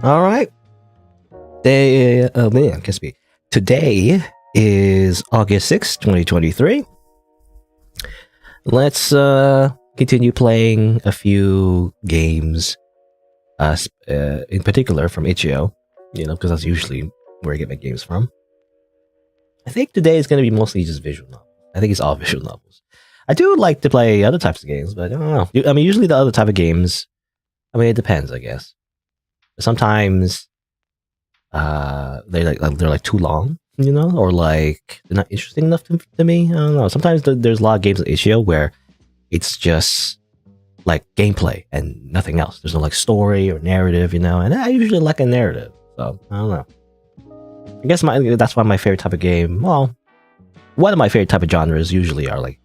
All right. Today is August 6th, 2023. Let's continue playing a few games, in particular from itch.io, because that's usually where I get my games from. I think today is going to be mostly just visual novels. I think it's all visual novels. I do like to play other types of games, but I don't know. I mean, usually the other type of games, it depends, I guess. Sometimes they're too long, or like they're not interesting enough to me. I don't know. Sometimes there's a lot of games on itch.io where it's just like gameplay and nothing else. There's no like story or narrative, and I usually like a narrative. So I don't know. I guess that's why my favorite type of game. Well, one of my favorite type of genres usually are like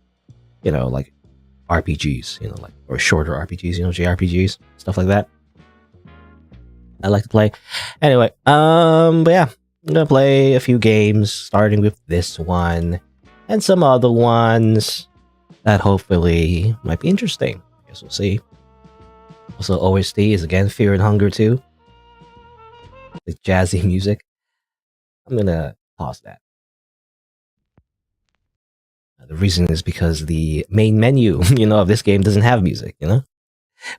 RPGs, or shorter RPGs, JRPGs, stuff like that. I like to play. Anyway, but yeah, I'm gonna play a few games, starting with this one and some other ones that hopefully might be interesting. I guess we'll see. Also, OST is again Fear and Hunger 2. With jazzy music. I'm gonna pause that. The reason is because the main menu, of this game doesn't have music,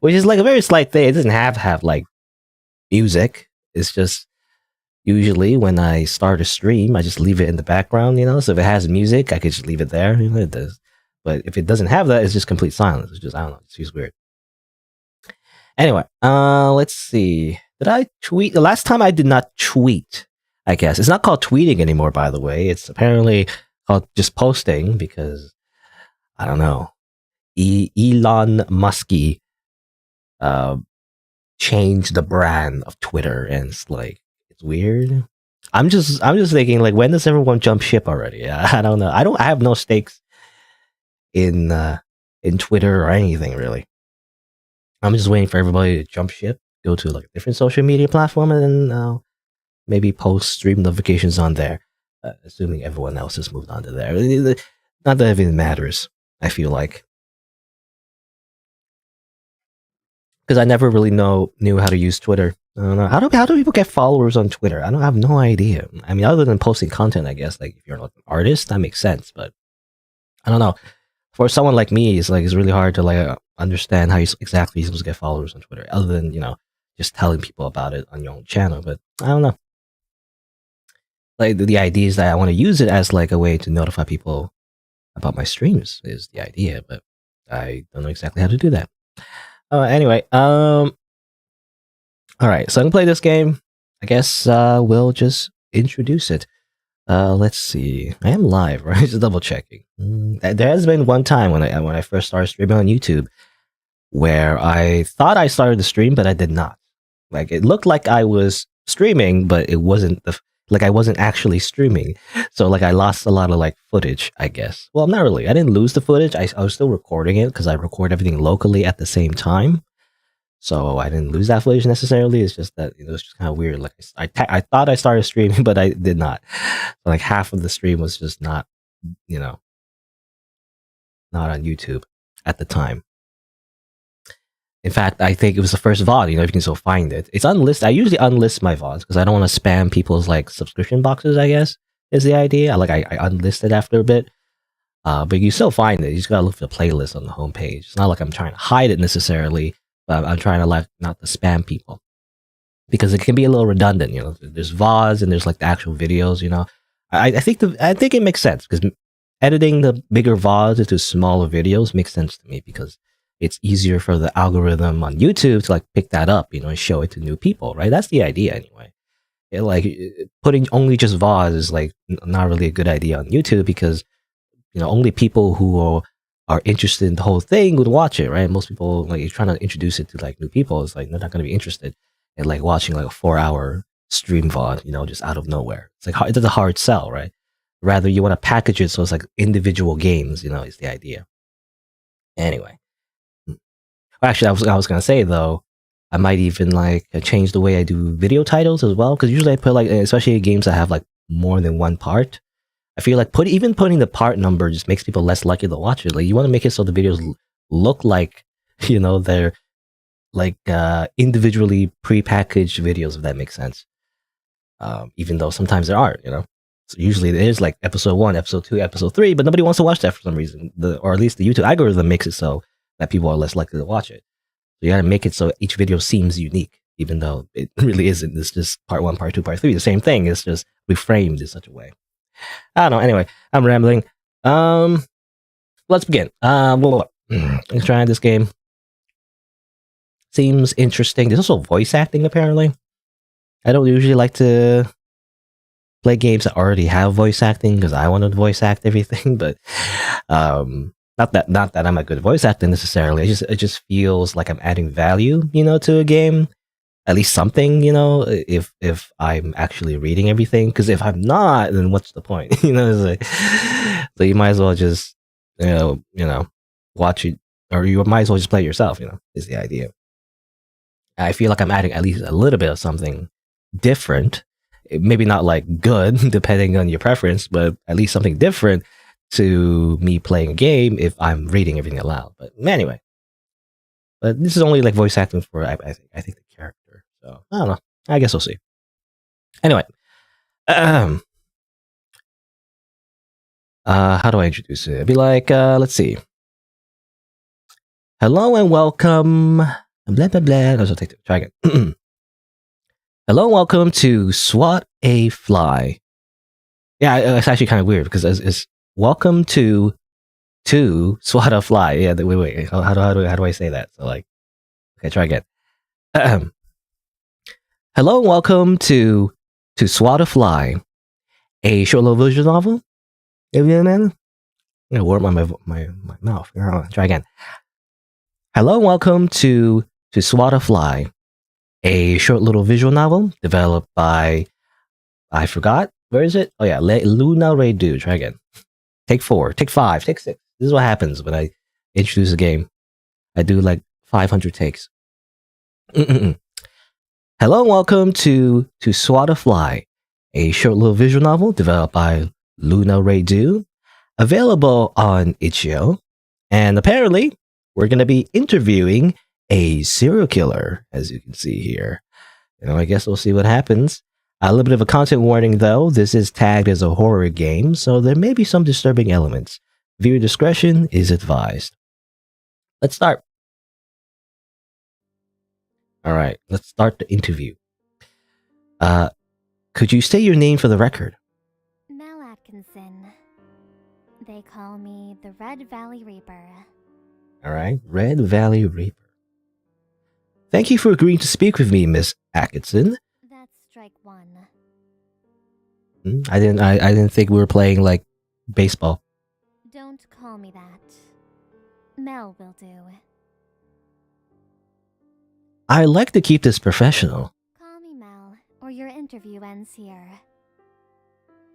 which is like a very slight thing. It doesn't have like music. It's just usually when I start a stream, I just leave it in the background, so if it has music, I could just leave it there, it does. But if it doesn't have that, it's just complete silence. It's just, I don't know, it's just weird. Anyway, let's see. Did I tweet? The last time I did not tweet, I guess. It's not called tweeting anymore, by the way. It's apparently called just posting because, I don't know, Elon Muskie changed the brand of Twitter, and it's weird. I'm just thinking, like, when does everyone jump ship already? I don't know. I have no stakes in Twitter or anything really. I'm just waiting for everybody to jump ship, go to like a different social media platform, and then maybe post stream notifications on there. Assuming everyone else has moved on to there. Not that it even matters, I feel like. Because I never really knew how to use Twitter. I don't know. How do people get followers on Twitter? I have no idea. I mean, other than posting content, I guess, like if you're like an artist, that makes sense. But I don't know. For someone like me, it's really hard to like understand how exactly you're supposed to get followers on Twitter, other than just telling people about it on your own channel. But I don't know. Like the idea is that I want to use it as like a way to notify people about my streams is the idea, but I don't know exactly how to do that. Anyway, all right, so I'm gonna play this game. I guess we'll just introduce it. Let's see. I am live, right? Just double checking. There has been one time when I first started streaming on YouTube where I thought I started the stream, but I did not. Like it looked like I was streaming, but it wasn't I wasn't actually streaming. So like I lost a lot of like footage, I guess. Well, not really. I didn't lose the footage. I was still recording it because I record everything locally at the same time. So I didn't lose that footage necessarily. It's just that it's just kind of weird. Like I thought I started streaming, but I did not. So like half of the stream was just not on YouTube at the time. In fact, I think it was the first VOD, if you can still find it. It's unlisted. I usually unlist my VODs because I don't want to spam people's like subscription boxes, I guess, is the idea. I unlist it after a bit. But you still find it. You just gotta look for the playlist on the homepage. It's not like I'm trying to hide it necessarily, but I'm trying to like not to spam people. Because it can be a little redundant, There's VODs and there's like the actual videos, I think it makes sense because editing the bigger VODs into smaller videos makes sense to me because it's easier for the algorithm on YouTube to like pick that up, and show it to new people, right? That's the idea anyway. Putting only just VODs is like not really a good idea on YouTube because, only people who are interested in the whole thing would watch it, right? Most people, like, you're trying to introduce it to like new people. It's like, they're not going to be interested in like watching like a 4-hour stream VOD, just out of nowhere. It's like, it's a hard sell, right? Rather, you want to package it so it's like individual games, is the idea. Anyway. Actually, I was gonna say though, I might even like change the way I do video titles as well, because usually I put like, especially games that have like more than one part. I feel like putting the part number just makes people less likely to watch it. Like you want to make it so the videos look like they're individually prepackaged videos, if that makes sense. Even though sometimes there aren't, So usually there's like episode 1, episode 2, episode 3, but nobody wants to watch that for some reason. Or at least the YouTube algorithm makes it so that people are less likely to watch it. So you got to make it so each video seems unique, even though it really isn't. It's just part 1, part 2, part 3. The same thing. It's just reframed in such a way. I don't know. Anyway, I'm rambling. Let's begin. Let's try this game. Seems interesting. There's also voice acting, apparently. I don't usually like to play games that already have voice acting because I want to voice act everything, but not that I'm a good voice actor necessarily. It just feels like I'm adding value, to a game. At least something, if I'm actually reading everything. Because if I'm not, then what's the point? So you might as well just watch it, or you might as well just play it yourself. Is the idea. I feel like I'm adding at least a little bit of something different. Maybe not like good, depending on your preference, but at least something different to me playing a game if I'm reading everything aloud. But anyway, but this is only like voice acting for I think the character. So I don't know. I guess we'll see. Anyway, how do I introduce it? It'd be like, let's see. Hello and welcome. Blah blah blah. I'll take it. Try again. Hello and welcome to Swat a Fly. Yeah, it's actually kind of weird because it's welcome to Swat a Fly. Yeah, wait. How do I say that? So like, okay, try again. Hello and welcome to Swat a Fly, a short little visual novel. I'm gonna warm my mouth. Try again. Hello and welcome to Swat a Fly, a short little visual novel developed by, I forgot, where is it? Oh yeah, Luna Ray Do. Try again. Take 4, take 5, take 6. This is what happens when I introduce a game. I do like 500 takes. Hello and welcome to Swat a Fly, a short little visual novel developed by Luna Ray Do, available on itch.io, and apparently we're going to be interviewing a serial killer, as you can see here. I guess we'll see what happens. A little bit of a content warning, though. This is tagged as a horror game, so there may be some disturbing elements. Viewer discretion is advised. Let's start. All right, let's start the interview. Could you state your name for the record? Mel Atkinson. They call me the Red Valley Reaper. All right, Red Valley Reaper. Thank you for agreeing to speak with me, Miss Atkinson. That's strike 1. I didn't think we were playing like baseball. Don't call me that. Mel will do. I like to keep this professional. Call me Mel, or your interview ends here.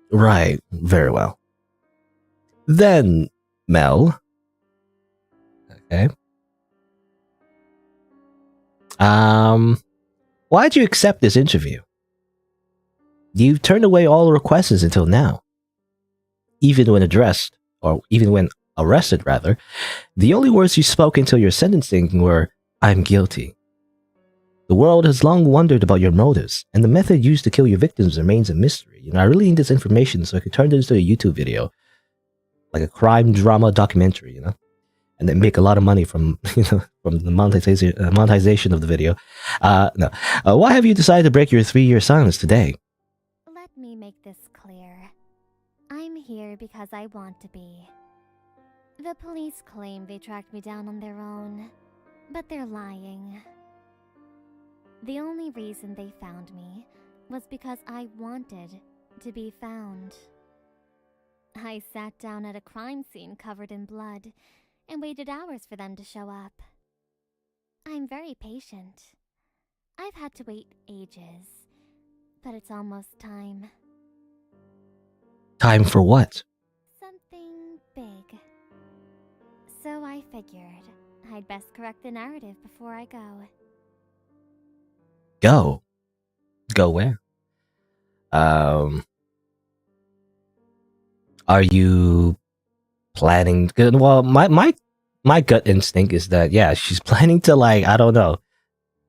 Right, very well. Then, Mel. Okay. Why'd you accept this interview? You've turned away all requests until now. Even when arrested, rather, the only words you spoke until your sentencing were, "I'm guilty." The world has long wondered about your motives, and the method used to kill your victims remains a mystery. I really need this information so I could turn this into a YouTube video. Like a crime drama documentary, and then make a lot of money from from the monetization of the video. No. Why have you decided to break your 3-year silence today? Let me make this clear. I'm here because I want to be. The police claim they tracked me down on their own, but they're lying. The only reason they found me was because I wanted to be found. I sat down at a crime scene covered in blood and waited hours for them to show up. I'm very patient. I've had to wait ages, but it's almost time. Time for what? Something big. So I figured I'd best correct the narrative before I go. Go? Go where? Are you planning? Well, my gut instinct is that, yeah, she's planning to, like, I don't know,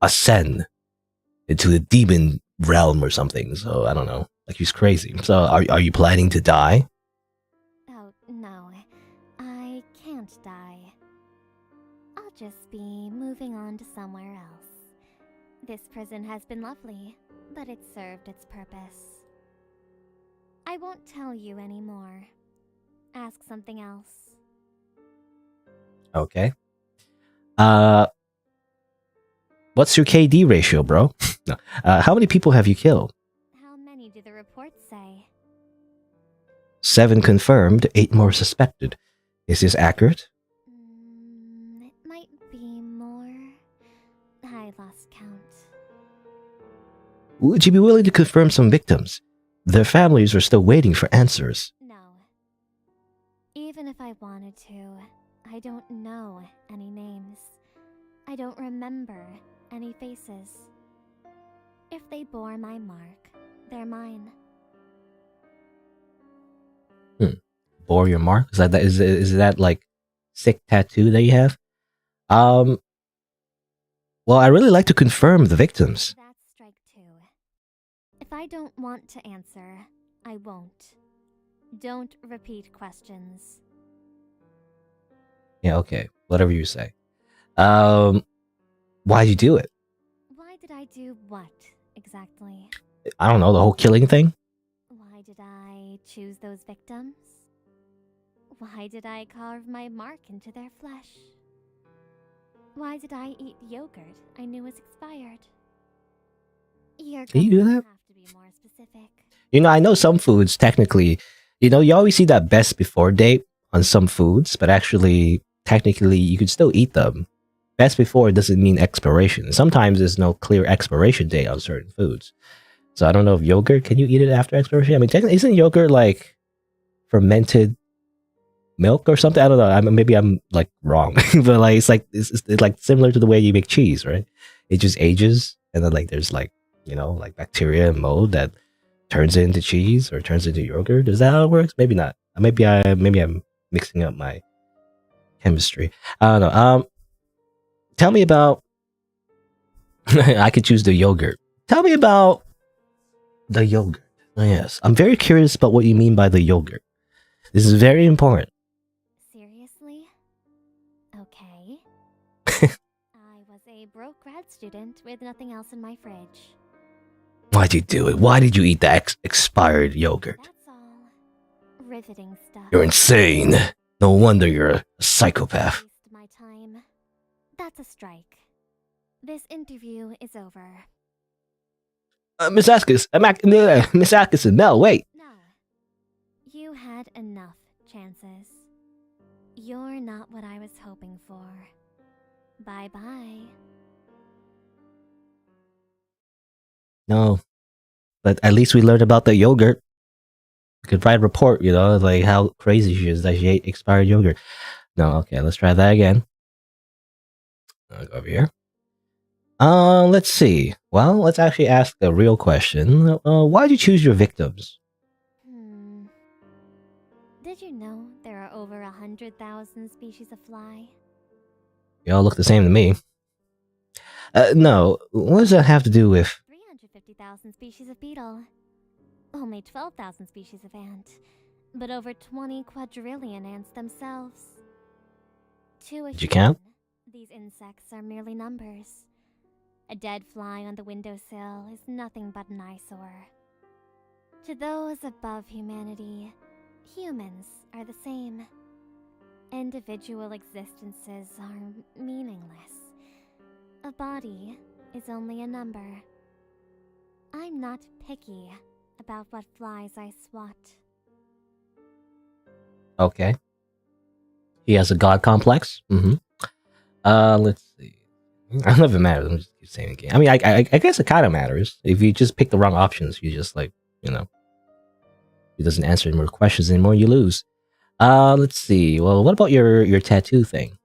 ascend into the demon realm or something. So I don't know. Like he's crazy. So are you planning to die? Oh, no. I can't die. I'll just be moving on to somewhere else. This prison has been lovely, but it served its purpose. I won't tell you anymore. Ask something else. Okay. What's your KD ratio, bro? No. How many people have you killed? How many do the reports say? 7 confirmed, 8 more suspected. Is this accurate? It might be more. I lost count. Would you be willing to confirm some victims? Their families are still waiting for answers. No. Even if I wanted to, I don't know any names. I don't remember any faces. If they bore my mark, they're mine. Bore your mark? Is that like sick tattoo that you have? Well, I really like to confirm the victims. That's strike 2. If I don't want to answer, I won't. Don't repeat questions. Yeah, okay. Whatever you say. Why'd you do it? Why did I do what, exactly? I don't know, the whole killing thing? Why did I choose those victims? Why did I carve my mark into their flesh? Why did I eat yogurt I knew was expired? You're Can you do that? have to be more specific. You know, I know some foods technically, you know, you always see that best before date on some foods, but actually, technically, you can still eat them. Best before doesn't mean expiration. Sometimes there's no clear expiration date on certain foods. So I don't know if yogurt, can you eat it after expiration? I mean, technically, isn't yogurt like fermented milk or something? I don't know. Maybe I'm like wrong, but like it's like similar to the way you make cheese, right? It just ages, and then like there's like, you know, like bacteria and mold that turns it into cheese or turns it into yogurt. Is that how it works? Maybe not. Maybe I'm mixing up my chemistry. I don't know. Tell me about. I could choose the yogurt. Tell me about the yogurt. Oh, yes, I'm very curious about what you mean by the yogurt. This is very important. Seriously? Okay. I was a broke grad student with nothing else in my fridge. Why'd you do it? Why did you eat the expired yogurt? That's all. Riveting stuff. You're insane. No wonder you're a psychopath. Waste my time. That's a strike. This interview is over. Miss Atkins, Miss Atkinson, no, wait. No. You had enough chances. You're not what I was hoping for. Bye-bye. No, but at least we learned about the yogurt. We could write a report, you know, like how crazy she is that she ate expired yogurt. No, okay, let's try that again. I'll go over here. Let's see. Well, let's actually ask a real question. Why'd you choose your victims? Did you know there are over 100,000 species of fly? They all look the same to me. No, what does that have to do with... 350,000 species of beetle. Only 12,000 species of ant. But over 20 quadrillion ants themselves. Did you count? These insects are merely numbers. A dead fly on the windowsill is nothing but an eyesore. To those above humanity, humans are the same. Individual existences are meaningless. A body is only a number. I'm not picky about what flies I swat. Okay. He has a god complex? Mm-hmm. Let's see. I don't know if it matters. I'm just keep saying it again. I mean, I guess it kind of matters. If you just pick the wrong options, you just like, you know, he doesn't answer any more questions anymore, you lose. Let's see. Well, what about your tattoo thing?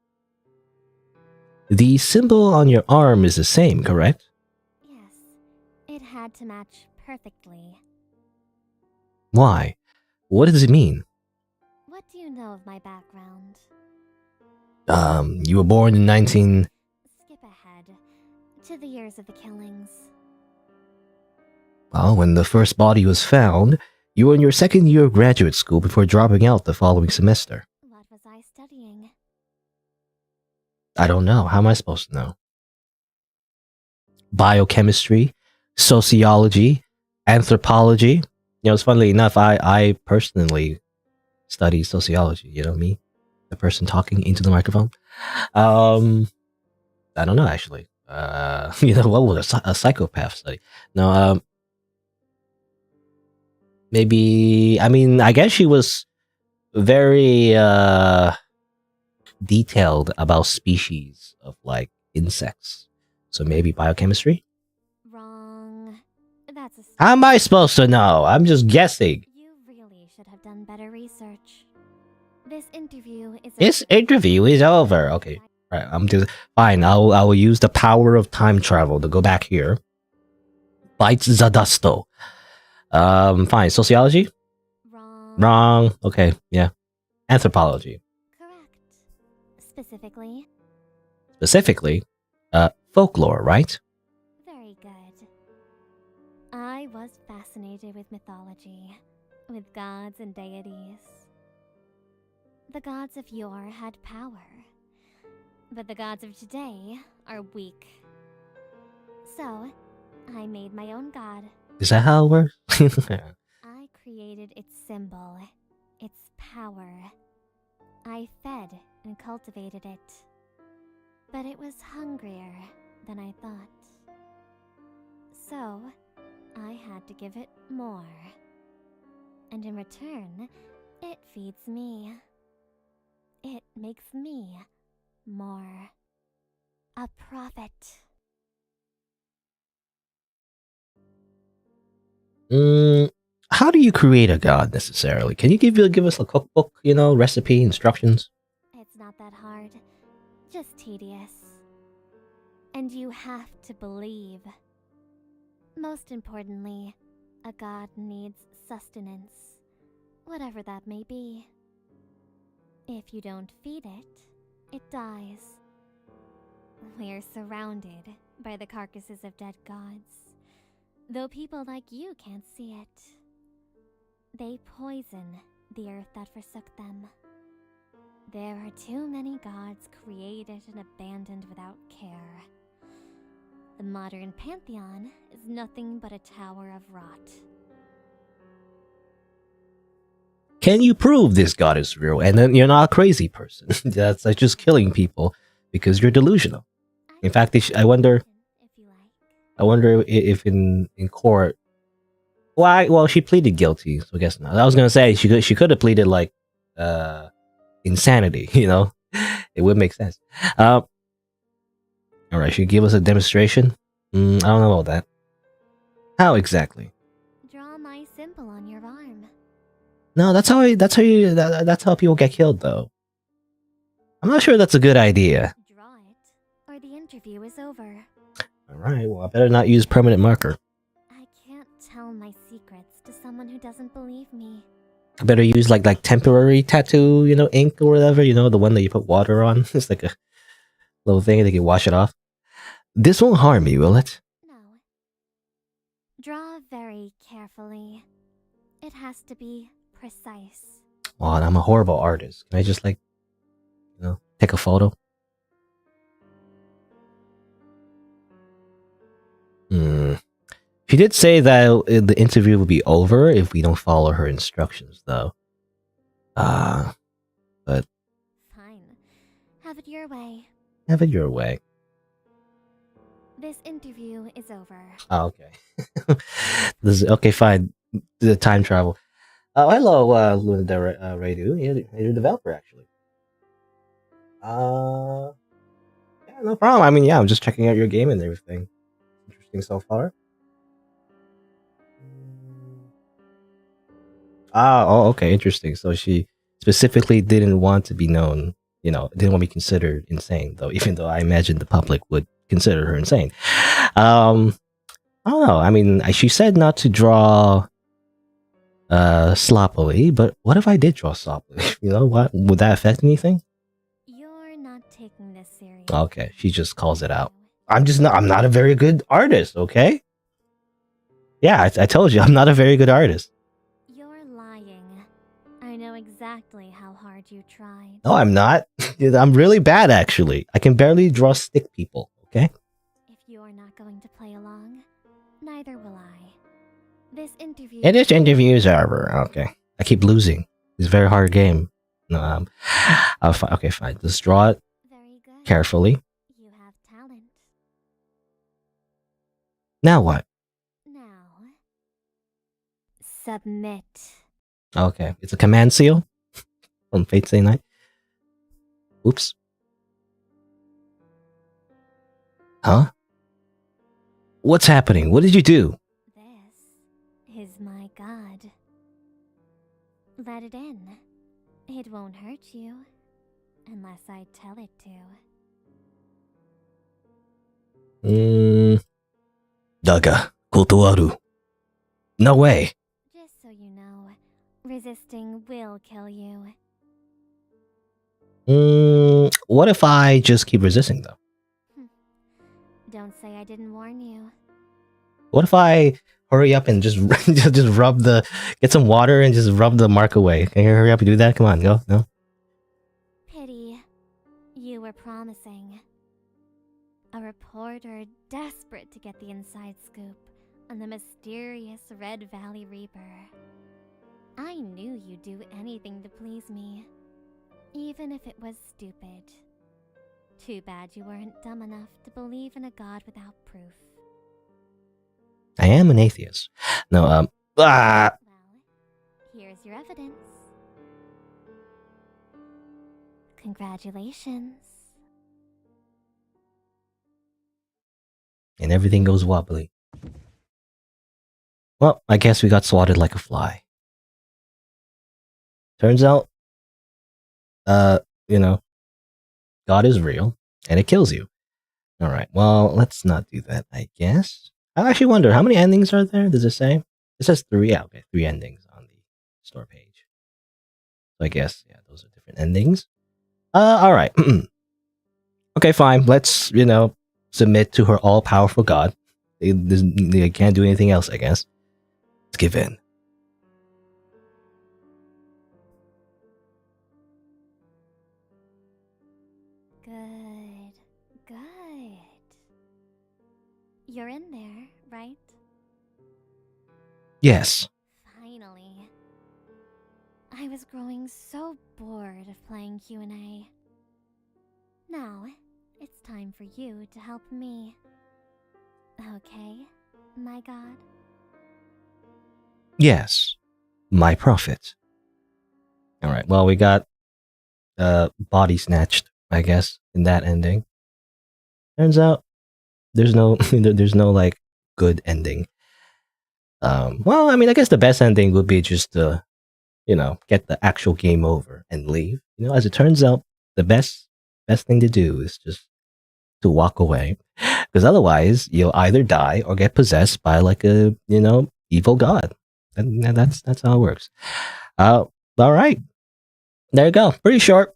The symbol on your arm is the same, correct? Yes, it had to match perfectly. Why? What does it mean? What do you know of my background? You were born in 19... Skip ahead. To the years of the killings. Well, when the first body was found, you were in your second year of graduate school before dropping out the following semester. What was I studying? I don't know. How am I supposed to know? Biochemistry, sociology, anthropology. It's funnily enough, I personally study sociology. You know me, the person talking into the microphone. I don't know actually. What would a psychopath study? No, maybe. I mean, I guess she was very detailed about species of like insects. So maybe biochemistry. Wrong. That's a. How am I supposed to know? I'm just guessing. You really should have done better research. This interview is. This interview is over. Okay, right. I'm just fine. I will use the power of time travel to go back here. Bites Zadasto. Fine. Sociology. Wrong. Okay. Yeah. Anthropology. Correct. Specifically. Specifically, folklore, right? Very good. I was fascinated with mythology, with gods and deities. The gods of yore had power, but the gods of today are weak. So, I made my own god. Is that how it works? I created its symbol, its power. I fed and cultivated it. But it was hungrier than I thought. So, I had to give it more. And in return, it feeds me. It makes me more. A prophet. How do you create a god necessarily? Can you give us a cookbook, recipe, instructions? It's not that hard. Just tedious. And you have to believe. Most importantly, a god needs sustenance, whatever that may be. If you don't feed it, it dies. We're surrounded by the carcasses of dead gods, though people like you can't see it. They poison the earth that forsook them. There are too many gods created and abandoned without care. The modern pantheon is nothing but a tower of rot. Can you prove this god is real? And then you're not a crazy person. That's like just killing people because you're delusional. In fact, I wonder if in court. Well, she pleaded guilty, so I guess not. I was gonna say she could have pleaded like insanity. It would make sense. All right, she give us a demonstration. I don't know about that. How exactly? Draw my symbol on your arm. No, that's how people get killed, though. I'm not sure that's a good idea. Draw it, or the interview is over. All right, well, I better not use permanent marker. I can't tell my secrets to someone who doesn't believe me. I better use like temporary tattoo, ink or whatever, the one that you put water on. It's like a little thing and they can wash it off. This won't harm me, will it? No. Draw very carefully. It has to be precise. Well, I'm a horrible artist. Can I just take a photo? She did say that the interview will be over if we don't follow her instructions, though. But... Fine. Have it your way. Have it your way. This interview is over. Oh, okay. Okay, fine. The time travel. Oh, hello, Luna Radu. You're a developer, actually. Yeah, no problem. I mean, yeah, I'm just checking out your game and everything. Interesting so far. Oh, okay, interesting. So she specifically didn't want to be known, didn't want to be considered insane, though, even though I imagine the public would consider her insane. I don't know. I mean, she said not to draw sloppily, but what if I did draw sloppily? What would that affect anything? You're not taking this seriously. Okay, she just calls it out. I'm not a very good artist, okay? Yeah, I told you I'm not a very good artist. You're lying. I know exactly how hard you tried. No, I'm not. I'm really bad, actually. I can barely draw stick people, okay? If you're not going to play along, neither will I. This interview. It is interviews over. Okay. I keep losing. It's a very hard game. No, okay, fine. Let's draw it Very good. carefully. You have talent. Now what? Now, submit. Okay. It's a command seal from Fate Stay Night. Oops. Huh? What's happening? What did you do? This is my god. Let it in. It won't hurt you. Unless I tell it to. Daga, kotoaru. No way. Just so you know, resisting will kill you. What if I just keep resisting, though? Don't say I didn't warn you. What if I hurry up and just get some water and just rub the mark away? Can you hurry up and do that? Come on, go. No? Pity. You were promising. A reporter desperate to get the inside scoop on the mysterious Red Valley Reaper. I knew you'd do anything to please me, even if it was stupid. Too bad you weren't dumb enough to believe in a god without proof. I am an atheist. No, Well, here's your evidence. Congratulations. and everything goes wobbly. Well, I guess we got swatted like a fly. Turns out, you know, God is real, and it kills you. Alright, well, let's not do that, I guess. I actually wonder, how many endings are there? Does it say? It says 3, yeah, okay, 3 endings on the store page. So I guess, yeah, those are different endings. Alright. Okay, fine, let's, submit to her all-powerful God. They can't do anything else, I guess. Let's give in. Good. Good. You're in there, right? Yes. Finally. I was growing so bored of playing Q&A. Now, it's time for you to help me. Okay, my god? Yes. My prophet. Alright, well, we got body snatched, I guess, in that ending. Turns out there's no like good ending. Well, I mean, I guess the best ending would be just to, get the actual game over and leave. As it turns out, the best thing to do is just to walk away, because otherwise you'll either die or get possessed by like a evil god, and that's how it works. All right, there you go. Pretty short.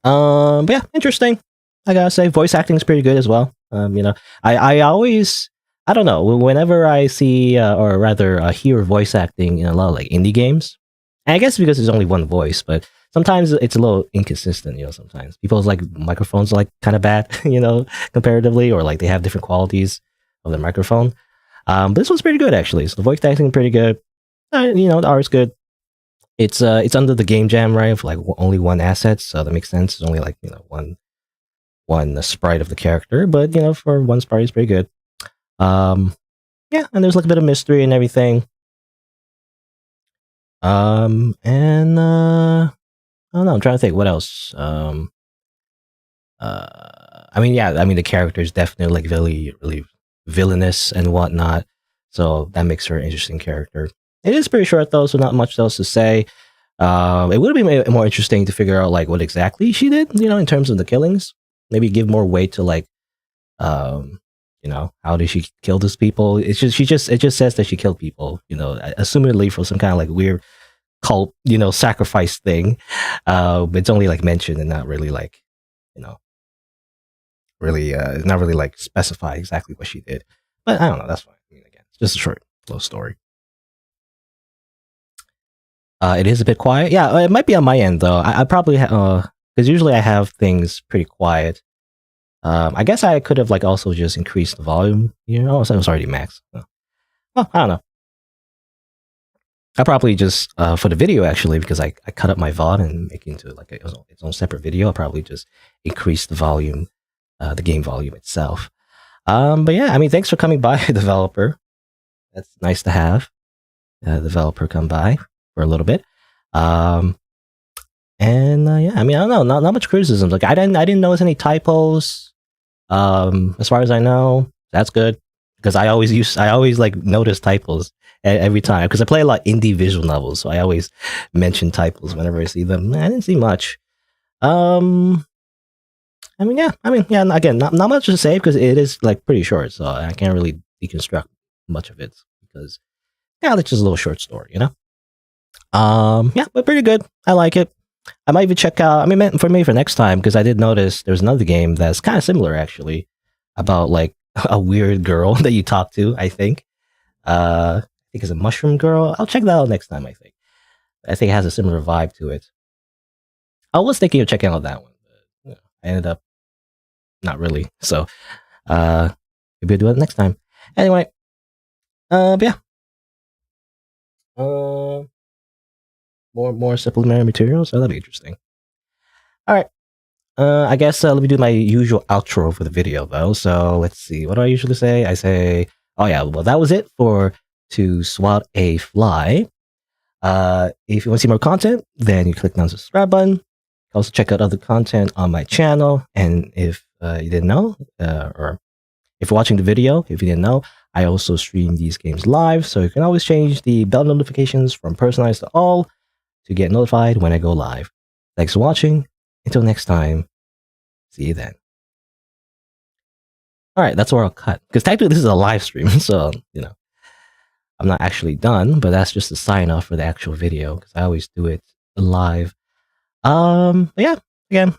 But yeah, interesting. I gotta say, voice acting is pretty good as well. I always, I don't know, whenever I see or rather hear voice acting in a lot of like indie games, and I guess because there's only one voice, but sometimes it's a little inconsistent. Sometimes people's like microphones are like kind of bad, comparatively, or like they have different qualities of the microphone. But this one's pretty good actually. So the voice acting is pretty good. The art's good. It's under the game jam, right? For like only one asset, so that makes sense. It's only like one sprite of the character, but for one sprite, it's pretty good. Yeah, and there's like a bit of mystery and everything. And I don't know. I'm trying to think what else. I mean, the character is definitely like really, really villainous and whatnot. So that makes her an interesting character. It is pretty short though, so not much else to say. It would have been more interesting to figure out like what exactly she did, in terms of the killings. Maybe give more weight to like, how did she kill these people? It just says that she killed people, assumedly for some kind of like weird cult, sacrifice thing. But it's only like mentioned and not really like, really not really like specify exactly what she did. But I don't know. That's fine. I mean, again, it's just a short, slow story. It is a bit quiet. Yeah, it might be on my end though. I probably because usually I have things pretty quiet. I guess I could have like also just increased the volume. You know, so it was already max. So, well, I don't know. I probably just for the video actually because I cut up my VOD and make it into like its own separate video. I'll probably just increase the volume, the game volume itself. But yeah, I mean, thanks for coming by, developer. That's nice to have a developer come by for a little bit. And yeah, I mean, I don't know, not much criticisms. Like I didn't notice any typos. As far as I know, that's good because I always like notice typos every time because I play a lot of indie visual novels, so I always mention typos whenever I see them. I didn't see much. I mean, yeah. Again, not much to say because it is like pretty short, so I can't really deconstruct much of it because yeah, it's just a little short story, you know. Yeah, but pretty good. I like it. I might even check out. I mean, for me for next time because I did notice there's another game that's kind of similar actually about like a weird girl that you talk to. I think it's a mushroom girl. I'll check that out next time. I think it has a similar vibe to it. I was thinking of checking out that one, but you know, I ended up not really. So maybe I'll do it next time. Anyway, but yeah. More supplementary materials. So that'll be interesting. All right. I guess let me do my usual outro for the video though. So let's see. What do I usually say? I say, "Oh yeah, well that was it for to swat a fly." If you want to see more content, then you click on the subscribe button. Also check out other content on my channel. And if you didn't know, or if you're watching the video, if you didn't know, I also stream these games live. So you can always change the bell notifications from personalized to all to get notified when I go live. Thanks for watching. Until next time, see you then. All right, that's where I'll cut. Because technically this is a live stream, so, you know, I'm not actually done, but that's just a sign off for the actual video because I always do it live. Yeah, again,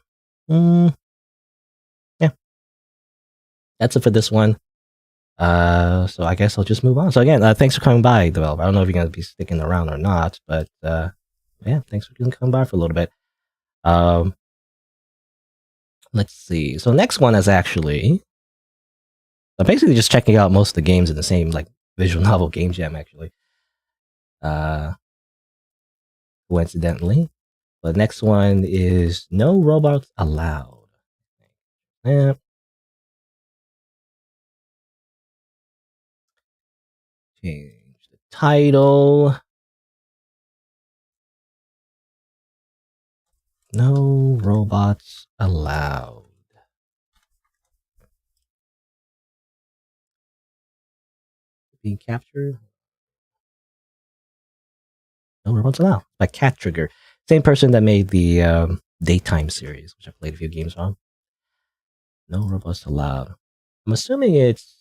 yeah, that's it for this one. So I guess I'll just move on. So again, thanks for coming by, developer. I don't know if you're gonna be sticking around or not, but yeah, thanks for coming by for a little bit. Let's see. So next one is actually, I'm basically just checking out most of the games in the same like visual novel game jam actually. Coincidentally, the next one is No Robots Allowed. Yeah. Change the title. No Robots Allowed. Being captured. No Robots Allowed by Cat Trigger. Same person that made the Daytime series, which I played a few games on. No Robots Allowed. I'm assuming it's.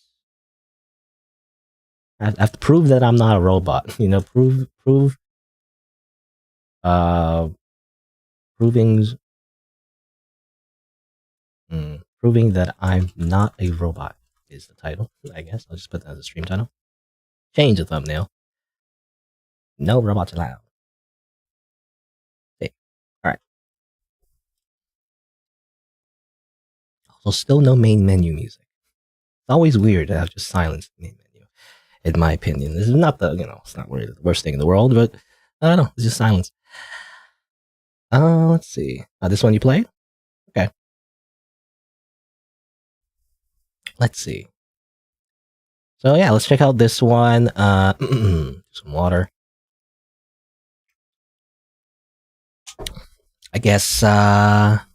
I have to prove that I'm not a robot. You know, proving that I'm not a robot is the title. I guess I'll just put that as a stream title. Change the thumbnail. No Robots Allowed. Okay. All right. Also, still no main menu music. It's always weird to have just silence the main menu, in my opinion. This is not it's not really the worst thing in the world, but I don't know. It's just silence. Let's see. This one you played? Okay. Let's see. So yeah, let's check out this one. Some water. I guess let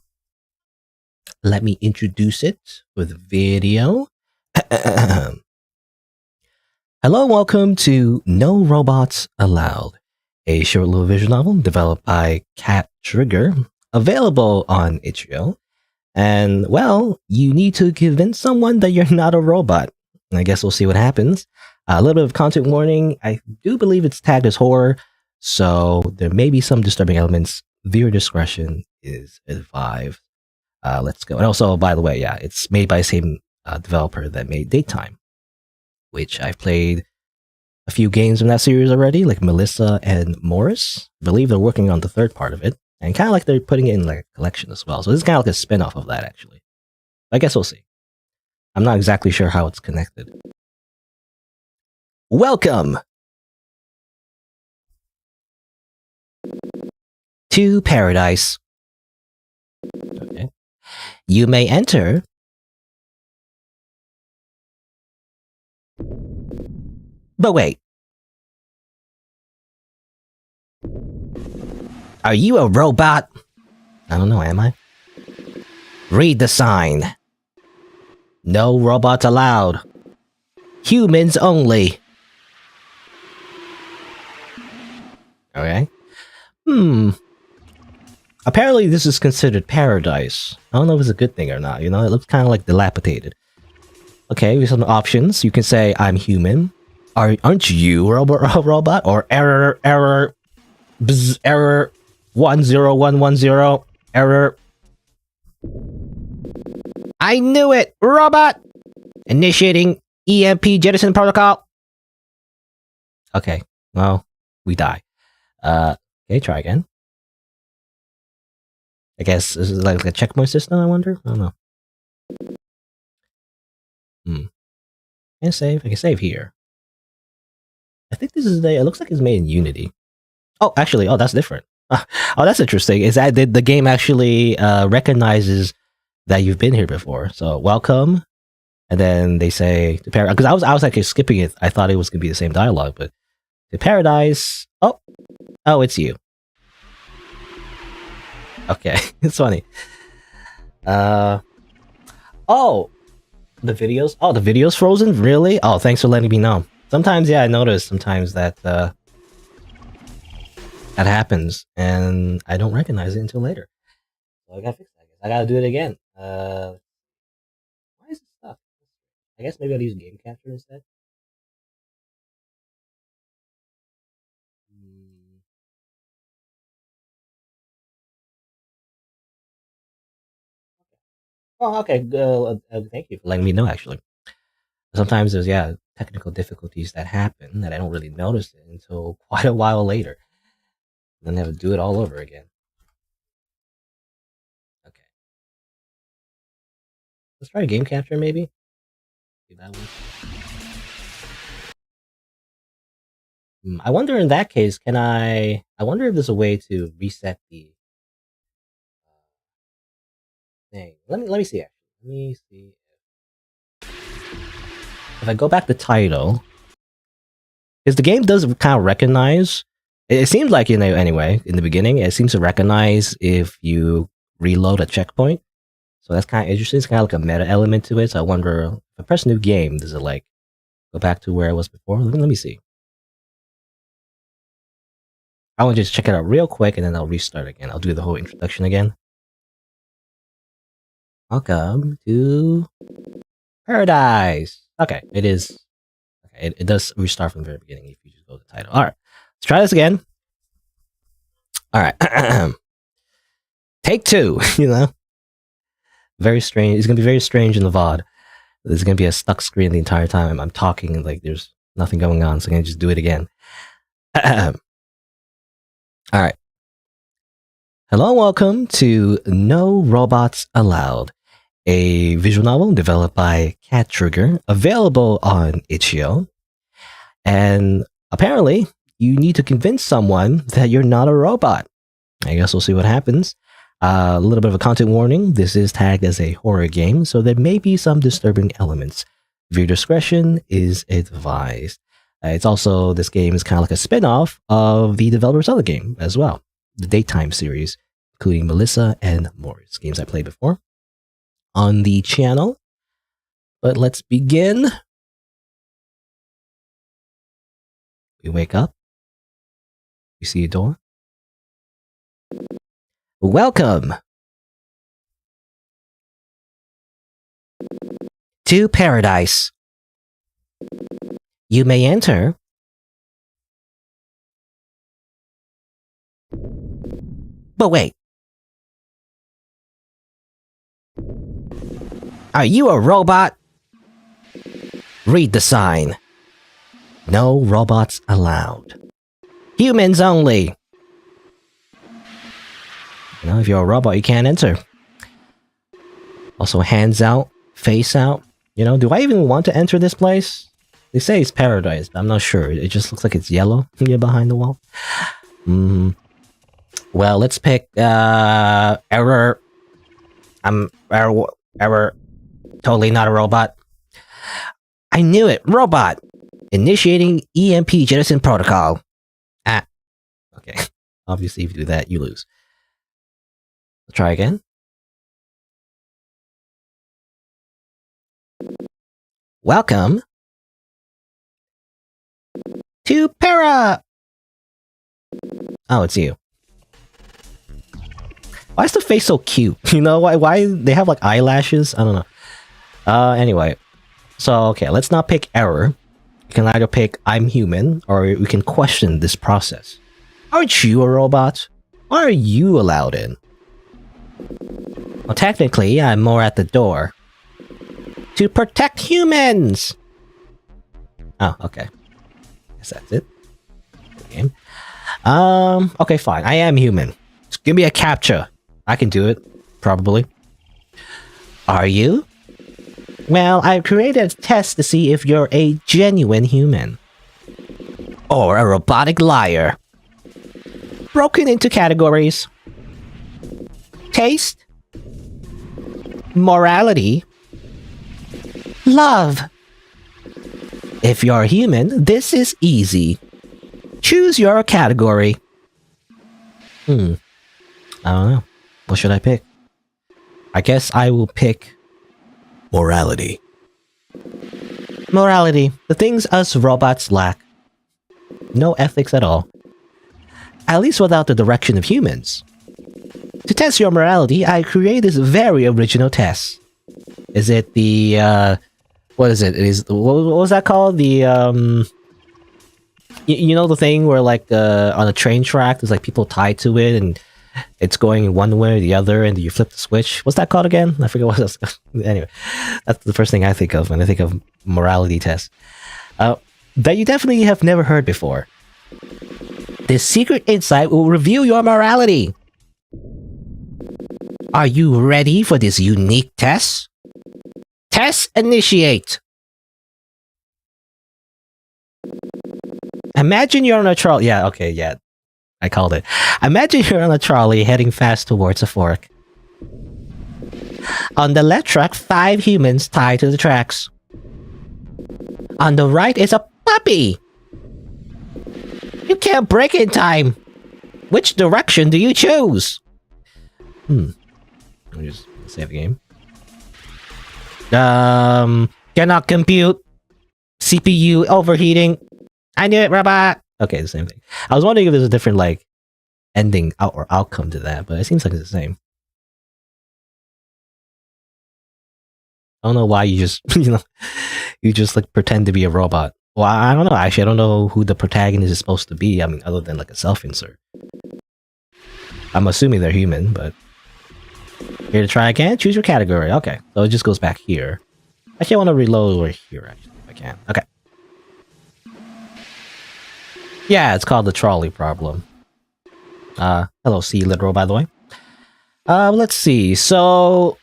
me introduce it with video. Hello and welcome to No Robots Allowed, a short little visual novel developed by Cat Trigger, available on itch.io. And, well, you need to convince someone that you're not a robot. And I guess we'll see what happens. A little bit of content warning. I do believe it's tagged as horror, so there may be some disturbing elements. Viewer discretion is advised. Let's go. And also, by the way, yeah, it's made by the same developer that made Daytime, which I've played a few games in that series already, like Melissa and Morris. I believe they're working on the third part of it, and kind of like they're putting it in like a collection as well. So this is kind of like a spin-off of that, actually. I guess we'll see. I'm not exactly sure how it's connected. Welcome to paradise. Okay. You may enter. But wait. Are you a robot? I don't know, am I? Read the sign. No robots allowed. Humans only. Okay. Apparently this is considered paradise. I don't know if it's a good thing or not, you know? It looks kind of like dilapidated. Okay, we have some options. You can say, I'm human. Aren't you a robot? Or error, bzz, error, 10110, error. I knew it! Robot! Initiating EMP jettison protocol. Okay, well, we die. Okay, try again. I guess this is like a checkpoint system, I wonder? I don't know. Can save? I can save here. I think this is it looks like it's made in Unity. Oh, actually, that's different. Oh, that's interesting. Is that the game actually recognizes that you've been here before? So welcome, and then they say to paradise. Because I was actually skipping it. I thought it was gonna be the same dialogue, but to paradise. Oh, it's you. Okay, it's funny. Oh, the videos. Oh, the video's frozen. Really? Oh, thanks for letting me know. Sometimes, yeah, I notice sometimes that that happens, and I don't recognize it until later. So I gotta fix that. I guess I gotta do it again. Why is it stuck? I guess maybe I'll use game capture instead. Hmm. Oh, okay. Thank you for letting me know. Actually, sometimes there's technical difficulties that happen that I don't really notice it until quite a while later. Then I have to do it all over again. Okay, let's try game capture maybe. Do that one. I wonder in that case, can I? I wonder if there's a way to reset the thing. Let me see. Actually, let me see if I go back to title, because the game does kind of recognize. It seems like anyway in the beginning, it seems to recognize if you reload a checkpoint. So that's kind of interesting. It's kind of like a meta element to it. So I wonder if I press new game, does it like go back to where I was before? Let me see. I want to just check it out real quick, and then I'll restart again. I'll do the whole introduction again. Welcome to paradise. Okay, it is. Okay, it does restart from the very beginning if you just go to the title. All right, let's try this again. All right, take two. Very strange. It's gonna be very strange in the VOD. There's gonna be a stuck screen the entire time I'm talking, and like there's nothing going on. So I'm gonna just do it again. All right. Hello and welcome to No Robots Allowed, a visual novel developed by Cat Trigger, available on itch.io. And apparently, you need to convince someone that you're not a robot. I guess we'll see what happens. A little bit of a content warning. This is tagged as a horror game, so there may be some disturbing elements. Viewer discretion is advised. This game is kind of like a spin-off of the developer's other game as well, the Daytime series, including Melissa and Morris, games I played before on the channel. But let's begin. We wake up. We see a door. Welcome to paradise. You may enter. But wait. Are you a robot? Read the sign. No robots allowed. Humans only. You know, if you're a robot, you can't enter. Also, hands out, face out. You know, do I even want to enter this place? They say it's paradise, but I'm not sure. It just looks like it's yellow here behind the wall. Well, let's pick error. I'm error. Totally not a robot. I knew it. Robot. Initiating EMP jettison protocol. Ah. Okay. Obviously, if you do that, you lose. Let's try again. Welcome to Para. Oh, it's you. Why is the face so cute? You know, why they have like eyelashes? I don't know. Anyway. So, okay, let's not pick error. You can either pick I'm human, or we can question this process. Aren't you a robot? Why are you allowed in? Well, technically, I'm more at the door. To protect humans! Oh, okay. Guess that's it. Good game. Okay, fine. I am human. Just give me a captcha. I can do it. Probably. Are you? Well, I've created a test to see if you're a genuine human. Or a robotic liar. Broken into categories. Taste. Morality. Love. If you're human, this is easy. Choose your category. I don't know. What should I pick? I guess I will pick morality. Morality. The things us robots lack. No ethics at all. At least without the direction of humans. To test your morality, I created this very original test. Is it the, what is it? What was that called? The, you know the thing where, like, on a train track, there's, like, people tied to it, and it's going one way or the other, and you flip the switch. What's that called again? I forget what it was. Anyway, that's the first thing I think of when I think of morality test. That you definitely have never heard before. This secret insight will reveal your morality. Are you ready for this unique test? Test initiate. Imagine you're on a trolley. Yeah, okay, yeah. I called it. Imagine you're on a trolley heading fast towards a fork. On the left track, 5 humans tied to the tracks. On the right is a puppy. You can't brake in time. Which direction do you choose? Let me just save the game. Cannot compute. CPU overheating. I knew it, robot. Okay, the same thing. I was wondering if there's a different, like, ending or outcome to that, but it seems like it's the same. I don't know why you just, you just, like, pretend to be a robot. Well, I don't know. Actually, I don't know who the protagonist is supposed to be. I mean, other than, like, a self-insert. I'm assuming they're human, but... Here to try again? Choose your category. Okay, so it just goes back here. Actually, I want to reload over here, actually, if I can. Okay. Yeah, it's called the trolley problem. Hello, C-Literal, by the way. Let's see. So,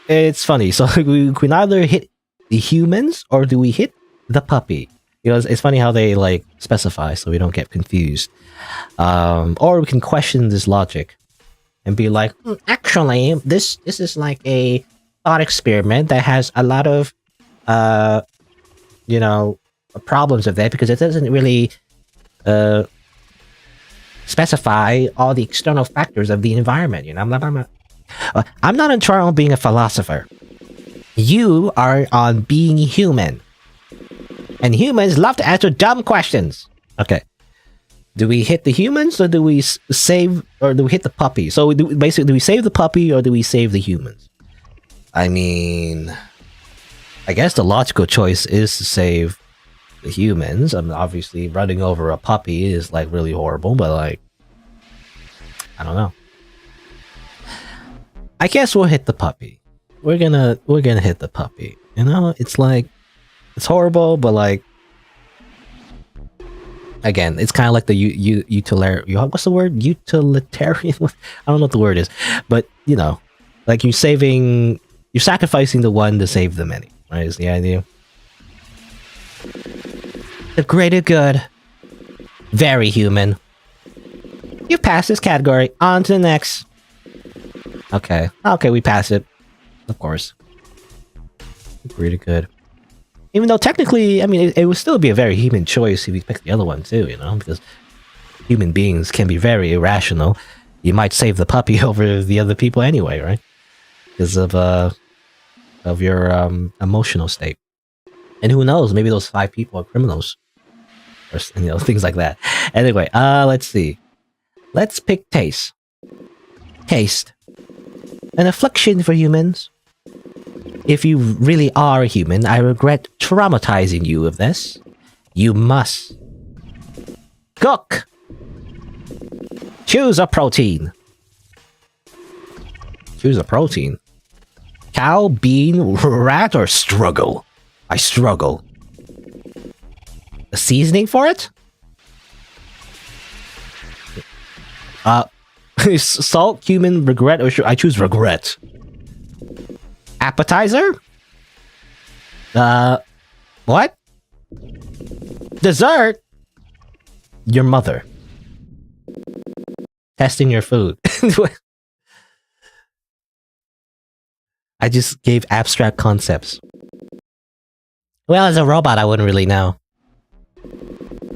it's funny. So, we can either hit the humans, or do we hit the puppy? You know, it's funny how they, like, specify so we don't get confused. Or we can question this logic and be like, actually, this is like a thought experiment that has a lot of, you know, problems with it, because it doesn't really specify all the external factors of the environment. You know, I'm not in charge of being a philosopher. You are on being human, and humans love to answer dumb questions. Okay, do we hit the humans, or do we save, or do we hit the puppy? So basically, do we save the puppy, or do we save the humans? I mean, I guess the logical choice is to save the humans. I mean, obviously, running over a puppy is, like, really horrible, but, like, I don't know. I guess we'll hit the puppy. we're gonna hit the puppy. You know, it's like it's horrible, but like again, it's kind of like the utilitarian. What's the word? Utilitarian. I don't know what the word is, but you know, like you're sacrificing the one to save the many. Right? Is the idea? The greater good. Very human. You pass this category. On to the next. Okay. Okay, we pass it. Of course. Pretty good. Even though technically, I mean, it would still be a very human choice if you pick the other one too, you know? Because human beings can be very irrational. You might save the puppy over the other people anyway, right? Because of your emotional state. And who knows, maybe those 5 people are criminals. Or, you know, things like that. Anyway, let's see. Let's pick taste. Taste. An affliction for humans. If you really are a human, I regret traumatizing you with this. You must cook. Choose a protein. Choose a protein. Cow, bean, rat, or struggle? I struggle. A seasoning for it? Salt, cumin, regret, or I choose regret. Appetizer? What? Dessert? Your mother. Testing your food. I just gave abstract concepts. Well, as a robot, I wouldn't really know.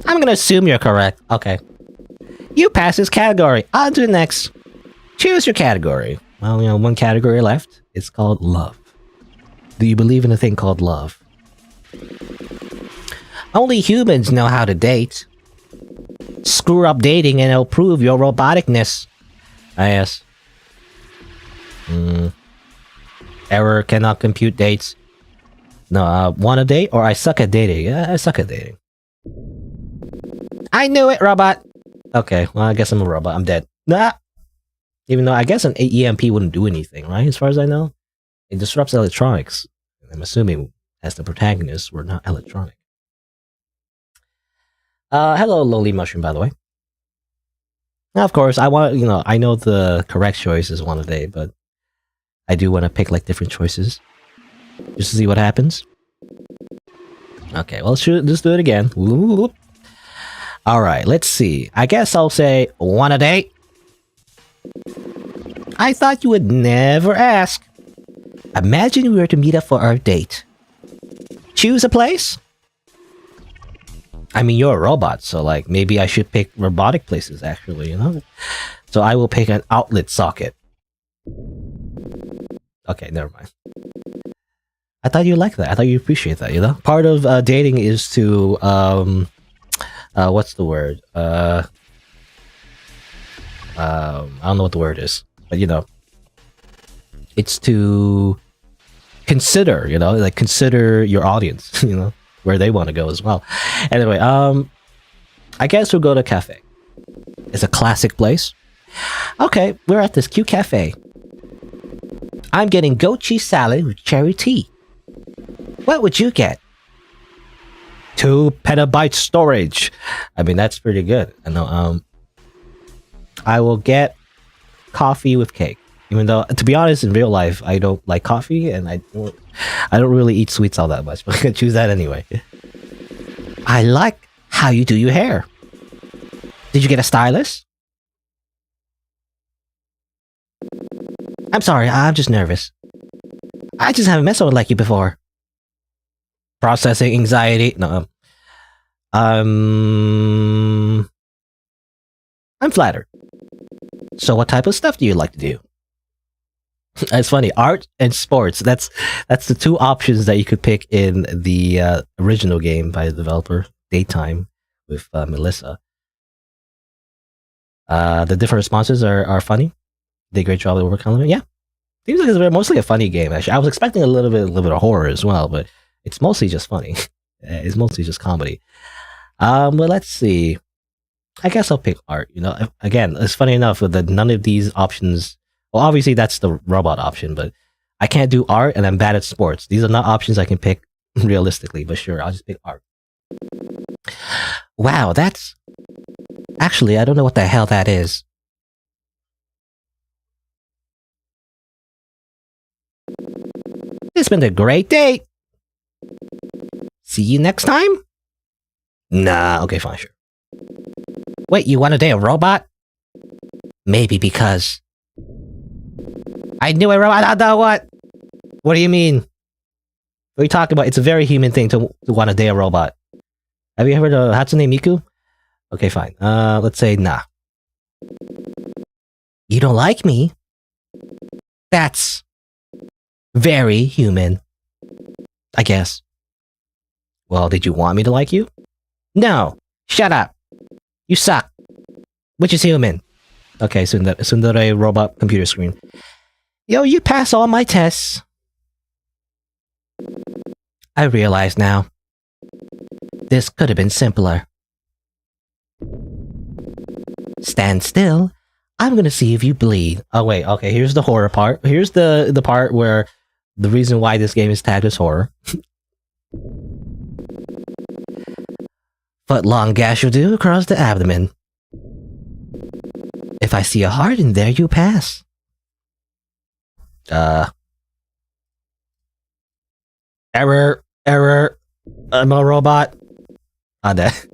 I'm gonna assume you're correct. Okay. You pass this category. On to the next. Choose your category. Well, you know, one category left. It's called love. Do you believe in a thing called love? Only humans know how to date. Screw up dating and it'll prove your roboticness. Yes. Error, cannot compute dates. No, wanna date or I suck at dating? Yeah, I suck at dating. I knew it, robot! Okay, well, I guess I'm a robot. I'm dead. Nah! Even though I guess an EMP wouldn't do anything, right? As far as I know. It disrupts electronics. I'm assuming, as the protagonist, we're not electronic. Hello, lowly mushroom, by the way. Now, of course, I want, you know, I know the correct choice is one a day, but I do want to pick, like, different choices. Just to see what happens. Okay, well, let's do it again. Alright, let's see. I guess I'll say, one a day. I thought you would never ask. Imagine we were to meet up for our date. Choose a place? I mean, you're a robot, so like, maybe I should pick robotic places, actually, you know? So I will pick an outlet socket. Okay, never mind. I thought you liked that. I thought you appreciate that, you know? Part of dating is to, what's the word? I don't know what the word is, but you know, it's to consider, you know, like consider your audience, you know, where they want to go as well. Anyway, I guess we'll go to a cafe. It's a classic place. Okay, we're at this cute cafe. I'm getting goat cheese salad with cherry tea. What would you get? 2 petabyte storage. I mean, that's pretty good. I know. I will get coffee with cake. Even though, to be honest, in real life, I don't like coffee, and I don't really eat sweets all that much. But I can choose that anyway. I like how you do your hair. Did you get a stylist? I'm sorry, I'm just nervous. I just haven't met someone like you before. Processing anxiety. No. I'm flattered. So what type of stuff do you like to do? It's funny, art and sports. That's the 2 options that you could pick in the original game by the developer, Daytime, with Melissa. The different responses are funny. Did a great job of working on it. Yeah, seems like it's mostly a funny game. Actually, I was expecting a little bit of horror as well, but it's mostly just funny. It's mostly just comedy. But let's see. I guess I'll pick art. You know, again, it's funny enough that none of these options. Well, obviously that's the robot option, but I can't do art, and I'm bad at sports. These are not options I can pick realistically, but sure, I'll just pick art. Wow, that's... Actually, I don't know what the hell that is. It's been a great day. See you next time? Nah, okay, fine, sure. Wait, you want to date a robot? Maybe because... I knew a robot, I know what? What do you mean? What are you talking about? It's a very human thing to want to date a robot. Have you heard of Hatsune Miku? Okay, fine. Let's say nah. You don't like me? That's very human. I guess. Well, did you want me to like you? No! Shut up! You suck! Which is human? Okay, Sundere robot computer screen. Yo, you pass all my tests. I realize now. This could have been simpler. Stand still. I'm gonna see if you bleed. Oh wait, okay, here's the horror part. Here's the part where the reason why this game is tagged as horror. Foot-long gash will do across the abdomen. If I see a heart in there, you pass. Error. I'm a robot. That.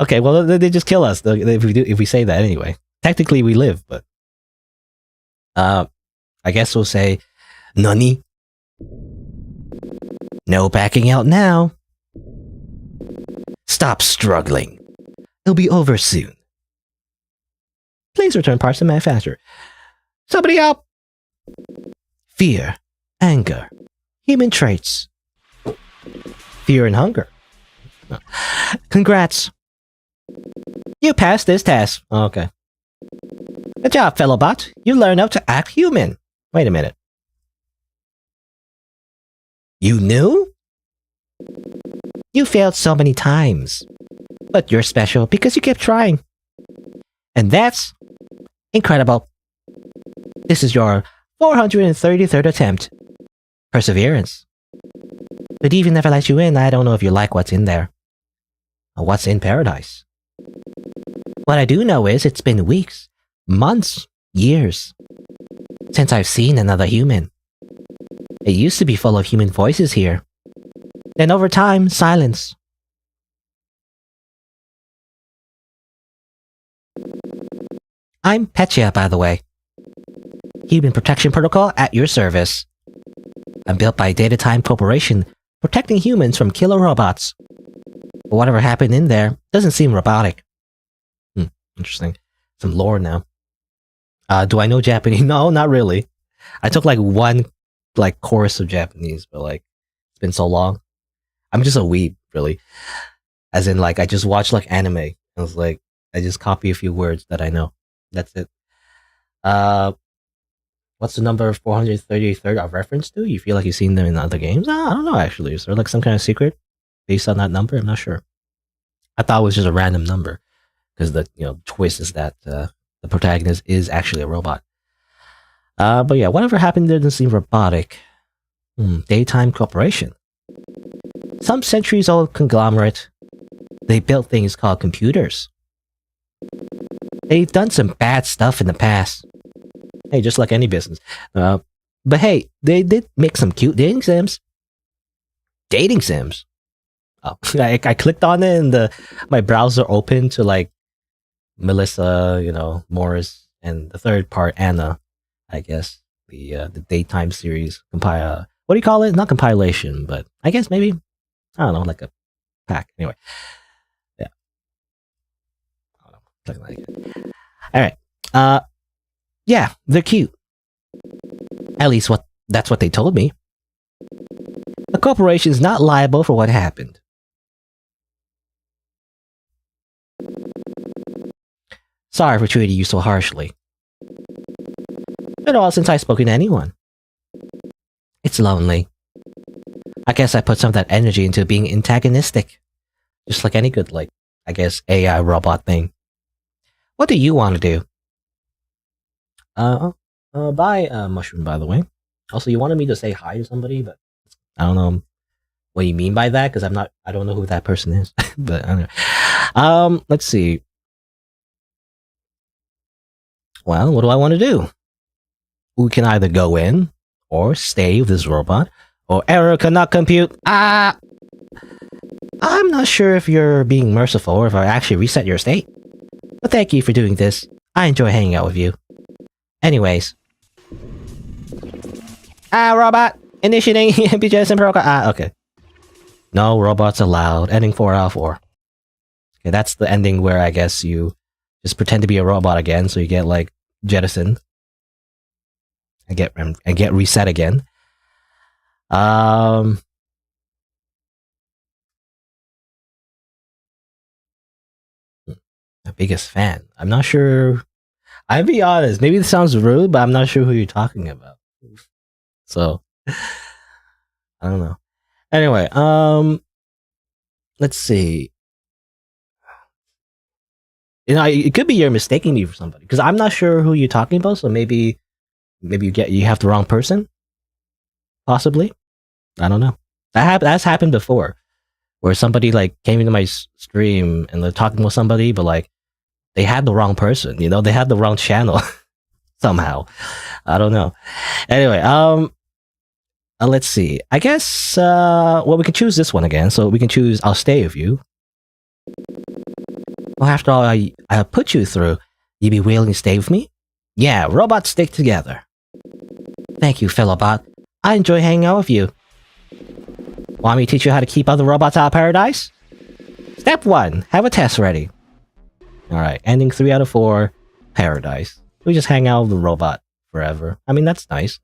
Okay, well they just kill us if we say that anyway. Technically we live, but I guess we'll say Nani. No backing out now. Stop struggling. It'll be over soon. Please return parts to manufacture. Somebody help! Fear, anger, human traits. Fear and hunger. Congrats. You passed this test. Okay. Good job, fellow bot. You learned how to act human. Wait a minute. You knew? You failed so many times. But you're special because you kept trying. And that's incredible. This is your 433rd attempt. Perseverance. But even if I let you in, I don't know if you like what's in there. Or what's in paradise. What I do know is it's been weeks, months, years, since I've seen another human. It used to be full of human voices here. Then over time, silence. I'm Petya, by the way. Human Protection Protocol at your service. I'm built by Data Time Corporation, protecting humans from killer robots. But whatever happened in there doesn't seem robotic. Interesting. Some lore now. Do I know Japanese? No, not really. I took like one course of Japanese, but like it's been so long. I'm just a weeb, really. As in, like, I just watch like anime. I was like, I just copy a few words that I know. That's it. What's the number 433rd a reference to? You feel like you've seen them in other games? I don't know, actually. Is there like some kind of secret based on that number? I'm not sure. I thought it was just a random number because the twist is that the protagonist is actually a robot. But yeah, whatever happened there doesn't seem robotic. Daytime Corporation. Some centuries-old conglomerate. They built things called computers. They've done some bad stuff in the past. Hey, just like any business. But hey, they did make some cute dating sims. Dating sims? Oh, I clicked on it and my browser opened to like Melissa, Morris, and the third part, Anna, I guess. The daytime series compile. What do you call it? Not compilation, but I guess maybe, I don't know, like a pack. Anyway. Yeah. I don't know. Something like it. Alright. Yeah, they're cute. At least that's what they told me. The corporation's not liable for what happened. Sorry for treating you so harshly. Been all since I've spoken to anyone. It's lonely. I guess I put some of that energy into being antagonistic. Just like any good, I guess, AI robot thing. What do you want to do? Bye, Mushroom, by the way. Also, you wanted me to say hi to somebody, but I don't know what you mean by that because I don't know who that person is. But anyway. Let's see. Well, what do I want to do? We can either go in or stay with this robot, or error cannot compute. I'm not sure if you're being merciful or if I actually reset your state. But thank you for doing this. I enjoy hanging out with you. Anyways. Robot! Initiating MPJ and protocol. Okay. No robots allowed. Ending 4 out of 4. Okay, that's the ending where I guess you just pretend to be a robot again, so you get like jettisoned and get reset again. The biggest fan. I'm not sure. I'll be honest. Maybe this sounds rude, but I'm not sure who you're talking about. So I don't know. Anyway, let's see. You know, it could be you're mistaking me for somebody because I'm not sure who you're talking about. So maybe you have the wrong person. Possibly, I don't know. That's happened before, where somebody like came into my stream and they're talking with somebody, but like they had the wrong person. You know, they had the wrong channel somehow. I don't know. Anyway, let's see. I guess well, we can choose this one again. So we can choose I'll stay with you. Well, after all I put you through, you be willing to stay with me? Yeah, robots stick together. Thank you, fellow bot. I enjoy hanging out with you. Want me to teach you how to keep other robots out of paradise? Step 1, have a test ready. Alright, ending 3 out of 4, paradise. We just hang out with the robot forever. I mean, that's nice.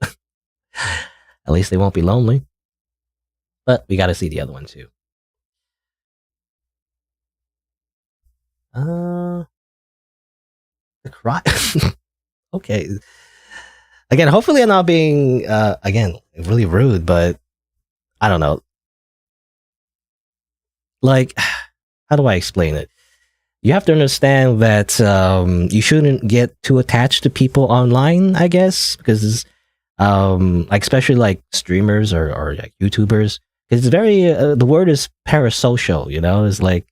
At least they won't be lonely. But we gotta see the other one too. The cry. Okay. Again, hopefully I'm not being again really rude, but I don't know. Like, how do I explain it? You have to understand that you shouldn't get too attached to people online, I guess, because like especially like streamers or like YouTubers, it's very the word is parasocial. You know, it's like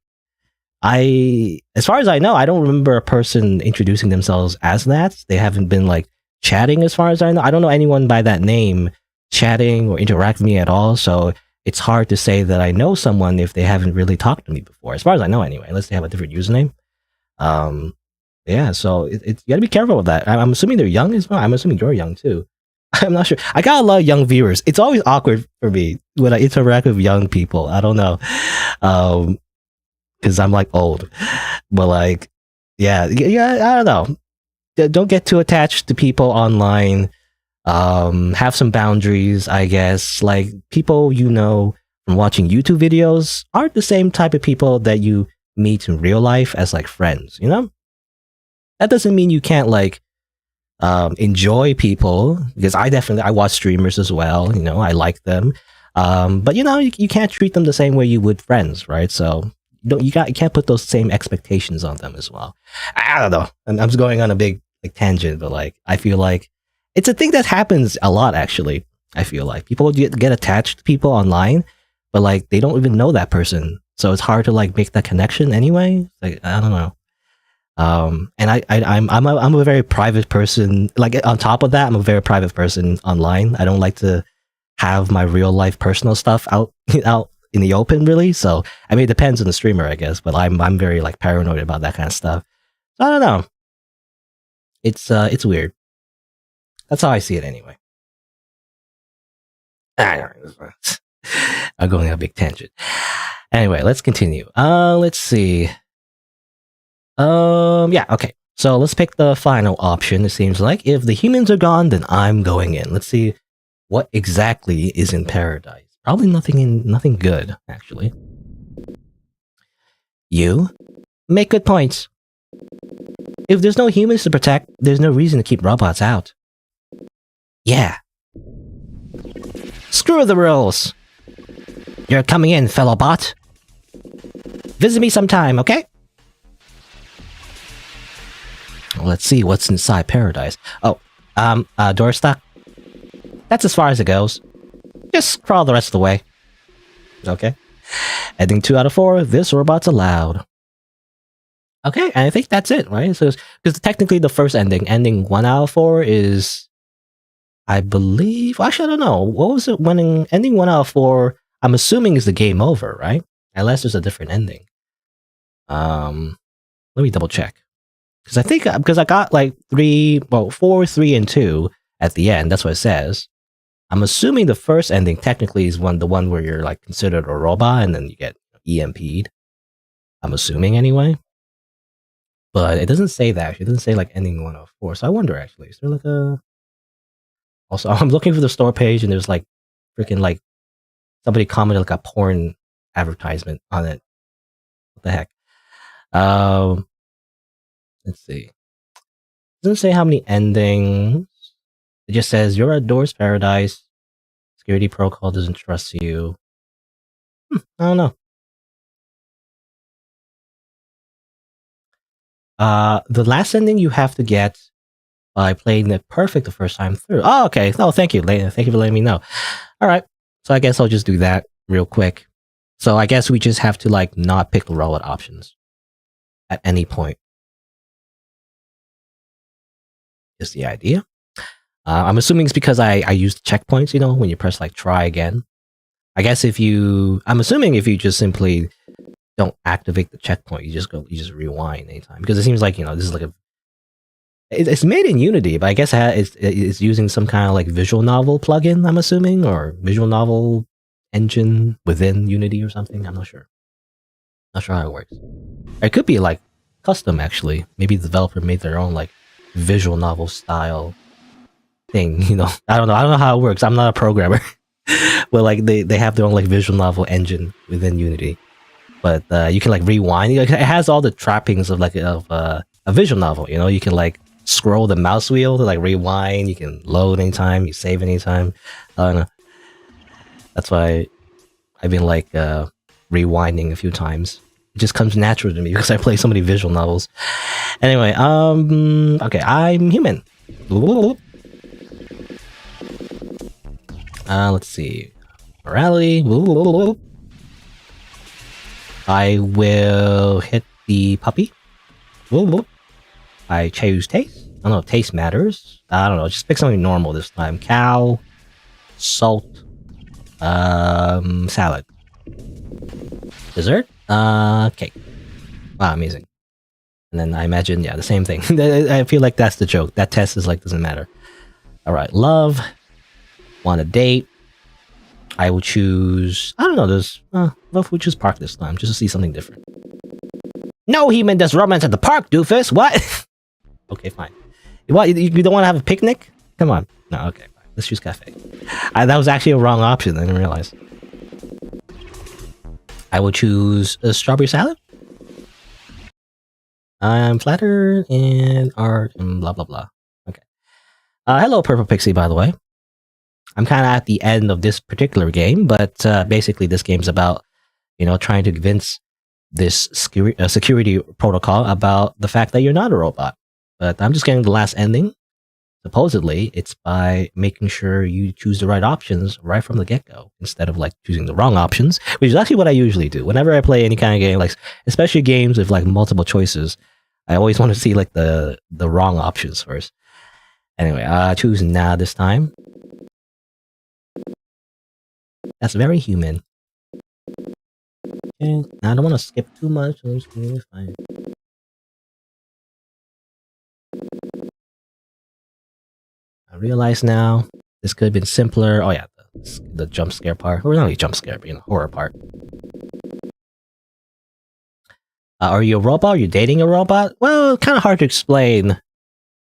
as far as I know, I don't remember a person introducing themselves as that. They haven't been like chatting, as far as I know. I don't know anyone by that name chatting or interact with me at all. So it's hard to say that I know someone if they haven't really talked to me before, as far as I know anyway, unless they have a different username. Yeah, so you gotta be careful with that. I'm assuming they're young as well. I'm assuming you're young too. I'm not sure. I got a lot of young viewers. It's always awkward for me when I interact with young people. I don't know. Because I'm like old. But like, yeah, I don't know. Don't get too attached to people online. Have some boundaries, I guess. Like, people you know from watching YouTube videos aren't the same type of people that you meet in real life as like friends, you know? That doesn't mean you can't like enjoy people, because I watch streamers as well, you know, I like them. But you know, you can't treat them the same way you would friends, right? So you can't put those same expectations on them as well. I don't know. I'm just going on a big like tangent, but like I feel like it's a thing that happens a lot actually. I feel like people get attached to people online, but like they don't even know that person. So it's hard to like make that connection anyway. Like, I don't know. And I'm a very private person. Like, on top of that, I'm a very private person online. I don't like to have my real life personal stuff out in the open, really. So I mean, it depends on the streamer, I guess. But I'm very like paranoid about that kind of stuff. So I don't know. It's weird. That's how I see it anyway. I'm going on a big tangent. Anyway, let's continue. Let's see. Yeah, okay. So let's pick the final option. It seems like if the humans are gone, then I'm going in. Let's see what exactly is in paradise. Probably nothing good, actually. You make good points. If there's no humans to protect, there's no reason to keep robots out. Yeah. Screw the rules. You're coming in, fellow bot. Visit me sometime, okay? Let's see what's inside paradise. Oh, door stuck. that's as far as it goes. Just crawl the rest of the way. Okay. Ending 2 out of 4. This robot's allowed. Okay, and I think that's it, right? So, because technically the first ending 1 out of 4 is, I believe. Actually, I don't know. What was it? Ending 1 out of 4. I'm assuming is the game over, right? Unless there's a different ending. Let me double check. Because I think because I got like 4, 3, and 2 at the end. That's what it says. I'm assuming the first ending technically is the one where you're like considered a robot and then you get EMP'd. I'm assuming anyway. But it doesn't say that. Actually. It doesn't say like ending 1 of 4. So I wonder actually, is there like a... Also, I'm looking for the store page and there's like freaking like somebody commented like a porn advertisement on it. What the heck? Let's see. It doesn't say how many endings. It just says you're at Doors Paradise. Security protocol doesn't trust you. I don't know. The last ending you have to get by playing it perfect the first time through. Oh, okay. Oh, thank you. Thank you for letting me know. All right. So I guess I'll just do that real quick. So I guess we just have to like not pick the robot options at any point. Is the idea. I'm assuming it's because I used checkpoints, you know, when you press like try again. I guess I'm assuming if you just simply don't activate the checkpoint, you just rewind anytime. Because it seems like, you know, this is like it's made in Unity, but I guess it's using some kind of like visual novel plugin, I'm assuming, or visual novel engine within Unity or something. I'm not sure. Not sure how it works. It could be like custom actually. Maybe the developer made their own like visual novel style thing, you know. I don't know how it works. I'm not a programmer. But like they have their own like visual novel engine within Unity. But you can like rewind. It has all the trappings of like a visual novel, you know. You can like scroll the mouse wheel to like rewind. You can load anytime, you save anytime. I don't know. That's why I've been like rewinding a few times. It just comes natural to me because I play so many visual novels. Anyway, okay, I'm human. Let's see. Morality. I will hit the puppy. I choose taste. I don't know if taste matters. I don't know. Just pick something normal this time. Cow. Salt. Salad. Dessert. Cake. Wow, amazing. And then I imagine, yeah, the same thing. I feel like that's the joke. That test is like, doesn't matter. Alright, love. Want a date. I will choose... I don't know, there's... love, we'll choose park this time, just to see something different. No, he meant there's romance at the park, doofus! What? Okay, fine. What, you don't want to have a picnic? Come on. No, okay, fine. Let's choose cafe. That was actually a wrong option, I didn't realize. I will choose a strawberry salad. I'm flattered and art and blah blah blah. Okay. Hello, Purple Pixie, by the way. I'm kind of at the end of this particular game, but basically this game's about, you know, trying to convince this security protocol about the fact that you're not a robot. But I'm just getting the last ending. Supposedly, it's by making sure you choose the right options right from the get-go, instead of like choosing the wrong options, which is actually what I usually do. Whenever I play any kind of game, like especially games with like multiple choices, I always want to see like the wrong options first. Anyway, choose now this time. That's very human. Okay, I don't want to skip too much. I'm just gonna be fine. I realize now this could have been simpler. Oh yeah, the jump scare part, or not really jump scare, but you know, horror part. Are you a robot? Are you dating a robot? Well, kind of hard to explain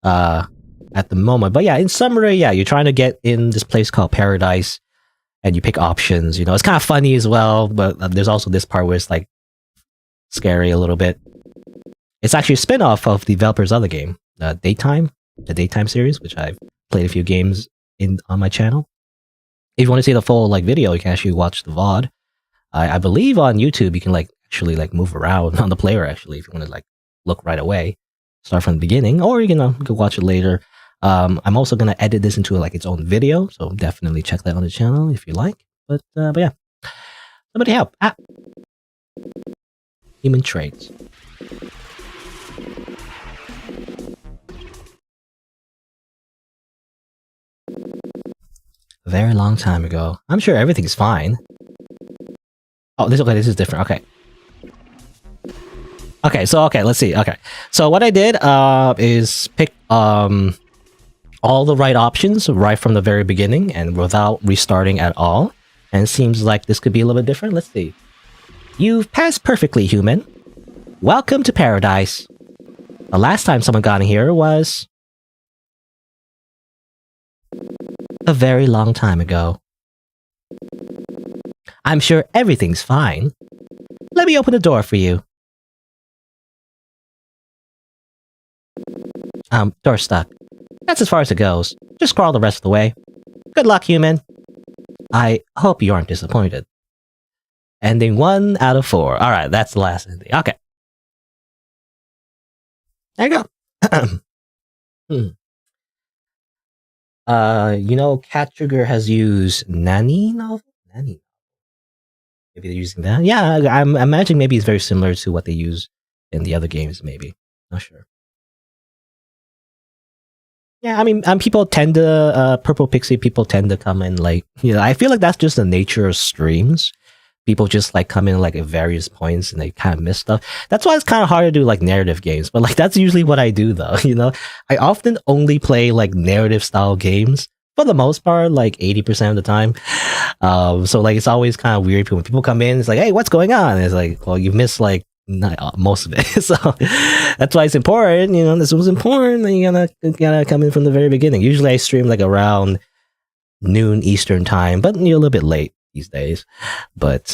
at the moment. But yeah, in summary, yeah, you're trying to get in this place called Paradise, and you pick options. You know, it's kind of funny as well, but there's also this part where it's like scary a little bit. It's actually a spin-off of the developer's other game, the Daytime series, which I've played a few games on my channel. If you want to see the full like video, you can actually watch the VOD. I believe on YouTube you can like actually like move around on the player actually if you want to like look right away, start from the beginning, or you can go watch it later. I'm also gonna edit this into like its own video, so definitely check that on the channel if you like. But yeah, somebody help! Human traits. A very long time ago. I'm sure everything's fine. Oh, this is different. Okay. Okay, let's see. Okay. So what I did is pick all the right options right from the very beginning and without restarting at all. And it seems like this could be a little bit different. Let's see. You've passed perfectly, human. Welcome to paradise. The last time someone got in here was a very long time ago. I'm sure everything's fine. Let me open the door for you. Door's stuck. That's as far as it goes. Just crawl the rest of the way. Good luck, human. I hope you aren't disappointed. Ending 1 out of 4. Alright, that's the last ending. Okay. There you go. You know, Cat Sugar has used Nanny novel? Nanny. Maybe they're using that? Yeah, I'm imagining maybe it's very similar to what they use in the other games, maybe. Not sure. Yeah, I mean, people tend to, Purple Pixie people tend to come in, like, you know, I feel like that's just the nature of streams. People just, like, come in, like, at various points and they kind of miss stuff. That's why it's kind of hard to do, like, narrative games. But, like, that's usually what I do, though, you know? I often only play, like, narrative-style games, for the most part, like, 80% of the time. So, like, it's always kind of weird when people come in, it's like, hey, what's going on? And it's like, well, you missed, like, most of it. So that's why it's important, you know, this was important, and you gotta come in from the very beginning. Usually I stream like around noon Eastern time, but you're a little bit late these days. But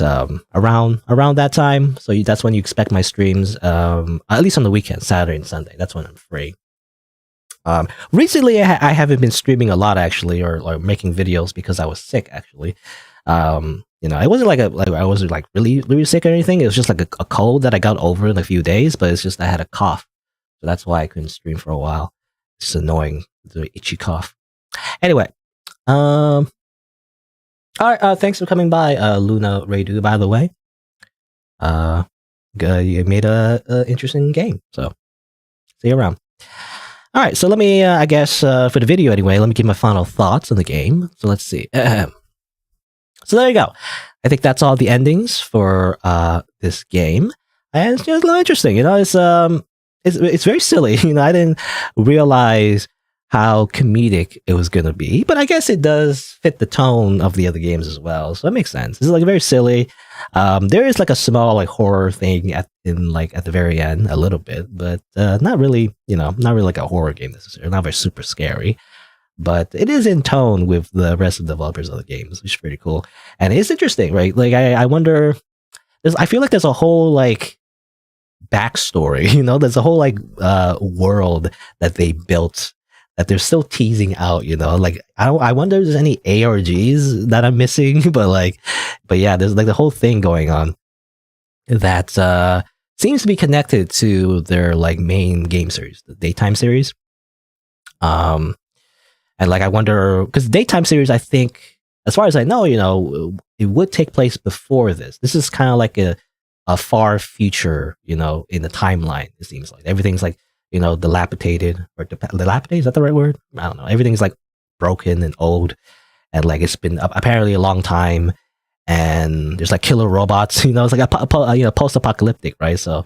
around that time, so that's when you expect my streams, at least on the weekend, Saturday and Sunday. That's when I'm free. Recently I haven't been streaming a lot, actually, or making videos because I was sick, actually. You know, it wasn't like I wasn't like really sick or anything. It was just like a cold that I got over in a few days, but it's just I had a cough. So that's why I couldn't stream for a while. It's annoying, the itchy cough. Anyway, all right, thanks for coming by, Luna Raydu, by the way. You made a interesting game, so see you around. All right, so let me, I guess, for the video anyway, let me give my final thoughts on the game. So let's see. So there you go. I think that's all the endings for this game, and it's just a little interesting. You know, it's very silly. You know, I didn't realize how comedic it was gonna be, but I guess it does fit the tone of the other games as well, so it makes sense. It's like very silly. There is like a small like horror thing at the very end, a little bit, but not really. You know, not really like a horror game necessarily. Not very super scary. But it is in tone with the rest of the developers of the games, which is pretty cool. And it's interesting, right? Like, I wonder, I feel like there's a whole, like, backstory, you know? There's a whole, like, world that they built that they're still teasing out, you know? Like, I wonder if there's any ARGs that I'm missing, but yeah, there's, like, the whole thing going on that seems to be connected to their, like, main game series, the daytime series. And like, I wonder, because daytime series, I think, as far as I know, you know, it would take place before this. This is kind of like a far future, you know, in the timeline. It seems like everything's like, you know, dilapidated, or dilapidated. Is that the right word? I don't know. Everything's like broken and old, and like it's been apparently a long time. And there's like killer robots. You know, it's like a post-apocalyptic, right? So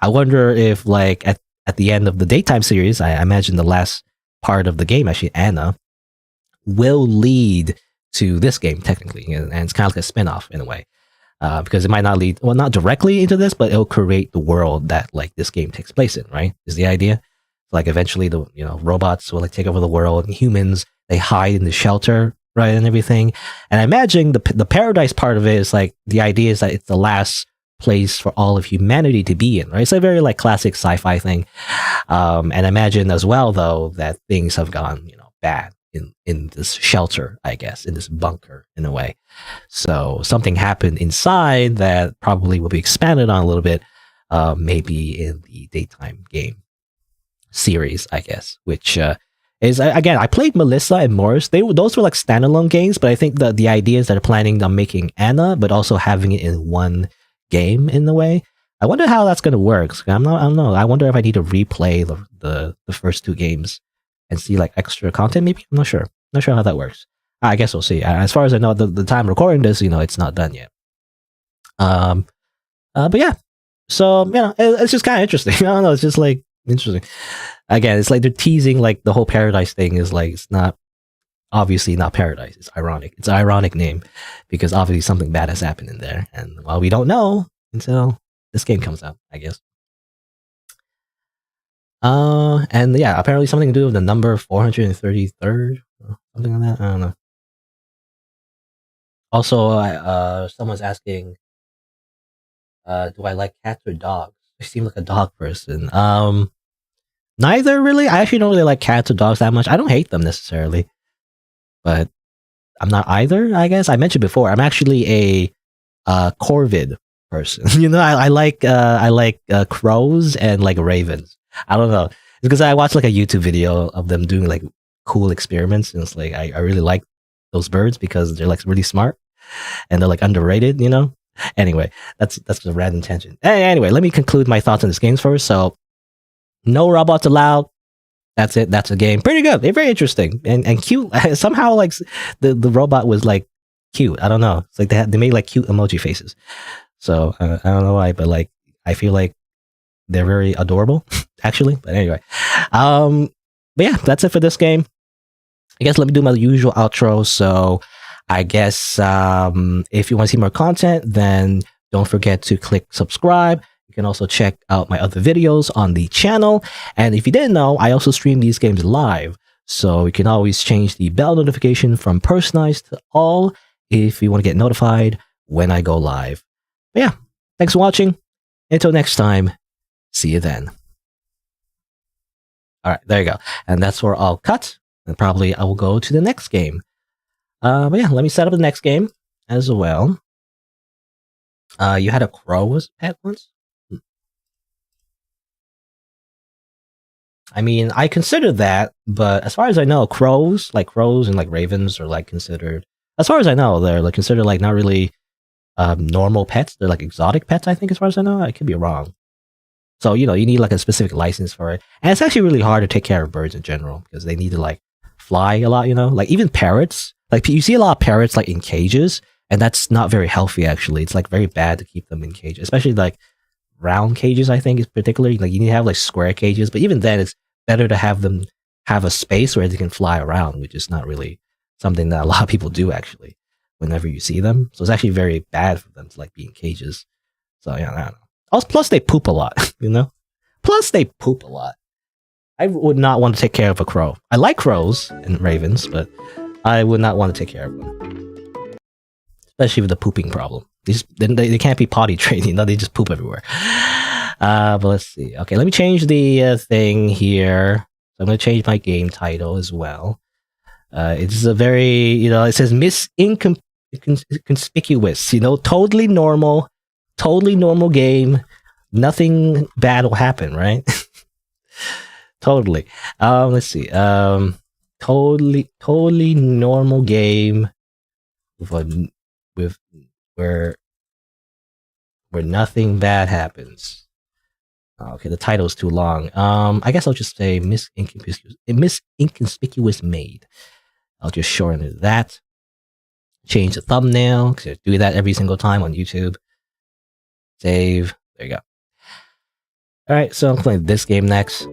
I wonder if like at the end of the daytime series, I imagine the last part of the game, actually, Anna, will lead to this game technically, and it's kind of like a spin-off in a way, because it might not lead, well, not directly into this, but it'll create the world that like this game takes place in, right? Is the idea. Like eventually the, you know, robots will like take over the world, and humans, they hide in the shelter, right, and everything. And I imagine the paradise part of it is like, the idea is that it's the last place for all of humanity to be in, right? It's a very like classic sci-fi thing. And I imagine as well, though, that things have gone, you know, bad in this shelter, I guess, in this bunker in a way. So something happened inside that probably will be expanded on a little bit, maybe in the daytime game series, I guess, which is again, I played Melissa and Morris. Those were like standalone games, but I think the idea is that they're planning on making Anna, but also having it in one game in a way. I wonder how that's gonna work. I don't know. I wonder if I need to replay the first two games and see like extra content. Maybe I'm not sure. Not sure how that works. I guess we'll see. As far as I know, the time recording this, it's not done yet. But yeah. So it's just kind of interesting. I don't know. It's just like interesting. Again, it's like they're teasing like the whole paradise thing is like it's not obviously not paradise. It's ironic. It's an ironic name because obviously something bad has happened in there, and well, we don't know until this game comes out, I guess. And yeah, apparently something to do with the number 433rd or something like that. I don't know. Also, someone's asking, do I like cats or dogs? I seem like a dog person. Neither really. I actually don't really like cats or dogs that much. I don't hate them necessarily, but I'm not either. I guess I mentioned before. I'm actually a corvid person. I like crows and like ravens. I don't know. It's because I watched like a YouTube video of them doing like cool experiments, and it's like I really like those birds because they're like really smart and they're like underrated. Anyway, that's just a random tangent. Anyway, let me conclude my thoughts on this game first. So, no robots allowed. That's it. That's a game. Pretty good. They're very interesting and cute. Somehow, like the robot was like cute. I don't know. It's like they made like cute emoji faces. So I don't know why, but like I feel like they're very adorable, actually. But anyway, but yeah, that's it for this game. I guess let me do my usual outro. So I guess if you want to see more content, then don't forget to click subscribe. You can also check out my other videos on the channel. And if you didn't know, I also stream these games live. So you can always change the bell notification from personalized to all if you want to get notified when I go live. But yeah, thanks for watching. Until next time, see you then. All right, there you go. And that's where I'll cut. And probably I will go to the next game. But yeah, let me set up the next game as well. You had a crow as a pet once? I mean, I consider that, but as far as I know, crows and like ravens are like considered, as far as I know, they're like considered like not really normal pets. They're like exotic pets, I think, as far as I know. I could be wrong. So, you need like a specific license for it. And it's actually really hard to take care of birds in general because they need to like fly a lot, like even parrots. Like you see a lot of parrots like in cages, and that's not very healthy actually. It's like very bad to keep them in cages, especially like round cages, I think is particularly like you need to have like square cages, but even then it's better to have them have a space where they can fly around, which is not really something that a lot of people do actually whenever you see them. So it's actually very bad for them to like be in cages. So yeah, I don't know. Also, plus they poop a lot, Plus they poop a lot. I would not want to take care of a crow. I like crows and ravens, but I would not want to take care of them. Especially with the pooping problem. They can't be potty trained, they just poop everywhere. But let's see. Okay, let me change the thing here. So I'm going to change my game title as well. It's a very, it says Miss Inconspicuous, totally normal game. Nothing bad will happen, right? Totally. Let's see. Totally normal game with where nothing bad happens. Okay, the title's too long. I guess I'll just say Miss Inconspicuous Maid. I'll just shorten that. Change the thumbnail, because I do that every single time on YouTube. Save. There you go. Alright, so I'm playing this game next.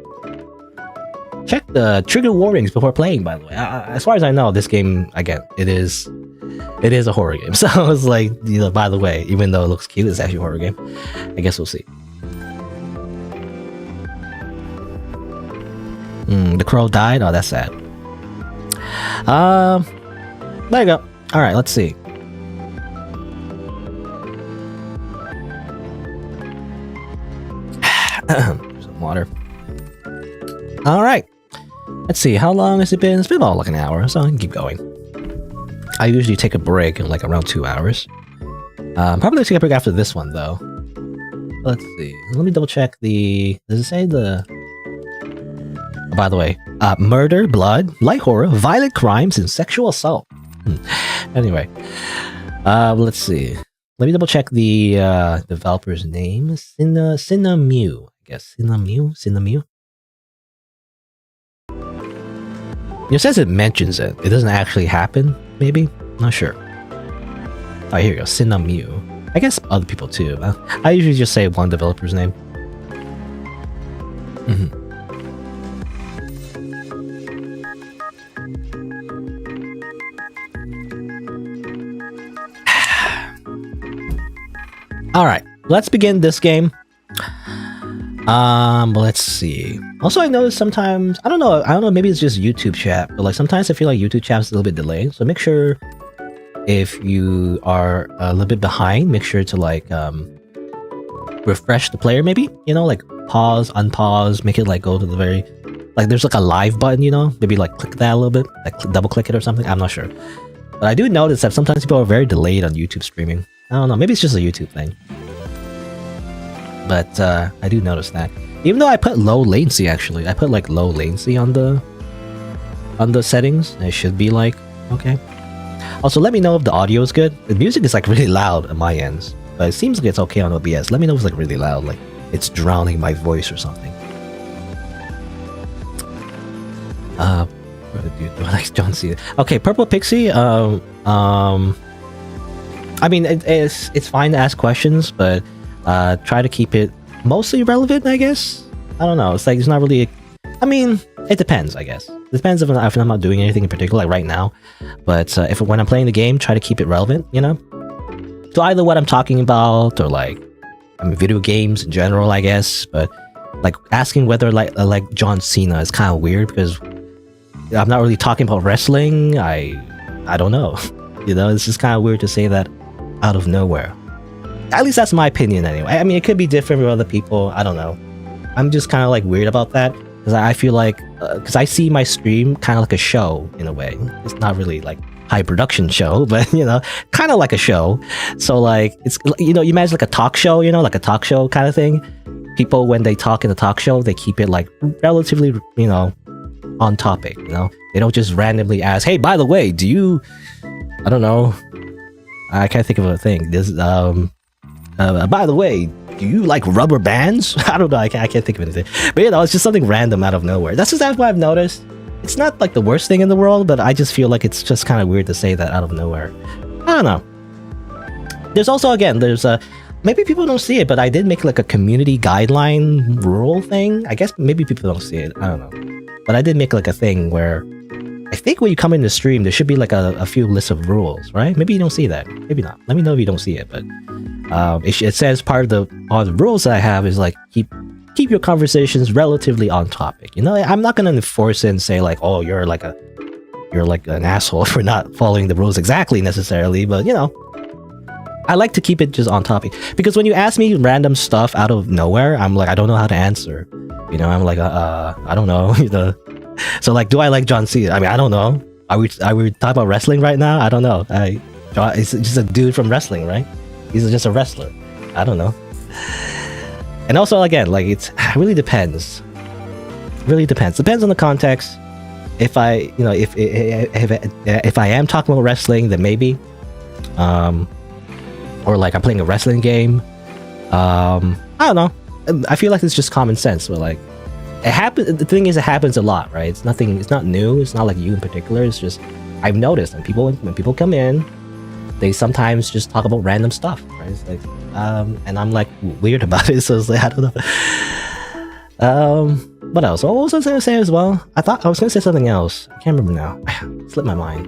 Check the trigger warnings before playing, by the way. As far as I know, this game, again, it is a horror game. So I was like, by the way, even though it looks cute, it's actually a horror game. I guess we'll see. The crow died? Oh, that's sad. There you go. Alright, let's see. Some water. Alright. Let's see, how long has it been? It's been about like an hour, so I can keep going. I usually take a break in like around 2 hours. Probably take a break after this one, though. Let's see. Let me double check the... Does it say the... By the way, murder, blood, light horror, violent crimes, and sexual assault. Anyway, let's see. Let me double check the developer's name. Cinemew. I guess Cinemew. It says it mentions it. It doesn't actually happen. Maybe. Not sure. Oh, here you go. Cinemew. I guess other people too. I usually just say one developer's name. All right, let's begin this game. Let's see. Also, I noticed sometimes I don't know. Maybe it's just YouTube chat, but like sometimes I feel like YouTube chat is a little bit delayed. So make sure if you are a little bit behind, make sure to like refresh the player. Maybe like pause, unpause, make it like go to the very like there's like a live button. Maybe like click that a little bit, like double click it or something. I'm not sure, but I do notice that sometimes people are very delayed on YouTube streaming. I don't know. Maybe it's just a YouTube thing. But I do notice that. Even though I put low latency, actually. I put like low latency on the settings. It should be like, okay. Also, let me know if the audio is good. The music is like really loud on my ends. But it seems like it's okay on OBS. Let me know if it's like really loud. Like it's drowning my voice or something. Dude, I like John Cena. Okay, Purple Pixie. I mean, it's fine to ask questions, but try to keep it mostly relevant, I guess. I don't know. It's like it's not really. I mean, it depends, I guess. It depends if I'm not doing anything in particular, like right now. But when I'm playing the game, try to keep it relevant, to either what I'm talking about or like video games in general, I guess. But like asking whether like John Cena is kind of weird because I'm not really talking about wrestling. I don't know. It's just kind of weird to say that out of nowhere. At least that's my opinion anyway. I mean, it could be different with other people. I don't know. I'm just kind of like weird about that because I feel like because I see my stream kind of like a show in a way. It's not really like high production show, but kind of like a show. So like it's you imagine like a talk show, like a talk show kind of thing. People when they talk in a talk show, they keep it like relatively on topic. They don't just randomly ask, "Hey, by the way, do you?" I don't know. I can't think of a thing. This by the way, do you like rubber bands? I don't know. I can't think of anything. But it's just something random out of nowhere. That's what I've noticed. It's not like the worst thing in the world, but I just feel like it's just kind of weird to say that out of nowhere. I don't know. There's also there's maybe people don't see it, but I did make like a community guideline rule thing. I guess maybe people don't see it. I don't know. But I did make like a thing where I think when you come in the stream, there should be like a few lists of rules, right? Maybe you don't see that. Maybe not. Let me know if you don't see it. But it says part of all the rules that I have is like keep your conversations relatively on topic. I'm not gonna enforce it and say like, oh, you're like an asshole for not following the rules exactly necessarily. But I like to keep it just on topic because when you ask me random stuff out of nowhere, I'm like I don't know how to answer. I'm like I don't know. So like, do I like John Cena? I mean, I don't know. Are we talking about wrestling right now? I don't know. He's just a dude from wrestling, right? He's just a wrestler. I don't know. And also, again, like it really depends. Really depends. Depends on the context. If I, if I am talking about wrestling, then maybe, or like I'm playing a wrestling game. I don't know. I feel like it's just common sense. But like. It happens. The thing is, it happens a lot, right? It's nothing. It's not new. It's not like you in particular. It's just I've noticed when people come in, they sometimes just talk about random stuff, right? It's like, and I'm like weird about it. So it's like I don't know. What else? What was I going to say as well? I thought I was going to say something else. I can't remember now. It slipped my mind.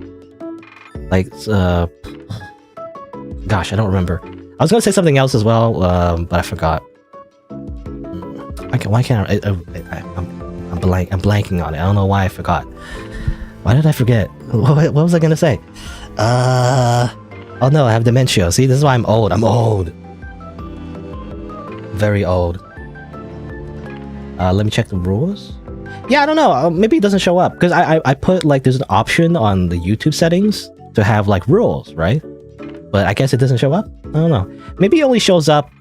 Like, gosh, I don't remember. I was going to say something else as well, but I forgot. Why can't I'm blanking on it. I don't know why I forgot. Why did I forget? What was I gonna say? Oh no, I have dementia. See, this is why I'm old. I'm old. Very old. Let me check the rules. Yeah, I don't know. Maybe it doesn't show up because I put like there's an option on the YouTube settings to have like rules, right? But I guess it doesn't show up. I don't know. Maybe it only shows up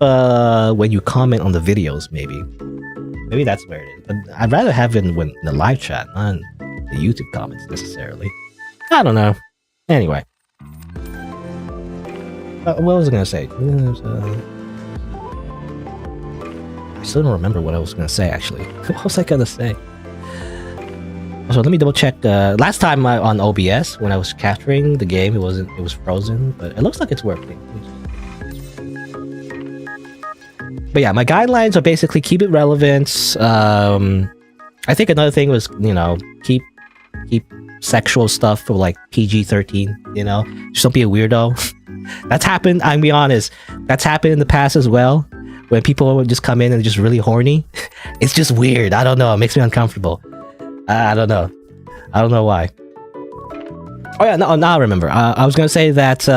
when you comment on the videos. Maybe. Maybe that's where it is. But I'd rather have it in the live chat, not in the YouTube comments necessarily. I don't know. Anyway. What was I gonna say? I still don't remember what I was gonna say, actually. What was I gonna say? So let me double check. Last time on OBS, when I was capturing the game, it was frozen, but it looks like it's working. But yeah, my guidelines are basically keep it relevant. I think another thing was, keep sexual stuff for like PG-13, just don't be a weirdo. That's happened, I'll be honest, that's happened in the past as well, when people would just come in and just really horny. It's just weird. I don't know, it makes me uncomfortable. I don't know why. Oh yeah, no, now I remember. I was gonna say that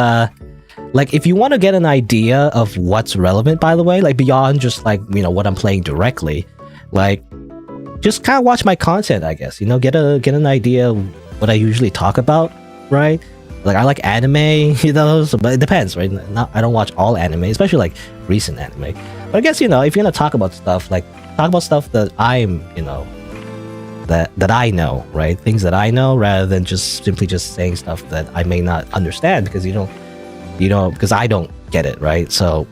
like, if you want to get an idea of what's relevant, by the way, like beyond just like, what I'm playing directly, like, just kind of watch my content, I guess, get an idea of what I usually talk about, right? Like, I like anime, so, but it depends, right? I don't watch all anime, especially like recent anime. But I guess, if you're gonna talk about stuff, like, talk about stuff that I'm, that I know, right? Things that I know, rather than just simply just saying stuff that I may not understand because because I don't get it, right? So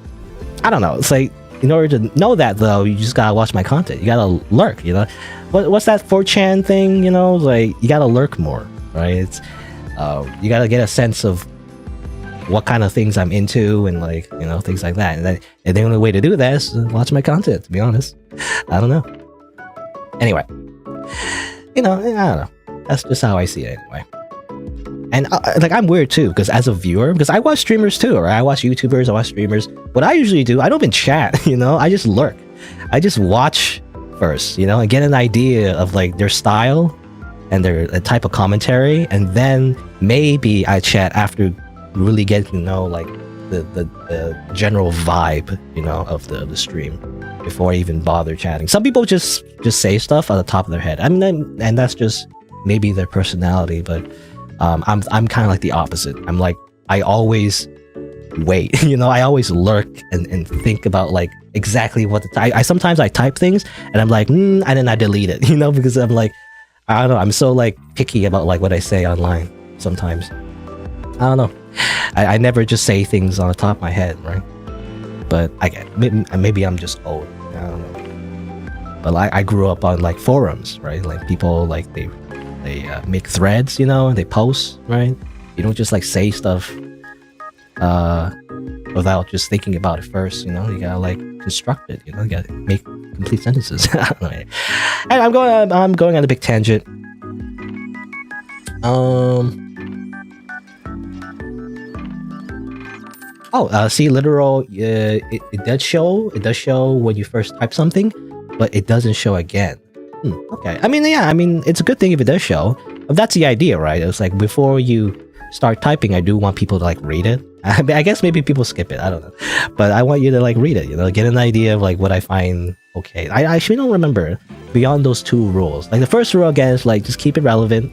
I don't know. It's like, in order to know that, though, you just gotta watch my content. You gotta lurk, what's that 4chan thing, like, you gotta lurk more, right? It's you gotta get a sense of what kind of things I'm into and, like, things like that. And the only way to do that is to watch my content, to be honest. I don't know. Anyway, I don't know. That's just how I see it anyway. And like, I'm weird too, because as a viewer, because I watch streamers too, or I watch YouTubers, I watch streamers. What I usually do, I don't even chat, I just lurk. I just watch first, and get an idea of like their style and their type of commentary, and then maybe I chat after really getting to know like the general vibe, of the stream before I even bother chatting. Some people just say stuff on the top of their head. I mean, and that's just maybe their personality, but I'm kind of like the opposite. I'm like, I always wait, I always lurk and think about like exactly what I sometimes I type things and I'm like, and then I delete it, because I'm like, I don't know, I'm so like picky about like what I say online sometimes. I don't know. I never just say things on the top of my head, right? But maybe I'm just old. I don't know. But I grew up on like forums, right? Like, people like they make threads, and they post, right? You don't just like say stuff without just thinking about it first, you gotta like construct it, you gotta make complete sentences. And I'm going on a big tangent. See, literal, it does show when you first type something, but it doesn't show again. Okay. I mean, it's a good thing if it does show. That's the idea, right? It's like, before you start typing, I do want people to like read it. I guess maybe people skip it, I don't know. But I want you to like read it, get an idea of like what I find okay. I actually don't remember beyond those two rules. Like, the first rule, again, is like, just keep it relevant.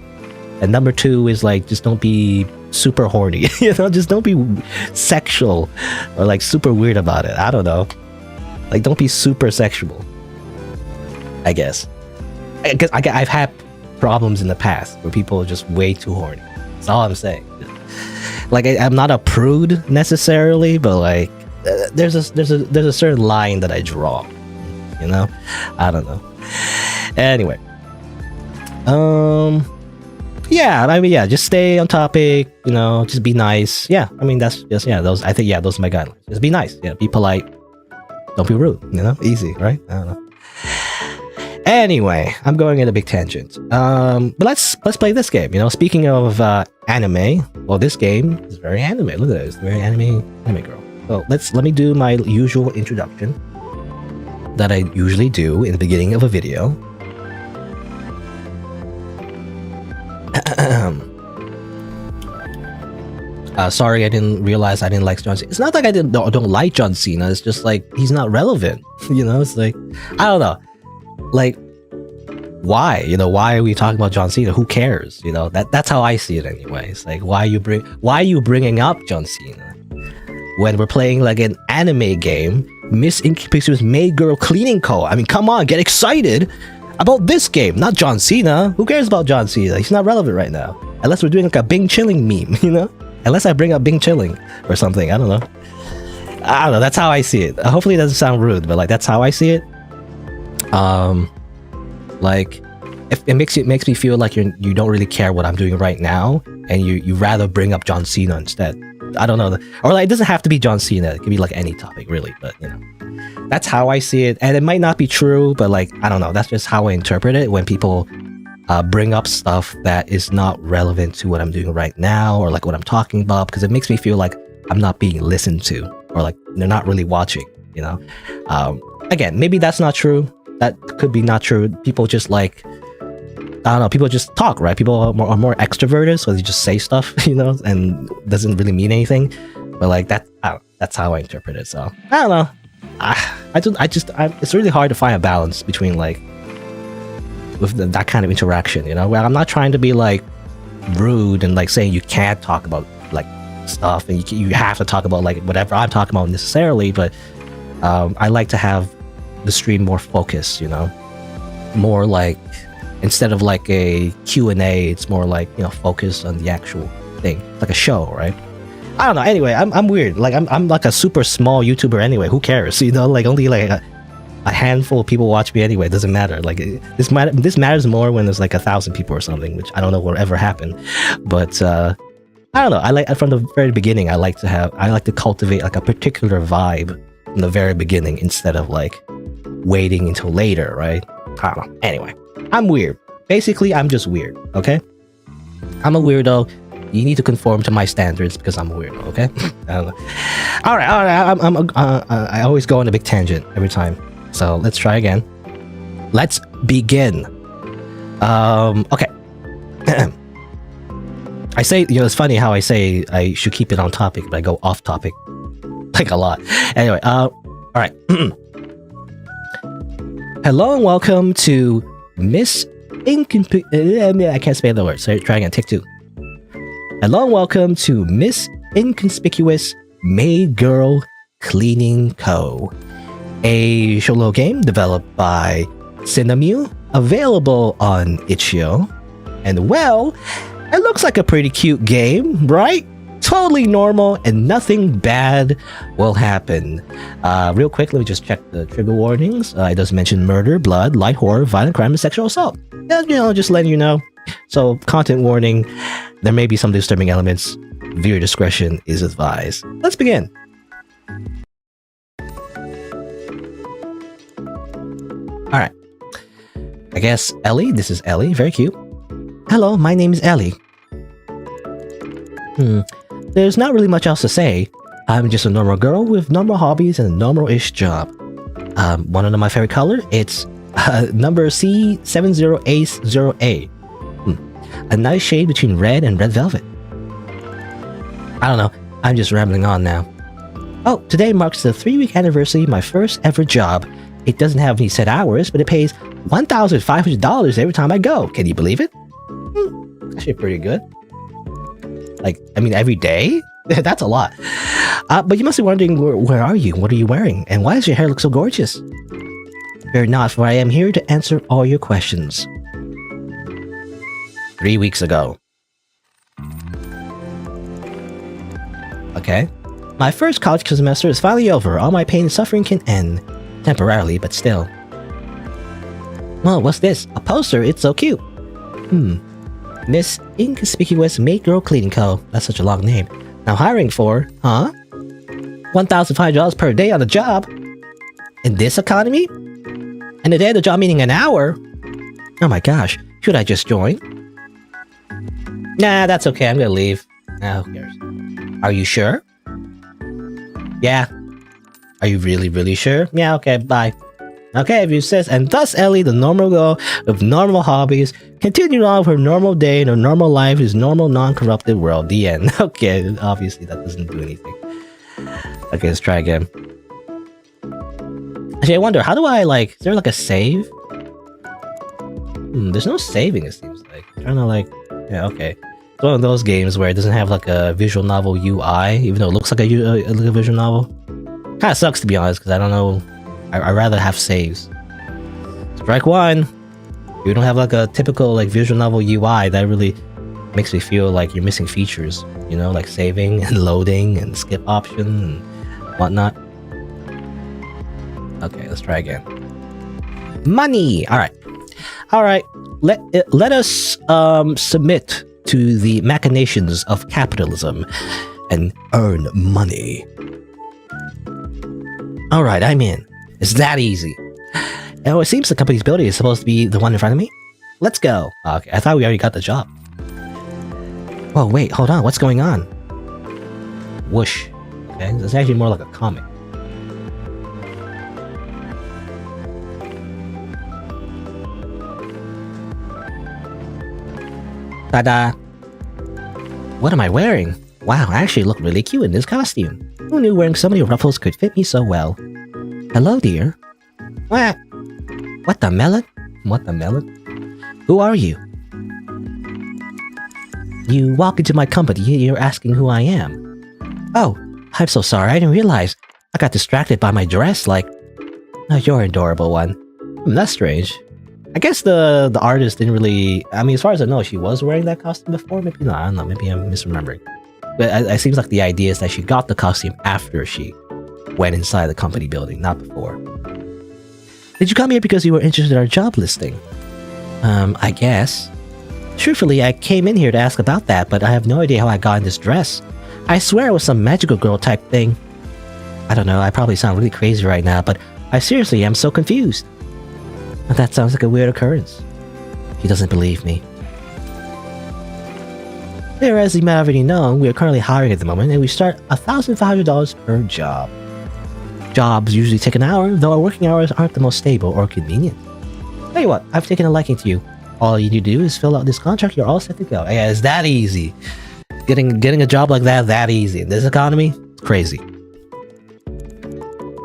And number 2 is like, just don't be super horny, just don't be sexual or like super weird about it. I don't know. Like, don't be super sexual, I guess. Because I've had problems in the past where people are just way too horny. That's all I'm saying. Like, I'm not a prude necessarily, but like, there's a certain line that I draw. I don't know. Anyway, yeah, just stay on topic. Just be nice. Yeah, I mean, that's just those. I think those are my guidelines. Just be nice. Yeah, be polite. Don't be rude. Easy, right? I don't know. Anyway, I'm going in a big tangent. But let's play this game. Speaking of anime, well, this game is very anime. Look at it, it's very anime girl. So let me do my usual introduction that I usually do in the beginning of a video. Sorry, I didn't realize I didn't like John Cena. It's not like I don't like John Cena. It's just like, he's not relevant. It's like, I don't know. Like, why? Why are we talking about John Cena? Who cares? That's how I see it anyway. It's like, why are you bringing up John Cena when we're playing like an anime game Miss Inconspicuous Maid Girl Cleaning Co. I mean, come on, get excited about this game, not John Cena. Who cares about John Cena? He's not relevant right now. Unless we're doing like a Bing Chilling meme, you know? Unless I bring up Bing Chilling or something. I don't know. That's how I see it. Hopefully it doesn't sound rude, but like that's how I see it. Like if it makes me feel like you don't really care what I'm doing right now, and you rather bring up John Cena instead. I don't know, or like it doesn't have to be John Cena. It could be like any topic, really. But you know, that's how I see it, and it might not be true, but like I don't know. That's just how I interpret it when people bring up stuff that is not relevant to what I'm doing right now, or like what I'm talking about, because it makes me feel like I'm not being listened to, or like they're not really watching. You know, again, maybe that's not true. That could be not true. People just like. I don't know, people just talk, right? People are more extroverted, so they just say stuff, you know, and doesn't really mean anything. But like that, that's how I interpret it. So I don't know. It's really hard to find a balance between like with that kind of interaction, you know, where I'm not trying to be like rude and like saying you can't talk about like stuff and you have to talk about like whatever I'm talking about necessarily, but I like to have the stream more focused, you know, more like. Instead of like a Q&A, it's more like, you know, focus on the actual thing, like a show, right? I don't know. Anyway, I'm weird. Like I'm like a super small YouTuber anyway. Who cares? You know, like only like a handful of people watch me anyway. It doesn't matter. Like this matters more when there's like 1,000 people or something, which I don't know will ever happen. But I don't know. I like from the very beginning. I like to cultivate like a particular vibe from the very beginning instead of like waiting until later, right? I don't know. Anyway. I'm weird. Basically, I'm just weird, okay? I'm a weirdo. You need to conform to my standards because I'm a weirdo, okay? I don't know. All right. I always go on a big tangent every time. So let's try again. Let's begin. Okay. I say, you know, it's funny how I say I should keep it on topic, but I go off topic like a lot. Anyway, all right. Hello and welcome to Miss I can't spell the word, so try again, take two. Hello and welcome to Miss Inconspicuous Maid Girl Cleaning Co. A solo game developed by Cinnamue, available on itch.io. And well, it looks like a pretty cute game, right? Totally normal and nothing bad will happen. Real quick, let me just check the trigger warnings. It does mention murder, blood, light horror, violent crime, and sexual assault. You know, just letting you know. So, content warning, there may be some disturbing elements. Viewer discretion is advised. Let's begin. Alright. I guess Ellie, this is Ellie, very cute. Hello, my name is Ellie. There's not really much else to say. I'm just a normal girl with normal hobbies and a normal-ish job. Want to know my favorite color? It's number C70A0A. A nice shade between red and red velvet. I don't know, I'm just rambling on now. Oh, today marks the 3-week anniversary of my first ever job. It doesn't have any set hours, but it pays $1,500 every time I go. Can you believe it? Actually pretty good. Like, I mean, every day? That's a lot. But you must be wondering, where are you? What are you wearing? And why does your hair look so gorgeous? Fear not, for I am here to answer all your questions. 3 weeks ago. Okay. My first college semester is finally over. All my pain and suffering can end. Temporarily, but still. Well, what's this? A poster? It's so cute. Miss Inconspicuous Maid Girl Cleaning Co. That's such a long name. Now hiring for, huh? $1,500 per day on the job? In this economy? And a day of the job meaning an hour? Oh my gosh, should I just join? Nah, that's okay, I'm gonna leave. Nah, who cares? Are you sure? Yeah. Are you really sure? Yeah, okay, bye. Okay, if you says, and thus Ellie, the normal girl with normal hobbies, continued on with her normal day and her normal life, his normal non-corrupted world. The end. Okay, obviously that doesn't do anything. Okay, let's try again. Actually, I wonder, how do I like, is there like a save? There's no saving, it seems like. I'm trying to like, yeah, okay. It's one of those games where it doesn't have like a visual novel UI, even though it looks like a visual novel. Kind of sucks, to be honest, because I don't know. I'd rather have saves. Strike one. You don't have like a typical like visual novel UI that really makes me feel like you're missing features. You know, like saving and loading and skip option and whatnot. Okay, let's try again. Money. All right. Let us submit to the machinations of capitalism and earn money. All right, I'm in. It's that easy. Now, it seems the company's building is supposed to be the one in front of me. Let's go. Okay, I thought we already got the job. Whoa, wait, hold on. What's going on? Whoosh. Okay, it's actually more like a comic. Ta-da! What am I wearing? Wow, I actually look really cute in this costume. Who knew wearing so many ruffles could fit me so well? Hello, dear. What? What the melon? What the melon? Who are you? You walk into my company, you're asking who I am. Oh, I'm so sorry, I didn't realize. I got distracted by my dress, like... Oh, you're an adorable one. That's strange. I guess the artist didn't really... I mean, as far as I know, she was wearing that costume before. Maybe not, I don't know, maybe I'm misremembering. But it seems like the idea is that she got the costume after she went inside the company building, not before. Did you come here because you were interested in our job listing? I guess. Truthfully, I came in here to ask about that, but I have no idea how I got in this dress. I swear it was some magical girl type thing. I don't know, I probably sound really crazy right now, but I seriously am so confused. That sounds like a weird occurrence. He doesn't believe me. There, as you might already know, we are currently hiring at the moment, and we start $1,500 per job. Jobs usually take an hour, though our working hours aren't the most stable or convenient. Tell you what, I've taken a liking to you. All you need to do is fill out this contract, you're all set to go. Yeah, it's that easy. Getting a job like that easy. In this economy, it's crazy.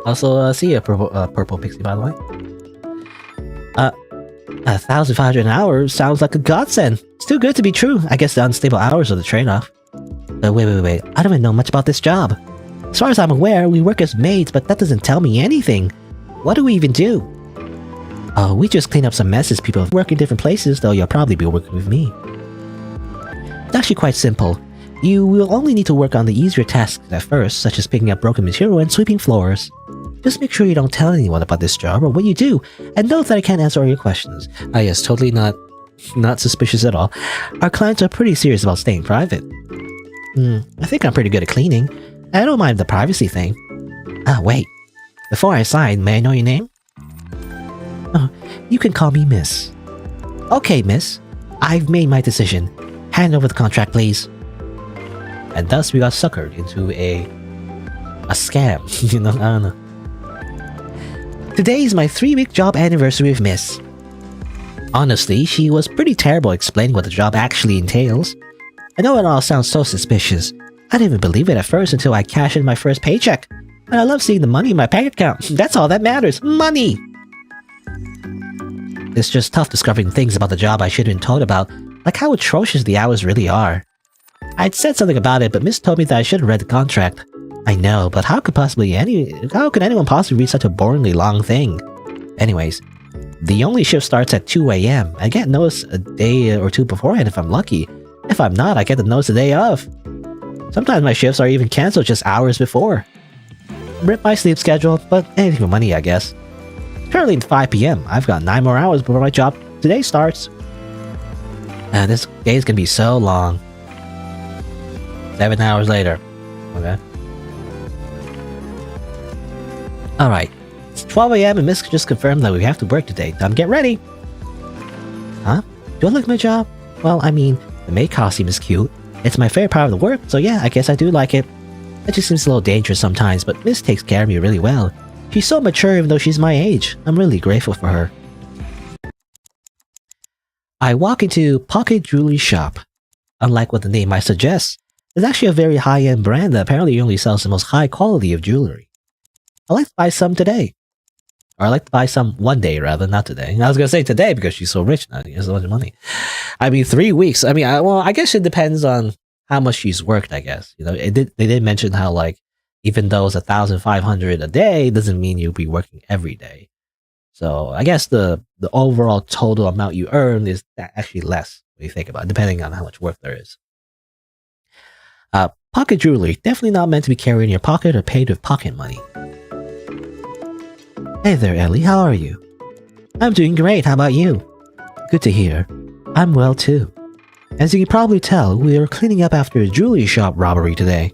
Also, see ya, purple pixie, by the way. 1,500 an hour sounds like a godsend. It's too good to be true. I guess the unstable hours are the trade-off. Wait. I don't even know much about this job. As far as I'm aware, we work as maids, but that doesn't tell me anything. What do we even do? Oh, we just clean up some messes. People work in different places, though you'll probably be working with me. It's actually quite simple. You will only need to work on the easier tasks at first, such as picking up broken material and sweeping floors. Just make sure you don't tell anyone about this job or what you do, and note that I can't answer all your questions. Ah yes, totally not suspicious at all. Our clients are pretty serious about staying private. I think I'm pretty good at cleaning. I don't mind the privacy thing. Ah, wait. Before I sign, may I know your name? Oh, you can call me Miss. Okay, Miss. I've made my decision. Hand over the contract, please. And thus we got suckered into a scam. You know, I don't know. Today is my 3-week job anniversary with Miss. Honestly, she was pretty terrible explaining what the job actually entails. I know it all sounds so suspicious. I didn't even believe it at first until I cashed in my first paycheck. And I love seeing the money in my bank account. That's all that matters. Money! It's just tough discovering things about the job I should have been told about, like how atrocious the hours really are. I'd said something about it, but Miss told me that I should have read the contract. I know, but how could anyone possibly read such a boringly long thing? Anyways, the only shift starts at 2 AM. I get notice a day or two beforehand if I'm lucky. If I'm not, I get the notice the day of. Sometimes my shifts are even cancelled just hours before. Rip my sleep schedule, but anything for money, I guess. Currently at 5 PM, I've got 9 more hours before my job today starts. This day is gonna be so long. 7 hours later. Okay. Alright. It's 12 AM and Miss just confirmed that we have to work today. Time to get ready! Huh? Do I like my job? Well, I mean, the maid costume is cute. It's my favorite part of the work, so yeah, I guess I do like it. It just seems a little dangerous sometimes, but Miss takes care of me really well. She's so mature even though she's my age. I'm really grateful for her. I walk into Pocket Jewelry Shop. Unlike what the name might suggest, it's actually a very high-end brand that apparently only sells the most high quality of jewelry. I'd like to buy some today. Or I'd like to buy some one day rather, not today. I was going to say today because she's so rich now. She has so much money. I mean, 3 weeks. I mean, I guess it depends on how much she's worked, I guess. You know, they did mention how, like, Even though it's 1,500 a day, doesn't mean you'll be working every day. So I guess the overall total amount you earn is actually less when you think about it, depending on how much work there is. Pocket jewelry, definitely not meant to be carried in your pocket or paid with pocket money. Hey there, Ellie, how are you? I'm doing great, how about you? Good to hear. I'm well too. As you can probably tell, we are cleaning up after a jewelry shop robbery today.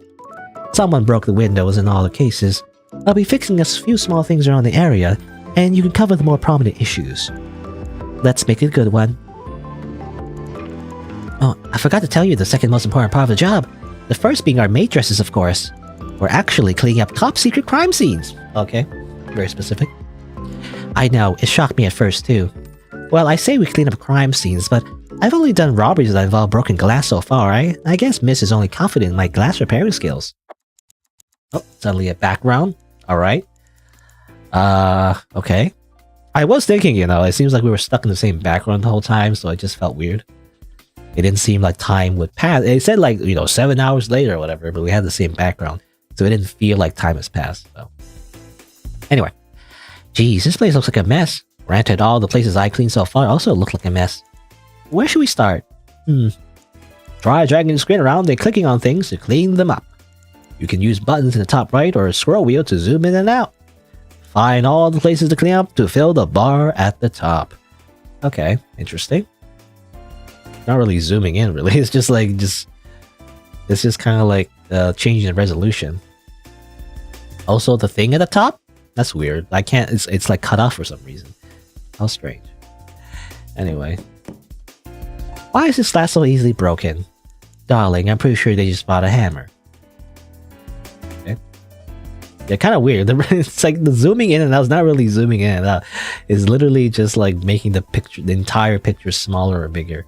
Someone broke the windows in all the cases. I'll be fixing a few small things around the area, and you can cover the more prominent issues. Let's make it a good one. Oh, I forgot to tell you the second most important part of the job. The first being our maid dresses, of course. We're actually cleaning up top secret crime scenes. Okay, very specific. I know, it shocked me at first too. Well, I say we clean up crime scenes, but I've only done robberies that involve broken glass so far, right? I guess Miss is only confident in my glass repairing skills. Oh, suddenly a background. Alright. Okay. I was thinking, it seems like we were stuck in the same background the whole time, so it just felt weird. It didn't seem like time would pass. It said 7 hours later or whatever, but we had the same background. So it didn't feel like time has passed. So. Anyway. Geez, this place looks like a mess. Granted, all the places I cleaned so far also look like a mess. Where should we start? Try dragging the screen around and clicking on things to clean them up. You can use buttons in the top right or a scroll wheel to zoom in and out. Find all the places to clean up to fill the bar at the top. Okay, interesting. Not really zooming in, really. It's just it's just kind of like changing the resolution. Also, the thing at the top? That's weird. I can't, it's like cut off for some reason. How strange. Anyway. Why is this glass so easily broken? Darling, I'm pretty sure they just bought a hammer. Okay. Yeah, kind of weird. It's like the zooming in and out is not really zooming in and out. It's literally just like making the entire picture smaller or bigger.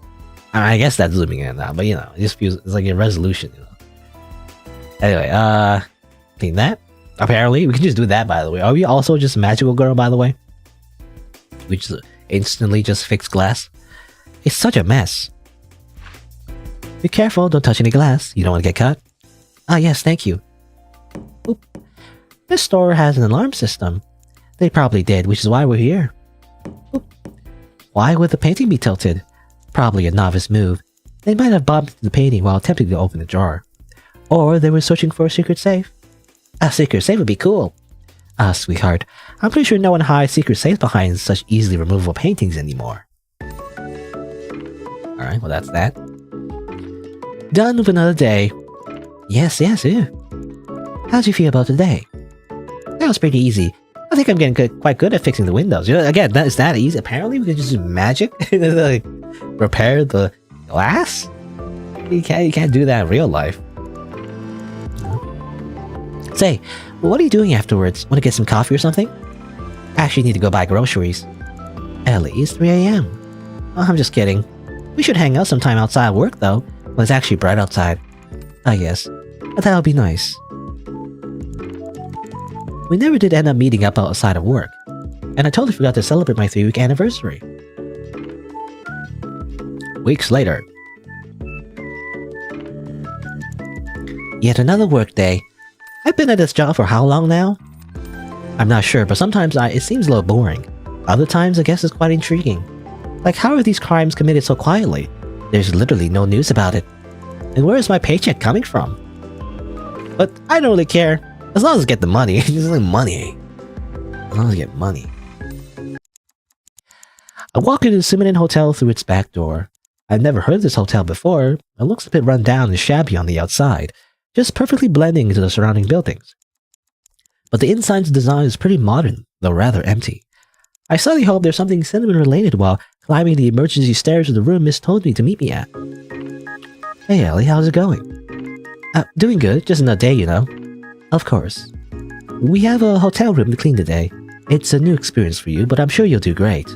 I guess that's zooming in and out, but it just feels, it's like a resolution, Anyway, clean that. Apparently, we can just do that, by the way. Are we also just magical girl, by the way? We just instantly just fix glass. It's such a mess. Be careful, don't touch any glass. You don't want to get cut. Ah, yes, thank you. Oop. This store has an alarm system. They probably did, which is why we're here. Oop. Why would the painting be tilted? Probably a novice move. They might have bumped the painting while attempting to open the drawer. Or they were searching for a secret safe. A secret safe would be cool. Ah, sweetheart, I'm pretty sure no one hides secret safes behind such easily removable paintings anymore. Alright, well that's that. Done with another day. Yes, ew. How'd you feel about today? That was pretty easy. I think I'm getting quite good at fixing the windows. Again, is that easy? Apparently we can just do magic and like repair the glass? You can't do that in real life. Say, what are you doing afterwards? Want to get some coffee or something? I actually need to go buy groceries. Ellie, it's 3 a.m. Oh, I'm just kidding. We should hang out sometime outside of work, though, when it's actually bright outside. Ah, yes. That would be nice. We never did end up meeting up outside of work, and I totally forgot to celebrate my 3-week anniversary. Weeks later. Yet another work day. I've been at this job for how long now? I'm not sure, but sometimes it seems a little boring. Other times, I guess it's quite intriguing. Like, how are these crimes committed so quietly? There's literally no news about it. And where is my paycheck coming from? But I don't really care. As long as I get the money. Just like money. As long as I get money. I walk into the Suminin Hotel through its back door. I've never heard of this hotel before. It looks a bit run down and shabby on the outside, just perfectly blending into the surrounding buildings. But the inside's design is pretty modern, though rather empty. I suddenly hope there's something cinnamon-related while climbing the emergency stairs of the room Miss told me to meet me at. Hey Ellie, how's it going? Doing good, just another day, Of course. We have a hotel room to clean today. It's a new experience for you, but I'm sure you'll do great.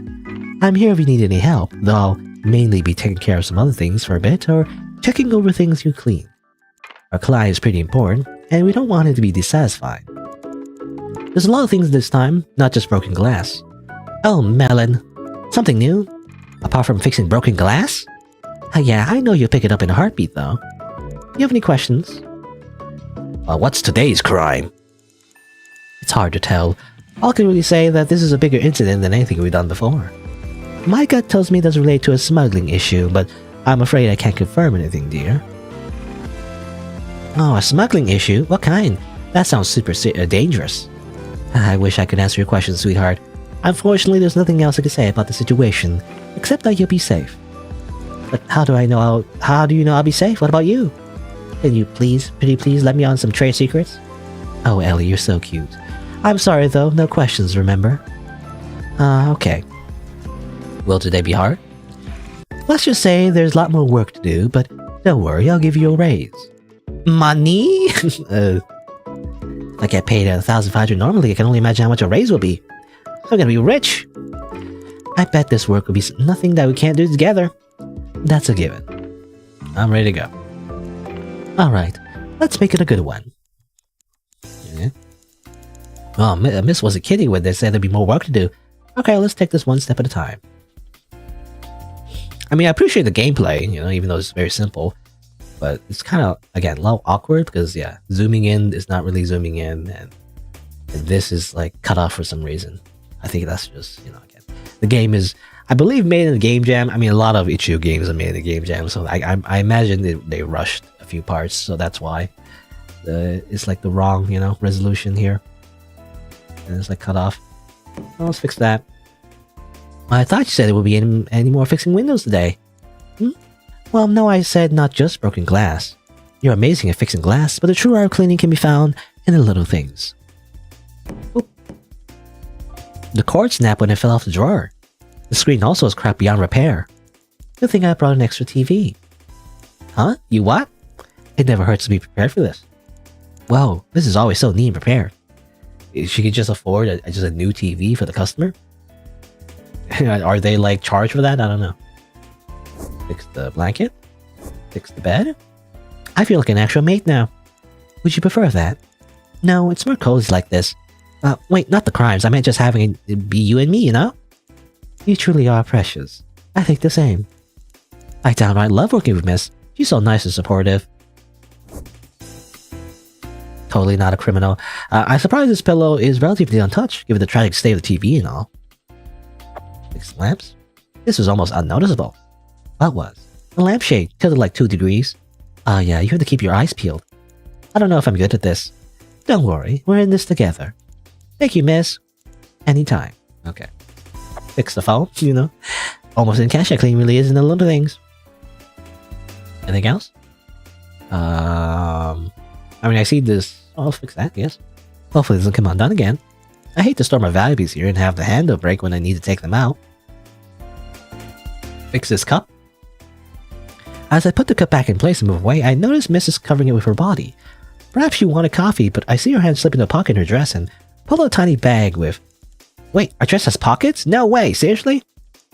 I'm here if you need any help, though I'll mainly be taking care of some other things for a bit, or checking over things you clean. Our client is pretty important, and we don't want him to be dissatisfied. There's a lot of things this time, not just broken glass. Oh, Melon. Something new? Apart from fixing broken glass? Yeah, I know you'll pick it up in a heartbeat, though. You have any questions? What's today's crime? It's hard to tell. All I can really say that this is a bigger incident than anything we've done before. My gut tells me it doesn't relate to a smuggling issue, but I'm afraid I can't confirm anything, dear. Oh, a smuggling issue? What kind? That sounds super dangerous. I wish I could answer your question, sweetheart. Unfortunately, there's nothing else I can say about the situation, except that you'll be safe. But how do you know I'll be safe? What about you? Can you pretty please let me on some trade secrets? Oh, Ellie, you're so cute. I'm sorry though, no questions, remember? Okay. Will today be hard? Let's just say there's a lot more work to do, but don't worry, I'll give you a raise. Money? If I get paid $1,500 normally, I can only imagine how much a raise will be. I'm gonna be rich. I bet this work will be nothing that we can't do together. That's a given. I'm ready to go. Alright, let's make it a good one. Yeah. Oh, Miss wasn't kidding when they said there'd be more work to do. Okay, let's take this one step at a time. I mean, I appreciate the gameplay, even though it's very simple. But it's kind of, again, a little awkward because, yeah, zooming in is not really zooming in. And this is, like, cut off for some reason. I think that's just, again. The game is, I believe, made in the game jam. I mean, a lot of Ichigo games are made in the game jam. So I imagine they rushed a few parts. So that's why it's, like, the wrong, resolution here. And it's, like, cut off. Well, let's fix that. I thought you said there would be any more fixing windows today. Well, no, I said not just broken glass. You're amazing at fixing glass, but the true art of cleaning can be found in the little things. Oop. The cord snapped when it fell off the drawer. The screen also is cracked beyond repair. Good thing I brought an extra TV. Huh? You what? It never hurts to be prepared for this. Whoa, this is always so neat and prepared. She could just afford just a new TV for the customer? Are they, like, charged for that? I don't know. Fix the blanket? Fix the bed? I feel like an actual mate now. Would you prefer that? No, it's more cozy like this. Wait, not the crimes. I meant just having it be you and me, You truly are precious. I think the same. I downright love working with Miss. She's so nice and supportive. Totally not a criminal. I'm surprised this pillow is relatively untouched, given the tragic state of the TV and all. Fix the lamps? This was almost unnoticeable. What was? The lampshade, tilted like 2 degrees. Yeah, you have to keep your eyes peeled. I don't know if I'm good at this. Don't worry, we're in this together. Thank you, miss. Anytime. Okay. Fix the phone, Almost didn't catch that clean really is in the little things. Anything else? I mean, I see this. I'll fix that, yes. Hopefully it doesn't come undone again. I hate to store my valuables here and have the handle break when I need to take them out. Fix this cup. As I put the cup back in place and move away, I noticed Miss is covering it with her body. Perhaps she wanted coffee, but I see her hand slip into a pocket in her dress and pull out a tiny bag with... Wait, our dress has pockets? No way, seriously?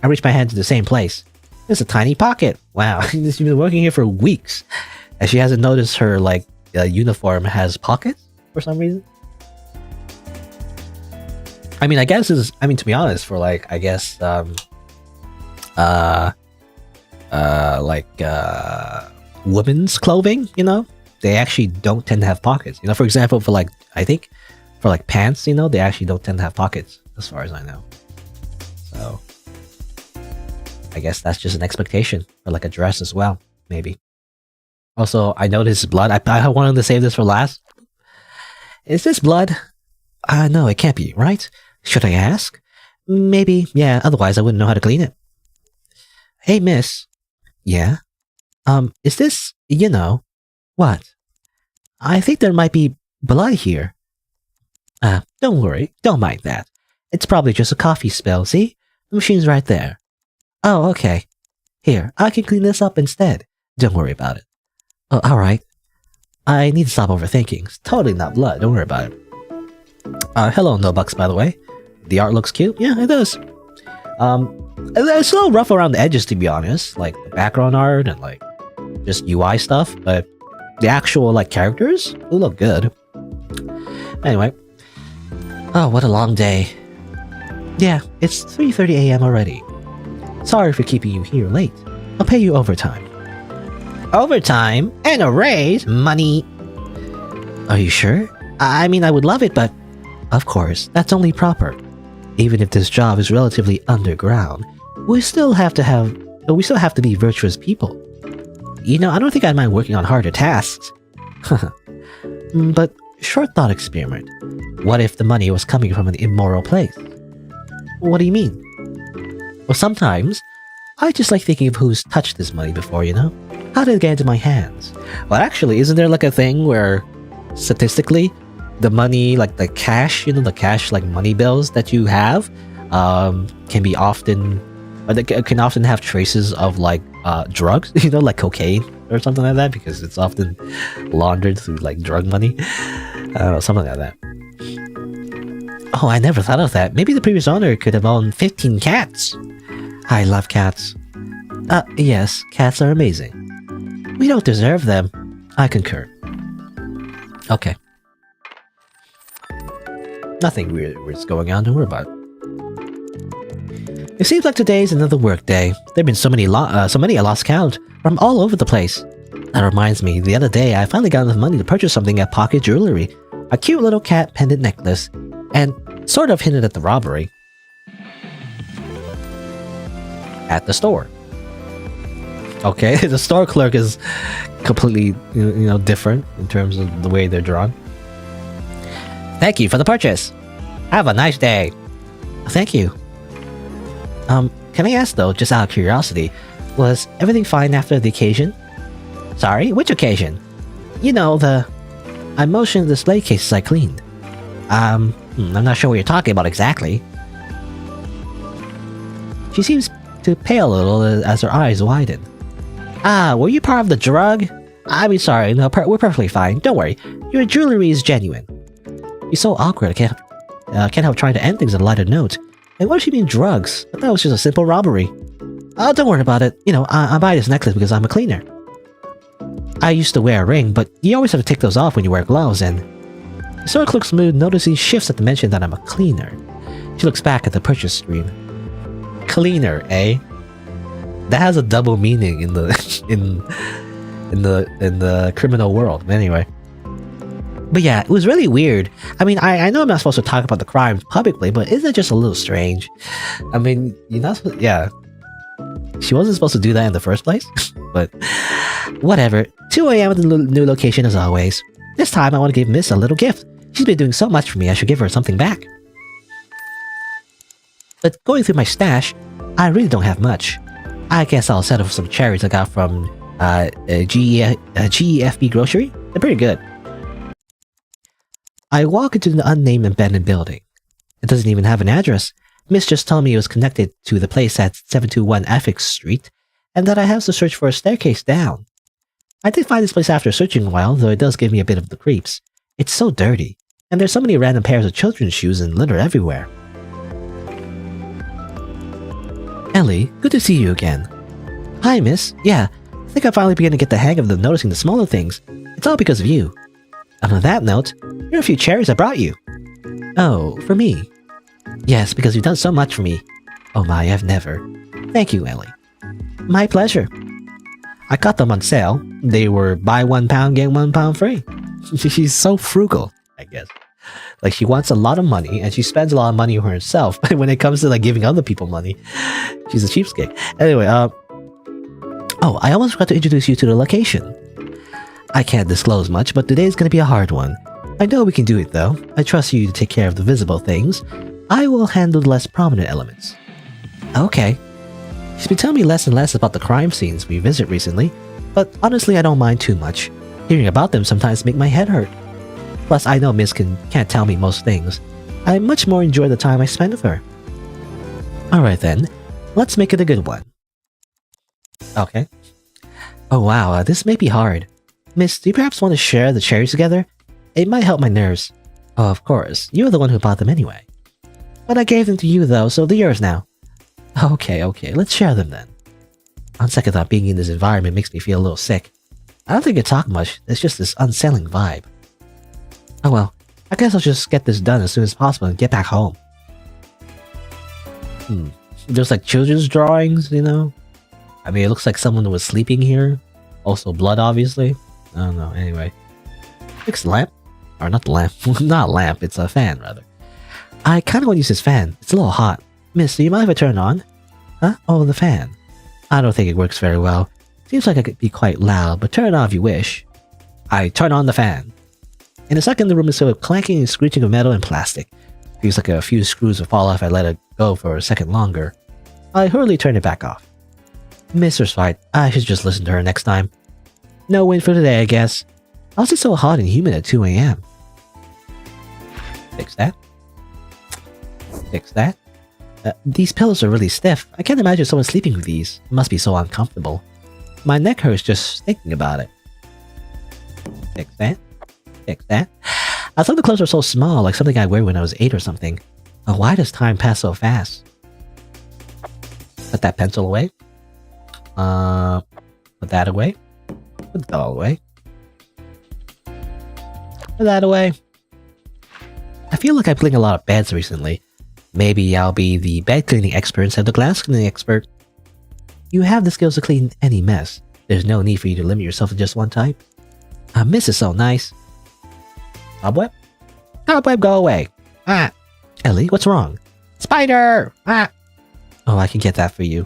I reach my hand to the same place. There's a tiny pocket. Wow, she's been working here for weeks. And she hasn't noticed her, uniform has pockets for some reason. I mean, to be honest, for women's clothing, they actually don't tend to have pockets. For example, for pants, they actually don't tend to have pockets, as far as I know. So, I guess that's just an expectation for a dress as well, maybe. Also, I noticed blood. I wanted to save this for last. Is this blood? No, it can't be, right? Should I ask? Maybe, yeah, otherwise I wouldn't know how to clean it. Hey, miss. Yeah? Is this, what? I think there might be blood here. Don't worry, don't mind that. It's probably just a coffee spill, see? The machine's right there. Oh, okay. Here, I can clean this up instead. Don't worry about it. Oh, alright. I need to stop overthinking. It's totally not blood, don't worry about it. Hello, Nobucks, by the way. The art looks cute? Yeah, it does. It's a little rough around the edges, to be honest. Like, the background art and, just UI stuff. But the actual, characters will look good. Anyway. Oh, what a long day. Yeah, it's 3:30 a.m. already. Sorry for keeping you here late. I'll pay you overtime. Overtime? And a raise? Money? Are you sure? I mean, I would love it, but... Of course, that's only proper. Even if this job is relatively underground, we still have to be virtuous people. You know, I don't think I mind working on harder tasks. But, short thought experiment. What if the money was coming from an immoral place? What do you mean? Well, sometimes, I just like thinking of who's touched this money before, you know? How did it get into my hands? Well, actually, isn't there like a thing where, statistically, the money, like the cash, the cash like money bills that you have, can often have traces of like drugs, like cocaine or something like that, because it's often laundered through like drug money. I don't know, something like that. Oh, I never thought of that. Maybe the previous owner could have owned 15 cats. I love cats. Yes, cats are amazing. We don't deserve them. I concur. Okay. Nothing weird's going on, don't worry about it. It seems like today's another work day. There've been so many I lost count, from all over the place. That reminds me, the other day I finally got enough money to purchase something at Pocket Jewelry. A cute little cat pendant necklace, and sort of hinted at the robbery. At the store. Okay, the store clerk is completely, different in terms of the way they're drawn. Thank you for the purchase. Have a nice day. Thank you. Can I ask though, just out of curiosity, was everything fine after the occasion? Sorry, which occasion? I motioned the display cases I cleaned. I'm not sure what you're talking about exactly. She seems to pale a little as her eyes widen. Were you part of the drug? I mean, sorry, no, we're perfectly fine. Don't worry, your jewelry is genuine. You're so awkward, I can't help trying to end things on a lighter note. And what if she mean drugs? I thought it was just a simple robbery. Oh, don't worry about it. I buy this necklace because I'm a cleaner. I used to wear a ring, but you always have to take those off when you wear gloves, and... The store clerk's mood notices shifts at the mention that I'm a cleaner. She looks back at the purchase screen. Cleaner, eh? That has a double meaning in the in the criminal world. Anyway. But yeah, it was really weird. I mean, I know I'm not supposed to talk about the crime publicly, but isn't it just a little strange? I mean, you're not supposed... Yeah. She wasn't supposed to do that in the first place, but whatever. 2 a.m. at the new location as always. This time I want to give Miss a little gift. She's been doing so much for me, I should give her something back. But going through my stash, I really don't have much. I guess I'll settle for some cherries I got from GEFB Grocery. They're pretty good. I walk into the unnamed abandoned building. It doesn't even have an address. Miss just told me it was connected to the place at 721 Essex Street, and that I have to search for a staircase down. I did find this place after searching a while, though it does give me a bit of the creeps. It's so dirty, and there's so many random pairs of children's shoes and litter everywhere. Ellie, good to see you again. Hi, miss. Yeah, I think I finally began to get the hang of noticing the smaller things. It's all because of you. And on that note, here are a few cherries I brought you. Oh, for me? Yes, because you've done so much for me. Oh my, I've never. Thank you, Ellie. My pleasure. I got them on sale. They were buy £1, get £1 free. She's so frugal, I guess. Like, she wants a lot of money, and she spends a lot of money on herself. But when it comes to like giving other people money, she's a cheapskate. Anyway, oh, I almost forgot to introduce you to the location. I can't disclose much, but today's gonna be a hard one. I know we can do it though. I trust you to take care of the visible things. I will handle the less prominent elements. Okay. She's been telling me less and less about the crime scenes we visit recently, but honestly I don't mind too much. Hearing about them sometimes make my head hurt. Plus I know Miss can't tell me most things. I much more enjoy the time I spend with her. Alright then, let's make it a good one. Okay. Oh wow, this may be hard. Miss, do you perhaps want to share the cherries together? It might help my nerves. Oh, of course, you're the one who bought them anyway. But I gave them to you though, so they're yours now. Okay, let's share them then. On second thought, being in this environment makes me feel a little sick. I don't think I talk much, it's just this unsettling vibe. Oh well, I guess I'll just get this done as soon as possible and get back home. There's like children's drawings, I mean, it looks like someone was sleeping here. Also blood, obviously. I don't know, anyway. Fixed lamp? Or not the lamp. Not a lamp, it's a fan, rather. I kinda want to use this fan. It's a little hot. Miss, do you mind if I turn it on? Huh? Oh, the fan. I don't think it works very well. Seems like it could be quite loud, but turn it on if you wish. I turn on the fan. In a second, the room is filled with clanking and screeching of metal and plastic. Feels like a few screws would fall off if I let it go for a second longer. I hurriedly turn it back off. Mr. Swat, I should just listen to her next time. No win for today, I guess. How's it so hot and humid at 2 a.m.? Fix that. Fix that. These pillows are really stiff. I can't imagine someone sleeping with these. It must be so uncomfortable. My neck hurts just thinking about it. Fix that. Fix that. I thought the clothes were so small, like something I wear when I was 8 or something. But why does time pass so fast? Put that pencil away. Put that away. Put the doll away. Put that away. I feel like I'm cleaning a lot of beds recently. Maybe I'll be the bed cleaning expert instead of the glass cleaning expert. You have the skills to clean any mess. There's no need for you to limit yourself to just one type. Miss is so nice. Cobweb? Cobweb, go away. Ah. Ellie, what's wrong? Spider! Ah. Oh, I can get that for you.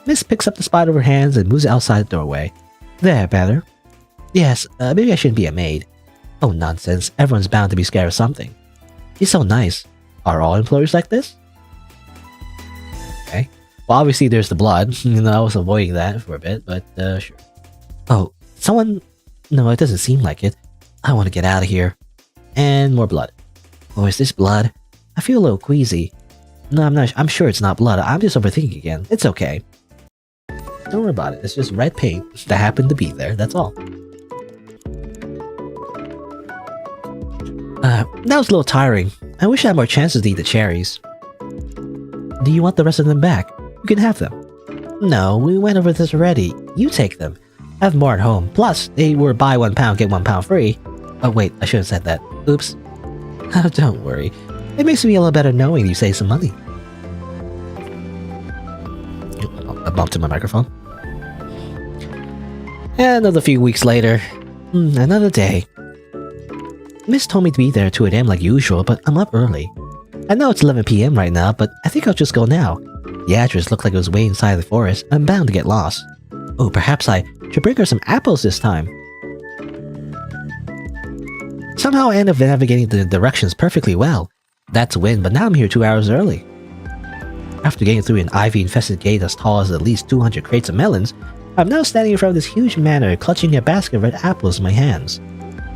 Miss picks up the spider with her hands and moves it outside the doorway. There, better. Yes, maybe I shouldn't be a maid. Oh, nonsense. Everyone's bound to be scared of something. She's so nice. Are all employers like this? Okay. Well, obviously there's the blood. I was avoiding that for a bit, but sure. Oh, someone... No, it doesn't seem like it. I want to get out of here. And more blood. Oh, is this blood? I feel a little queasy. No, I'm sure it's not blood. I'm just overthinking again. It's okay. Don't worry about it. It's just red paint that happened to be there. That's all. That was a little tiring. I wish I had more chances to eat the cherries. Do you want the rest of them back? You can have them. No, we went over this already. You take them. I have more at home. Plus, they were buy £1, get £1 free. Oh wait, I should have said that. Oops. Oh, don't worry. It makes me a little better knowing you save some money. I bumped in my microphone. And another few weeks later. Another day. Miss told me to be there at 2 a.m. like usual, but I'm up early. I know it's 11 p.m. right now, but I think I'll just go now. The address looked like it was way inside the forest. I'm bound to get lost. Oh, perhaps I should bring her some apples this time. Somehow I end up navigating the directions perfectly well. That's a win, but now I'm here 2 hours early. After getting through an ivy-infested gate as tall as at least 200 crates of melons, I'm now standing in front of this huge manor clutching a basket of red apples in my hands.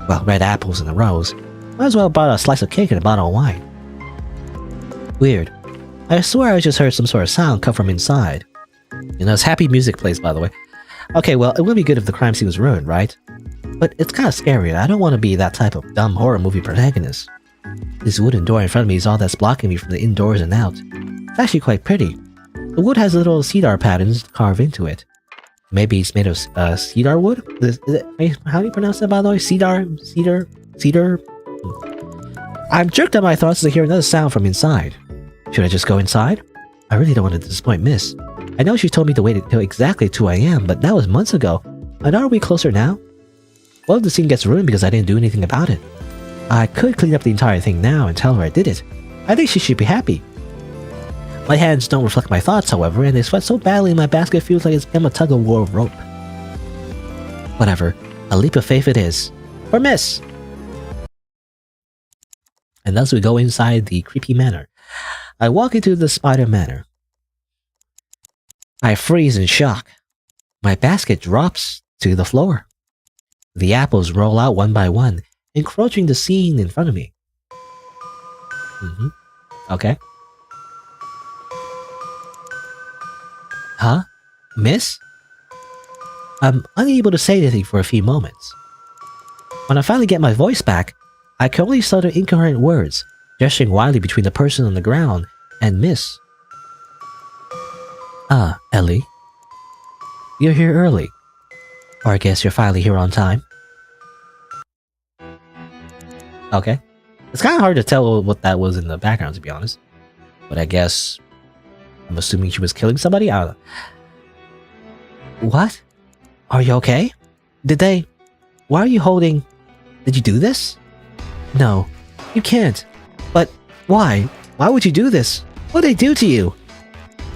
Well, red apples in the rows. Might as well have brought a slice of cake and a bottle of wine. Weird. I swear I just heard some sort of sound come from inside. It's happy music plays, by the way. Okay, well, it would be good if the crime scene was ruined, right? But it's kind of scary, and I don't want to be that type of dumb horror movie protagonist. This wooden door in front of me is all that's blocking me from the indoors and out. It's actually quite pretty. The wood has little cedar patterns carved into it. Maybe it's made of cedar wood? How do you pronounce that, by the way? Cedar? I'm jerked out my thoughts to hear another sound from inside. Should I just go inside? I really don't want to disappoint Miss. I know she told me to wait until exactly 2 a.m., but that was months ago. And are we closer now? What if the scene gets ruined because I didn't do anything about it? I could clean up the entire thing now and tell her I did it. I think she should be happy. My hands don't reflect my thoughts, however, and they sweat so badly my basket feels like it's become a tug-of-war of rope. Whatever. A leap of faith it is. For Miss! And thus we go inside the creepy manor. I walk into the spider manor. I freeze in shock. My basket drops to the floor. The apples roll out one by one, encroaching the scene in front of me. Okay. Huh? Miss? I'm unable to say anything for a few moments. When I finally get my voice back, I can only stutter incoherent words, gesturing wildly between the person on the ground and Miss. Ah, Ellie. You're here early. Or I guess you're finally here on time. Okay. It's kind of hard to tell what that was in the background, to be honest. But I guess... I'm assuming she was killing somebody? I don't know. What? Are you okay? Why are you holding... Did you do this? No, you can't. But why? Why would you do this? What did they do to you?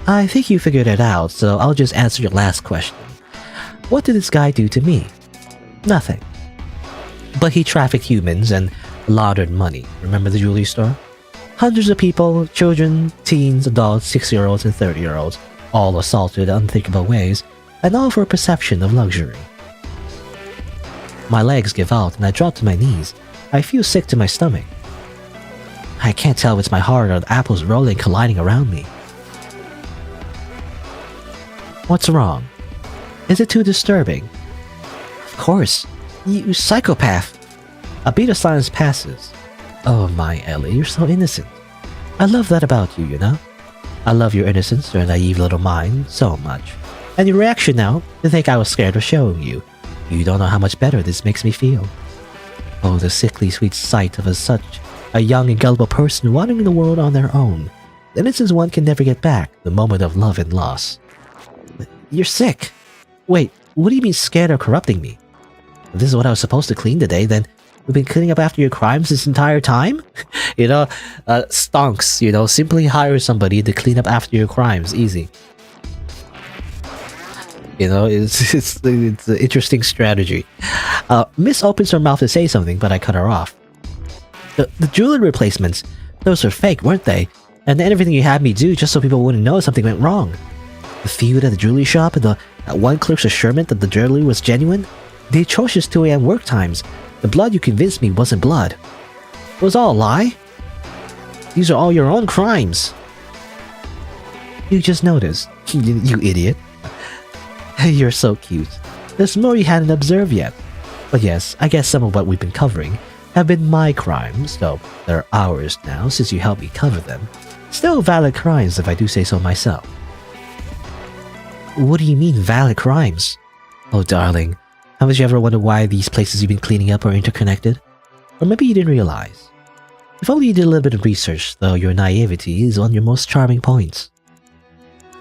I think you figured it out, so I'll just answer your last question. What did this guy do to me? Nothing. But he trafficked humans and laundered money. Remember the jewelry store? Hundreds of people, children, teens, adults, 6-year-olds and 30-year-olds, all assaulted in unthinkable ways, and all for a perception of luxury. My legs give out and I drop to my knees. I feel sick to my stomach. I can't tell if it's my heart or the apples rolling colliding around me. What's wrong? Is it too disturbing? Of course. You psychopath. A beat of silence passes. Oh my Ellie, you're so innocent. I love that about you, you know? I love your innocence, your naive little mind, so much. And your reaction now, to think I was scared of showing you. You don't know how much better this makes me feel. Oh, the sickly sweet sight of such a young and gullible person wandering the world on their own. The innocence one can never get back, the moment of love and loss. You're sick. Wait, what do you mean scared of corrupting me? If this is what I was supposed to clean today, then you've been cleaning up after your crimes this entire time? Stonks, simply hire somebody to clean up after your crimes, easy. It's an interesting strategy. Miss opens her mouth to say something, but I cut her off. The jewelry replacements, those are fake, weren't they? And everything you had me do just so people wouldn't know something went wrong. The feud at the jewelry shop and that one clerk's assurance that the jewelry was genuine. The atrocious 2 a.m. work times. The blood you convinced me wasn't blood. It was all a lie. These are all your own crimes. You just noticed. You idiot. You're so cute. There's more you hadn't observed yet. But yes, I guess some of what we've been covering have been my crimes, though they're ours now since you helped me cover them. Still valid crimes if I do say so myself. What do you mean valid crimes? Oh darling, haven't you ever wondered why these places you've been cleaning up are interconnected? Or maybe you didn't realize. If only you did a little bit of research, though your naivety is one of your most charming points.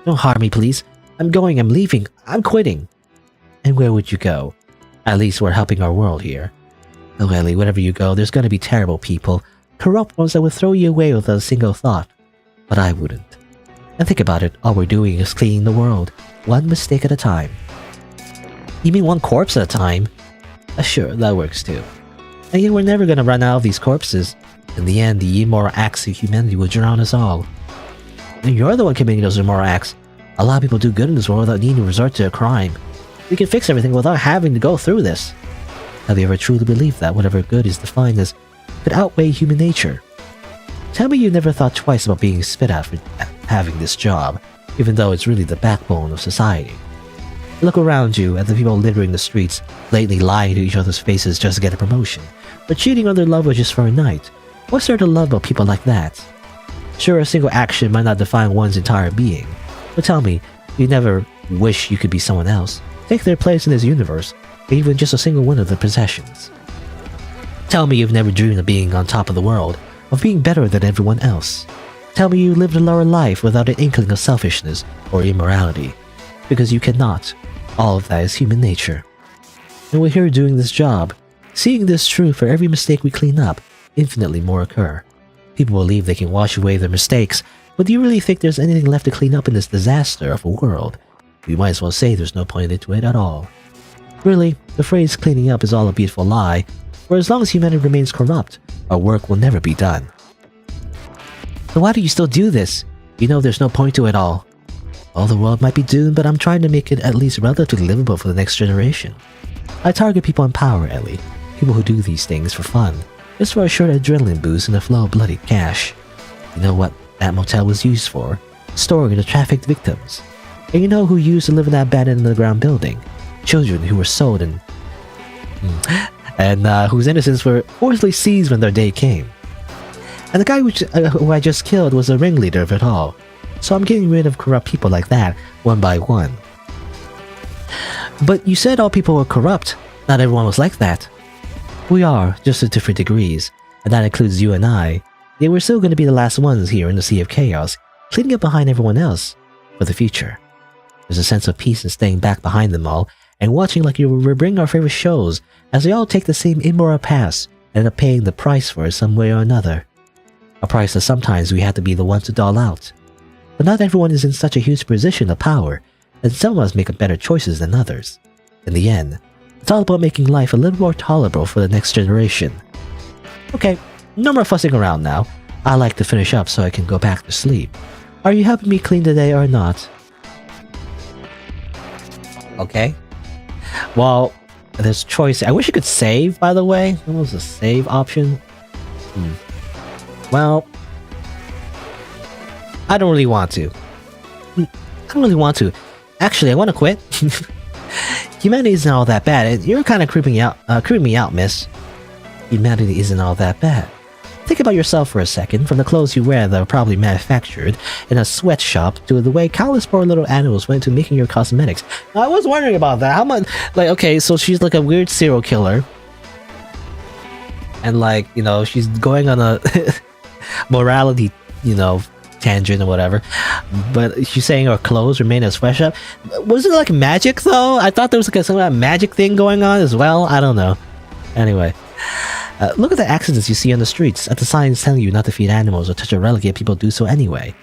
Don't harm me, please. I'm going, I'm leaving, I'm quitting. And where would you go? At least we're helping our world here. Oh Ellie, wherever you go, there's gonna be terrible people, corrupt ones that would throw you away without a single thought. But I wouldn't. And think about it, all we're doing is cleaning the world, one mistake at a time. You mean one corpse at a time? Sure, that works too. And yet we're never gonna run out of these corpses. In the end, the immoral acts of humanity will drown us all. And you're the one committing those immoral acts. A lot of people do good in this world without needing to resort to a crime. We can fix everything without having to go through this. Have you ever truly believed that whatever good is defined as could outweigh human nature? Tell me you never thought twice about being spit at for having this job, even though it's really the backbone of society. Look around you at the people littering the streets, blatantly lying to each other's faces just to get a promotion, or cheating on their lovers just for a night. What's there to love about people like that? Sure, a single action might not define one's entire being, but tell me, you never wish you could be someone else, take their place in this universe, or even just a single one of their possessions. Tell me you've never dreamed of being on top of the world, of being better than everyone else. Tell me you lived a lower life without an inkling of selfishness or immorality, because you cannot. All of that is human nature. And we're here doing this job, seeing this truth for every mistake we clean up, infinitely more occur. People believe they can wash away their mistakes, but do you really think there's anything left to clean up in this disaster of a world? We might as well say there's no point to it at all. Really, the phrase cleaning up is all a beautiful lie, for as long as humanity remains corrupt, our work will never be done. So why do you still do this? You know there's no point to it all. Well, the world might be doomed, but I'm trying to make it at least relatively livable for the next generation. I target people in power, Ellie. People who do these things for fun, just for a short adrenaline boost and a flow of bloody cash. You know what that motel was used for? Storing the trafficked victims. And you know who used to live in that abandoned underground building? Children who were sold and whose innocence were forcibly seized when their day came. And the guy who I just killed was the ringleader of it all. So I'm getting rid of corrupt people like that, one by one. But you said all people were corrupt. Not everyone was like that. We are, just at different degrees, and that includes you and I. Yet we're still going to be the last ones here in the sea of chaos, cleaning up behind everyone else for the future. There's a sense of peace in staying back behind them all, and watching like we're bringing our favorite shows as they all take the same immoral paths, and end up paying the price for it some way or another. A price that sometimes we have to be the ones to dole out. But not everyone is in such a huge position of power, and some of us make better choices than others. In the end, it's all about making life a little more tolerable for the next generation. Okay, no more fussing around now. I like to finish up so I can go back to sleep. Are you helping me clean today or not? Okay. Well, there's choice. I wish you could save, by the way. What was the save option? Well, I don't really want to. Actually, I want to quit. Humanity isn't all that bad. You're kind of creeping me out, miss. Humanity isn't all that bad. Think about yourself for a second, from the clothes you wear that are probably manufactured in a sweatshop to the way countless poor little animals went into making your cosmetics. Now, I was wondering about that. How much, like, okay, so she's like a weird serial killer. And like, you know, she's going on a morality, you know, tangent or whatever. But she's saying her clothes remain in a sweatshop. Was it like magic though? I thought there was like some kind of magic thing going on as well. I don't know. Anyway. Look at the accidents you see on the streets, at the signs telling you not to feed animals or touch a relic, yet people do so anyway.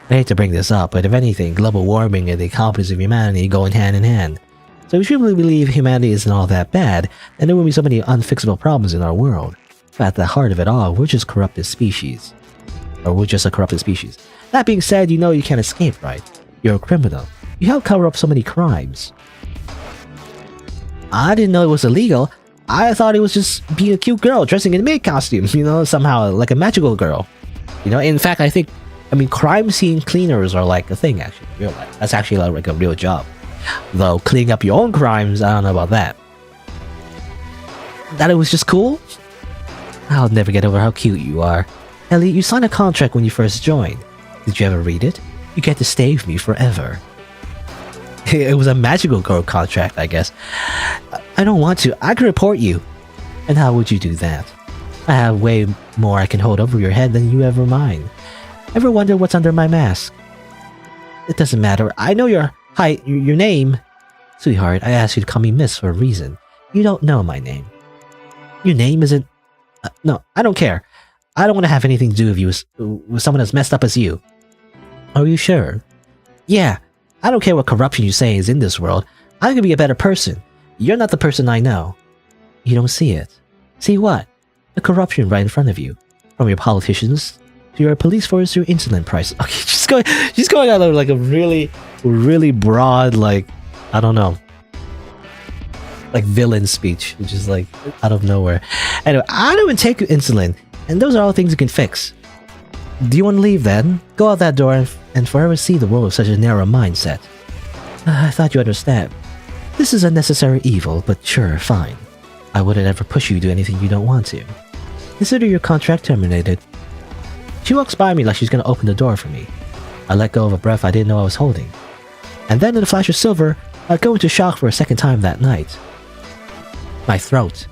I hate to bring this up, but if anything, global warming and the incompetence of humanity go hand in hand. So if you truly believe humanity isn't all that bad, then there wouldn't be so many unfixable problems in our world. But at the heart of it all, we're just corrupted species. Or we're just a corrupted species. That being said, you know you can't escape, right? You're a criminal. You helped cover up so many crimes. I didn't know it was illegal. I thought it was just being a cute girl dressing in a maid costume, you know, somehow like a magical girl. You know, in fact, I mean, crime scene cleaners are like a thing, actually, in real life. That's actually like a real job. Though, cleaning up your own crimes, I don't know about that. That it was just cool? I'll never get over how cute you are. Ellie, you signed a contract when you first joined. Did you ever read it? You get to stay with me forever. It was a magical girl contract, I guess. I don't want to. I can report you. And how would you do that? I have way more I can hold over your head than you ever mind. Ever wonder what's under my mask? It doesn't matter. I know your height, your name. Sweetheart, I asked you to call me Miss for a reason. You don't know my name. Your name isn't... no, I don't care. I don't want to have anything to do with you with someone as messed up as you. Are you sure? Yeah. I don't care what corruption you say is in this world. I can be a better person. You're not the person I know. You don't see it. See what? The corruption right in front of you. From your politicians to your police force to your insulin prices. Okay, she's going out of like a really, really broad, like, I don't know, like villain speech, which is like out of nowhere. Anyway, I don't even take insulin, and those are all things you can fix. Do you want to leave then? Go out that door and forever see the world with such a narrow mindset. I thought you understand. This is a necessary evil, but sure, fine. I wouldn't ever push you to do anything you don't want to. Consider your contract terminated. She walks by me like she's gonna open the door for me. I let go of a breath I didn't know I was holding. And then in a flash of silver, I go into shock for a second time that night. My throat.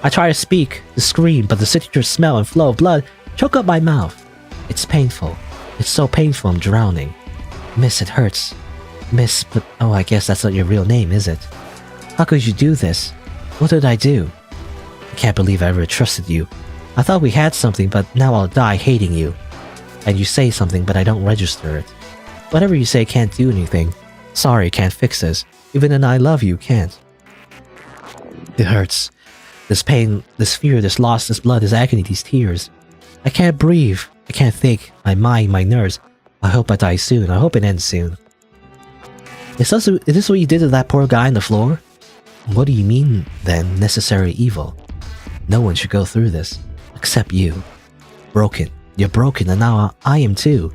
I try to speak, to scream, but the signature smell and flow of blood choke up my mouth. It's painful. It's so painful I'm drowning. Miss, it hurts. Miss, but oh, I guess that's not your real name, is it? How could you do this? What did I do? I can't believe I ever trusted you. I thought we had something, but now I'll die hating you. And you say something, but I don't register it. Whatever you say can't do anything. Sorry, can't fix this. Even an I love you can't. It hurts. This pain, this fear, this loss, this blood, this agony, these tears. I can't breathe. I can't think. My mind, my nerves. I hope I die soon. I hope it ends soon. Is this what you did to that poor guy on the floor? What do you mean, then, necessary evil? No one should go through this. Except you. Broken. You're broken, and now I am too.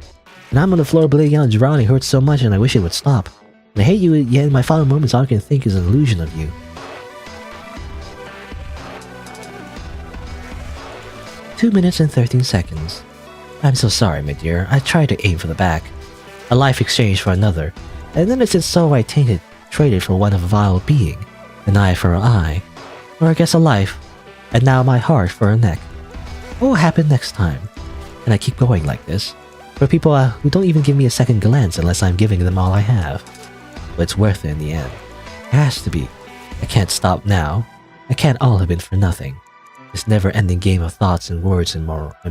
And I'm on the floor bleeding out and drowning hurts so much and I wish it would stop. And I hate you, yet in my final moments all I can think is an illusion of you. 2 minutes and 13 seconds. I'm so sorry, my dear. I tried to aim for the back. A life exchanged for another. And then it's so I traded for one of a vile being. An eye for an eye. Or I guess a life. And now my heart for a neck. What will happen next time? And I keep going like this. For people who don't even give me a second glance unless I'm giving them all I have. But it's worth it in the end. It has to be. I can't stop now. It can't all have been for nothing. This never-ending game of thoughts and words and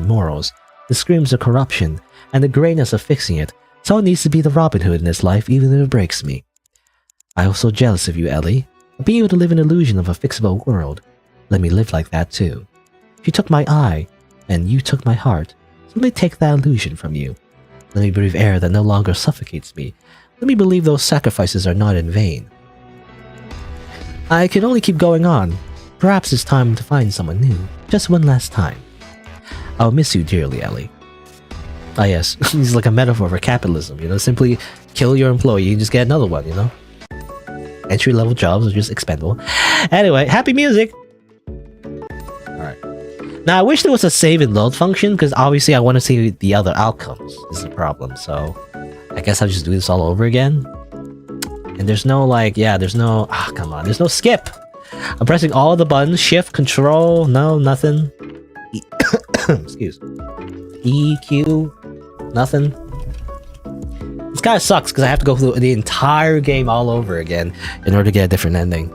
morals. The screams of corruption and the grayness of fixing it. Someone needs to be the Robin Hood in this life, even if it breaks me. I was so jealous of you, Ellie. Of being able to live an illusion of a fixable world. Let me live like that too. You took my eye, and you took my heart. So let me take that illusion from you. Let me breathe air that no longer suffocates me. Let me believe those sacrifices are not in vain. I can only keep going on. Perhaps it's time to find someone new. Just one last time. I'll miss you dearly, Ellie. Ah yes, it's like a metaphor for capitalism, you know? Simply kill your employee and just get another one, you know? Entry-level jobs are just expendable. Anyway, happy music! Alright. Now, I wish there was a save and load function, because obviously I want to see the other outcomes, is the problem, so... I guess I'll just do this all over again. And there's no, like, yeah, there's no... Ah, come on, there's no skip! I'm pressing all the buttons, shift, control, no, nothing. Excuse. EQ, nothing. This kind of sucks, because I have to go through the entire game all over again in order to get a different ending.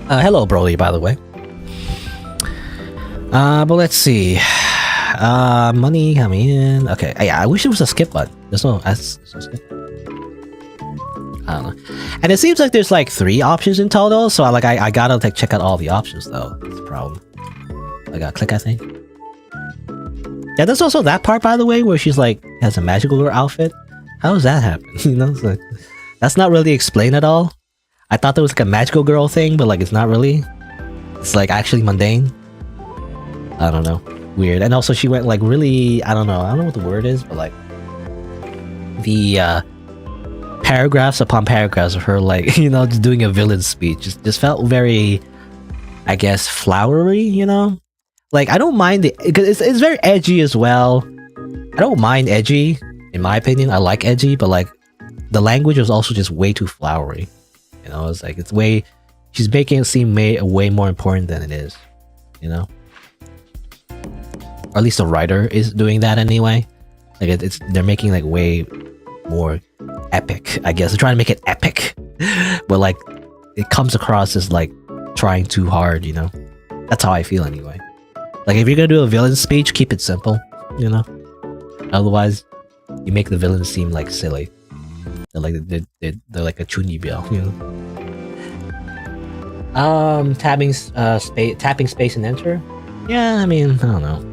Hello, Broly, by the way. But let's see. Money coming in. Okay, yeah, I wish there was a skip button. There's no skip. I don't know. And it seems like there's like 3 options in total, so I gotta like check out all the options though. That's the problem. I gotta click, I think. Yeah, there's also that part, by the way, where she's like has a magical girl outfit. How does that happen? You know, it's like, that's not really explained at all. I thought there was like a magical girl thing, but like it's not really. It's like actually mundane. I don't know. Weird. And also she went like really, I don't know what the word is, but like the paragraphs upon paragraphs of her like, you know, just doing a villain speech just felt very, I guess, flowery, you know? Like I don't mind it because it's very edgy as well. I don't mind edgy, in my opinion. I like edgy, but like the language was also just way too flowery. You know, it's like she's making it seem way more important than it is, you know? Or at least the writer is doing that anyway. Like they're making like way more epic, I guess. They're trying to make it epic, but like it comes across as like trying too hard, you know? That's how I feel anyway. Like if you're gonna do a villain speech, keep it simple, you know? Otherwise, you make the villain seem like silly. They're like a chunyi bill, you know? Tapping space and enter? Yeah, I mean, I don't know.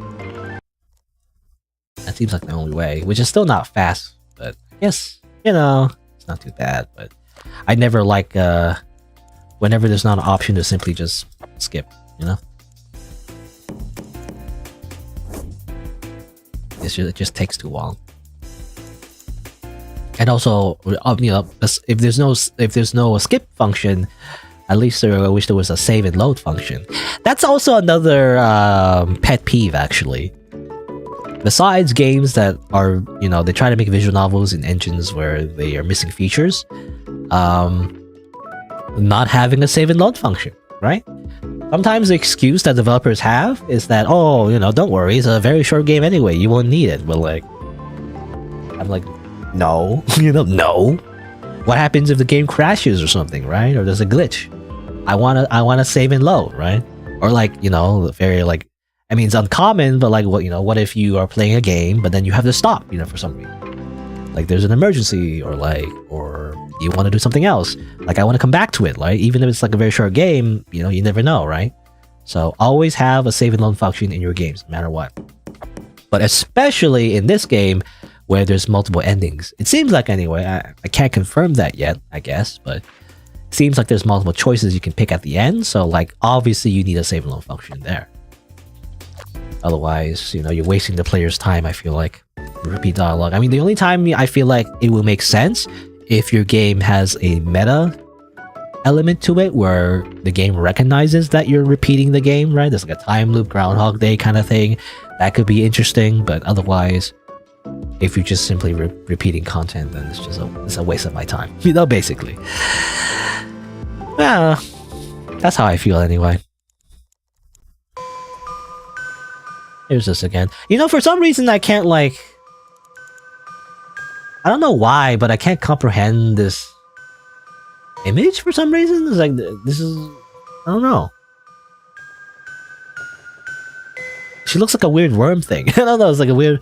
That seems like the only way, which is still not fast, but I guess, you know, it's not too bad, but I never like, whenever there's not an option to simply just skip, you know? It just takes too long. And also, you know, if there's no skip function, at least I wish there was a save and load function. That's also another pet peeve, actually. Besides games that are, you know, they try to make visual novels in engines where they are missing features, not having a save and load function, right? Sometimes the excuse that developers have is that, oh, you know, don't worry, it's a very short game anyway, you won't need it. But like, I'm like, no, you know, no. What happens if the game crashes or something, right? Or there's a glitch? I wanna save and load, right? Or like, you know, very like, I mean, it's uncommon, but like, what, you know, what if you are playing a game, but then you have to stop, you know, for some reason? Like, there's an emergency, or you want to do something else. Like, I want to come back to it, right? Even if it's like a very short game, you know, you never know, right? So always have a save and load function in your games, no matter what. But especially in this game, where there's multiple endings. It seems like, anyway, I can't confirm that yet, I guess, but it seems like there's multiple choices you can pick at the end, so like, obviously you need a save and load function there. Otherwise, you know, you're wasting the player's time, I feel like. Repeat dialogue. I mean, the only time I feel like it will make sense if your game has a meta element to it, where the game recognizes that you're repeating the game, right? There's like a time loop, Groundhog Day kind of thing. That could be interesting, but otherwise, if you're just simply repeating content, then it's a waste of my time, you know, basically. Yeah, that's how I feel anyway. Here's this again. You know, for some reason I can't like... I don't know why, but I can't comprehend this image for some reason. It's like this is, I don't know. She looks like a weird worm thing. I don't know. It's like a weird.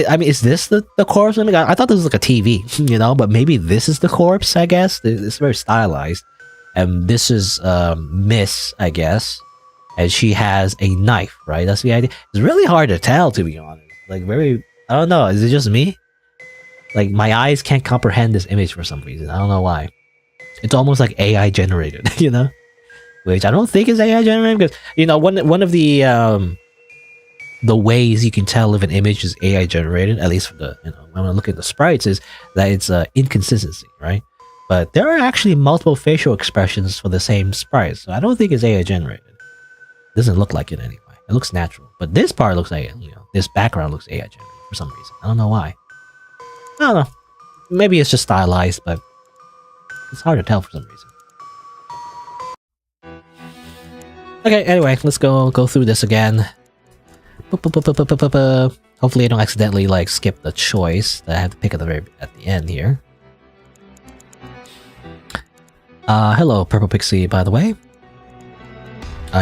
I mean, is this the corpse? I mean, I thought this was like a TV, you know, but maybe this is the corpse. I guess it's very stylized, and this is Miss, I guess, and she has a knife, right? That's the idea. It's really hard to tell, to be honest. Like very, I don't know. Is it just me? Like my eyes can't comprehend this image for some reason. I don't know why. It's almost like AI generated, you know, which I don't think is AI generated because you know one of the ways you can tell if an image is AI generated, at least for the when I look at the sprites, is that it's inconsistency, right? But there are actually multiple facial expressions for the same sprite, so I don't think it's AI generated. It doesn't look like it anyway. It looks natural, but this part looks like this background looks AI generated for some reason. I don't know why. I don't know. Maybe it's just stylized, but it's hard to tell for some reason. Okay, anyway, let's go through this again. Hopefully I don't accidentally like skip the choice that I have to pick at the end here. Hello, Purple Pixie, by the way.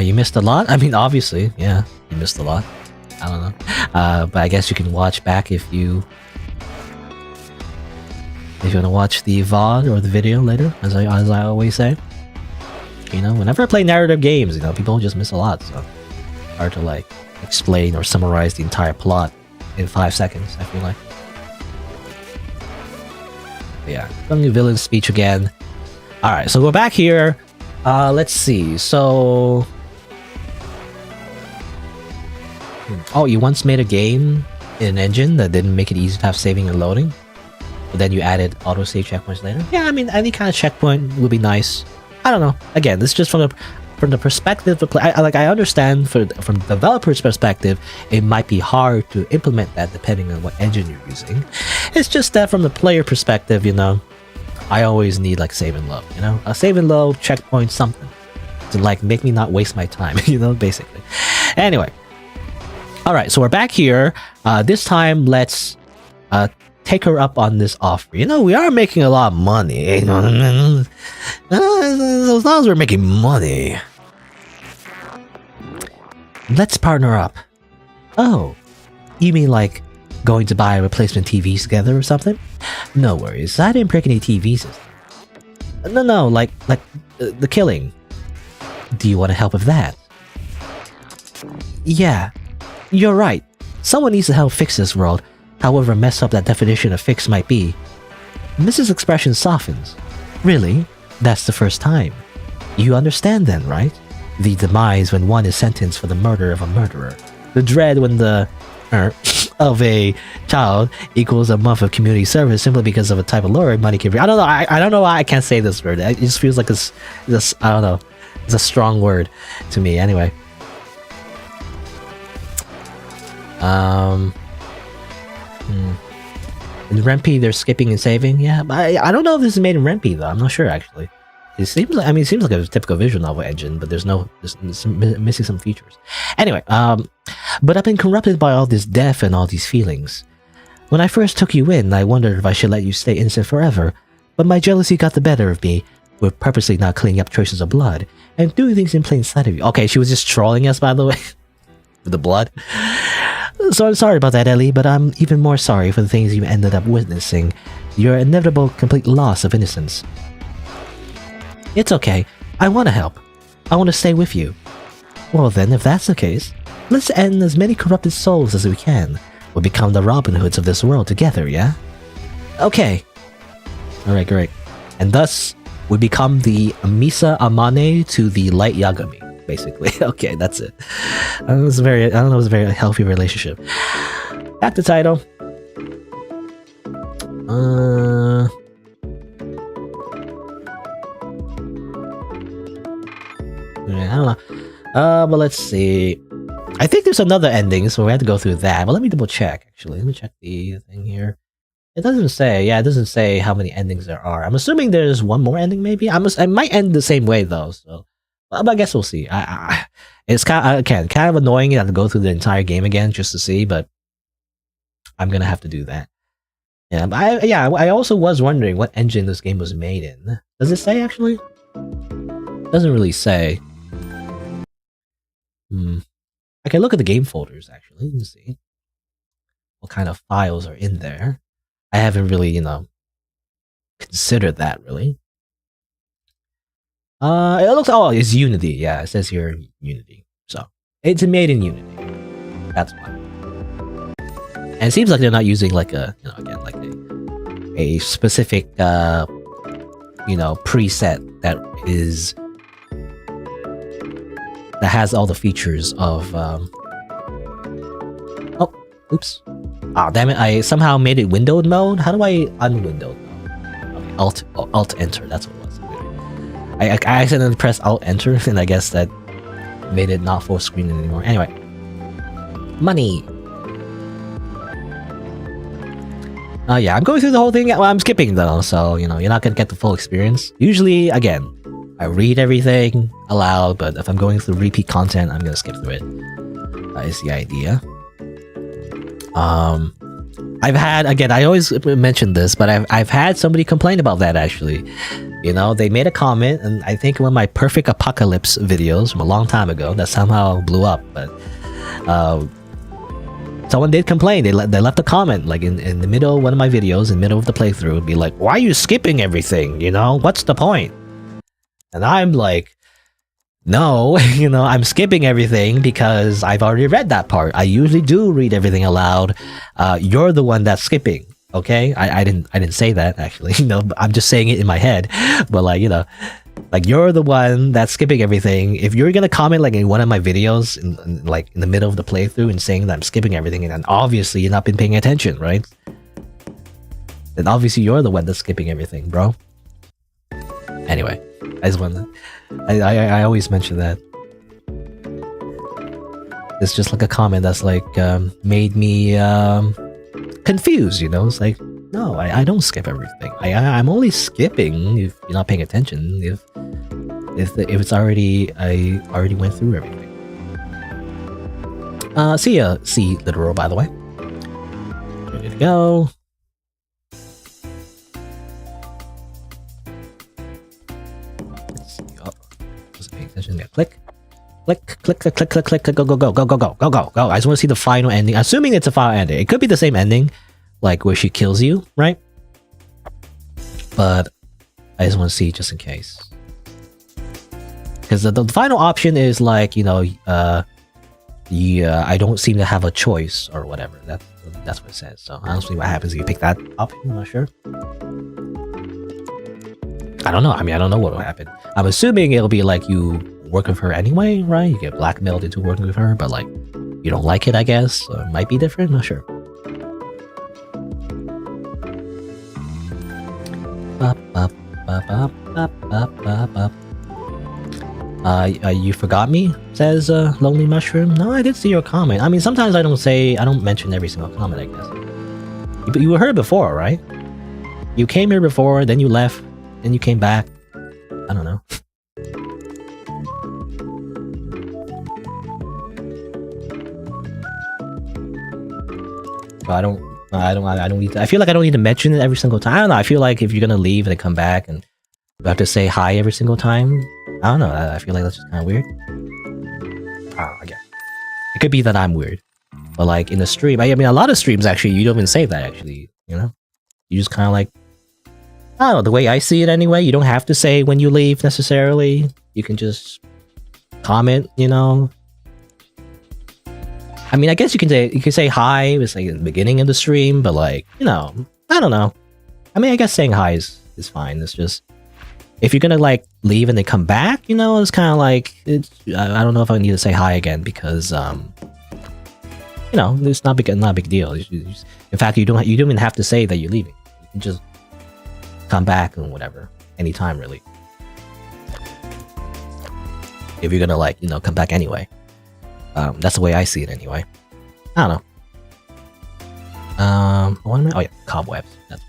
You missed a lot? I mean, obviously, yeah, you missed a lot. I don't know. But I guess you can watch back if you want to watch the VOD or the video later, as I always say. You know, whenever I play narrative games, people just miss a lot, so hard to like explain or summarize the entire plot in 5 seconds, I feel like. But yeah, from the villain speech again. Alright, so we're back here. Let's see, so... Oh, you once made a game in an engine that didn't make it easy to have saving and loading? But then you added autosave checkpoints later? Yeah, I mean, any kind of checkpoint would be nice. I don't know. Again, this is just from the perspective of play. I understand from the developer's perspective, it might be hard to implement that depending on what engine you're using. It's just that from the player perspective, I always need like save and load, a save and load checkpoint, something to like make me not waste my time, basically. Anyway, all right, so we're back here. This time, let's take her up on this offer. We are making a lot of money. As long as we're making money, let's partner up. Oh, you mean like going to buy replacement TVs together or something? No worries, I didn't break any TV system. No, like the killing. Do you want to help with that? Yeah, you're right. Someone needs to help fix this world, however messed up that definition of fix might be. Mrs. Expression softens. Really? That's the first time. You understand then, right? The demise when one is sentenced for the murder of a murderer. The dread when the of a child equals a month of community service simply because of a type of lure money can be. I don't know. I don't know why I can't say this word. It just feels like it's I don't know. It's a strong word to me. Anyway. In Rempe, they're skipping and saving. Yeah, but I don't know if this is made in Rempe though. I'm not sure actually. It seems like it seems like a typical visual novel engine, but there's missing some features. Anyway, but I've been corrupted by all this death and all these feelings. When I first took you in, I wondered if I should let you stay innocent forever, but my jealousy got the better of me, with purposely not cleaning up traces of blood and doing things in plain sight of you. Okay, she was just trolling us, by the way, with the blood. So I'm sorry about that, Ellie, but I'm even more sorry for the things you ended up witnessing. Your inevitable complete loss of innocence. It's okay. I want to help. I want to stay with you. Well then, if that's the case, let's end as many corrupted souls as we can. We'll become the Robin Hoods of this world together, yeah? Okay. Alright, great. And thus, we become the Misa Amane to the Light Yagami. Basically. Okay, that's it. I don't know, it was a very healthy relationship. Back to title. I don't know. But let's see. I think there's another ending, so we have to go through that. But let me double check, actually. Let me check the thing here. It doesn't say. Yeah, it doesn't say how many endings there are. I'm assuming there's one more ending, maybe. I might end the same way, though, so... But I guess we'll see. It's kind of annoying to have to go through the entire game again just to see, but I'm gonna have to do that. Yeah, but I also was wondering what engine this game was made in. Does it say actually? Doesn't really say. I can look at the game folders actually and see what kind of files are in there. I haven't really, considered that really. It looks, it's Unity. Yeah, it says here Unity. So it's made in Unity. That's why. And it seems like they're not using like a, again, like a specific, preset that has all the features of, oops. Oh, damn it, I somehow made it windowed mode. How do I unwindowed mode? Okay, Alt Enter, that's what it was. I accidentally pressed Alt Enter, and I guess that made it not full screen anymore. Anyway. Money! Yeah, I'm going through the whole thing. Well, I'm skipping though, so, you're not gonna get the full experience. Usually, again, I read everything aloud, but if I'm going through repeat content, I'm gonna skip through it. That is the idea. I've had, again, I always mention this, but I've had somebody complain about that actually. They made a comment, and I think one of my Perfect Apocalypse videos from a long time ago that somehow blew up, but someone did complain. They left a comment like in the middle of one of my videos, in the middle of the playthrough, and be like, "Why are you skipping everything? What's the point?" And I'm like, no, I'm skipping everything because I've already read that part. I usually do read everything aloud. You're the one that's skipping, okay? I didn't say that actually. I'm just saying it in my head. But like you're the one that's skipping everything. If you're gonna comment like in one of my videos, in the middle of the playthrough and saying that I'm skipping everything, and then obviously you've not been paying attention, right? Then obviously you're the one that's skipping everything, bro. Anyway, I just wanted. I always mention that. It's just like a comment that's like made me confused. It's like, no, I don't skip everything. I'm only skipping if you're not paying attention. If it's already, I already went through everything. See ya, C literal, by the way. Ready to go. Yeah, click, go. I just want to see the final ending. Assuming it's a final ending, it could be the same ending, like where she kills you, right? But I just want to see just in case, because the final option is like I don't seem to have a choice or whatever. That's what it says. So I don't see what happens if you pick that option. I'm not sure. I don't know. I don't know what will happen. I'm assuming it'll be like you work with her anyway, right? You get blackmailed into working with her, but like you don't like it, I guess. So it might be different. Not sure. You forgot me? Says Lonely Mushroom. No, I did see your comment. Sometimes I don't mention every single comment, I guess. But you were here before, right? You came here before, then you left. Then you came back. I don't know. I don't need to, I feel like I don't need to mention it every single time. I don't know. I feel like if you're gonna leave and then come back and you have to say hi every single time, I don't know. I feel like that's just kind of weird. Again, it could be that I'm weird, but like in the stream, a lot of streams actually you don't even say that actually. You just kind of like. I don't know, the way I see it anyway, you don't have to say when you leave necessarily. You can just comment, I guess you can say hi. It's like at the beginning of the stream, but like, I don't know. I guess saying hi is fine. It's just if you're gonna like leave and then come back, it's kind of like I don't know if I need to say hi again because it's not a big deal. In fact, you don't even have to say that you're leaving. You can just come back and whatever, anytime really. If you're gonna like, come back anyway. That's the way I see it anyway. I don't know. What am I? Oh yeah, cobwebs. That's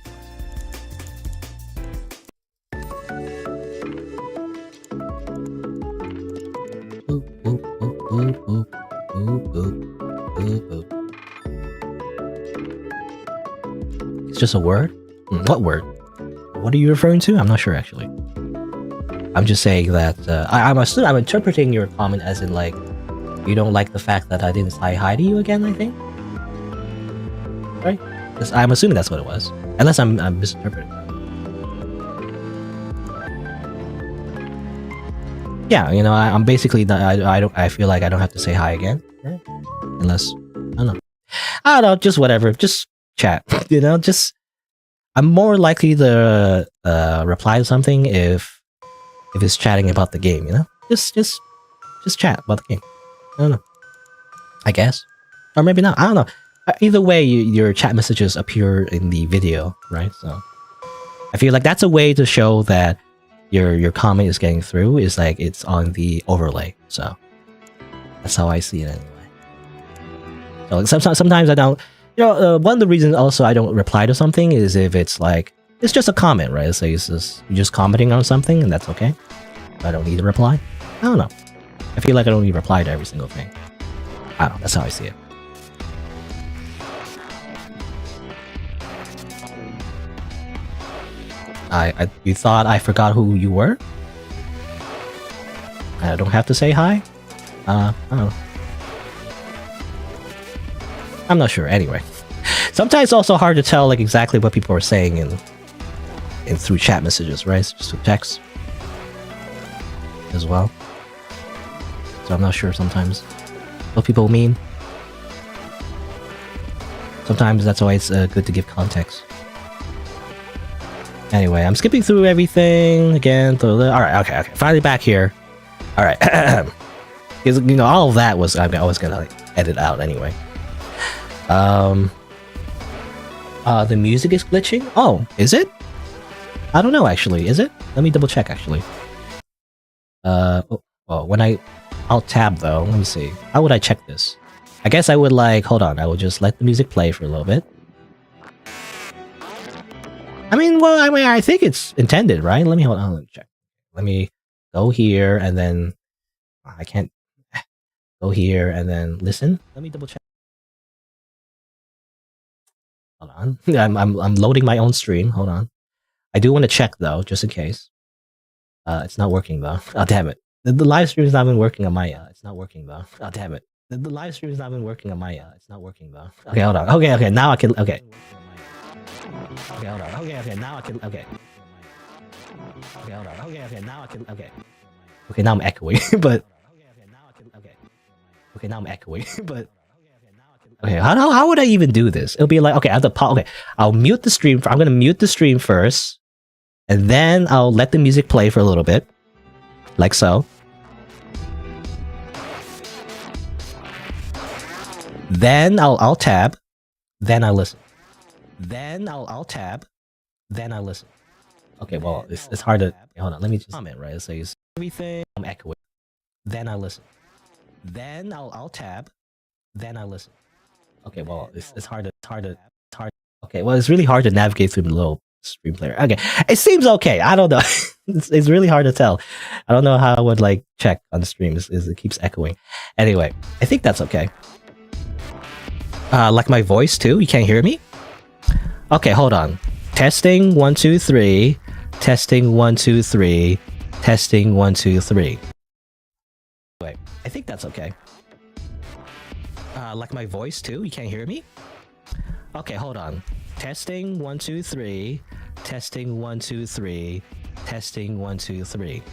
It's just a word? What word? What are you referring to? I'm not sure actually. I'm just saying that I'm interpreting your comment as in like you don't like the fact that I didn't say hi to you again, I think. Right? I'm assuming that's what it was. Unless I'm misinterpreting. Yeah, you know, I'm basically I feel like I don't have to say hi again, right? Unless I don't know, just whatever, just chat. You know, just I'm more likely to reply to something if it's chatting about the game. You know, just chat about the game. I don't know. I guess, or maybe not. I don't know. Either way, your chat messages appear in the video, right? So I feel like that's a way to show that your comment is getting through. Is like it's on the overlay. So that's how I see it anyway. So sometimes I don't. You know, one of the reasons also I don't reply to something is if it's like it's just a comment, right? So it's just you're just commenting on something, and that's okay. I don't need to reply. I don't know. I feel like I don't need to reply to every single thing. I don't know. That's how I see it. You thought I forgot who you were? I don't have to say hi? I don't know. I'm not sure. Anyway, sometimes it's also hard to tell like exactly what people are saying in through chat messages, right? It's just through text as well. So I'm not sure sometimes what people mean. Sometimes that's why it's good to give context. Anyway, I'm skipping through everything again. All right, okay. Finally back here. All right, because you know all of that was I was gonna like, edit out anyway. The music is glitching. Oh, is it? I don't know actually. Is it? Let me double check actually. When I'll tab though. Let me see. How would I check this? I guess I would like. Hold on. I would just let the music play for a little bit. I think it's intended, right? Let me hold on. Let me check. Let me go here and then I can't go here and then listen. Let me double check. Hold on. I'm loading my own stream. Hold on. I do want to check though, just in case. It's not working though. Oh damn it. The live stream has not been working on my it's not working though. Oh damn it. The live stream has not been working on my it's not working though. Okay, hold on. Okay, now I can okay. Okay, hold on. Okay, now I can okay. Okay, hold on. Okay, now I can okay. Okay, now I'm echoing, but okay, now I'm echoing, but okay, how would I even do this? It'll be like okay, I have to okay, I'll mute the stream. I'm gonna mute the stream first, and then I'll let the music play for a little bit, like so. Then I'll tab, then I listen. Then I'll tab, then I listen. Okay, well it's hard to hold on. Let me just comment right. It says everything. I'm echoing. Then I listen. Then I'll tab, then I listen. Okay, well it's hard. Okay, well it's really hard to navigate through the little stream player. Okay, it seems okay. I don't know. it's really hard to tell. I don't know how I would like check on the stream. Is it keeps echoing. Anyway, I think that's okay. Like my voice too. You can't hear me. Okay, hold on. Testing 1 2 3. Testing 1 2 3. Testing 1 2 3. Wait, I think that's okay. Like my voice too. You can't hear me. Okay, hold on. Testing 1 2 3. Testing 1 2 3. Testing 1 2 3.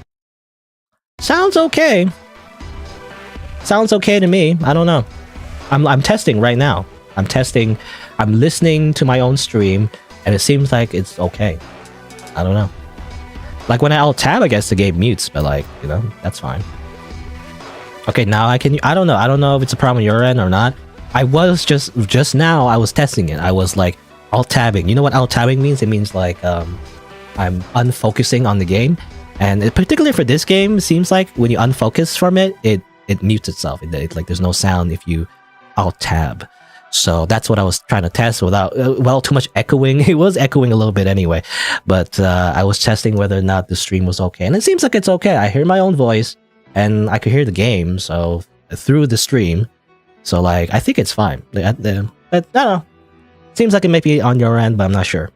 Sounds okay. Sounds okay to me. I don't know. I'm testing right now. I'm testing. I'm listening to my own stream, and it seems like it's okay. I don't know. Like when I alt tab, I guess the game mutes, but like you know, that's fine. Okay, now I can. I don't know. I don't know if it's a problem on your end or not. I was just now. I was testing it. I was like alt tabbing. You know what alt tabbing means? It means like I'm unfocusing on the game, and particularly for this game, it seems like when you unfocus from it, it mutes itself. It like there's no sound if you alt tab. So that's what I was trying to test without too much echoing. It was echoing a little bit anyway, but I was testing whether or not the stream was okay, and it seems like it's okay. I hear my own voice, and I could hear the game so through the stream. So like I think it's fine. I don't know. Seems like it might be on your end, but I'm not sure.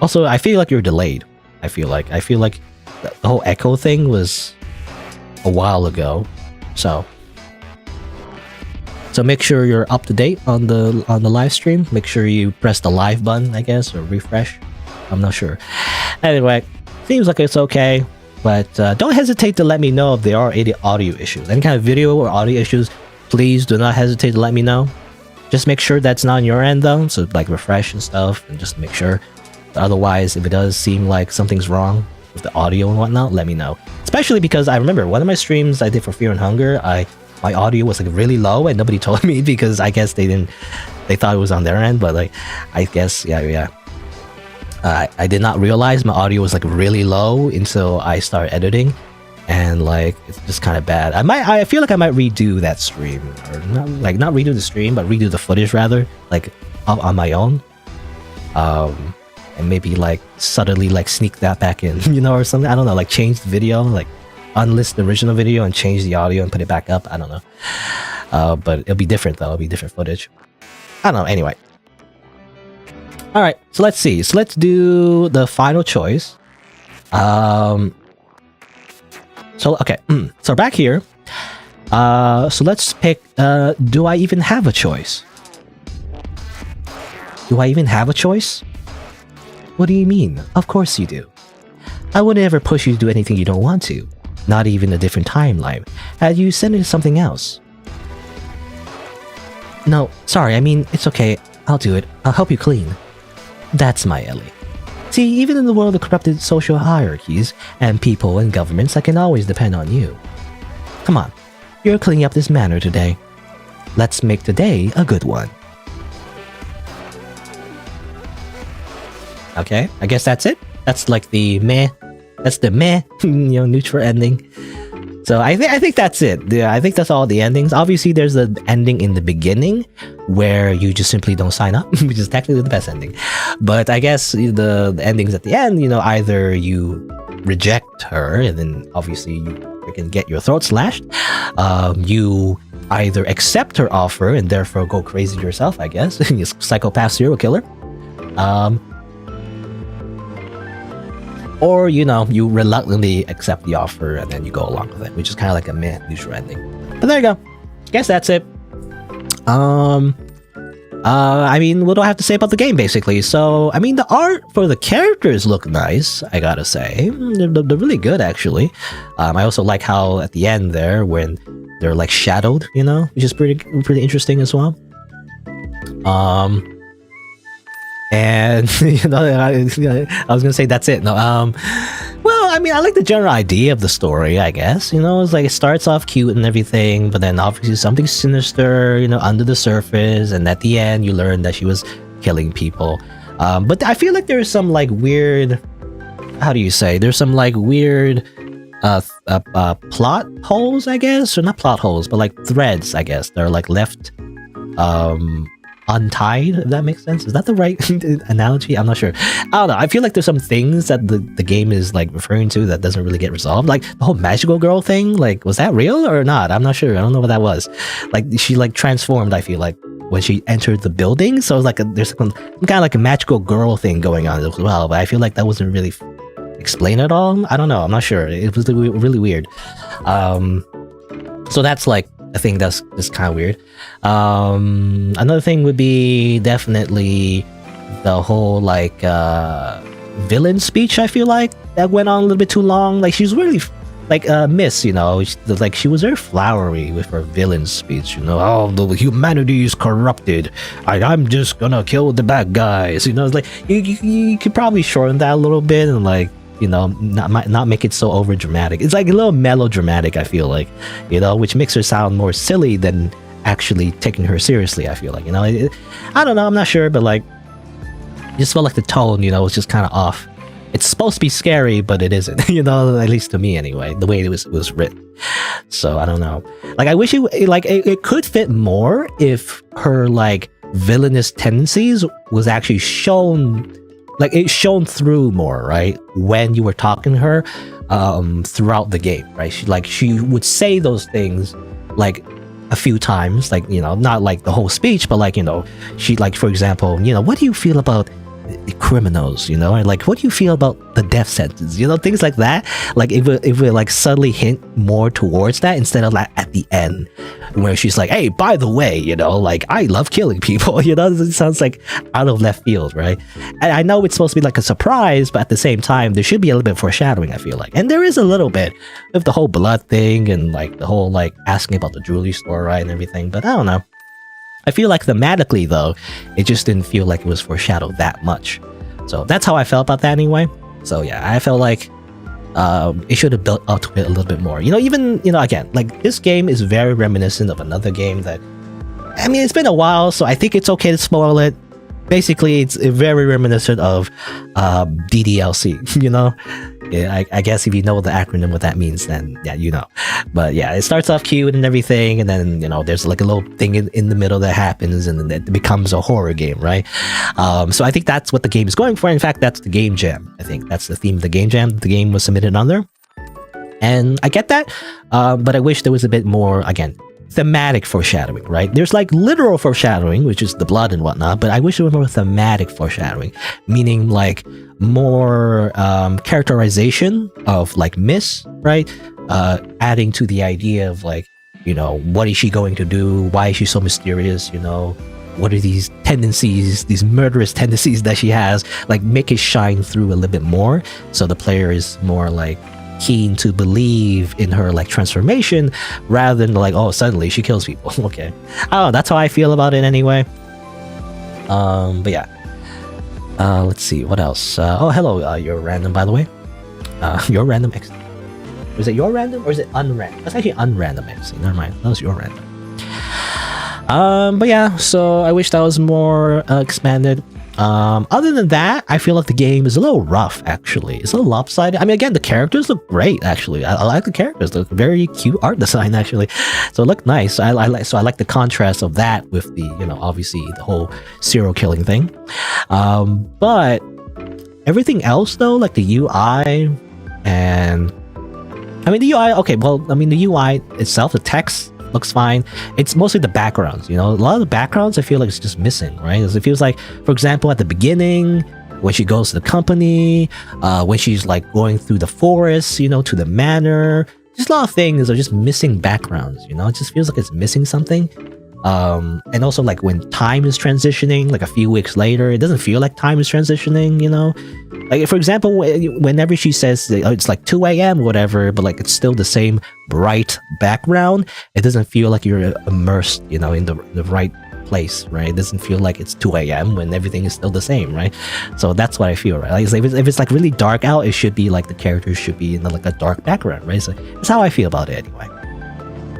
Also, I feel like you're delayed. I feel like the whole echo thing was a while ago. So make sure you're up to date on the live stream. Make sure you press the live button, I guess, or refresh. I'm not sure. Anyway, seems like it's okay, but don't hesitate to let me know if there are any audio issues. Any kind of video or audio issues, please do not hesitate to let me know. Just make sure that's not on your end though, so like refresh and stuff, and just make sure. Otherwise, if it does seem like something's wrong with the audio and whatnot, let me know. Especially because I remember one of my streams I did for Fear and Hunger, my audio was like really low and nobody told me because I guess they thought it was on their end, but like I guess yeah. I did not realize my audio was like really low until I started editing, and like it's just kind of bad. I feel like I might redo that stream, or not redo the stream, but redo the footage rather, like on my own, and maybe like subtly like sneak that back in, you know, or something. I don't know, like change the video, like unlist the original video and change the audio and put it back up. I don't know, but it'll be different though. It'll be different footage. I don't know. Anyway. All right, so let's see. So let's do the final choice. So okay, so back here. So let's pick. Do I even have a choice? Do I even have a choice? What do you mean? Of course you do. I wouldn't ever push you to do anything you don't want to. Not even a different timeline. Had you sent it to something else? No, sorry. I mean, it's okay. I'll do it. I'll help you clean. That's my Ellie. See, even in the world of corrupted social hierarchies and people and governments, I can always depend on you. Come on, you're cleaning up this manor today. Let's make today a good one. Okay, I guess that's it. That's like the meh. That's the meh, neutral ending. So I think that's it. Yeah, I think that's all the endings. Obviously, there's the ending in the beginning where you just simply don't sign up, which is technically the best ending. But I guess the endings at the end, either you reject her and then obviously you freaking get your throat slashed. You either accept her offer and therefore go crazy yourself, I guess. You psychopath serial killer. Or, you reluctantly accept the offer and then you go along with it, which is kind of like a meh neutral ending. But there you go. Guess that's it. I mean, what do I have to say about the game, basically? So, I mean, the art for the characters look nice, I gotta say. They're really good, actually. I also like how at the end there, when they're like shadowed, which is pretty interesting as well. And I was gonna say that's it. No, well, I mean, I like the general idea of the story. I guess it's like it starts off cute and everything, but then obviously something sinister, under the surface, and at the end you learn that she was killing people. But I feel like there's some like weird, how do you say? There's some like weird plot holes, I guess, or not plot holes, but like threads, I guess. They're like left untied, if that makes sense. Is that the right analogy? I'm not sure. I don't know. I feel like there's some things that the game is like referring to that doesn't really get resolved. Like the whole magical girl thing, like was that real or not? I'm not sure. I don't know what that was. Like she like transformed, I feel like, when she entered the building. So it's like there's some kind of like a magical girl thing going on as well, but I feel like that wasn't really explained at all. I don't know. I'm not sure. It was really weird. So that's like a thing that's just kind of weird. Another thing would be definitely the whole like villain speech. I feel like that went on a little bit too long. Like she's really like Miss, like she was very flowery with her villain speech. Oh, the humanity is corrupted. I'm just gonna kill the bad guys. It's like you could probably shorten that a little bit and like not make it so over dramatic. It's like a little melodramatic, I feel like, which makes her sound more silly than actually taking her seriously. I feel like, I don't know, I'm not sure, but like, just felt like the tone, was just kind of off. It's supposed to be scary, but it isn't, at least to me anyway, the way it was written. So I don't know. Like, I wish it could fit more if her like villainous tendencies was actually shown. Like it's shown through more, right? When you were talking to her throughout the game, right? She would say those things like a few times, like, not like the whole speech, but like, she, like, for example, what do you feel about the criminals, or like, what do you feel about the death sentence, things like that. Like, it would like subtly hint more towards that instead of like at the end where she's like, hey, by the way, like, I love killing people. It sounds like out of left field, right? And I know it's supposed to be like a surprise, but at the same time there should be a little bit of foreshadowing, I feel like. And there is a little bit of the whole blood thing and like the whole like asking about the jewelry store, right, and everything, but I don't know. I feel like thematically, though, it just didn't feel like it was foreshadowed that much. So that's how I felt about that anyway. So yeah, I felt like it should have built up to it a little bit more. Even, again, like, this game is very reminiscent of another game that, I mean, it's been a while, so I think it's okay to spoil it. Basically, it's very reminiscent of DDLC, Yeah, I guess if you know the acronym what that means, then yeah, But yeah, it starts off cute and everything, and then there's like a little thing in the middle that happens, and then it becomes a horror game, right? So I think that's what the game is going for. In fact, that's the game jam. I think that's the theme of the game jam the game was submitted under, and I get that, but I wish there was a bit more, again, thematic foreshadowing, right? There's like literal foreshadowing, which is the blood and whatnot, but I wish there was more thematic foreshadowing, meaning like more characterization of like Miss, right? Adding to the idea of like, what is she going to do? Why is she so mysterious? What are these tendencies, these murderous tendencies that she has? Like, make it shine through a little bit more, so the player is more like keen to believe in her like transformation, rather than like, oh, suddenly she kills people. Okay, I don't know, that's how I feel about it anyway. But yeah, let's see what else. Oh, hello, you're random, by the way. You're random X. Was it your random or is it unrandom? That's actually unrandom X. Never mind, that was your random. But yeah, so I wish that was more expanded. Other than that, I feel like the game is a little rough, actually. It's a little lopsided. I mean, again, the characters look great, actually. I like the characters. They're very cute art design, actually. So it looked nice. I like the contrast of that with the, obviously the whole serial killing thing. But everything else, though, like the UI and... I mean, the UI, okay, well, I mean, the UI itself, the text looks fine. It's mostly the backgrounds, a lot of the backgrounds I feel like it's just missing, right? It feels like, for example, at the beginning when she goes to the company, when she's like going through the forest, to the manor, just a lot of things are just missing backgrounds, it just feels like it's missing something. And also like when time is transitioning, like a few weeks later, it doesn't feel like time is transitioning, like, for example, whenever she says it's like 2 a.m. or whatever, but like it's still the same bright background, it doesn't feel like you're immersed, in the right place, right? It doesn't feel like it's 2 a.m. when everything is still the same, right? So that's what I feel, right? Like, if it's like really dark out, it should be like the characters should be in like a dark background, right? So that's how I feel about it anyway.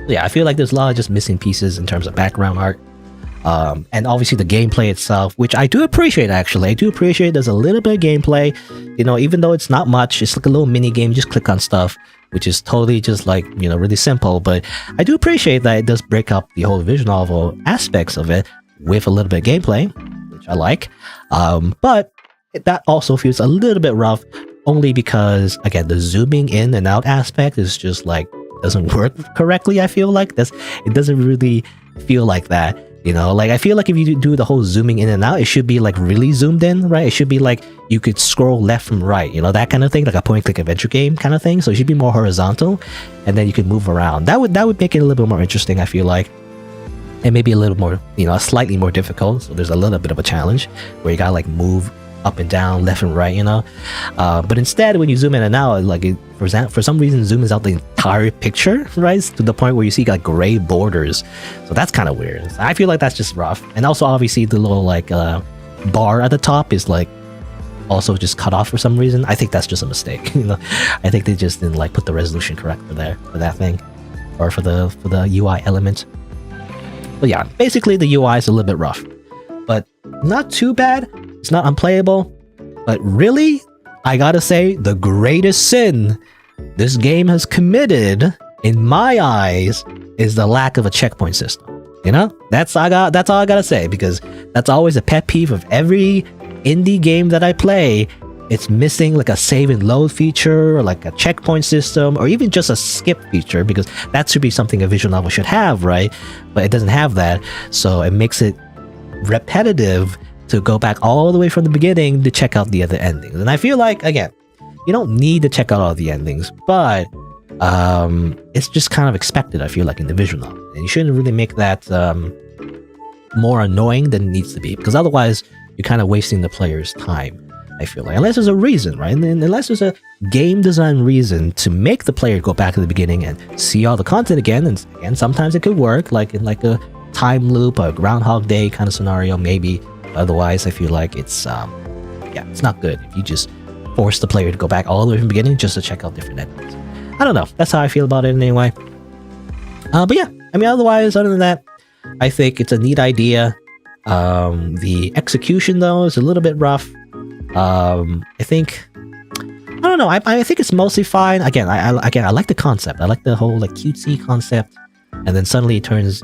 Yeah, I feel like there's a lot of just missing pieces in terms of background art. And obviously the gameplay itself, which I do appreciate, actually. I do appreciate there's a little bit of gameplay, even though it's not much. It's like a little mini game, just click on stuff, which is totally just like, really simple. But I do appreciate that it does break up the whole visual novel aspects of it with a little bit of gameplay, which I like. But that also feels a little bit rough, only because, again, the zooming in and out aspect is just like, doesn't work correctly. I feel like it doesn't really feel like that. Like, I feel like if you do the whole zooming in and out, it should be like really zoomed in, right? It should be like you could scroll left from right, that kind of thing, like a point-click adventure game kind of thing. So it should be more horizontal, and then you could move around. That would make it a little bit more interesting, I feel like, and maybe a little more, slightly more difficult. So there's a little bit of a challenge where you gotta like move up and down, left and right, but instead when you zoom in and out, like for some reason zooms out the entire picture, right, to the point where you see like gray borders. So that's kind of weird. I feel like that's just rough. And also obviously the little like bar at the top is like also just cut off for some reason. I think that's just a mistake. I think they just didn't like put the resolution correct for that thing, or for the UI element. But yeah, basically the UI is a little bit rough, but not too bad. It's not unplayable, but really, I gotta say, the greatest sin this game has committed, in my eyes, is the lack of a checkpoint system. That's all I gotta say, because that's always a pet peeve of every indie game that I play. it's missing like a save and load feature, or like a checkpoint system, or even just a skip feature, because that should be something a visual novel should have, right? But it doesn't have that, so it makes it repetitive to go back all the way from the beginning to check out the other endings. And I feel like, again, you don't need to check out all the endings, but it's just kind of expected, I feel like, in the visual novel. And you shouldn't really make that more annoying than it needs to be, because otherwise you're kind of wasting the player's time, I feel like. Unless there's a reason, right? And unless there's a game design reason to make the player go back to the beginning and see all the content again, and again, sometimes it could work, like in like a time loop or Groundhog Day kind of scenario, maybe. Otherwise, I feel like it's it's not good if you just force the player to go back all the way from the beginning just to check out different endings. I don't know. That's how I feel about it anyway. But yeah, I mean, otherwise, other than that, I think it's a neat idea. The execution, though, is a little bit rough. I think, I don't know. I think it's mostly fine. Again, I like the concept. I like the whole like cutesy concept, and then suddenly it turns,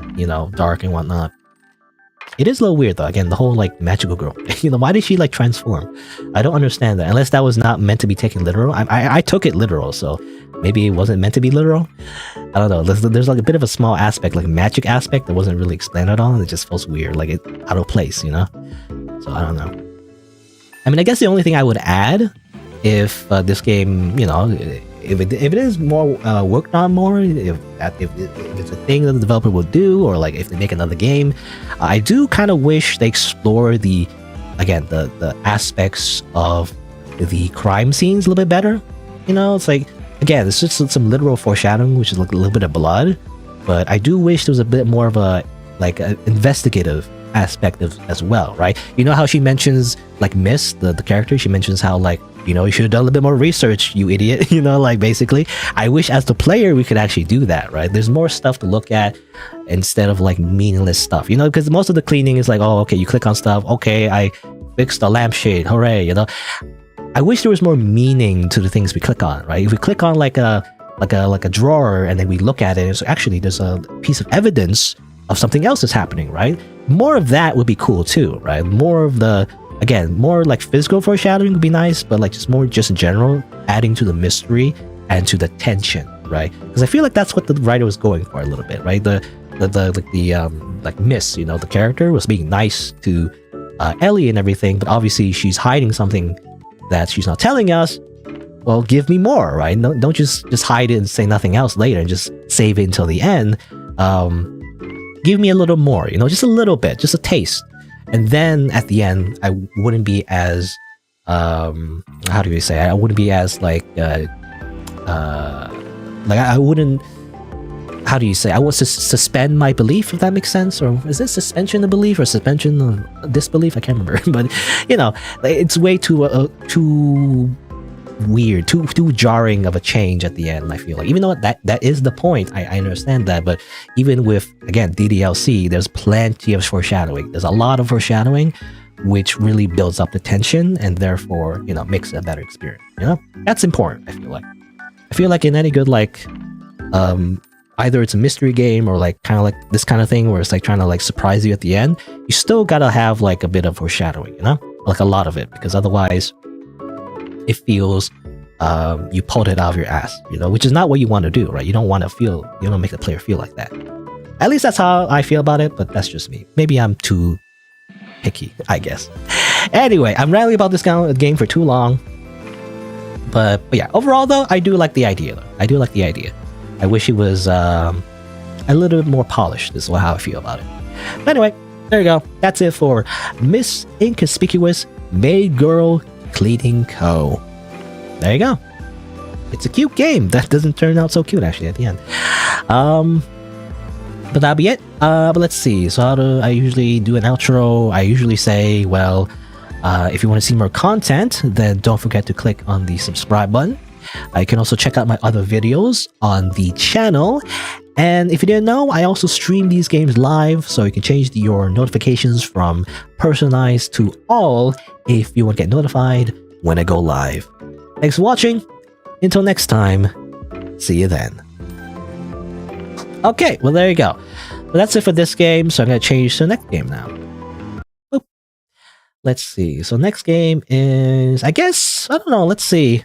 dark and whatnot. It is a little weird though. Again, the whole like magical girl. Why did she like transform? I don't understand that. Unless that was not meant to be taken literal. I took it literal, so maybe it wasn't meant to be literal. I don't know. There's like a bit of a small aspect, like a magic aspect, that wasn't really explained at all, and it just feels weird, like it's out of place, So I don't know. I mean, I guess the only thing I would add, if this game, if it is more worked on more, if it's a thing that the developer will do, or like if they make another game, I do kind of wish they explore the aspects of the crime scenes a little bit better. It's like, again, it's just some literal foreshadowing, which is like a little bit of blood, but I do wish there was a bit more of a like an investigative aspect as well, right? How she mentions like Miss, the character, she mentions how like, you should have done a little bit more research, you idiot. Like basically, I wish as the player we could actually do that, right? There's more stuff to look at instead of like meaningless stuff, because most of the cleaning is like, oh, okay, you click on stuff, okay, I fixed a lampshade, hooray, I wish there was more meaning to the things we click on, right? If we click on like a drawer and then we look at it, so actually there's a piece of evidence of something else that's happening, right? More of that would be cool too, right? More of the, again, more like physical foreshadowing would be nice, but like just in general, adding to the mystery and to the tension, right? Because I feel like that's what the writer was going for a little bit, right? The Miss, the character was being nice to Ellie and everything, but obviously she's hiding something that she's not telling us. Well, give me more, right? No, don't just hide it and say nothing else later and just save it until the end. Give me a little more, just a little bit, just a taste. And then at the end, I wouldn't be as, how do you say? I wouldn't be as like I wouldn't, how do you say? I would suspend my belief, if that makes sense. Or is it suspension of belief or suspension of disbelief? I can't remember. But it's way too weird, too jarring of a change at the end, I feel like. Even though that is the point, I understand that, but even with, again, DDLC, there's plenty of foreshadowing. There's a lot of foreshadowing, which really builds up the tension and therefore, makes it a better experience. That's important, I feel like in any good like either it's a mystery game or like kind of like this kind of thing where it's like trying to like surprise you at the end, you still gotta have like a bit of foreshadowing, like a lot of it, because otherwise it feels you pulled it out of your ass, which is not what you want to do, right? You don't want to make the player feel like that. At least that's how I feel about it, but that's just me. Maybe I'm too picky, I guess. Anyway, I'm rambling about this game for too long. But yeah, overall though, I do like the idea. I wish it was a little bit more polished, is how I feel about it. But anyway, there you go. That's it for Miss Inconspicuous Maid Girl Cleaning Co. There you go. It's a cute game that doesn't turn out so cute actually at the end. But that'll be it. But let's see. So how do I usually do an outro? I usually say, well, if you want to see more content, then don't forget to click on the subscribe button. You can also check out my other videos on the channel. And if you didn't know, I also stream these games live, so you can change your notifications from personalized to all if you want to get notified when I go live. Thanks for watching. Until next time, see you then. Okay, well there you go. But that's it for this game, so I'm going to change to the next game now. Let's see. So next game is, I guess, I don't know. Let's see.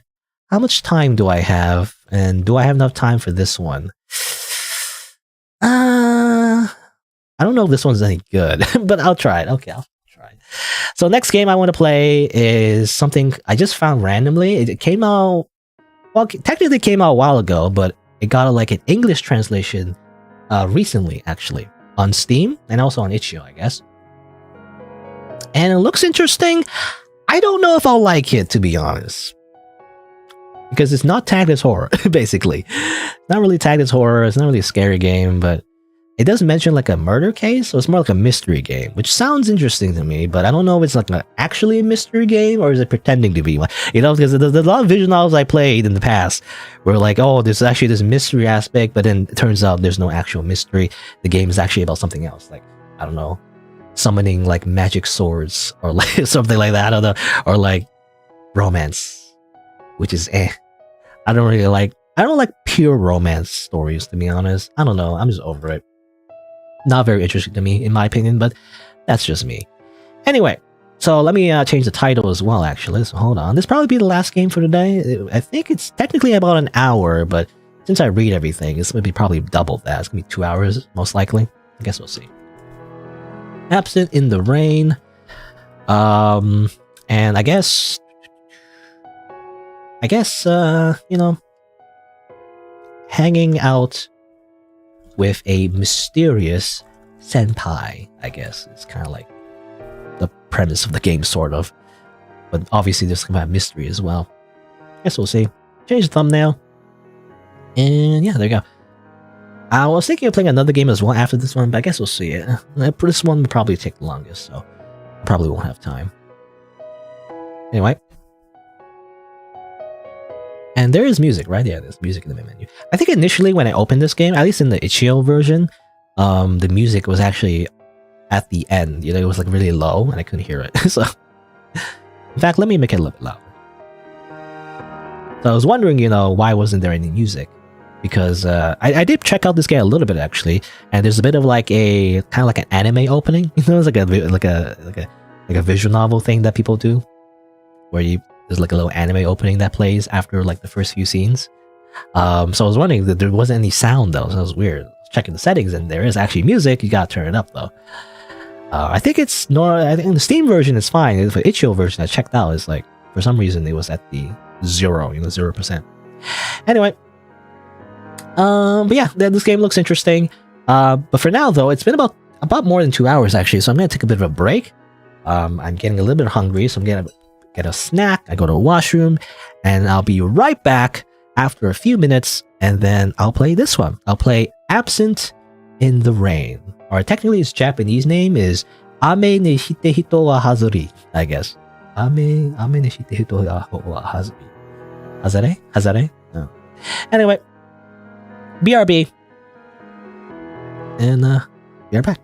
How much time do I have? And do I have enough time for this one? I don't know if this one's any good, but I'll try it. Okay, I'll try it. So next game I want to play is something I just found randomly. It came out, well, technically it came out a while ago, but it got like an English translation recently, actually, on Steam and also on itch.io, I guess. And it looks interesting. I don't know if I'll like it, to be honest. Because it's not tagged as horror, basically. It's not really tagged as horror, it's not really a scary game, but it does mention like a murder case, so it's more like a mystery game, which sounds interesting to me, but I don't know if it's like actually a mystery game or is it pretending to be one. You know, because there's a lot of visual novels I played in the past where like, oh, there's actually this mystery aspect, but then it turns out there's no actual mystery. The game is actually about something else, like, I don't know, summoning like magic swords or like something like that, I don't know, or like romance, which is I don't like pure romance stories, to be honest. I don't know, I'm just over it. Not very interesting to me, in my opinion, but that's just me. Anyway, so let me change the title as well, actually. So hold on. This probably be the last game for today. I think it's technically about an hour, but since I read everything, it's going to be probably double that. It's going to be 2 hours, most likely. I guess we'll see. Absent in the Rain. And I guess, you know, hanging out with a mysterious senpai, I guess. It's kind of like the premise of the game, sort of. But obviously there's some kind of mystery as well. Guess we'll see. Change the thumbnail. And yeah, there you go. I was thinking of playing another game as well after this one, but I guess we'll see it. This one will probably take the longest, so I probably won't have time. Anyway. And there is music, right? Yeah, there's music in the main menu. I think initially when I opened this game, at least in the itch.io version, the music was actually at the end. You know, it was like really low and I couldn't hear it. So, in fact, let me make it a little bit louder. So I was wondering, you know, why wasn't there any music? Because I did check out this game a little bit actually, and there's a bit of like a kind of like an anime opening. You know, it's like a visual novel thing that people do, where there's like a little anime opening that plays after like the first few scenes. So I was wondering that there wasn't any sound though, so that was weird. Checking the settings and there is actually music. You gotta turn it up though. I think I think the Steam version is fine. The itch.io version I checked out is like, for some reason it was at the 0%. Anyway, but yeah, this game looks interesting. But for now though, it's been about more than 2 hours actually, so I'm gonna take a bit of a break. I'm getting a little bit hungry, so I'm gonna get a snack, I go to a washroom, and I'll be right back after a few minutes, and then I'll play this one. I'll play Absent in the Rain. Or technically its Japanese name is Ame ne shite hito wa hazuri, I guess. Ame ne shite hito wa hazuri. Hazare? No. Anyway, BRB. And be right back.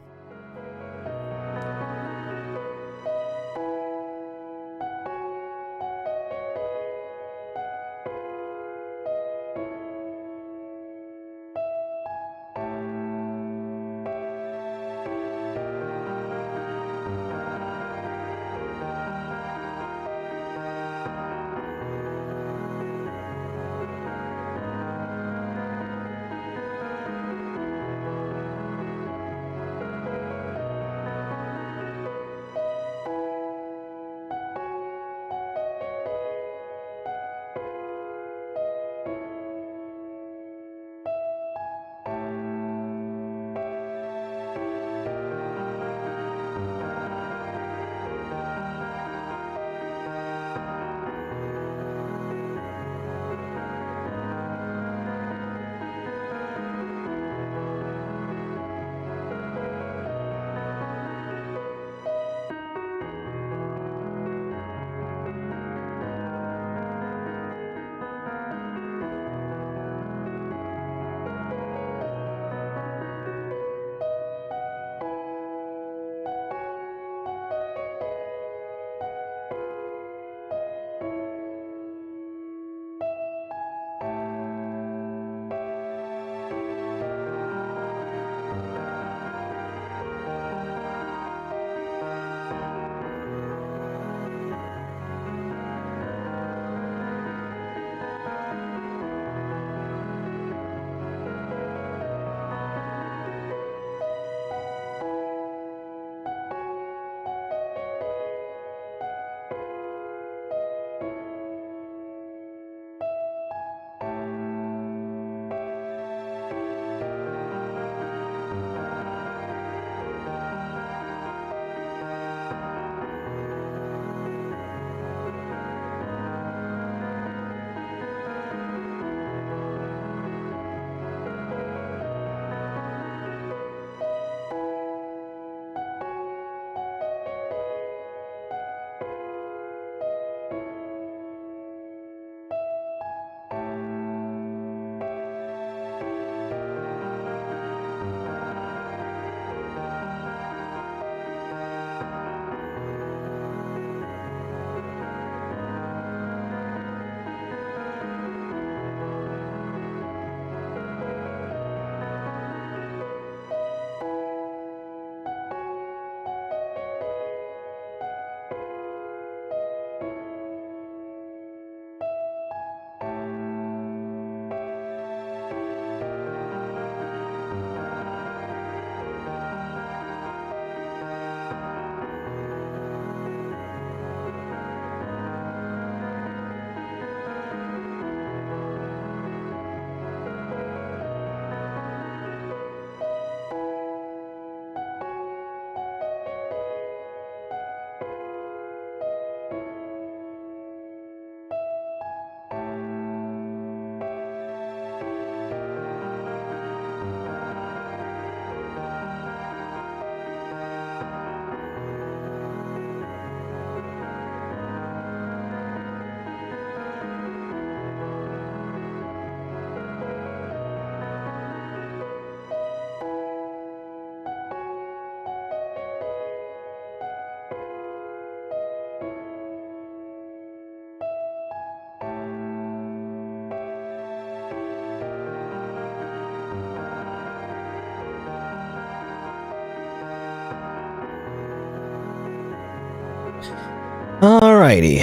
Alrighty.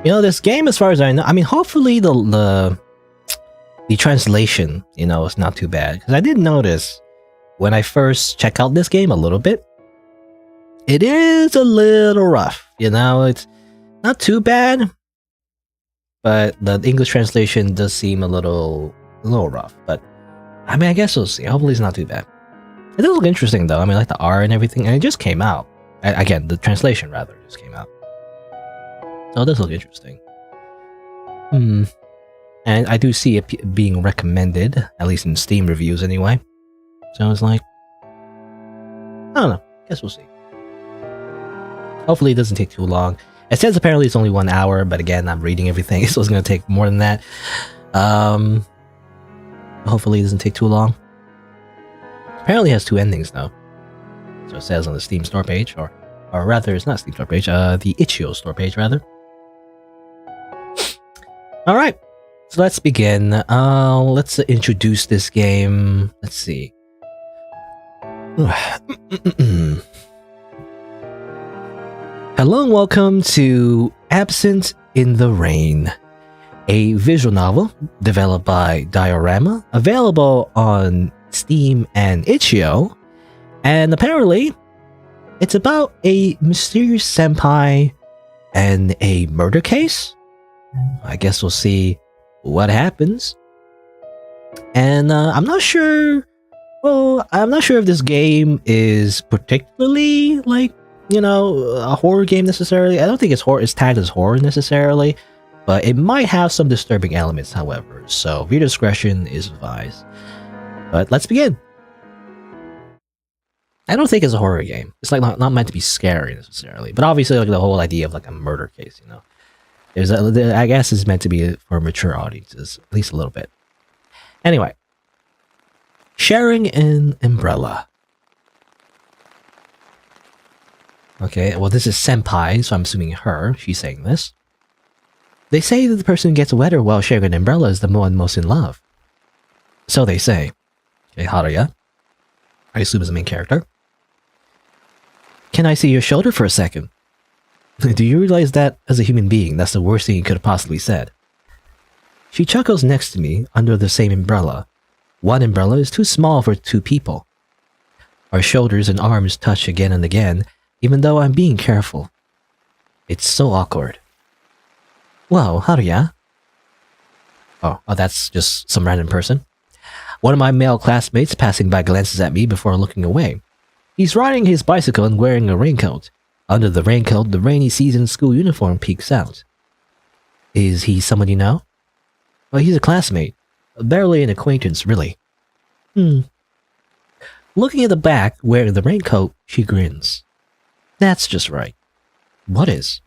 This game, as far as I know, I mean, hopefully the translation, is not too bad. Because I did notice when I first check out this game a little bit, it is a little rough. It's not too bad, but the English translation does seem a little rough. But I mean, I guess we'll see. Hopefully, it's not too bad. It does look interesting, though. I mean, like the R and everything, and it just came out. Again, the translation rather just came out, so it does look interesting. And I do see it being recommended, at least in Steam reviews, anyway. So it's like, I don't know. Guess we'll see. Hopefully, it doesn't take too long. It says apparently it's only 1 hour, but again, I'm reading everything, so it's going to take more than that. Hopefully, it doesn't take too long. Apparently, it has 2 endings, though. So it says on the Steam store page, or rather, it's not Steam store page, the Itch.io store page, rather. Alright, so let's begin. Let's introduce this game. Let's see. Hello and welcome to Absent in the Rain, a visual novel developed by Diorama, available on Steam and Itch.io, and apparently it's about a mysterious senpai and a murder case. I guess we'll see what happens. And I'm not sure if this game is particularly like, a horror game necessarily. I don't think it's tagged as horror necessarily, but it might have some disturbing elements, however. So reader discretion is advised. But let's begin. I don't think it's a horror game. It's like not meant to be scary necessarily, but obviously like the whole idea of like a murder case, I guess it's meant to be for mature audiences, at least a little bit. Anyway, sharing an umbrella. Okay, well this is senpai, so I'm assuming her. She's saying this. They say that the person who gets wetter while sharing an umbrella is the one most in love. So they say. Okay, Haruya, I assume is the main character. Can I see your shoulder for a second? Do you realize that, as a human being, that's the worst thing you could have possibly said? She chuckles next to me, under the same umbrella. One umbrella is too small for 2 people. Our shoulders and arms touch again and again, even though I'm being careful. It's so awkward. Whoa, Haruya? Oh, that's just some random person. One of my male classmates passing by glances at me before looking away. He's riding his bicycle and wearing a raincoat. Under the raincoat, the rainy season school uniform peeks out. Is he someone you know? Well, he's a classmate. Barely an acquaintance, really. Looking at the back, wearing the raincoat, she grins. That's just right. What is?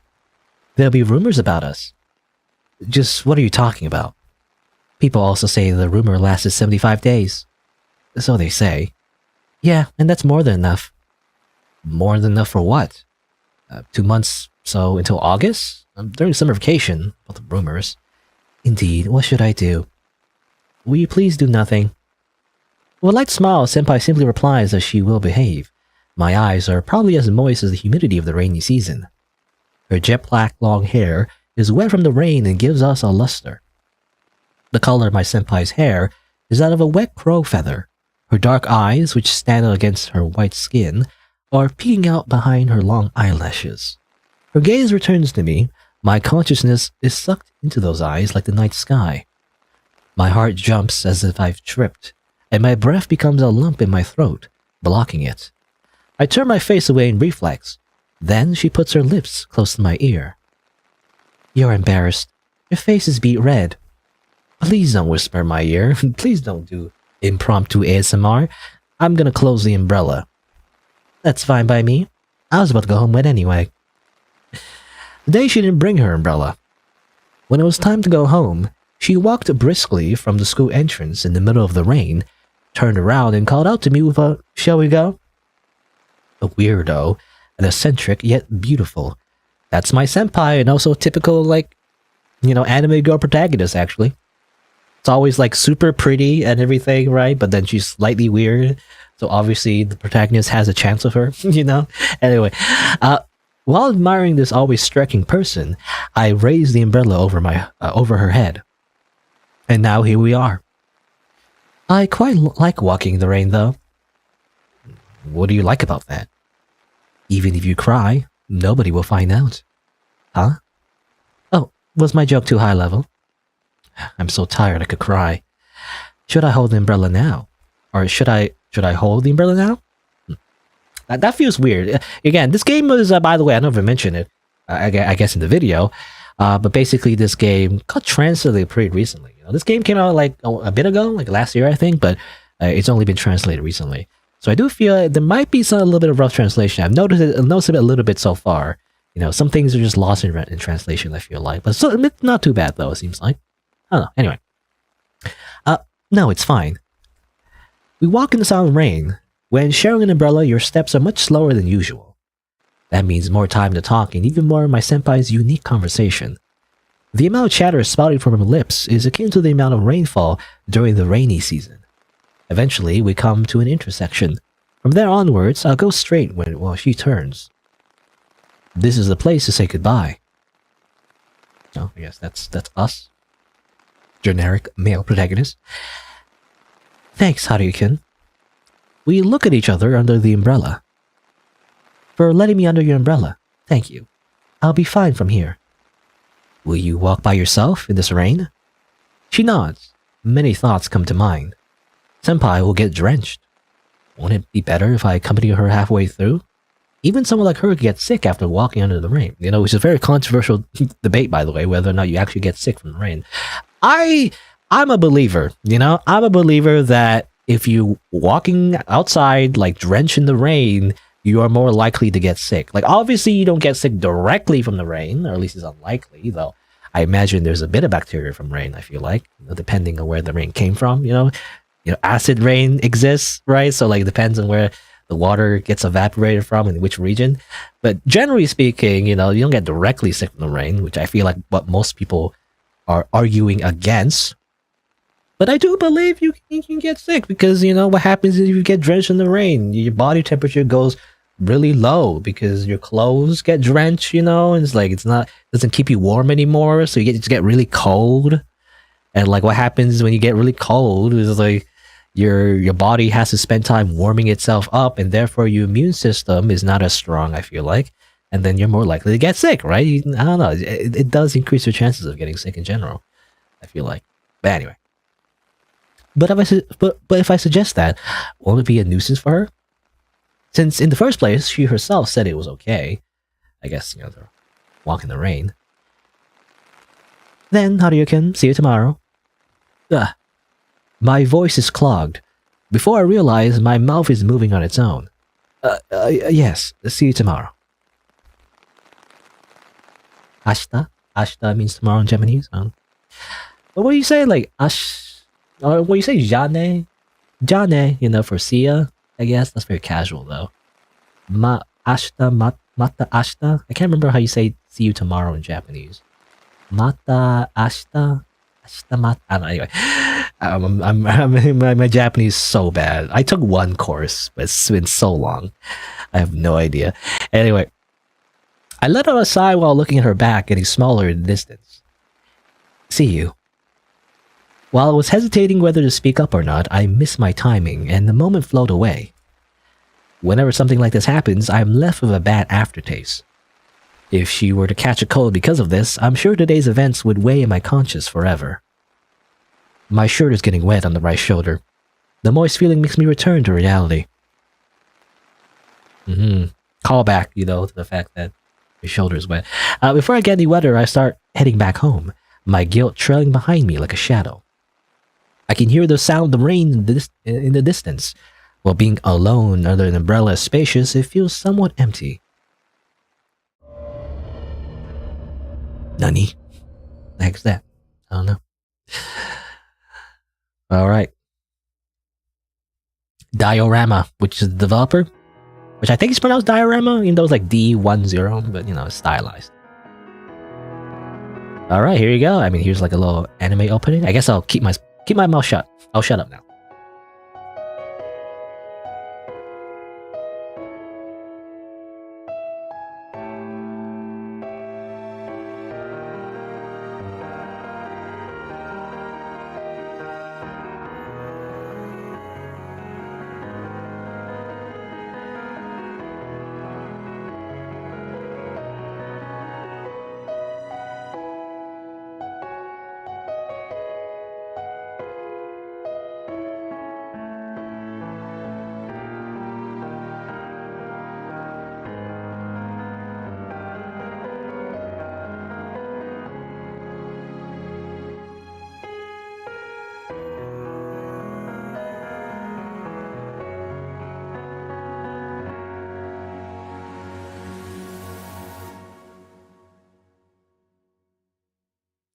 There'll be rumors about us. Just what are you talking about? People also say the rumor lasted 75 days. So they say. Yeah, and that's more than enough. More than enough for what? 2 months, so until August? During summer vacation, about the rumors. Indeed, what should I do? Will you please do nothing? With a light smile, Senpai simply replies that she will behave. My eyes are probably as moist as the humidity of the rainy season. Her jet black long hair is wet from the rain and gives us a luster. The color of my senpai's hair is that of a wet crow feather. Her dark eyes, which stand out against her white skin, are peeking out behind her long eyelashes. Her gaze returns to me. My consciousness is sucked into those eyes like the night sky. My heart jumps as if I've tripped, and my breath becomes a lump in my throat, blocking it. I turn my face away in reflex. Then she puts her lips close to my ear. You're embarrassed. Your face is beet red. Please don't whisper in my ear. Please don't do impromptu ASMR. I'm gonna close the umbrella. That's fine by me. I was about to go home wet anyway. Today she didn't bring her umbrella. When it was time to go home, she walked briskly from the school entrance in the middle of the rain, turned around and called out to me with a, "Shall we go?" A weirdo, and eccentric yet beautiful. That's my senpai, and also a typical, anime girl protagonist, actually. It's always like super pretty and everything, right? But then she's slightly weird. So obviously the protagonist has a chance of her, you know? Anyway, while admiring this always striking person, I raised the umbrella over her head. And now here we are. I quite like walking in the rain, though. What do you like about that? Even if you cry, nobody will find out. Huh? Oh, was my joke too high level? I'm so tired I could cry. Should I hold the umbrella now? Or should I hold the umbrella now? That feels weird. Again, this game was, by the way, I never mentioned it, I guess in the video, but basically this game got translated pretty recently. You know, this game came out like a bit ago, like last year, I think, but it's only been translated recently. So I do feel there might be a little bit of rough translation. I've noticed it a little bit so far. You know, some things are just lost in translation, I feel like. But it's not too bad, though, it seems like. I don't know. Anyway. No, it's fine. We walk in the sound of rain. When sharing an umbrella, your steps are much slower than usual. That means more time to talk and even more of my senpai's unique conversation. The amount of chatter spouting from her lips is akin to the amount of rainfall during the rainy season. Eventually, we come to an intersection. From there onwards, I'll go straight while she turns. This is the place to say goodbye. Oh, I guess that's us. Generic male protagonist. Thanks, Harukin. We look at each other under the umbrella. For letting me under your umbrella. Thank you. I'll be fine from here. Will you walk by yourself in this rain? She nods. Many thoughts come to mind. Senpai will get drenched. Won't it be better if I accompany her halfway through? Even someone like her could get sick after walking under the rain. You know, which is a very controversial debate, by the way, whether or not you actually get sick from the rain. I'm a believer, you know? I'm a believer that if you walking outside, like drenched in the rain, you are more likely to get sick. Like, obviously, you don't get sick directly from the rain, or at least it's unlikely, though. I imagine there's a bit of bacteria from rain, I feel like, depending on where the rain came from, you know? Acid rain exists, right? So, like, it depends on where the water gets evaporated from and which region. But generally speaking, you don't get directly sick from the rain, which I feel like what most people are arguing against. But I do believe you can get sick because, what happens is if you get drenched in the rain, your body temperature goes really low because your clothes get drenched, and it's like, doesn't keep you warm anymore. So you just get really cold. And like what happens when you get really cold is like your body has to spend time warming itself up, and therefore your immune system is not as strong, I feel like. And then you're more likely to get sick, right? I don't know. It does increase your chances of getting sick in general, I feel like. But anyway. But if I suggest that, won't it be a nuisance for her? Since in the first place, she herself said it was okay. I guess, they're walking in the rain. Then, Harukin, see you tomorrow. My voice is clogged. Before I realize, my mouth is moving on its own. Yes, see you tomorrow. Ashita? Ashita means tomorrow in Japanese. But what do you say, like, or what do you say, jane? Jane, for see ya, I guess. That's very casual, though. Ashita, mata ashita? I can't remember how you say see you tomorrow in Japanese. Mata ashita? Ashita mata? I don't know, anyway. My Japanese is so bad. I took one course, but it's been so long. I have no idea. Anyway, I let out a sigh while looking at her back, getting smaller in the distance. See you. While I was hesitating whether to speak up or not, I missed my timing, and the moment flowed away. Whenever something like this happens, I am left with a bad aftertaste. If she were to catch a cold because of this, I'm sure today's events would weigh in my conscience forever. My shirt is getting wet on the right shoulder. The moist feeling makes me return to reality. Call back, to the fact that your shoulder is wet. Before I get any wetter, I start heading back home, my guilt trailing behind me like a shadow. I can hear the sound of the rain in the distance. While being alone under an umbrella is spacious, it feels somewhat empty. Nani? The heck's that? I don't know. Alright. Diorama, which is the developer, which I think is pronounced diorama, even though it's like D10, but it's stylized. Alright, here you go. I mean, here's like a little anime opening. I guess I'll keep my Keep my mouth shut. I'll shut up now.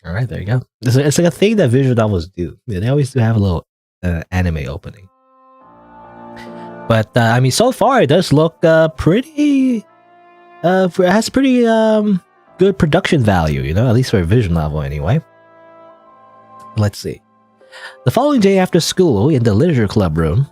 All right, there you go. It's like a thing that visual novels do. Yeah, they always do have a little anime opening. But I mean, so far it does look pretty. It has pretty good production value, you know, at least for a visual novel anyway. Let's see. The following day after school, in the literature club room.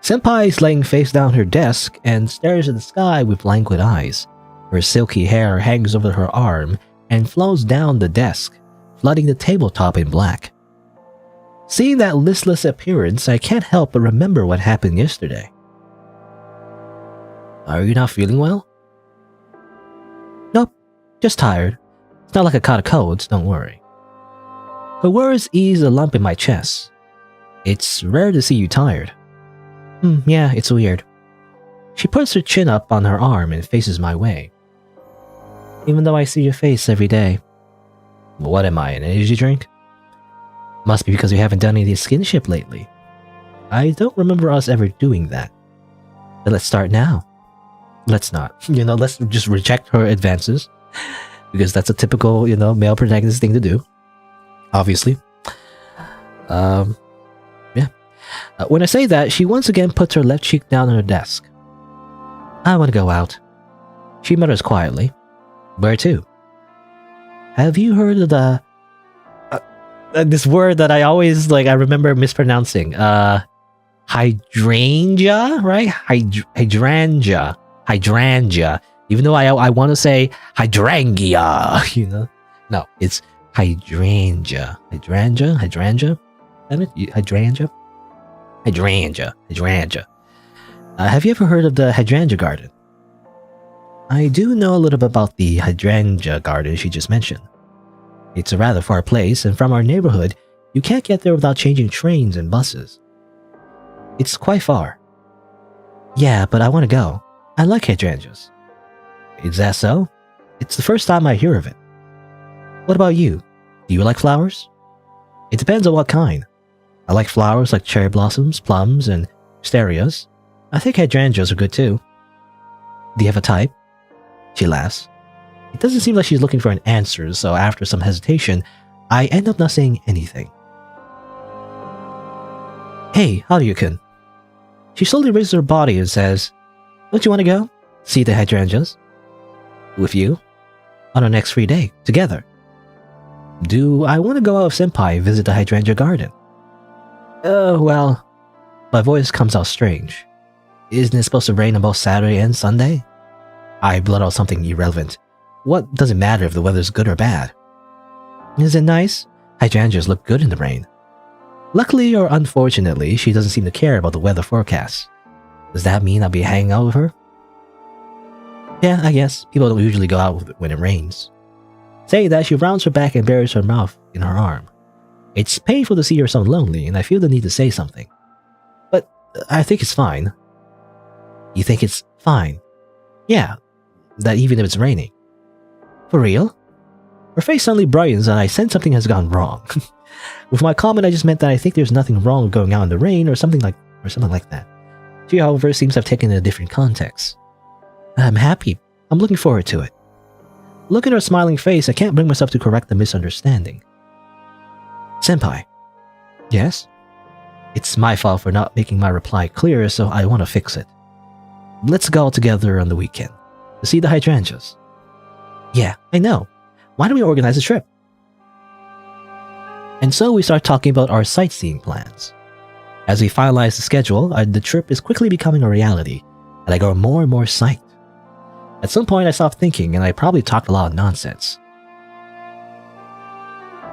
Senpai is laying face down her desk and stares at the sky with languid eyes. Her silky hair hangs over her arm and flows down the desk, flooding the tabletop in black. Seeing that listless appearance, I can't help but remember what happened yesterday. Are you not feeling well? Nope, just tired. It's not like I caught a cold, so don't worry. Her words ease a lump in my chest. It's rare to see you tired. Yeah, it's weird. She puts her chin up on her arm and faces my way. Even though I see your face every day. What am I, an energy drink? Must be because we haven't done any skinship lately. I don't remember us ever doing that. But let's start now. Let's not. You know, let's just reject her advances. Because that's a typical, you know, male protagonist thing to do. Obviously. Yeah. When I say that, she once again puts her left cheek down on her desk. I want to go out. She mutters quietly. Where to? Have you heard of the... this word that I always, I remember mispronouncing. Hydrangea, right? Hydrangea. Hydrangea. Even though I want to say hydrangea, you know? No, it's hydrangea. Hydrangea? Damn it? Hydrangea? Hydrangea. Have you ever heard of the hydrangea garden? I do know a little bit about the hydrangea garden she just mentioned. It's a rather far place, and from our neighborhood, you can't get there without changing trains and buses. It's quite far. Yeah, but I want to go. I like hydrangeas. Is that so? It's the first time I hear of it. What about you? Do you like flowers? It depends on what kind. I like flowers like cherry blossoms, plums, and wisterias. I think hydrangeas are good too. Do you have a type? She laughs. It doesn't seem like she's looking for an answer, so after some hesitation, I end up not saying anything. Hey, Haruya-kun. She slowly raises her body and says, don't you want to go? See the hydrangeas? With you? On our next free day, together. Do I want to go out with Senpai and visit the hydrangea garden? Well... My voice comes out strange. Isn't it supposed to rain on both Saturday and Sunday? I blurt out something irrelevant. What does it matter if the weather's good or bad? Is it nice? Hydrangeas look good in the rain. Luckily or unfortunately, she doesn't seem to care about the weather forecast. Does that mean I'll be hanging out with her? Yeah, I guess. People don't usually go out when it rains. Saying that, she rounds her back and buries her mouth in her arm. It's painful to see her so lonely, and I feel the need to say something. But I think it's fine. You think it's fine? Yeah, that even if it's raining. For real? Her face suddenly brightens and I sense something has gone wrong. With my comment, I just meant that I think there's nothing wrong with going out in the rain or something like that. She, however, seems to have taken a different context. I'm happy. I'm looking forward to it. Looking at her smiling face, I can't bring myself to correct the misunderstanding. Senpai. Yes? It's my fault for not making my reply clear, so I want to fix it. Let's go out together on the weekend to see the hydrangeas. Yeah, I know. Why don't we organize a trip? And so we start talking about our sightseeing plans. As we finalize the schedule, the trip is quickly becoming a reality, and I grow more and more psyched. At some point, I stopped thinking, and I probably talked a lot of nonsense.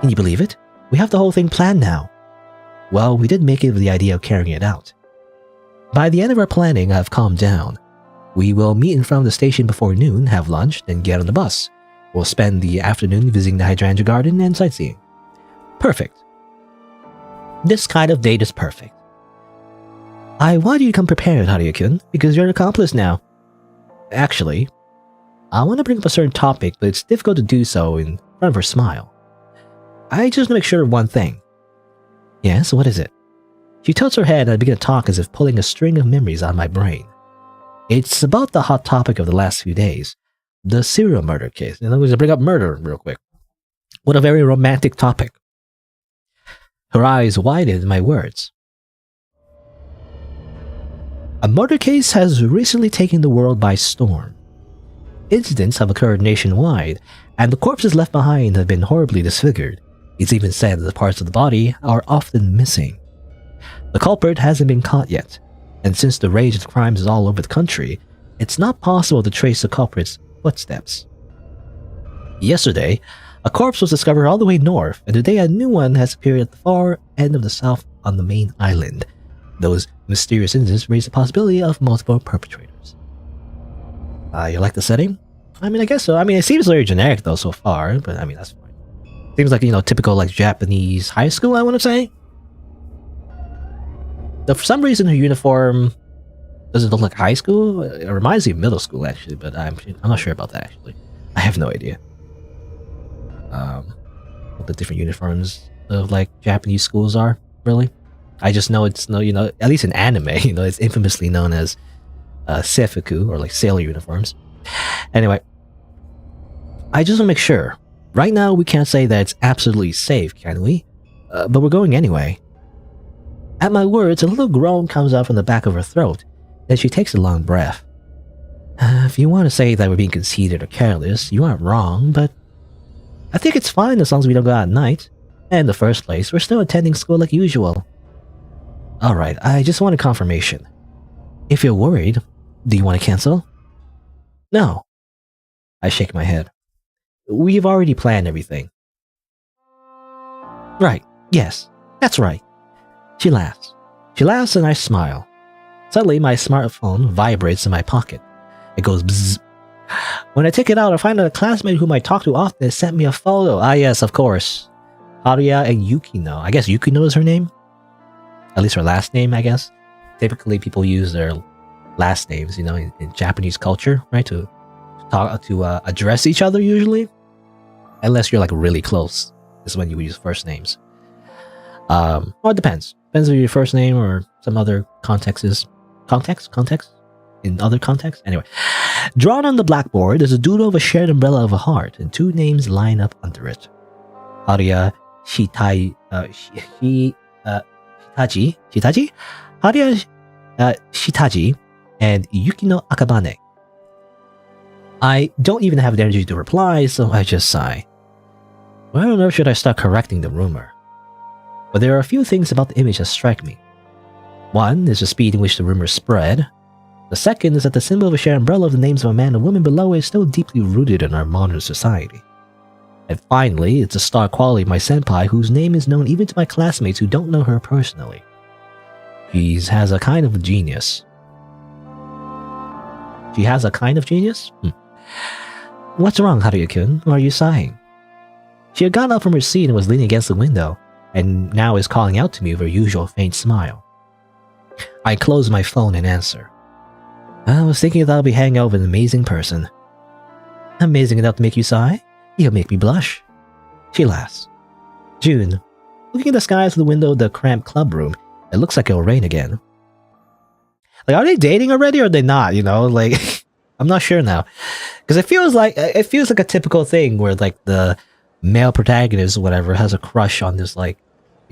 Can you believe it? We have the whole thing planned now. Well, we did make it with the idea of carrying it out. By the end of our planning, I've calmed down. We will meet in front of the station before noon, have lunch, then get on the bus. We'll spend the afternoon visiting the hydrangea garden and sightseeing. Perfect. This kind of date is perfect. I want you to come prepared, Haruya-kun, because you're an accomplice now. Actually, I want to bring up a certain topic, but it's difficult to do so in front of her smile. I just want to make sure of one thing. Yes, what is it? She tilts her head and I begin to talk as if pulling a string of memories out of my brain. It's about the hot topic of the last few days, the serial murder case. And I'm going to bring up murder real quick. What a very romantic topic. Her eyes widened at my words. A murder case has recently taken the world by storm. Incidents have occurred nationwide, and the corpses left behind have been horribly disfigured. It's even said that the parts of the body are often missing. The culprit hasn't been caught yet, and since the rage of crimes is all over the country, it's not possible to trace the culprit's footsteps. Yesterday, a corpse was discovered all the way north, and today a new one has appeared at the far end of the south on the main island. Those mysterious incidents raise the possibility of multiple perpetrators. You like the setting? I mean, I guess so. I mean, it seems very generic though so far, but I mean, that's fine. Seems like, typical like Japanese high school, I want to say. Though for some reason her uniform doesn't look like high school. It reminds me of middle school actually, but I'm not sure about that actually. I have no idea. What the different uniforms of like Japanese schools are, really. I just know it's at least in anime, it's infamously known as seifuku, or like sailor uniforms. Anyway, I just want to make sure. Right now, we can't say that it's absolutely safe, can we? But we're going anyway. At my words, a little groan comes out from the back of her throat, then she takes a long breath. If you want to say that we're being conceited or careless, you aren't wrong, but I think it's fine as long as we don't go out at night. And in the first place, we're still attending school like usual. Alright, I just want a confirmation. If you're worried, do you want to cancel? No. I shake my head. We've already planned everything. Right, yes, that's right. She laughs. She laughs and I smile. Suddenly, my smartphone vibrates in my pocket. It goes bzzz. When I take it out, I find that a classmate whom I talk to often has sent me a photo. Ah yes, of course. Haruya and Yukino. I guess Yukino is her name? At least her last name, I guess. Typically, people use their last names, in Japanese culture, right? To address each other usually. Unless you're like really close. This is when you use first names. Well, it depends. Depends on your first name or some other context is. Context? In other contexts? Anyway. Drawn on the blackboard is a doodle of a shared umbrella of a heart, and two names line up under it. Haruya Shitaji? Haruya Shitaji and Yukino Akabane. I don't even have the energy to reply, so I just sigh. Why on earth should I start correcting the rumor? But there are a few things about the image that strike me. One is the speed in which the rumor spread. The second is that the symbol of a shared umbrella of the names of a man and woman below is still deeply rooted in our modern society. And finally, it's the star quality of my senpai, whose name is known even to my classmates who don't know her personally. She has a kind of genius. She has a kind of genius? What's wrong, Haruya-kun? Why are you sighing? She had gotten up from her seat and was leaning against the window, and now is calling out to me with her usual faint smile. I close my phone and answer. I was thinking that I'll be hanging out with an amazing person. Amazing enough to make you sigh? You'll make me blush. She laughs. June, looking at the skies through the window of the cramped club room, it looks like it'll rain again. Like, are they dating already or are they not? I'm not sure now. Because it feels like a typical thing where like the male protagonist or whatever has a crush on this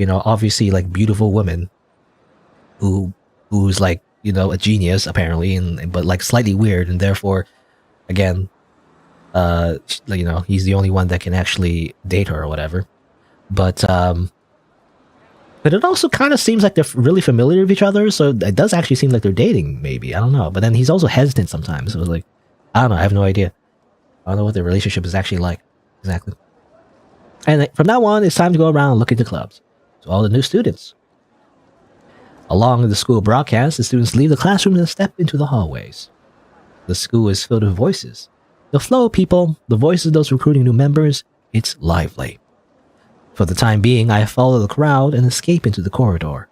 obviously like beautiful woman who's like, a genius apparently, but like slightly weird, and therefore, again, He's the only one that can actually date her or whatever. But it also kind of seems like they're really familiar with each other, so it does actually seem like they're dating, maybe. I don't know. But then he's also hesitant sometimes. So it was like, I don't know. I have no idea. I don't know what their relationship is actually like. Exactly. And from now on, it's time to go around and look into clubs. So all the new students. Along the school broadcast, the students leave the classroom and step into the hallways. The school is filled with voices. The flow of people, the voices of those recruiting new members, it's lively. For the time being, I follow the crowd and escape into the corridor.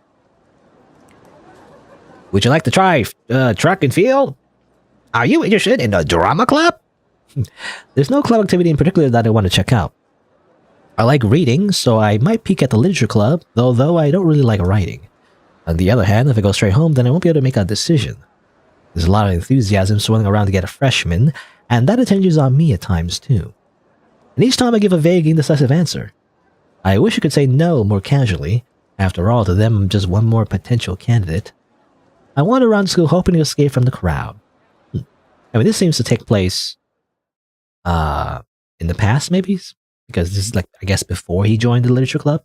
Would you like to try track and field? Are you interested in the drama club? There's no club activity in particular that I want to check out. I like reading, so I might peek at the literature club, though I don't really like writing. On the other hand, if I go straight home, then I won't be able to make a decision. There's a lot of enthusiasm swirling around to get a freshman, and that attention is on me at times too. And each time I give a vague, indecisive answer. I wish I could say no more casually. After all, to them, I'm just one more potential candidate. I wander around school hoping to escape from the crowd. I mean, this seems to take place in the past, maybe? Because this is like, I guess, before he joined the literature club.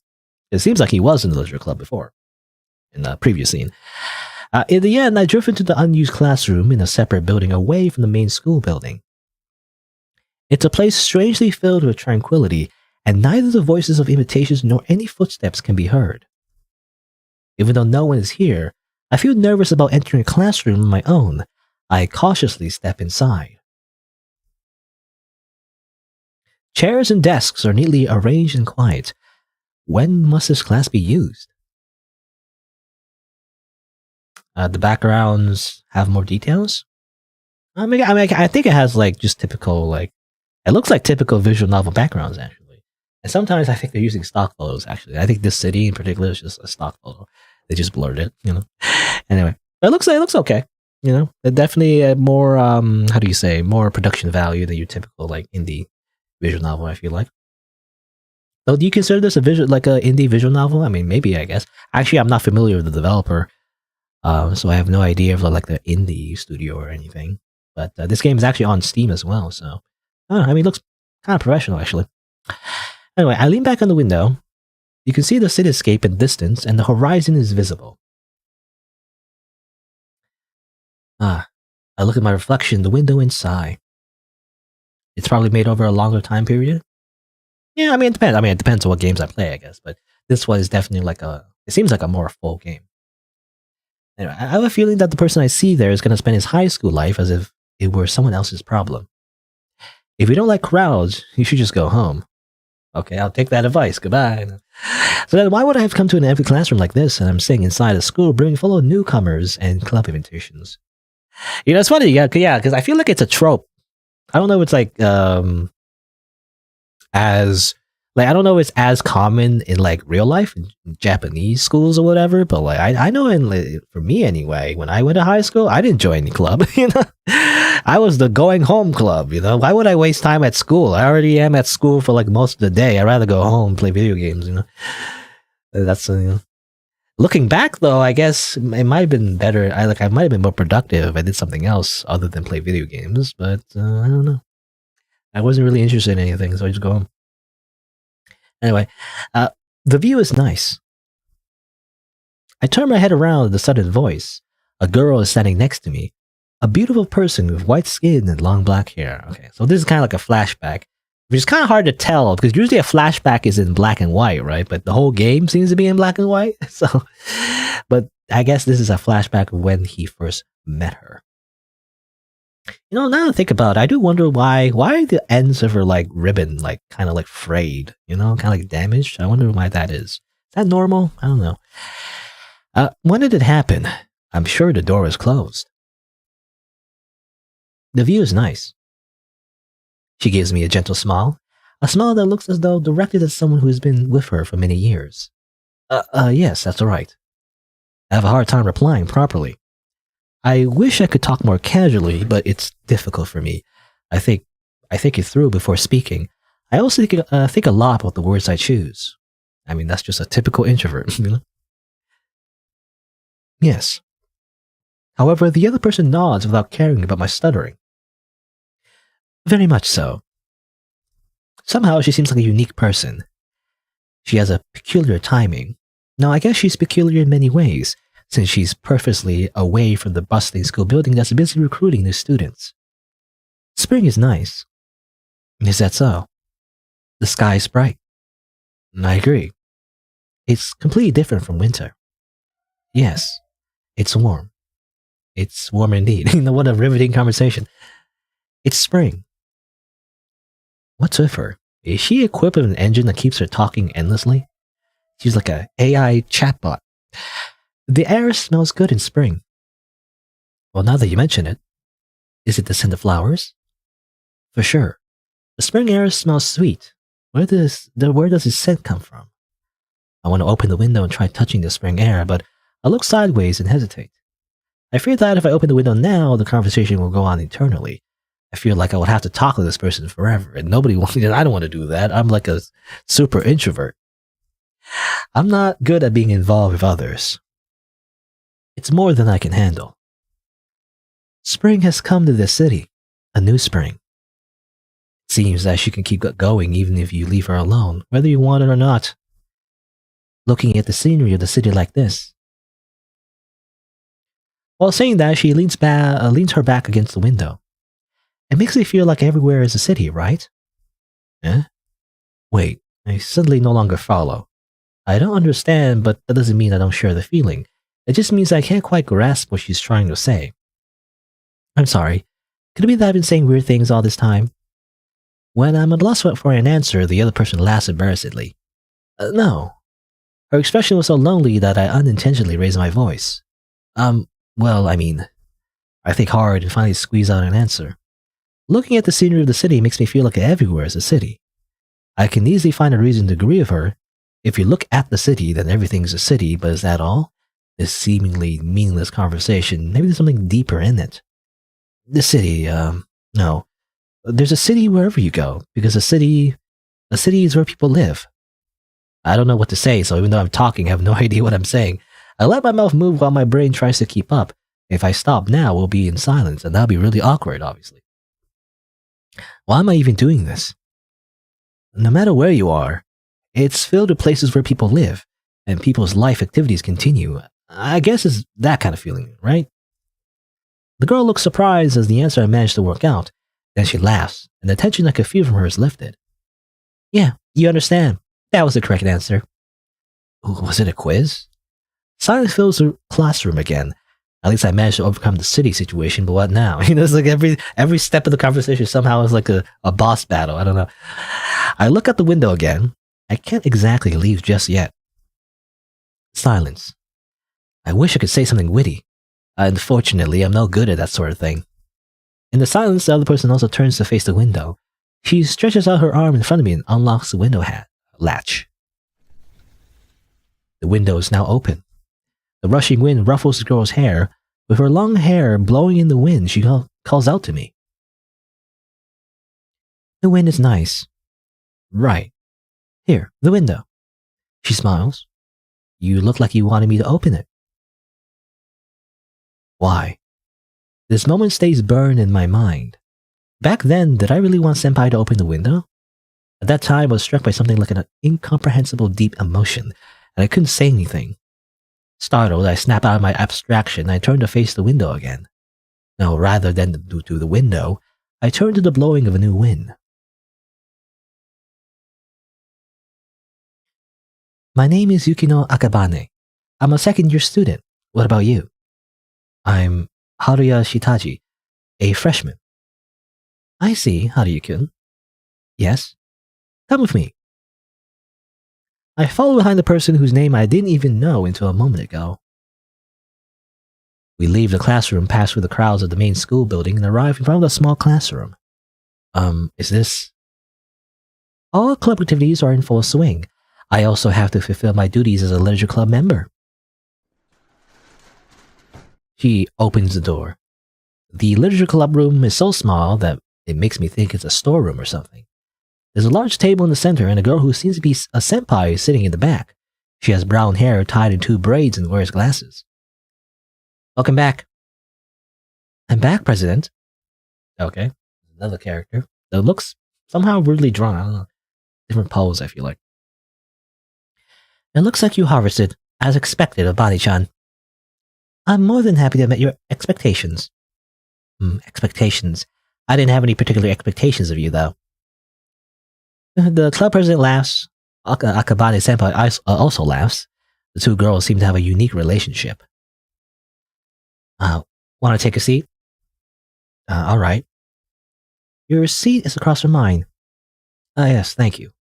It seems like he was in the literature club before, in the previous scene. In the end, I drove into the unused classroom in a separate building away from the main school building. It's a place strangely filled with tranquility, and neither the voices of invitations nor any footsteps can be heard. Even though no one is here, I feel nervous about entering a classroom on my own. I cautiously step inside. Chairs and desks are neatly arranged and quiet. When must this class be used? The backgrounds have more details? I think it has like just typical, like, it looks like typical visual novel backgrounds actually. And sometimes I think they're using stock photos actually. I think this city in particular is just a stock photo. They just blurred it, Anyway, it looks okay. It definitely more how do you say, more production value than your typical like indie visual novel. I feel like. So, do you consider this a indie visual novel? I mean, maybe I guess. Actually, I'm not familiar with the developer, so I have no idea of like the indie studio or anything. But this game is actually on Steam as well, so I don't know. I mean, it looks kind of professional actually. Anyway, I lean back on the window. You can see the cityscape in the distance, and the horizon is visible. I look at my reflection in the window and sigh. It's probably made over a longer time period. Yeah, I mean, it depends. I mean, it depends on what games I play, I guess. But this one is definitely it seems like a more full game. Anyway, I have a feeling that the person I see there is going to spend his high school life as if it were someone else's problem. If you don't like crowds, you should just go home. Okay, I'll take that advice. Goodbye. So then why would I have come to an empty classroom like this and I'm sitting inside a school bring full of newcomers and club invitations? It's funny, yeah, because I feel like it's a trope. I don't know if it's like as like I don't know if it's as common in like real life in Japanese schools or whatever, but like I know for me anyway, when I went to high school, I didn't join any club. I was the going home club. Why would I waste time at school? I already am at school for like most of the day. I'd rather go home and play video games. That's looking back though, I guess it might have been better. I might have been more productive if I did something else other than play video games. But I don't know. I wasn't really interested in anything, so I just go home. Anyway, the view is nice. I turn my head around with a sudden voice. A girl is standing next to me. A beautiful person with white skin and long black hair. Okay, so this is kind of like a flashback, which is kind of hard to tell because usually a flashback is in black and white, right? But the whole game seems to be in black and white. So, but I guess this is a flashback of when he first met her. Now that I think about it, I do wonder why the ends of her like ribbon like kind of like frayed, kind of like damaged. I wonder why that is. Is that normal? I don't know. When did it happen? I'm sure the door was closed. The view is nice. She gives me a gentle smile, a smile that looks as though directed at someone who has been with her for many years. Yes, that's all right. I have a hard time replying properly. I wish I could talk more casually, but it's difficult for me. I think it through before speaking. I also think a lot about the words I choose. I mean, that's just a typical introvert, Yes. However, the other person nods without caring about my stuttering. Very much so. Somehow she seems like a unique person. She has a peculiar timing. Now, I guess she's peculiar in many ways, since she's purposely away from the bustling school building that's busy recruiting new students. Spring is nice. Is that so? The sky is bright. I agree. It's completely different from winter. Yes, it's warm. It's warm indeed. What a riveting conversation. It's spring. What's with her? Is she equipped with an engine that keeps her talking endlessly? She's like a AI chatbot. The air smells good in spring. Well, now that you mention it, is it the scent of flowers? For sure. The spring air smells sweet. Where does this scent come from? I want to open the window and try touching the spring air, but I look sideways and hesitate. I fear that if I open the window now, the conversation will go on eternally. I feel like I would have to talk to this person forever, and nobody wants. I don't want to do that. I'm like a super introvert. I'm not good at being involved with others. It's more than I can handle. Spring has come to this city, a new spring. It seems that she can keep going even if you leave her alone, whether you want it or not. Looking at the scenery of the city like this. While saying that, she leans her back against the window. It makes me feel like everywhere is a city, right? Eh? Wait, I suddenly no longer follow. I don't understand, but that doesn't mean I don't share the feeling. It just means I can't quite grasp what she's trying to say. I'm sorry. Could it be that I've been saying weird things all this time? When I'm at a loss for an answer, the other person laughs embarrassedly. No. Her expression was so lonely that I unintentionally raised my voice. Well, I think hard and finally squeeze out an answer. Looking at the scenery of the city makes me feel like everywhere is a city. I can easily find a reason to agree with her. If you look at the city, then everything's a city, but is that all? This seemingly meaningless conversation, maybe there's something deeper in it. The city, no. There's a city wherever you go, because a city is where people live. I don't know what to say, so even though I'm talking, I have no idea what I'm saying. I let my mouth move while my brain tries to keep up. If I stop now, we'll be in silence, and that'll be really awkward, obviously. Why am I even doing this? No matter where you are, it's filled with places where people live, and people's life activities continue. I guess it's that kind of feeling, right? The girl looks surprised as the answer I managed to work out. Then she laughs, and the tension I could feel from her is lifted. Yeah, you understand. That was the correct answer. Was it a quiz? Silence fills the classroom again. At least I managed to overcome the city situation, but what now? It's like every step of the conversation somehow is like a boss battle. I don't know. I look out the window again. I can't exactly leave just yet. Silence. I wish I could say something witty. Unfortunately, I'm no good at that sort of thing. In the silence, the other person also turns to face the window. She stretches out her arm in front of me and unlocks the window latch. The window is now open. The rushing wind ruffles the girl's hair. With her long hair blowing in the wind, she calls out to me. The wind is nice. Right. Here, the window. She smiles. You look like you wanted me to open it. Why? This moment stays burned in my mind. Back then, did I really want Senpai to open the window? At that time, I was struck by something like an incomprehensible deep emotion, and I couldn't say anything. Startled, I snap out of my abstraction and I turn to face the window again. Now, rather than to the window, I turn to the blowing of a new wind. My name is Yukino Akabane. I'm a second-year student. What about you? I'm Haruya Shitaji, a freshman. I see, Haruya-kun. Yes? Come with me. I follow behind the person whose name I didn't even know until a moment ago. We leave the classroom, pass through the crowds of the main school building, and arrive in front of a small classroom. Is this... All club activities are in full swing. I also have to fulfill my duties as a literature club member. She opens the door. The literature club room is so small that it makes me think it's a storeroom or something. There's a large table in the center and a girl who seems to be a senpai is sitting in the back. She has brown hair tied in 2 braids and wears glasses. Welcome back. I'm back, President. Okay, another character. It looks somehow weirdly drawn. I don't know. Different pose, I feel like. It looks like you harvested, as expected, of Bani-chan. I'm more than happy to meet your expectations. Expectations. I didn't have any particular expectations of you, though. The club president laughs. Akabane-senpai also laughs. The two girls seem to have a unique relationship. Want to take a seat? All right. Your seat is across from mine. Yes, thank you.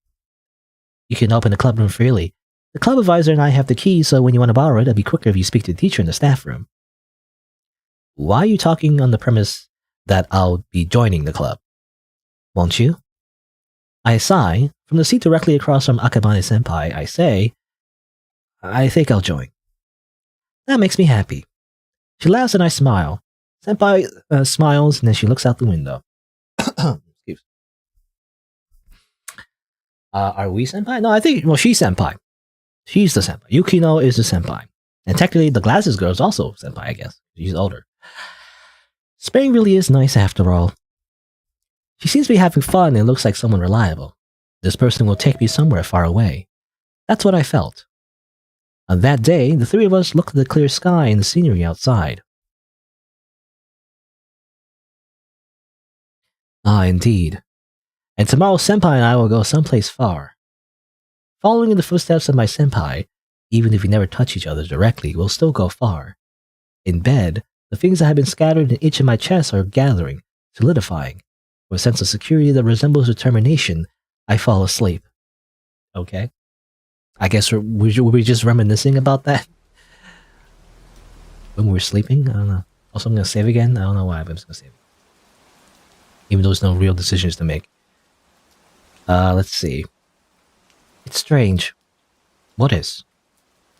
You can open the club room freely. The club advisor and I have the key, so when you want to borrow it, it'll be quicker if you speak to the teacher in the staff room. Why are you talking on the premise that I'll be joining the club? Won't you? I sigh. From the seat directly across from Akabane-senpai, I say, I think I'll join. That makes me happy. She laughs and I smile. Senpai smiles and then she looks out the window. Excuse. Are we senpai? No, I think, well, she's senpai. She's the senpai. Yukino is the senpai. And technically, the glasses girl is also senpai, I guess. She's older. Spring really is nice after all. She seems to be having fun and looks like someone reliable. This person will take me somewhere far away. That's what I felt. On that day, the three of us looked at the clear sky and the scenery outside. Ah, indeed. And tomorrow, senpai and I will go someplace far. Following in the footsteps of my senpai, even if we never touch each other directly, we'll still go far. In bed, the things that have been scattered in each of my chests are gathering, solidifying. With a sense of security that resembles determination, I fall asleep. Okay. I guess were we just reminiscing about that? When we were sleeping? I don't know. Also, I'm going to save again. I don't know why, but I'm just going to save. Even though there's no real decisions to make. Let's see. It's strange. What is?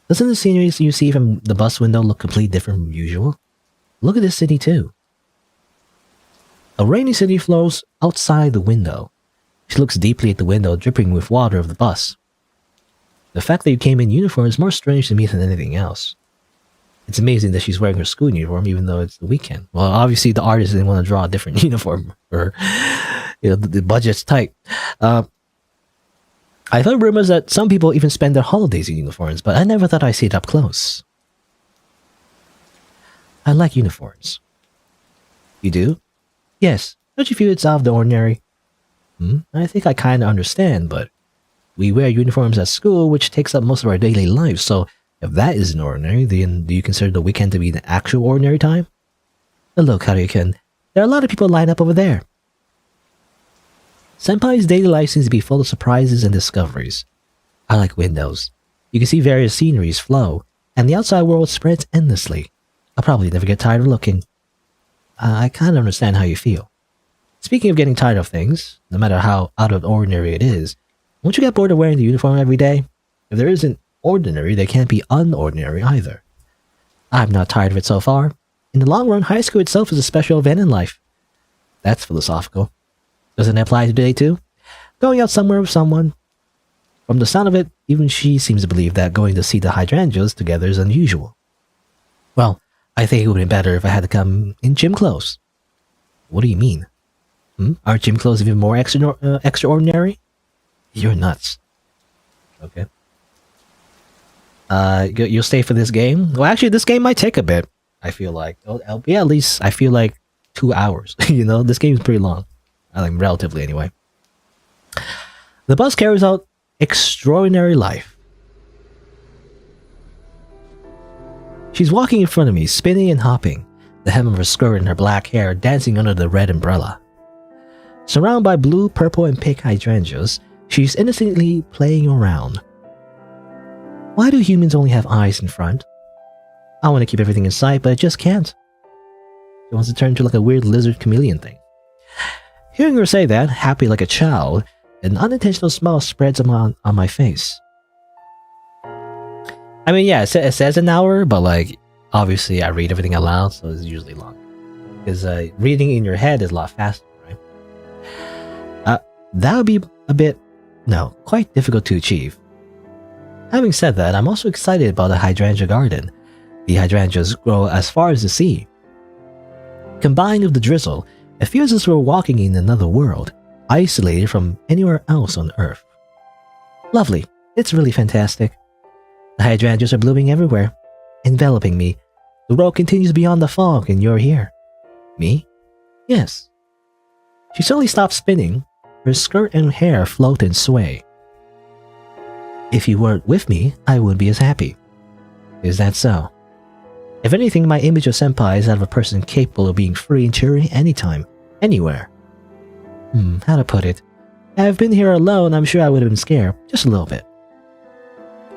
Doesn't the scenery you see from the bus window look completely different from usual? Look at this city too. A rainy city flows outside the window. She looks deeply at the window, dripping with water of the bus. The fact that you came in uniform is more strange to me than anything else. It's amazing that she's wearing her school uniform even though it's the weekend. Well, obviously the artist didn't want to draw a different uniform, or the budget's tight. I've heard rumors that some people even spend their holidays in uniforms, but I never thought I'd see it up close. I like uniforms. You do? Yes. Don't you feel it's out of the ordinary? I think I kind of understand, but we wear uniforms at school, which takes up most of our daily lives, so if that isn't ordinary, then do you consider the weekend to be the actual ordinary time? Hello, Karyukin. There are a lot of people lined up over there. Senpai's daily life seems to be full of surprises and discoveries. I like windows. You can see various sceneries flow, and the outside world spreads endlessly. I'll probably never get tired of looking. I kind of understand how you feel. Speaking of getting tired of things, no matter how out of the ordinary it is, won't you get bored of wearing the uniform every day? If there isn't ordinary, there can't be unordinary either. I'm not tired of it so far. In the long run, high school itself is a special event in life. That's philosophical. Doesn't it apply today too? Going out somewhere with someone. From the sound of it, even she seems to believe that going to see the hydrangeas together is unusual. Well, I think it would be better if I had to come in gym clothes. What do you mean? Are gym clothes even more extraordinary? You're nuts. Okay. You'll stay for this game? Well, actually, this game might take a bit. I feel like it'll be at least. I feel like 2 hours. This game is pretty long. I think relatively anyway. The bus carries out extraordinary life. She's walking in front of me, spinning and hopping, the hem of her skirt and her black hair dancing under the red umbrella. Surrounded by blue, purple, and pink hydrangeas, she's innocently playing around. Why do humans only have eyes in front? I want to keep everything in sight, but I just can't. She wants to turn into like a weird lizard chameleon thing. Hearing her say that, happy like a child, an unintentional smile spreads on my face. I mean, yeah, it says an hour, but like, obviously I read everything out loud, so it's usually long. Because reading in your head is a lot faster, right? That would be quite difficult to achieve. Having said that, I'm also excited about the hydrangea garden. The hydrangeas grow as far as the sea. Combined with the drizzle, it feels as though we're walking in another world, isolated from anywhere else on Earth. Lovely. It's really fantastic. The hydrangeas are blooming everywhere, enveloping me. The world continues beyond the fog, and you're here. Me? Yes. She suddenly stopped spinning. Her skirt and hair float and sway. If you weren't with me, I wouldn't be as happy. Is that so? If anything, my image of senpai is that of a person capable of being free and cheery anytime, anywhere. How to put it? Had I been here alone, I'm sure I would have been scared, just a little bit.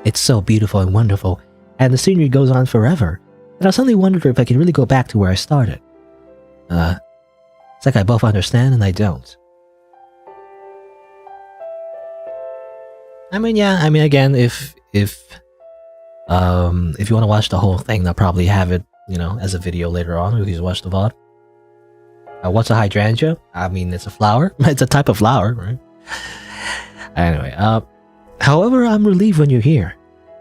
It's so beautiful and wonderful, and the scenery goes on forever, that I suddenly wondered if I could really go back to where I started. It's like I both understand and I don't. Again, if you want to watch the whole thing, they'll probably have it, as a video later on if you watch the VOD. What's a hydrangea? It's a flower. It's a type of flower, right? Anyway, however, I'm relieved when you're here.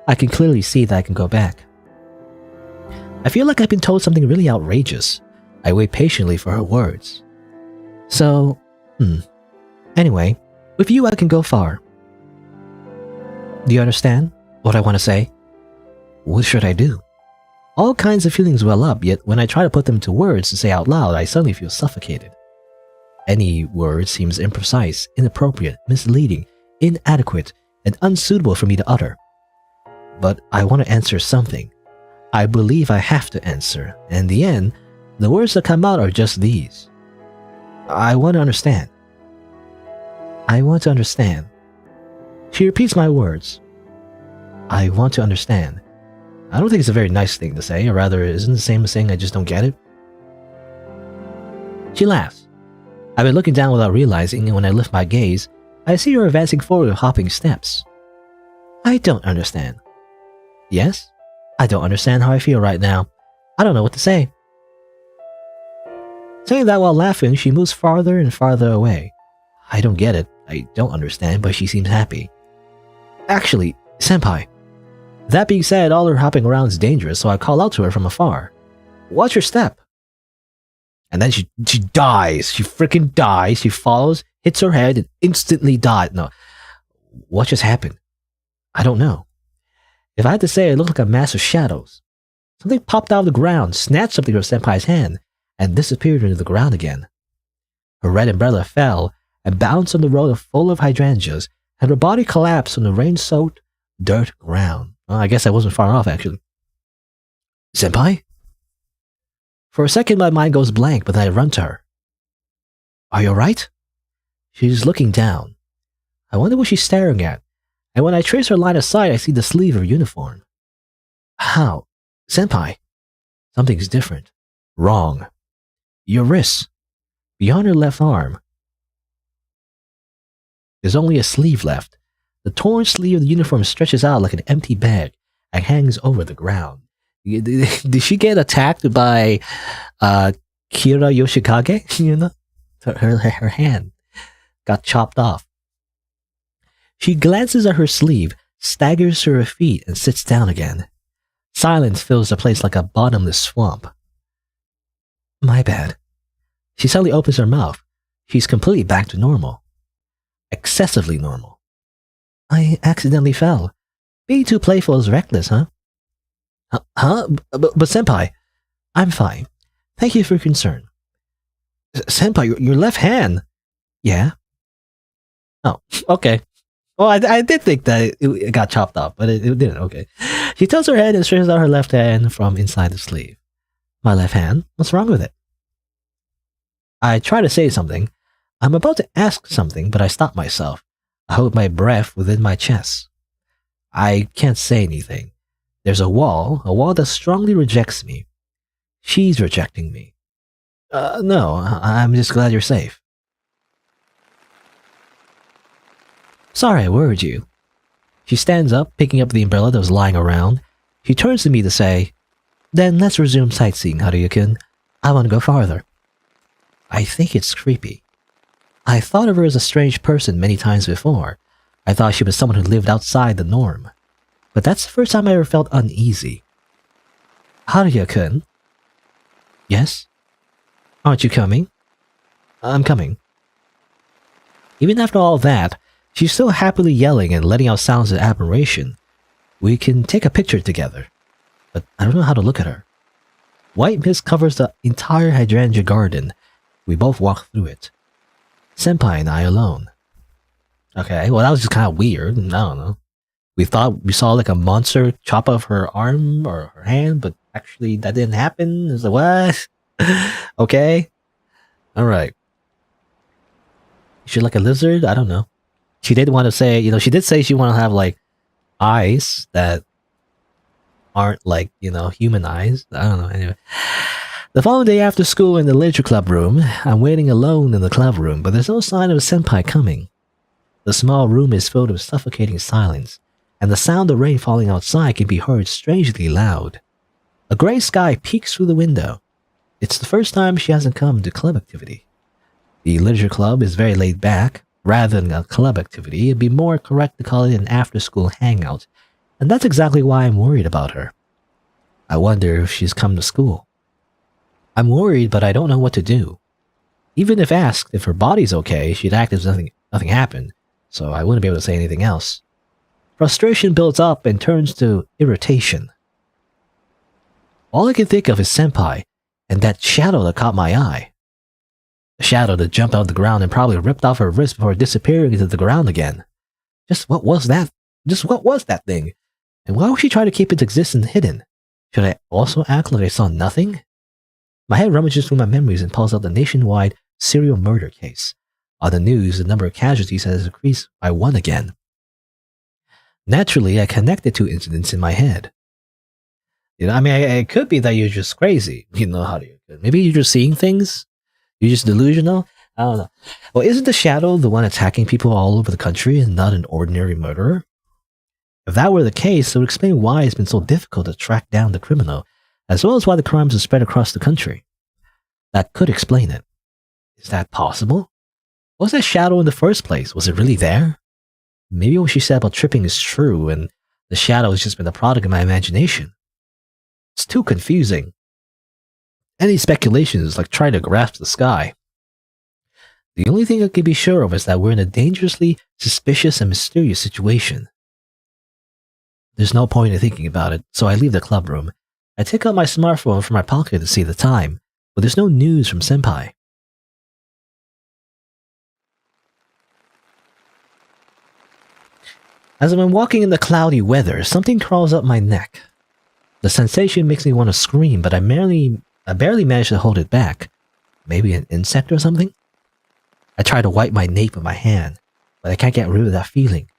I can clearly see that I can go back. I feel like I've been told something really outrageous. I wait patiently for her words. So, Anyway, with you I can go far. Do you understand what I want to say? What should I do? All kinds of feelings well up, yet when I try to put them into words to say out loud, I suddenly feel suffocated. Any word seems imprecise, inappropriate, misleading, inadequate, and unsuitable for me to utter. But I want to answer something. I believe I have to answer, and in the end, the words that come out are just these. I want to understand. I want to understand. She repeats my words. I want to understand. I don't think it's a very nice thing to say, or rather, isn't the same as saying I just don't get it? She laughs. I've been looking down without realizing, and when I lift my gaze, I see her advancing forward with hopping steps. I don't understand. Yes? I don't understand how I feel right now. I don't know what to say. Saying that while laughing, she moves farther and farther away. I don't get it. I don't understand, but she seems happy. Actually, senpai. That being said, all her hopping around is dangerous, so I call out to her from afar. Watch your step. And then she dies. She freaking dies. She falls, hits her head, and instantly died. No. What just happened? I don't know. If I had to say, it looked like a mass of shadows. Something popped out of the ground, snatched something from senpai's hand, and disappeared into the ground again. Her red umbrella fell and bounced on the road full of hydrangeas, and her body collapsed on the rain-soaked dirt ground. Well, I guess I wasn't far off, actually. Senpai? For a second, my mind goes blank, but then I run to her. Are you alright? She's looking down. I wonder what she's staring at, and when I trace her line of sight, I see the sleeve of her uniform. How? Senpai? Something's different. Wrong. Your wrist. Beyond her left arm. There's only a sleeve left. The torn sleeve of the uniform stretches out like an empty bag and hangs over the ground. Did she get attacked by Kira Yoshikage? Her hand got chopped off. She glances at her sleeve, staggers to her feet, and sits down again. Silence fills the place like a bottomless swamp. My bad. She suddenly opens her mouth. She's completely back to normal. Excessively normal. I accidentally fell. Being too playful is reckless, huh? Huh? But senpai, I'm fine. Thank you for your concern. Senpai, your left hand. Yeah? Oh, okay. Well, I did think that it got chopped off, but it didn't. Okay. She tilts her head and stretches out her left hand from inside the sleeve. My left hand? What's wrong with it? I try to say something. I'm about to ask something, but I stop myself. I hold my breath within my chest. I can't say anything. There's a wall that strongly rejects me. She's rejecting me. No, I'm just glad you're safe. Sorry I worried you. She stands up, picking up the umbrella that was lying around. She turns to me to say, Then let's resume sightseeing, Haruya-kun. I want to go farther. I think it's creepy. I thought of her as a strange person many times before. I thought she was someone who lived outside the norm. But that's the first time I ever felt uneasy. Haruya-kun? Yes? Aren't you coming? I'm coming. Even after all that, she's still happily yelling and letting out sounds of admiration. We can take a picture together, but I don't know how to look at her. White mist covers the entire hydrangea garden. We both walk through it. Senpai and I alone. Okay, well that was just kind of weird. I don't know. We thought we saw like a monster chop off her arm or her hand, but actually that didn't happen. It's like, what? Okay. Alright. Is she like a lizard? I don't know. She did want to say, she did say she want to have like eyes that aren't like, human eyes. I don't know. Anyway. The following day after school in the literature club room, I'm waiting alone in the club room, but there's no sign of a senpai coming. The small room is filled with suffocating silence, and the sound of rain falling outside can be heard strangely loud. A gray sky peeks through the window. It's the first time she hasn't come to club activity. The literature club is very laid back. Rather than a club activity, it'd be more correct to call it an after-school hangout, and that's exactly why I'm worried about her. I wonder if she's come to school. I'm worried, but I don't know what to do. Even if asked if her body's okay, she'd act as if nothing happened, so I wouldn't be able to say anything else. Frustration builds up and turns to irritation. All I can think of is Senpai, and that shadow that caught my eye. The shadow that jumped out of the ground and probably ripped off her wrist before disappearing into the ground again. Just what was that? Just what was that thing? And why would she try to keep its existence hidden? Should I also act like I saw nothing? My head rummages through my memories and pulls out the nationwide serial murder case. On the news, the number of casualties has increased by 1 again. Naturally, I connected 2 incidents in my head. It could be that you're just crazy. Maybe you're just seeing things. You're just delusional? I don't know. Well, isn't the shadow the one attacking people all over the country and not an ordinary murderer? If that were the case, it would explain why it's been so difficult to track down the criminal, as well as why the crimes are spread across the country. That could explain it. Is that possible? What was that shadow in the first place? Was it really there? Maybe what she said about tripping is true, and the shadow has just been the product of my imagination. It's too confusing. Any speculation is like trying to grasp the sky. The only thing I can be sure of is that we're in a dangerously suspicious and mysterious situation. There's no point in thinking about it, so I leave the club room. I take out my smartphone from my pocket to see the time, but there's no news from Senpai. As I'm walking in the cloudy weather, something crawls up my neck. The sensation makes me want to scream, but I barely manage to hold it back. Maybe an insect or something? I try to wipe my nape with my hand, but I can't get rid of that feeling.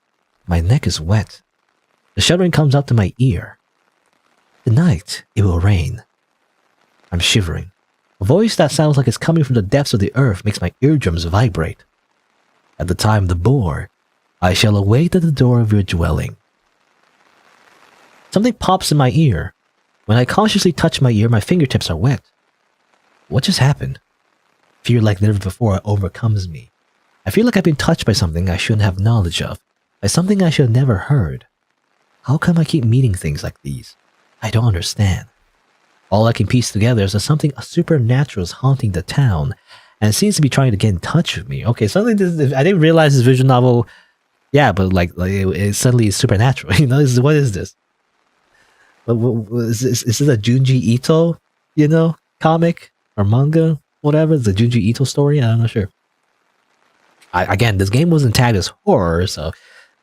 My neck is wet. The shuddering comes up to my ear. Tonight, it will rain. I'm shivering. A voice that sounds like it's coming from the depths of the earth makes my eardrums vibrate. At the time of the boar, I shall await at the door of your dwelling. Something pops in my ear. When I cautiously touch my ear, my fingertips are wet. What just happened? Fear like never before overcomes me. I feel like I've been touched by something I shouldn't have knowledge of, by something I should have never heard. How come I keep meeting things like these? I don't understand. All I can piece together is that something supernatural is haunting the town, and it seems to be trying to get in touch with me. Okay, I didn't realize this visual novel. Yeah, but it suddenly is supernatural. What is this? Is this a Junji Ito, comic or manga, whatever? It's a Junji Ito story. I'm not sure. Again, this game wasn't tagged as horror, so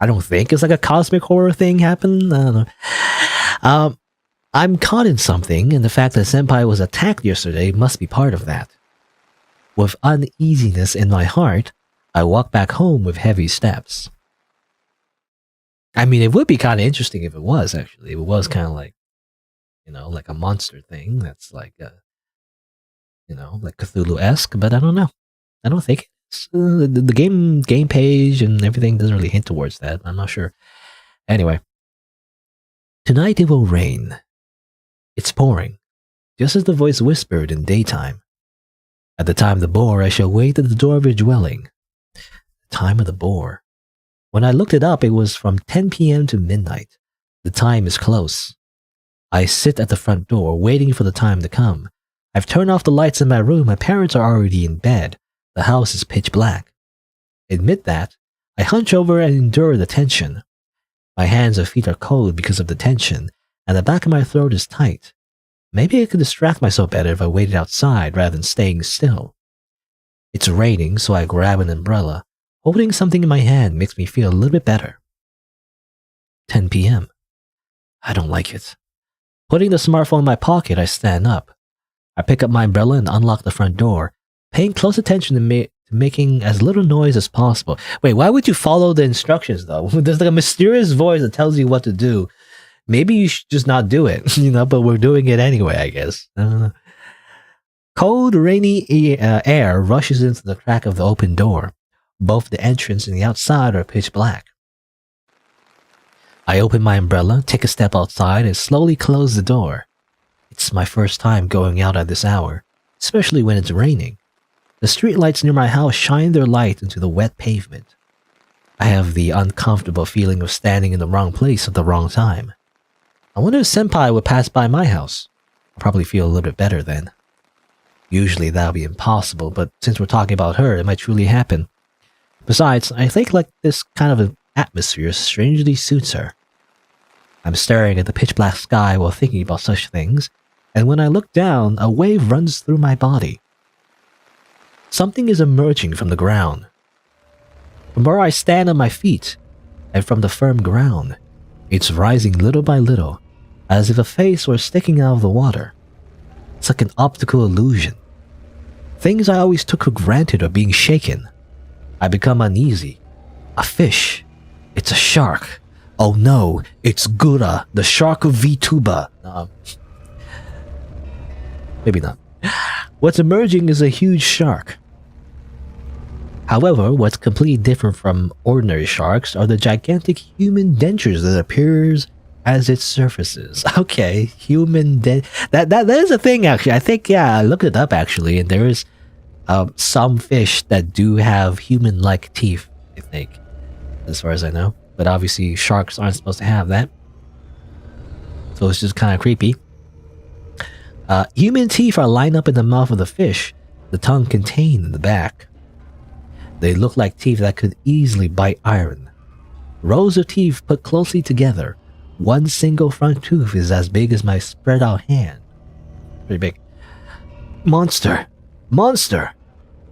I don't think it's like a cosmic horror thing happened. I don't know. I'm caught in something, and the fact that Senpai was attacked yesterday must be part of that. With uneasiness in my heart, I walk back home with heavy steps. It would be kind of interesting if it was, actually. If it was kind of like, like a monster thing that's like, like Cthulhu-esque, but I don't know. I don't think it's, the game page and everything doesn't really hint towards that. I'm not sure. Anyway. Tonight it will rain. It's pouring, just as the voice whispered in daytime. At the time of the boar, I shall wait at the door of your dwelling. The time of the boar. When I looked it up, it was from 10 p.m. to midnight. The time is close. I sit at the front door, waiting for the time to come. I've turned off the lights in my room. My parents are already in bed. The house is pitch black. Amid that, I hunch over and endure the tension. My hands and feet are cold because of the tension, and the back of my throat is tight. Maybe I could distract myself better if I waited outside rather than staying still. It's raining, so I grab an umbrella. Holding something in my hand makes me feel a little bit better. 10 p.m. I don't like it. Putting the smartphone in my pocket, I stand up. I pick up my umbrella and unlock the front door, paying close attention to making as little noise as possible. Wait, why would you follow the instructions though? There's like a mysterious voice that tells you what to do. Maybe you should just not do it, but we're doing it anyway, I guess. Cold, rainy air rushes into the crack of the open door. Both the entrance and the outside are pitch black. I open my umbrella, take a step outside, and slowly close the door. It's my first time going out at this hour, especially when it's raining. The streetlights near my house shine their light into the wet pavement. I have the uncomfortable feeling of standing in the wrong place at the wrong time. I wonder if Senpai would pass by my house. I'll probably feel a little bit better then. Usually that would be impossible, but since we're talking about her, it might truly happen. Besides, I think like this kind of an atmosphere strangely suits her. I'm staring at the pitch black sky while thinking about such things, and when I look down, a wave runs through my body. Something is emerging from the ground. From where I stand on my feet, and from the firm ground, it's rising little by little, as if a face were sticking out of the water. It's like an optical illusion. Things I always took for granted are being shaken. I become uneasy. A fish. It's a shark. Oh no, it's Gura, the shark of VTuber. Maybe not. What's emerging is a huge shark. However, what's completely different from ordinary sharks are the gigantic human dentures that appears as it surfaces. Okay, that is a thing actually. I think, I looked it up actually, and there is some fish that do have human-like teeth, I think, as far as I know. But obviously sharks aren't supposed to have that. So it's just kind of creepy. Human teeth are lined up in the mouth of the fish, the tongue contained in the back. They look like teeth that could easily bite iron. Rows of teeth put closely together. One single front tooth is as big as my spread out hand. Pretty big. Monster! Monster!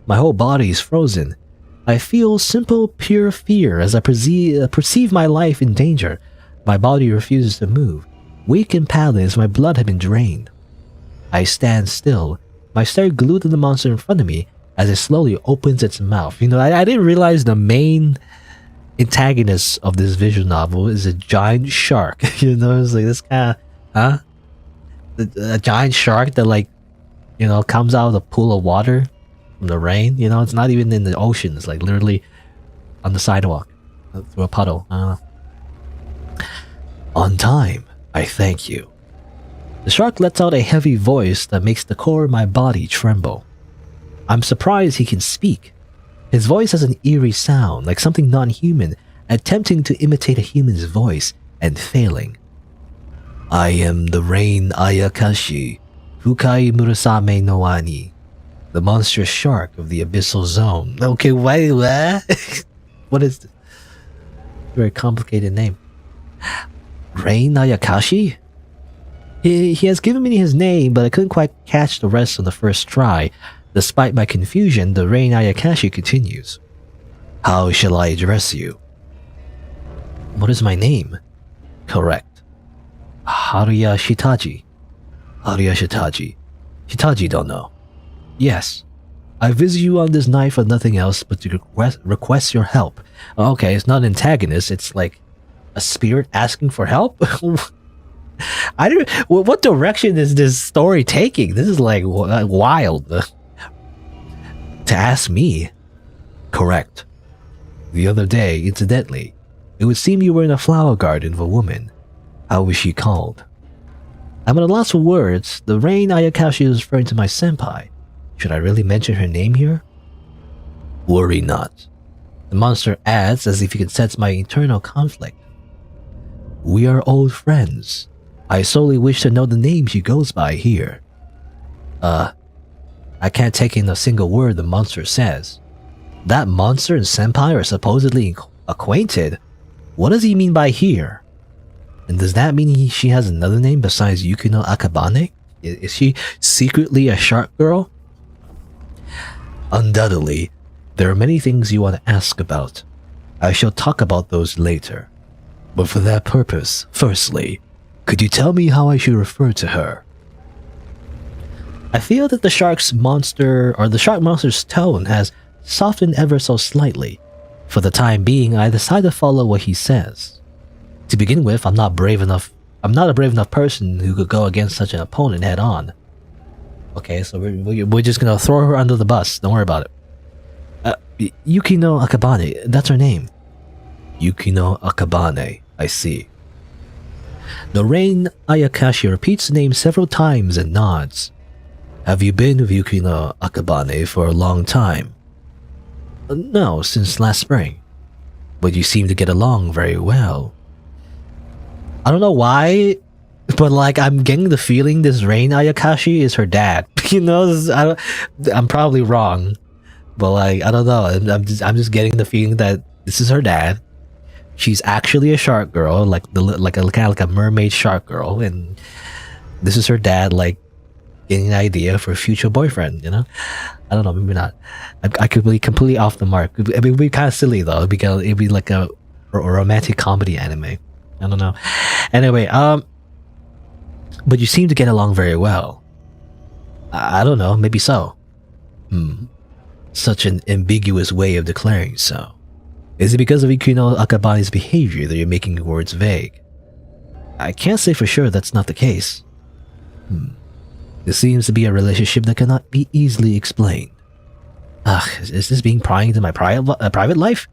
My whole body is frozen. I feel simple, pure fear as I perceive my life in danger. My body refuses to move. Weak and pallid as my blood had been drained. I stand still, my stare glued to the monster in front of me as it slowly opens its mouth. I didn't realize the main antagonist of this visual novel is a giant shark. It's like this kind of, a giant shark that comes out of a pool of water from the rain. It's not even in the ocean. It's like literally on the sidewalk through a puddle. I don't know. On time, I thank you. The shark lets out a heavy voice that makes the core of my body tremble. I'm surprised he can speak. His voice has an eerie sound, like something non-human, attempting to imitate a human's voice and failing. I am the rain Ayakashi, Fukai Murasame no Ani, the monstrous shark of the abyssal zone. Okay, wait, what? What is this? Very complicated name. Rain Ayakashi? He has given me his name, but I couldn't quite catch the rest on the first try. Despite my confusion, the Rain Ayakashi continues. How shall I address you? What is my name? Correct. Haruya Shitaji. Haruya Shitaji. Shitaji don't know. Yes. I visit you on this night for nothing else but to request your help. Okay, it's not an antagonist, it's like a spirit asking for help? What direction is this story taking? This is like wild. To ask me? Correct. The other day, incidentally, it would seem you were in a flower garden of a woman. How was she called? I'm at a loss for words. The Rain Ayakashi is referring to my senpai. Should I really mention her name here? Worry not. The monster adds as if he can sense my internal conflict. We are old friends. I solely wish to know the name she goes by here. I can't take in a single word the monster says. That monster and Senpai are supposedly acquainted. What does he mean by here? And does that mean she has another name besides Yukino Akabane? Is she secretly a shark girl? Undoubtedly, there are many things you want to ask about. I shall talk about those later. But for that purpose, firstly, could you tell me how I should refer to her? I feel that the shark monster's tone has softened ever so slightly. For the time being, I decide to follow what he says. To begin with, I'm not a brave enough person who could go against such an opponent head on. Okay, so we're just gonna throw her under the bus. Don't worry about it. Yukino Akabane, that's her name. Yukino Akabane, I see. The Rain Ayakashi repeats the name several times and nods. Have you been with Yukino Akabane for a long time? No, since last spring. But you seem to get along very well. I don't know why, but like I'm getting the feeling this Rain Ayakashi is her dad. You know, I'm probably wrong, but like I don't know. I'm just getting the feeling that this is her dad. She's actually a shark girl, like kind of like a mermaid shark girl, and this is her dad, like getting an idea for a future boyfriend. You know, I don't know, maybe not. I could be completely off the mark. It would be kind of silly though, because it'd be like a romantic comedy anime. I don't know. Anyway, but you seem to get along very well. I don't know, maybe so. Such an ambiguous way of declaring so. Is it because of Yukino Akabane's behavior that you're making your words vague? I can't say for sure that's not the case. This seems to be a relationship that cannot be easily explained. Is this being prying into my private life?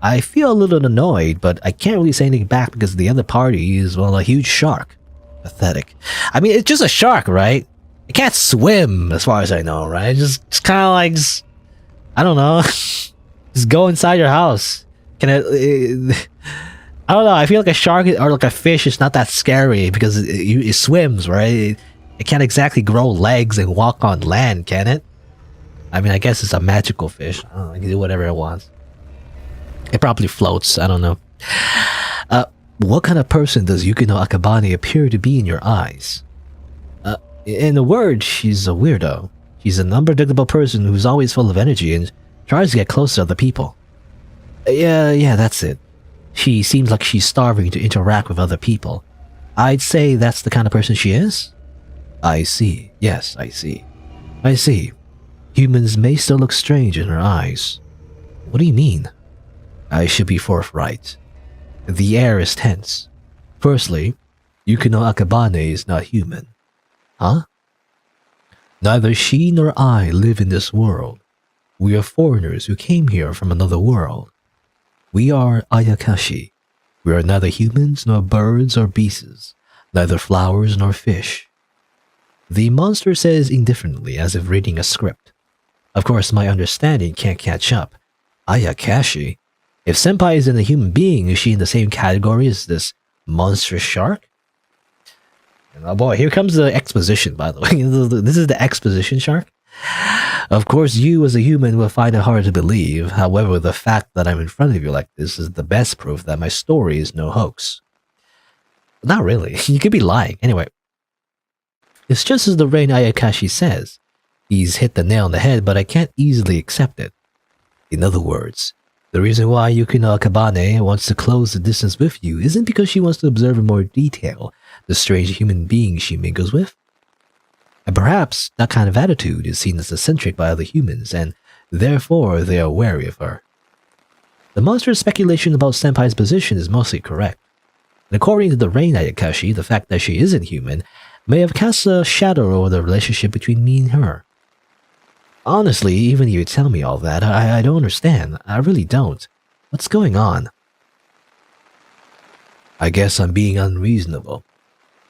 I feel a little annoyed, but I can't really say anything back because the other party is, well, a huge shark. Pathetic. I mean, it's just a shark, right? It can't swim, as far as I know, right? Just kind of like, I don't know. Just go inside your house. Can it? I don't know. I feel like a shark or like a fish is not that scary because it swims, right? It can't exactly grow legs and walk on land, can it? I mean, I guess it's a magical fish. I don't know. It can do whatever it wants. It probably floats. I don't know. What kind of person does Yukino Akabane appear to be in your eyes? In a word, she's a weirdo. She's an unpredictable person who's always full of energy and tries to get close to other people. Yeah, that's it. She seems like she's starving to interact with other people. I'd say that's the kind of person she is. I see. Yes, I see. I see. Humans may still look strange in her eyes. What do you mean? I should be forthright. The air is tense. Firstly, Yukino Akabane is not human. Huh? Neither she nor I live in this world. We are foreigners who came here from another world. We are Ayakashi. We are neither humans nor birds or beasts, neither flowers nor fish. The monster says indifferently as if reading a script. Of course, my understanding can't catch up. Ayakashi? If Senpai isn't a human being, is she in the same category as this monstrous shark? Oh boy, here comes the exposition, by the way. This is the exposition shark. Of course, you as a human will find it hard to believe. However, the fact that I'm in front of you like this is the best proof that my story is no hoax. Not really. You could be lying. Anyway, it's just as the Rain Ayakashi says. He's hit the nail on the head, but I can't easily accept it. In other words, the reason why Yukino Akabane wants to close the distance with you isn't because she wants to observe in more detail the strange human beings she mingles with. And perhaps that kind of attitude is seen as eccentric by other humans, and therefore they are wary of her. The monster's speculation about Senpai's position is mostly correct. And according to the Rain Ayakashi, the fact that she isn't human may have cast a shadow over the relationship between me and her. Honestly, even if you tell me all that, I don't understand. I really don't. What's going on? I guess I'm being unreasonable.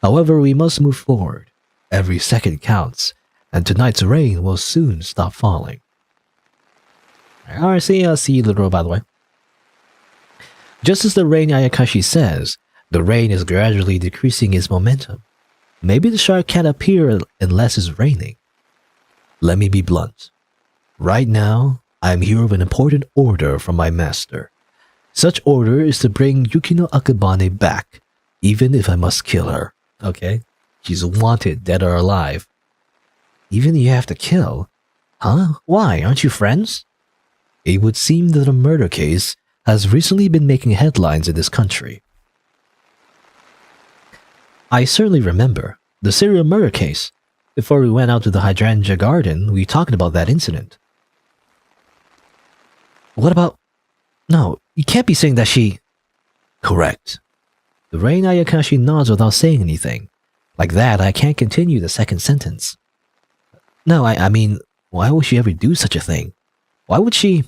However, we must move forward. Every second counts, and tonight's rain will soon stop falling. Alright, see you literal, by the way. Just as the Rain Ayakashi says, the rain is gradually decreasing its momentum. Maybe the shark can't appear unless it's raining. Let me be blunt. Right now, I am here with an important order from my master. Such order is to bring Yukino Akabane back, even if I must kill her. Okay? She's wanted, dead or alive. Even you have to kill? Huh? Why? Aren't you friends? It would seem that a murder case has recently been making headlines in this country. I certainly remember. The serial murder case. Before we went out to the hydrangea garden, we talked about that incident. What about... No, you can't be saying that she... Correct. The Rain Ayakashi nods without saying anything. Like that, I can't continue the second sentence. No, I mean, why would she ever do such a thing? Why would she...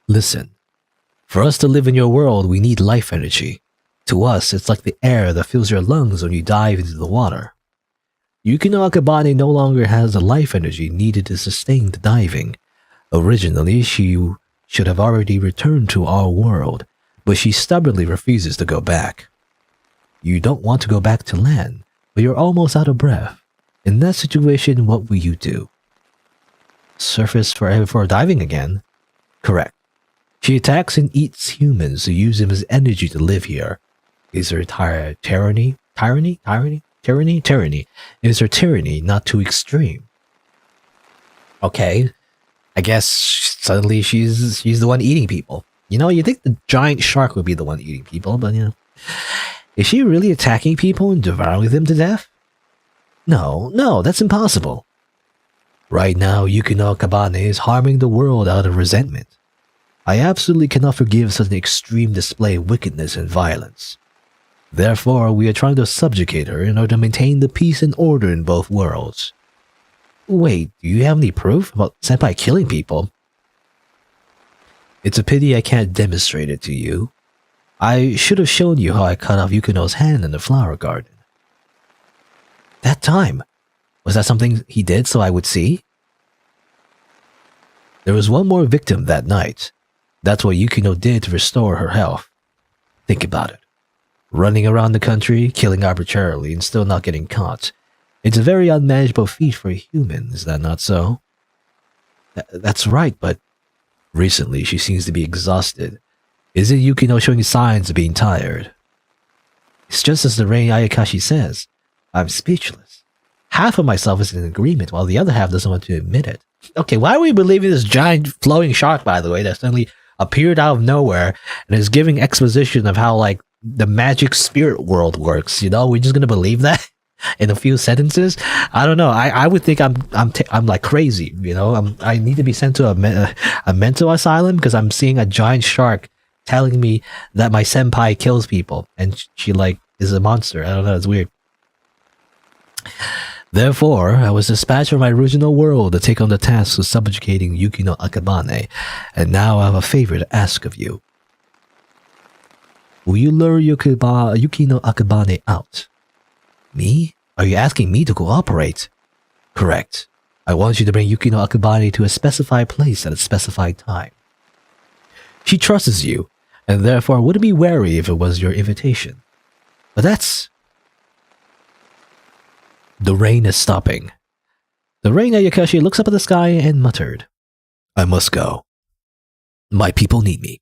Listen. For us to live in your world, we need life energy. To us, it's like the air that fills your lungs when you dive into the water. Yukino Akabane no longer has the life energy needed to sustain the diving. Originally, she should have already returned to our world, but she stubbornly refuses to go back. You don't want to go back to land, but you're almost out of breath. In that situation, what will you do? Surface for diving again? Correct. She attacks and eats humans who use them as energy to live here. Is her tyranny? Is her tyranny not too extreme? Okay, I guess suddenly she's the one eating people. You know, you think the giant shark would be the one eating people, but you know. Is she really attacking people and devouring them to death? No, that's impossible. Right now, Yukino Akabane is harming the world out of resentment. I absolutely cannot forgive such an extreme display of wickedness and violence. Therefore, we are trying to subjugate her in order to maintain the peace and order in both worlds. Wait, do you have any proof about Senpai killing people? It's a pity I can't demonstrate it to you. I should have shown you how I cut off Yukino's hand in the flower garden. That time? Was that something he did so I would see? There was one more victim that night. That's what Yukino did to restore her health. Think about it. Running around the country, killing arbitrarily, and still not getting caught. It's a very unmanageable feat for a human, is that not so? That's right, but recently she seems to be exhausted. Isn't Yukino showing signs of being tired? It's just as the Rain Ayakashi says. I'm speechless. Half of myself is in agreement, while the other half doesn't want to admit it. Okay, why are we believing this giant flowing shark, by the way, that suddenly appeared out of nowhere and is giving exposition of how, like, the magic spirit world works? You know, we're just gonna believe that in a few sentences. I don't know. I would think I'm like crazy. You know, I need to be sent to a mental asylum because I'm seeing a giant shark telling me that my senpai kills people and she like is a monster. I don't know. It's weird. Therefore, I was dispatched from my original world to take on the task of subjugating Yukino Akabane, and now I have a favor to ask of you. Will you lure Yukino Akabane out? Me? Are you asking me to cooperate? Correct. I want you to bring Yukino Akabane to a specified place at a specified time. She trusts you, and therefore wouldn't be wary if it was your invitation. But that's... The rain is stopping. The Rain Ayakashi looks up at the sky and muttered, I must go. My people need me.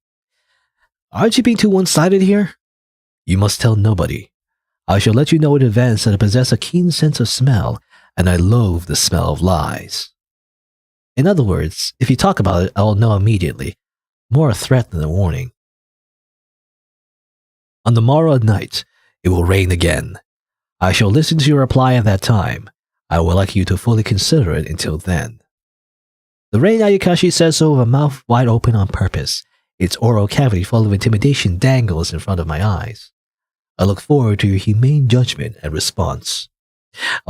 Aren't you being too one-sided here? You must tell nobody. I shall let you know in advance that I possess a keen sense of smell, and I loathe the smell of lies. In other words, if you talk about it, I will know immediately. More a threat than a warning. On the morrow at night, it will rain again. I shall listen to your reply at that time. I would like you to fully consider it until then. The Rain Ayakashi says so with a mouth wide open on purpose. Its oral cavity full of intimidation dangles in front of my eyes. I look forward to your humane judgment and response.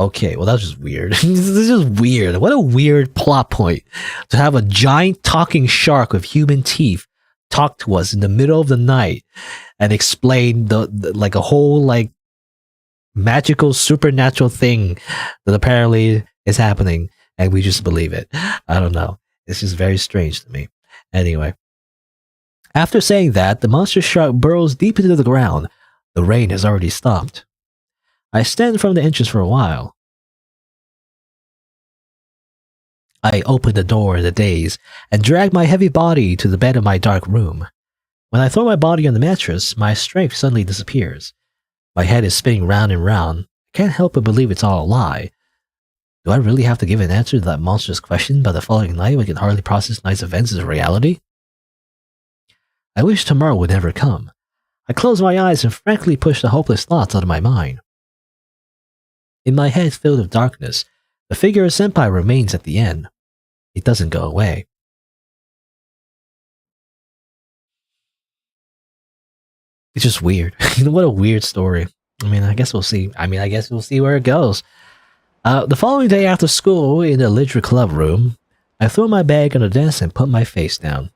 Okay, well, that's just weird. This is just weird. What a weird plot point. To have a giant talking shark with human teeth talk to us in the middle of the night and explain the like a whole like magical supernatural thing that apparently is happening and we just believe it. I don't know. It's just very strange to me. Anyway. After saying that, the monster shark burrows deep into the ground. The rain has already stopped. I stand from the entrance for a while. I opened the door in a daze and dragged my heavy body to the bed of my dark room. When I throw my body on the mattress, my strength suddenly disappears. My head is spinning round and round. I can't help but believe it's all a lie. Do I really have to give an answer to that monstrous question by the following night when I can hardly process night's events as a reality? I wish tomorrow would never come. I close my eyes and frankly push the hopeless thoughts out of my mind. In my head filled with darkness, the figure of Senpai remains at the end. It doesn't go away. It's just weird. What a weird story. I guess we'll see. I guess we'll see where it goes. The following day after school, in the literature club room, I threw my bag on the desk and put my face down.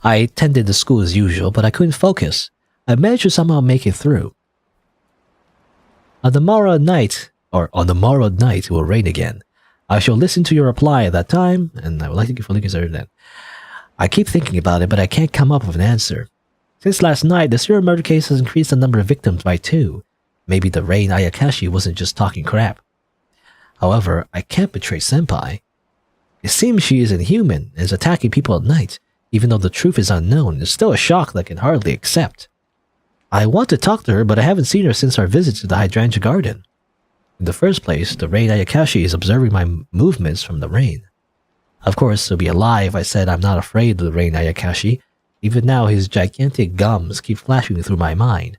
I attended the school as usual, but I couldn't focus. I managed to somehow make it through. On the morrow night, it will rain again. I shall listen to your reply at that time, and I would like to fully consider that. I keep thinking about it, but I can't come up with an answer. Since last night, the serial murder case has increased the number of victims by 2. Maybe the Rain Ayakashi wasn't just talking crap. However, I can't betray Senpai. It seems she is inhuman and is attacking people at night. Even though the truth is unknown, it's still a shock that I can hardly accept. I want to talk to her, but I haven't seen her since our visit to the hydrangea garden. In the first place, the Rain Ayakashi is observing my movements from the rain. Of course, it would be a lie if I said I'm not afraid of the Rain Ayakashi. Even now, his gigantic gums keep flashing through my mind.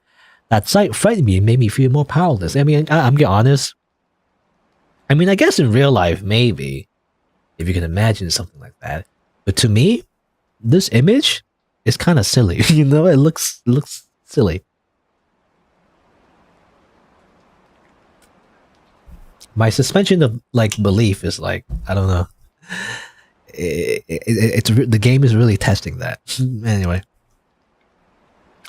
That sight frightened me and made me feel more powerless. I'm getting honest. I guess in real life, maybe, if you can imagine something like that. But to me, this image is kind of silly. It looks silly. My suspension of belief is I don't know. The game is really testing that. Anyway.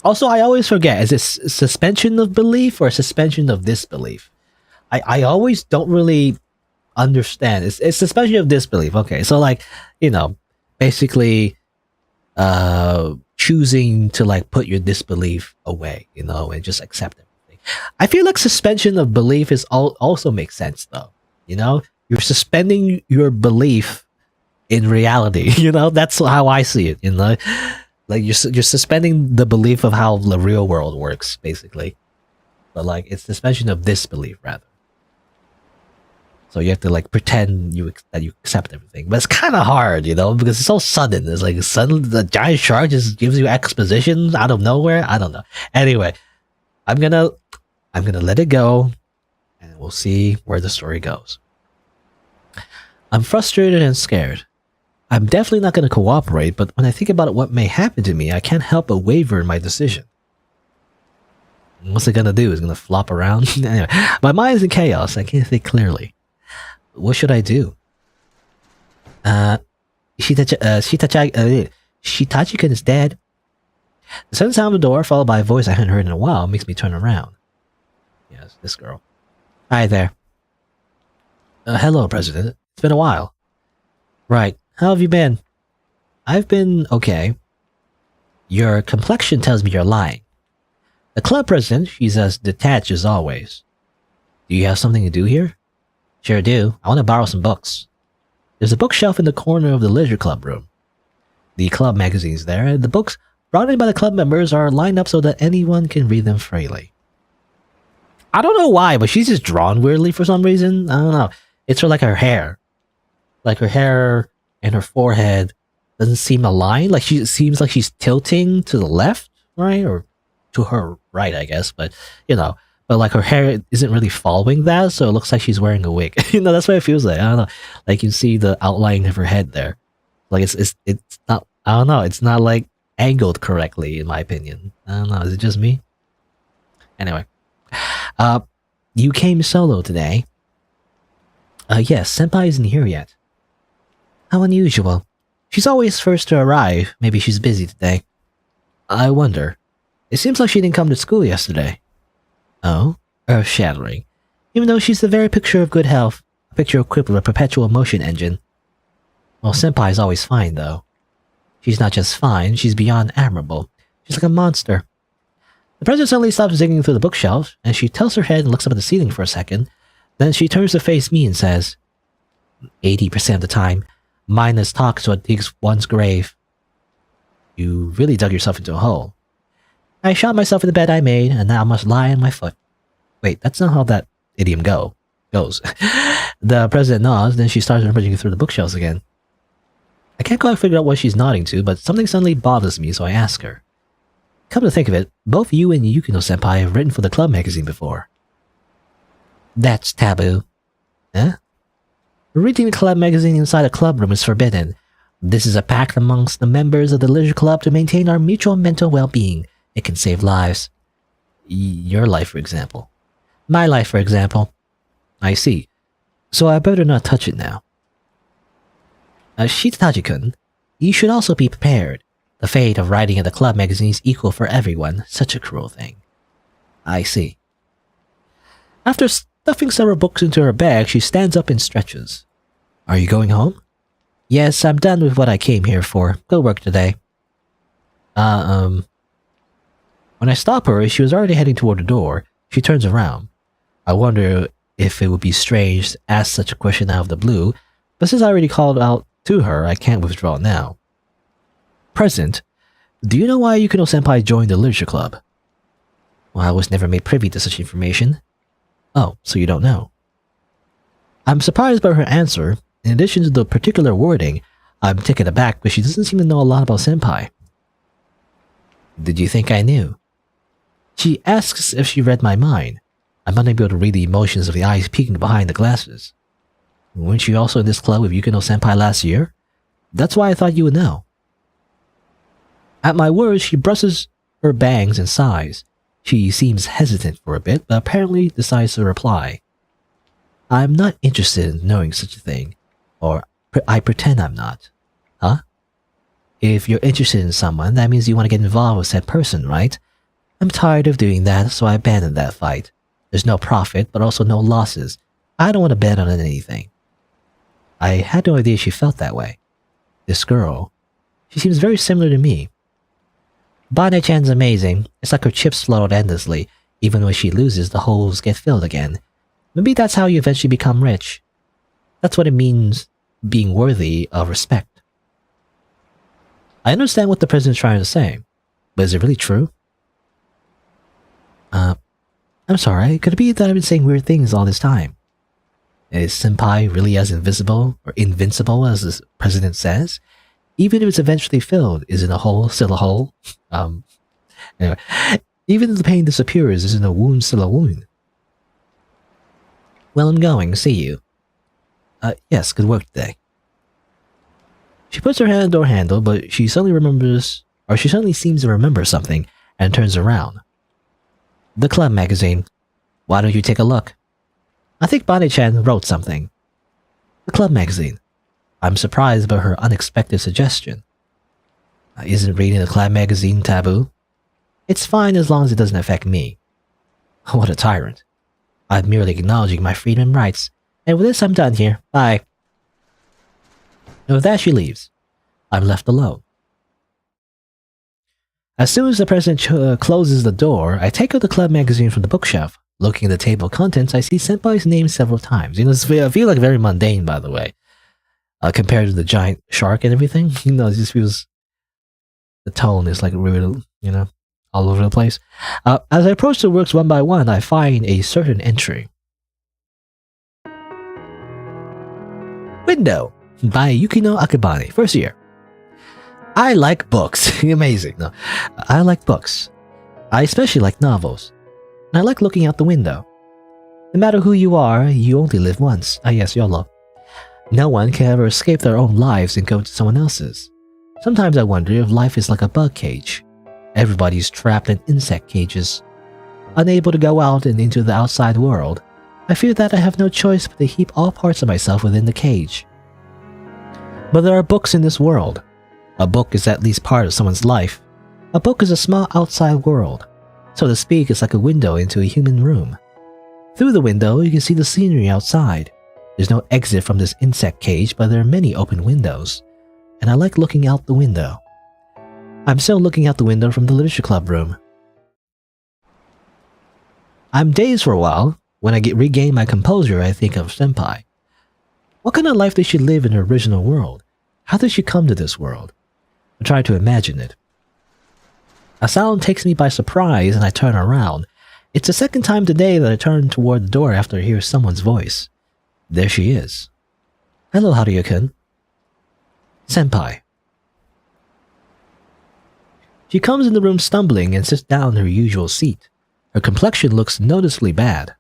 Also, I always forget, is it suspension of belief or suspension of disbelief? I always don't really understand. It's suspension of disbelief. Okay, so basically choosing to put your disbelief away, and just accept everything. I feel like suspension of belief is also makes sense though. You're suspending your belief in reality. That's how I see it. You're suspending the belief of how the real world works, basically. But it's suspension of disbelief rather. So you have to pretend that you accept everything, but it's kind of hard, because it's so sudden. It's suddenly the giant shark just gives you exposition out of nowhere. I don't know. Anyway, I'm gonna let it go, and we'll see where the story goes. I'm frustrated and scared. I'm definitely not going to cooperate, but when I think about what may happen to me, I can't help but waver in my decision. What's it going to do? It's going to flop around? Anyway, my mind is in chaos. I can't think clearly. What should I do? Shitachikan is dead. The sudden sound of the door, followed by a voice I hadn't heard in a while, makes me turn around. Yes, this girl. Hi there. Hello, President. It's been a while. Right. How have you been? I've been okay. Your complexion tells me you're lying. The club president, she's as detached as always. Do you have something to do here? Sure do. I want to borrow some books. There's a bookshelf in the corner of the leisure club room. The club magazine's there, and the books brought in by the club members are lined up so that anyone can read them freely. I don't know why, but she's just drawn weirdly for some reason. I don't know. It's her hair. Her hair and her forehead doesn't seem aligned. She seems like she's tilting to the left, right? Or to her right, I guess. But, but her hair isn't really following that, so it looks like she's wearing a wig. That's what it feels like. I don't know. You can see the outline of her head there. It's not, I don't know. It's not angled correctly, in my opinion. I don't know. Is it just me? Anyway. You came solo today. Yes, Senpai isn't here yet. How unusual. She's always first to arrive. Maybe she's busy today. I wonder. It seems like she didn't come to school yesterday. Oh? Earth-shattering. Even though she's the very picture of good health. A picture equipped with a perpetual motion engine. Well, Senpai's always fine, though. She's not just fine, she's beyond admirable. She's like a monster. The president suddenly stops digging through the bookshelf, and she tilts her head and looks up at the ceiling for a second. Then she turns to face me and says, 80% of the time, mindless talk is what digs one's grave. You really dug yourself into a hole. I shot myself in the bed I made, and now I must lie on my foot. Wait, that's not how that idiom goes. The president nods, then she starts rummaging through the bookshelves again. I can't quite figure out what she's nodding to, but something suddenly bothers me, so I ask her. Come to think of it, both you and Yukino-senpai have written for the club magazine before. That's taboo. Huh? Reading the club magazine inside a club room is forbidden. This is a pact amongst the members of the leisure club to maintain our mutual mental well-being. It can save lives. Your life, for example. My life, for example. I see. So I better not touch it now. Shitataji-kun, you should also be prepared. The fate of writing at the club magazine is equal for everyone. Such a cruel thing. I see. After stuffing several books into her bag, she stands up and stretches. Are you going home? Yes, I'm done with what I came here for. Go work today. When I stop her, she was already heading toward the door. She turns around. I wonder if it would be strange to ask such a question out of the blue, but since I already called out to her, I can't withdraw now. President, do you know why Yukino-senpai joined the literature club? Well, I was never made privy to such information. Oh, so you don't know. I'm surprised by her answer. In addition to the particular wording, I'm taken aback because she doesn't seem to know a lot about senpai. Did you think I knew? She asks if she read my mind. I'm unable to read the emotions of the eyes peeking behind the glasses. Weren't you also in this club with Yukino-senpai last year? That's why I thought you would know. At my words, she brushes her bangs and sighs. She seems hesitant for a bit, but apparently decides to reply. I'm not interested in knowing such a thing. Or, I pretend I'm not. Huh? If you're interested in someone, that means you want to get involved with said person, right? I'm tired of doing that, so I abandoned that fight. There's no profit, but also no losses. I don't want to bet on anything. I had no idea she felt that way. This girl, she seems very similar to me. Bane-chan's amazing. It's like her chips float out endlessly. Even when she loses, the holes get filled again. Maybe that's how you eventually become rich. That's what it means, being worthy of respect. I understand what the president's trying to say, but is it really true? I'm sorry, could it be that I've been saying weird things all this time? Is senpai really as invisible or invincible as the president says? Even if it's eventually filled, isn't a hole still a hole? Anyway, even if the pain disappears, isn't a wound still a wound? Well, I'm going. See you. Yes, good work today. She puts her hand on the door handle, but she suddenly seems to remember something and turns around. The club magazine. Why don't you take a look? I think Bane-chan wrote something. The club magazine. I'm surprised by her unexpected suggestion. Isn't reading the club magazine taboo? It's fine as long as it doesn't affect me. What a tyrant. I'm merely acknowledging my freedom and rights, and with this I'm done here. Bye. And with that she leaves. I'm left alone. As soon as the president closes the door, I take out the club magazine from the bookshelf. Looking at the table of contents, I see Senpai's name several times. I feel like very mundane, by the way. Compared to the giant shark and everything. It just feels... The tone is like really, all over the place. As I approach the works one by one, I find a certain entry. Window by Yukino Akebane, first year. I like books. Amazing. No, I like books. I especially like novels. And I like looking out the window. No matter who you are, you only live once. Yes, YOLO. No one can ever escape their own lives and go to someone else's. Sometimes I wonder if life is like a bug cage. Everybody's trapped in insect cages. Unable to go out and into the outside world, I fear that I have no choice but to heap all parts of myself within the cage. But there are books in this world. A book is at least part of someone's life. A book is a small outside world. So to speak, it's like a window into a human room. Through the window, you can see the scenery outside. There's no exit from this insect cage, but there are many open windows. And I like looking out the window. I'm still looking out the window from the literature club room. I'm dazed for a while. When I regain my composure, I think of senpai. What kind of life did she live in her original world? How did she come to this world? I try to imagine it. A sound takes me by surprise and I turn around. It's the second time today that I turn toward the door after I hear someone's voice. There she is. Hello, Haruya-kun. Senpai. She comes in the room stumbling and sits down in her usual seat. Her complexion looks noticeably bad.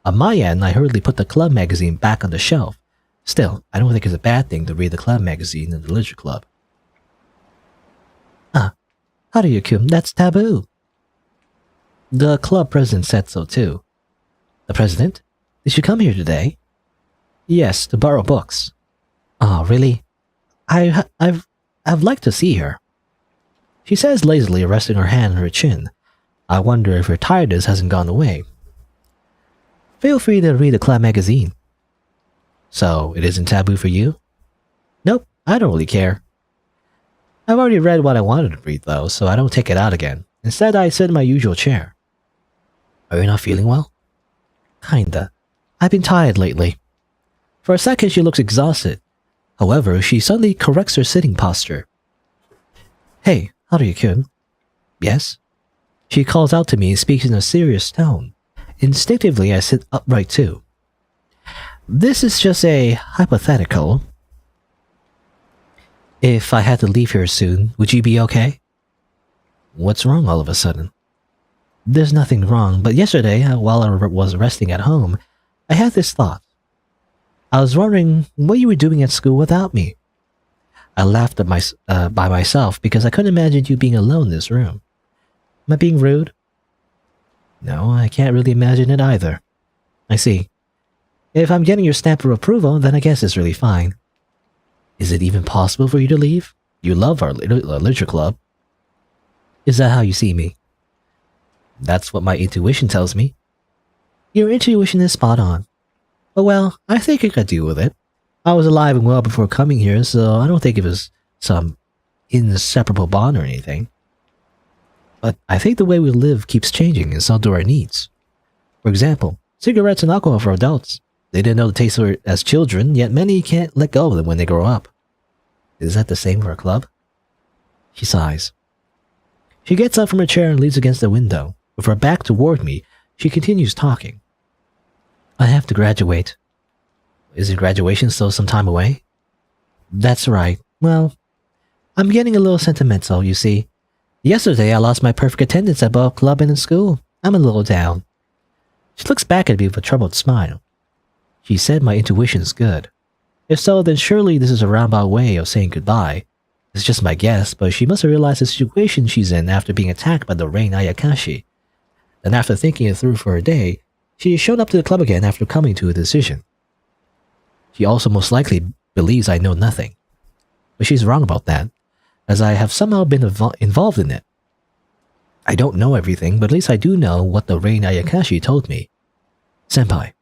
On my end, I hurriedly put the club magazine back on the shelf. Still, I don't think it's a bad thing to read the club magazine in the literature club. Haruya-kun, that's taboo. The club president said so too. The president? Did she come here today? Yes, to borrow books. Oh, really? I'd like to see her. She says lazily, resting her hand on her chin. I wonder if her tiredness hasn't gone away. Feel free to read the club magazine. So, it isn't taboo for you? Nope, I don't really care. I've already read what I wanted to read though, so I don't take it out again. Instead, I sit in my usual chair. Are you not feeling well? Kinda. I've been tired lately. For a second, she looks exhausted. However, she suddenly corrects her sitting posture. Hey, Haruya-kun. Yes? She calls out to me and speaks in a serious tone. Instinctively, I sit upright too. This is just a hypothetical. If I had to leave here soon, would you be okay? What's wrong all of a sudden? There's nothing wrong, but yesterday, while I was resting at home, I had this thought. I was wondering what you were doing at school without me. I laughed at by myself because I couldn't imagine you being alone in this room. Am I being rude? No, I can't really imagine it either. I see. If I'm getting your stamp of approval, then I guess it's really fine. Is it even possible for you to leave? You love our literature club. Is that how you see me? That's what my intuition tells me. Your intuition is spot on. But well, I think I could deal with it. I was alive and well before coming here, so I don't think it was some inseparable bond or anything. But I think the way we live keeps changing, and so do our needs. For example, cigarettes and alcohol for adults. They didn't know the taste of it as children, yet many can't let go of them when they grow up. Is that the same for a club? She sighs. She gets up from her chair and leans against the window. With her back toward me, she continues talking. I have to graduate. Isn't graduation still some time away? That's right. Well, I'm getting a little sentimental, you see. Yesterday, I lost my perfect attendance at both club and in school. I'm a little down. She looks back at me with a troubled smile. She said my intuition's good. If so, then surely this is a roundabout way of saying goodbye. It's just my guess, but she must have realized the situation she's in after being attacked by the Rain Ayakashi. Then after thinking it through for a day, she showed up to the club again after coming to a decision. She also most likely believes I know nothing. But she's wrong about that, as I have somehow been involved in it. I don't know everything, but at least I do know what the Rain Ayakashi told me. Senpai.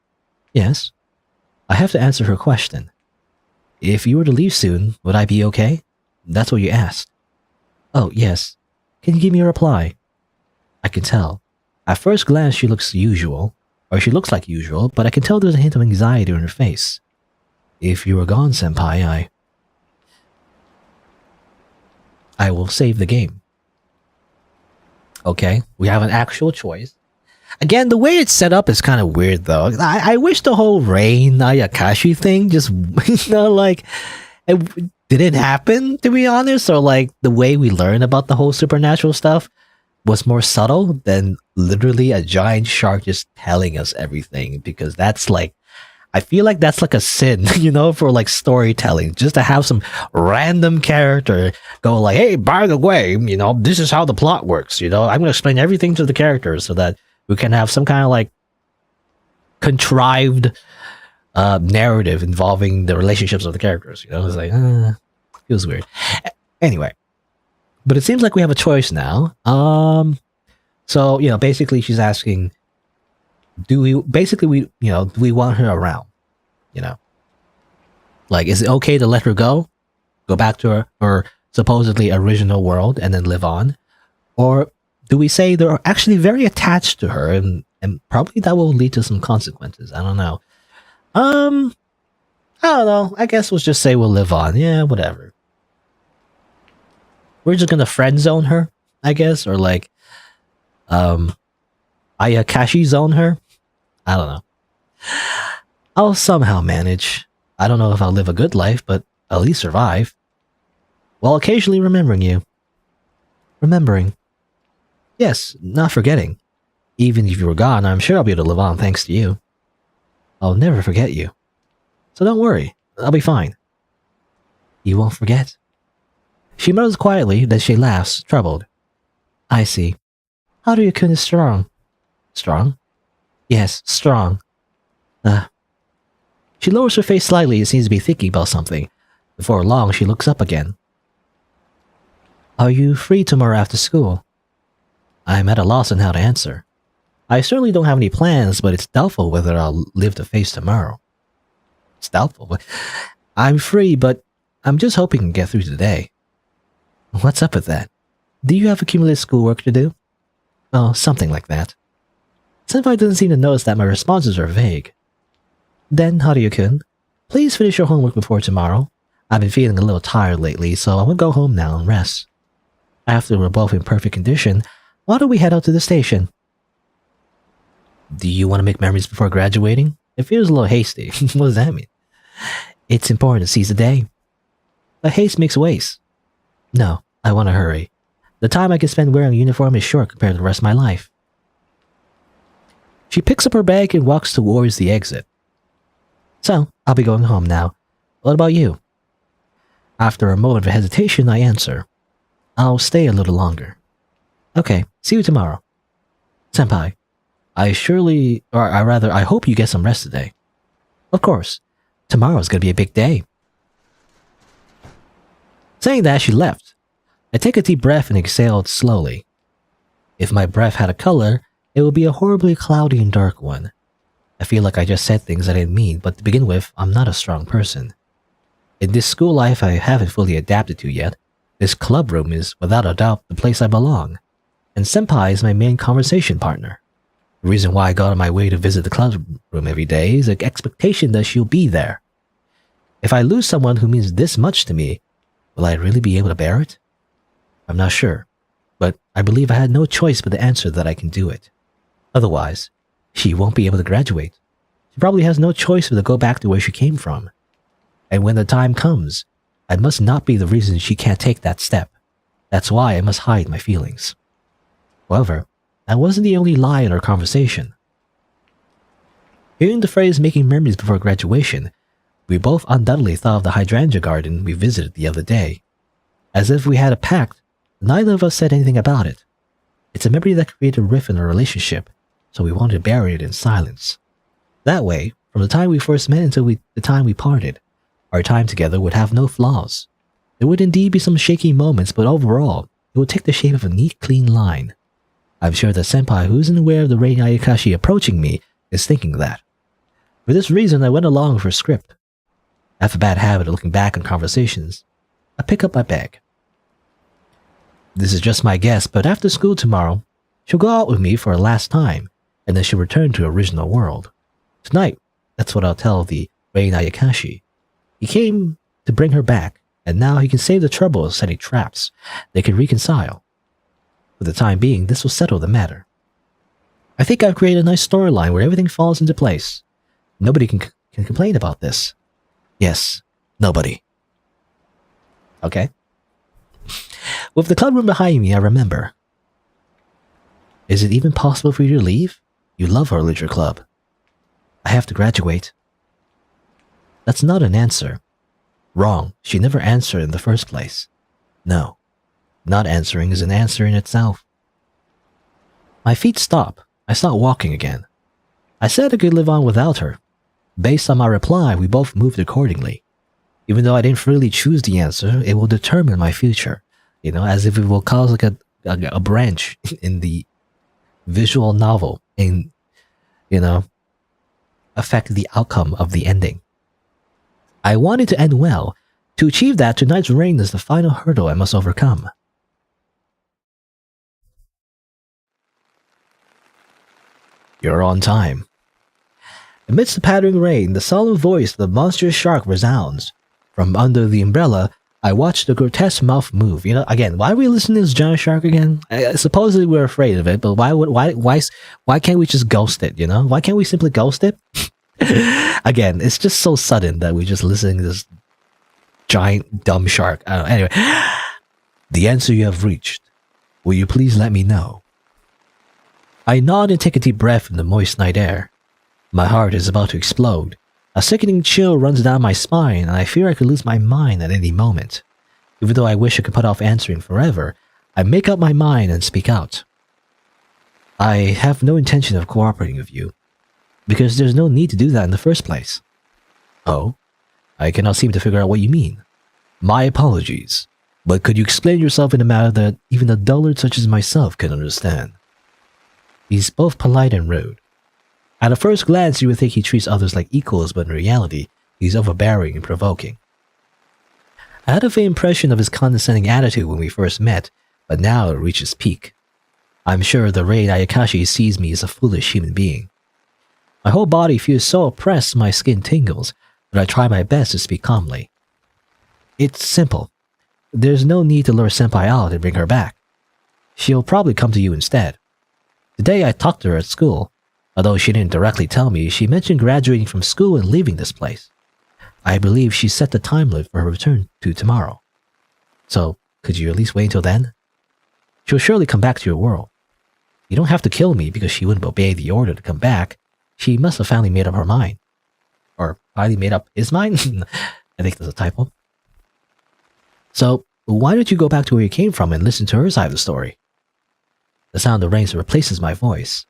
Yes? I have to answer her question. If you were to leave soon, would I be okay? That's what you asked. Oh, yes. Can you give me a reply? I can tell. At first glance, she looks like usual, but I can tell there's a hint of anxiety on her face. If you were gone, Senpai, I will save the game. Okay, we have an actual choice. Again, the way it's set up is kind of weird, though. I wish the whole Rain Ayakashi thing just, like, it didn't happen, to be honest, or like the way we learn about the whole supernatural stuff was more subtle than literally a giant shark just telling us everything, because that's like, I feel like that's like a sin, for like storytelling, just to have some random character go like, hey, by the way, this is how the plot works, I'm going to explain everything to the characters so that we can have some kind of like contrived narrative involving the relationships of the characters, it's like, feels weird. Anyway, but it seems like we have a choice now. So, basically she's asking, do we want her around? Like, is it okay to let her go back to her supposedly original world and then live on? Or do we say they're actually very attached to her and probably that will lead to some consequences? I don't know. I don't know. I guess we'll just say we'll live on. Yeah, whatever. We're just gonna friend zone her, I guess, or like, Ayakashi zone her. I don't know. I'll somehow manage. I don't know if I'll live a good life, but at least survive. While occasionally remembering you. Remembering. Yes, not forgetting. Even if you were gone, I'm sure I'll be able to live on thanks to you. I'll never forget you. So don't worry, I'll be fine. You won't forget? She mutters quietly, then she laughs, troubled. I see. Haruya-kun is strong. Strong? Yes, strong. She lowers her face slightly and seems to be thinking about something. Before long, she looks up again. Are you free tomorrow after school? I'm at a loss on how to answer. I certainly don't have any plans, but it's doubtful whether I'll live to face tomorrow. It's doubtful, but I'm free, but I'm just hoping to get through today. What's up with that? Do you have accumulated schoolwork to do? Oh, something like that. Senpai doesn't seem to notice that my responses are vague. Then, Haruya-kun, please finish your homework before tomorrow. I've been feeling a little tired lately, so I'm gonna go home now and rest. After we're both in perfect condition, why don't we head out to the station? Do you want to make memories before graduating? It feels a little hasty. What does that mean? It's important to seize the day. But haste makes waste. No, I want to hurry. The time I can spend wearing a uniform is short compared to the rest of my life. She picks up her bag and walks towards the exit. So, I'll be going home now. What about you? After a moment of hesitation, I answer. I'll stay a little longer. Okay, see you tomorrow. Senpai, I hope you get some rest today. Of course, tomorrow's gonna be a big day. Saying that, she left. I take a deep breath and exhaled slowly. If my breath had a color, it would be a horribly cloudy and dark one. I feel like I just said things I didn't mean, but to begin with, I'm not a strong person. In this school life I haven't fully adapted to yet, this club room is, without a doubt, the place I belong. And Senpai is my main conversation partner. The reason why I go out of my way to visit the club room every day is the expectation that she'll be there. If I lose someone who means this much to me, will I really be able to bear it? I'm not sure, but I believe I had no choice but to answer that I can do it. Otherwise, she won't be able to graduate. She probably has no choice but to go back to where she came from. And when the time comes, I must not be the reason she can't take that step. That's why I must hide my feelings. However, that wasn't the only lie in our conversation. Hearing the phrase making memories before graduation, we both undoubtedly thought of the hydrangea garden we visited the other day. As if we had a pact, neither of us said anything about it. It's a memory that created a rift in our relationship, so we wanted to bury it in silence. That way, from the time we first met until the time we parted, our time together would have no flaws. There would indeed be some shaky moments, but overall, it would take the shape of a neat, clean line. I'm sure that Senpai, who isn't aware of the Rain Ayakashi approaching me, is thinking that. For this reason, I went along with her script. I have a bad habit of looking back on conversations. I pick up my bag. This is just my guess, but after school tomorrow, she'll go out with me for a last time, and then she'll return to her original world. Tonight, that's what I'll tell the Rain Ayakashi. He came to bring her back, and now he can save the trouble of setting traps. They can reconcile. For the time being, this will settle the matter. I think I've created a nice storyline where everything falls into place. Nobody can complain about this. Yes, nobody. Okay. With the club room behind me, I remember. Is it even possible for you to leave? You love our literature club. I have to graduate. That's not an answer. Wrong. She never answered in the first place. No. Not answering is an answer in itself. My feet stop. I start walking again. I said I could live on without her. Based on my reply, we both moved accordingly. Even though I didn't freely choose the answer, it will determine my future. As if it will cause like a branch in the visual novel and, affect the outcome of the ending. I wanted to end well. To achieve that, tonight's rain is the final hurdle I must overcome. You're on time. Amidst the pattering rain, the solemn voice of the monstrous shark resounds. From under the umbrella, I watch the grotesque mouth move. Again, why are we listening to this giant shark again? Supposedly we're afraid of it, but why can't we just ghost it, Why can't we simply ghost it? Again, it's just so sudden that we just listening to this giant dumb shark. I don't know. Anyway, the answer you have reached. Will you please let me know? I nod and take a deep breath in the moist night air. My heart is about to explode. A sickening chill runs down my spine, and I fear I could lose my mind at any moment. Even though I wish I could put off answering forever, I make up my mind and speak out. I have no intention of cooperating with you, because there's no need to do that in the first place. Oh? I cannot seem to figure out what you mean. My apologies, but could you explain yourself in a manner that even a dullard such as myself can understand? He's both polite and rude. At a first glance, you would think he treats others like equals, but in reality, he's overbearing and provoking. I had a vague impression of his condescending attitude when we first met, but now it reaches peak. I'm sure the Raid Ayakashi sees me as a foolish human being. My whole body feels so oppressed my skin tingles, but I try my best to speak calmly. It's simple. There's no need to lure Senpai out and bring her back. She'll probably come to you instead. Today I talked to her at school. Although she didn't directly tell me, she mentioned graduating from school and leaving this place. I believe she set the time limit for her return to tomorrow. So, could you at least wait until then? She'll surely come back to your world. You don't have to kill me because she wouldn't obey the order to come back. She must have finally made up her mind. Or finally made up his mind? I think there's a typo. So, why don't you go back to where you came from and listen to her side of the story? The sound of rain replaces my voice.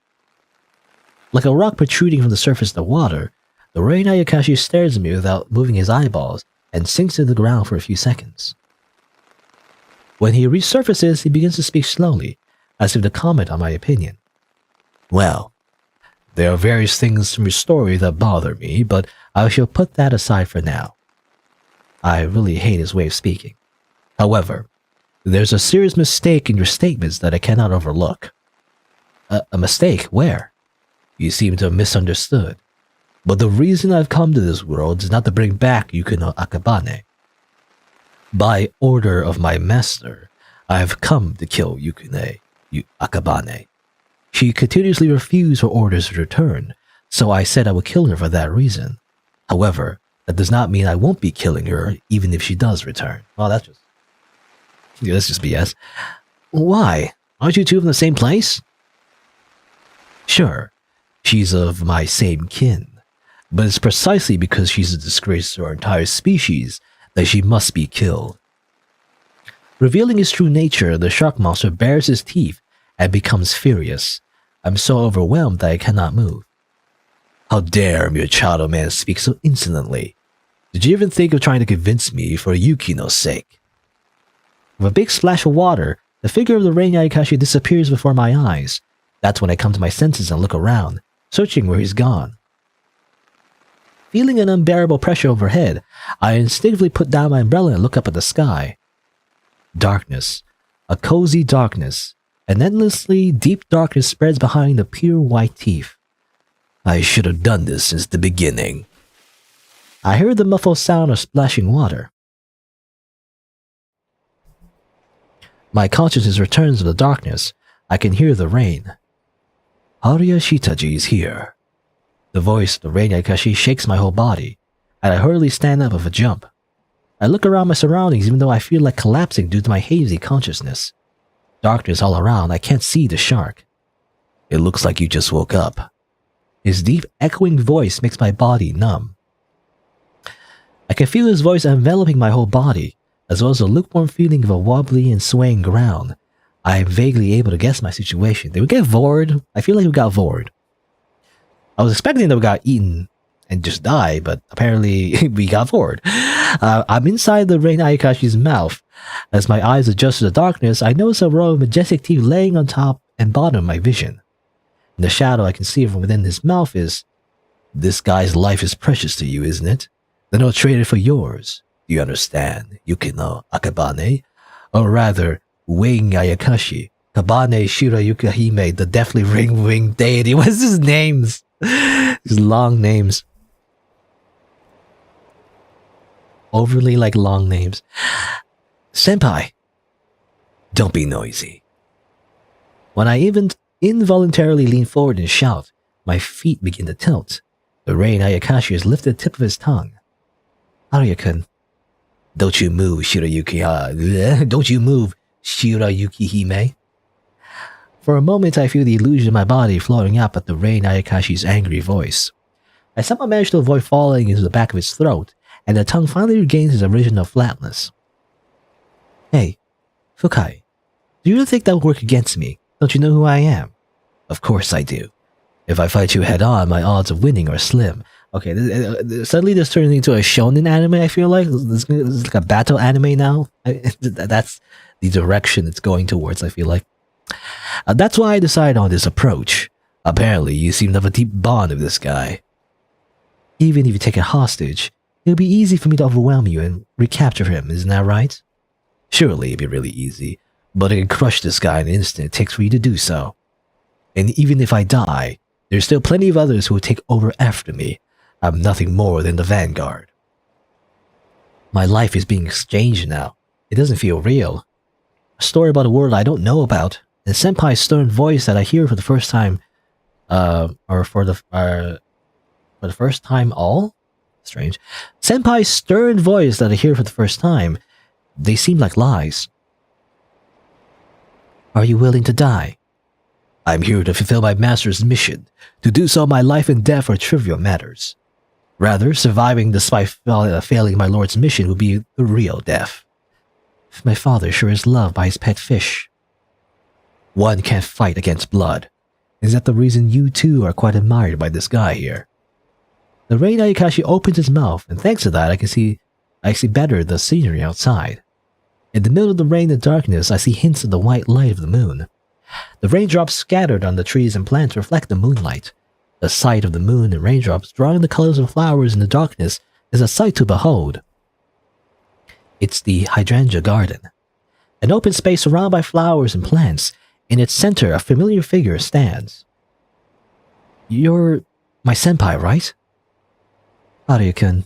Like a rock protruding from the surface of the water, the Rain Ayakashi stares at me without moving his eyeballs and sinks to the ground for a few seconds. When he resurfaces, he begins to speak slowly, as if to comment on my opinion. Well, there are various things from your story that bother me, but I shall put that aside for now. I really hate his way of speaking. However, there's a serious mistake in your statements that I cannot overlook. A mistake? Where? You seem to have misunderstood. But the reason I've come to this world is not to bring back Yukino Akabane. By order of my master, I have come to kill Yukine Akabane. She continuously refused her orders to return, so I said I would kill her for that reason. However, that does not mean I won't be killing her even if she does return. Well, that's just BS. Why? Aren't you two from the same place? Sure. She's of my same kin, but it's precisely because she's a disgrace to our entire species that she must be killed. Revealing his true nature, the shark monster bares his teeth and becomes furious. I'm so overwhelmed that I cannot move. How dare mere child man speak so insolently? Did you even think of trying to convince me for Yukino's sake? With a big splash of water, the figure of the Rain Ayakashi disappears before my eyes. That's when I come to my senses and look around, searching where he's gone. Feeling an unbearable pressure overhead, I instinctively put down my umbrella and look up at the sky. Darkness, a cozy darkness, an endlessly deep darkness spreads behind the pure white teeth. I should have done this since the beginning. I heard the muffled sound of splashing water. My consciousness returns to the darkness. I can hear the rain. Arya Shitaji is here. The voice of the Rain Ayakashi shakes my whole body, and I hurriedly stand up with a jump. I look around my surroundings even though I feel like collapsing due to my hazy consciousness. Darkness all around, I can't see the shark. It looks like you just woke up. His deep, echoing voice makes my body numb. I can feel his voice enveloping my whole body, as well as a lukewarm feeling of a wobbly and swaying ground. I am vaguely able to guess my situation. Did we get vored? I feel like we got vored. I was expecting that we got eaten and just die, but apparently we got vored. I'm inside the Rain Ayakashi's mouth. As my eyes adjust to the darkness, I notice a row of majestic teeth laying on top and bottom of my vision. In the shadow I can see from within his mouth is, "This guy's life is precious to you, isn't it? Then I'll trade it for yours. Do you understand, Yukino Akabane? Or rather, Wing Ayakashi, Kabane Shirayuka Hime, the deathly ring-winged deity." What's his names? These long names. Overly like long names. Senpai! Don't be noisy. When I even involuntarily lean forward and shout, my feet begin to tilt. The rain Ayakashi has lifted the tip of his tongue. Haruya-kun, don't you move, Shirayuki. Don't you move, Shirayuki-hime. For a moment, I feel the illusion of my body floating up at the rain Ayakashi's angry voice. I somehow manage to avoid falling into the back of his throat, and the tongue finally regains its original flatness. Hey, Fukai, do you really think that would work against me? Don't you know who I am? Of course I do. If I fight you head on, my odds of winning are slim. Okay, suddenly this turns into a shonen anime, I feel like. This is like a battle anime now. That's the direction it's going towards, I feel like. That's why I decided on this approach. Apparently, you seem to have a deep bond with this guy. Even if you take it hostage, it'll be easy for me to overwhelm you and recapture him, isn't that right? Surely it'd be really easy, but I can crush this guy in an instant it takes for you to do so. And even if I die, there's still plenty of others who will take over after me. I'm nothing more than the vanguard. My life is being exchanged now. It doesn't feel real. A story about a world I don't know about, and Senpai's stern voice that I hear for the first time, for the first time all? Strange. Senpai's stern voice that I hear for the first time, they seem like lies. Are you willing to die? I'm here to fulfill my master's mission. To do so, my life and death are trivial matters. Rather, surviving despite failing my lord's mission would be the real death. My father sure is loved by his pet fish. One can't fight against blood. Is that the reason you too are quite admired by this guy here? The rain Ayakashi opens his mouth, and thanks to that I see better the scenery outside. In the middle of the rain and darkness, I see hints of the white light of the moon. The raindrops scattered on the trees and plants reflect the moonlight. The sight of the moon and raindrops drawing the colors of flowers in the darkness is a sight to behold. It's the hydrangea garden. An open space surrounded by flowers and plants. In its center, a familiar figure stands. You're my senpai, right? Haruya-kun.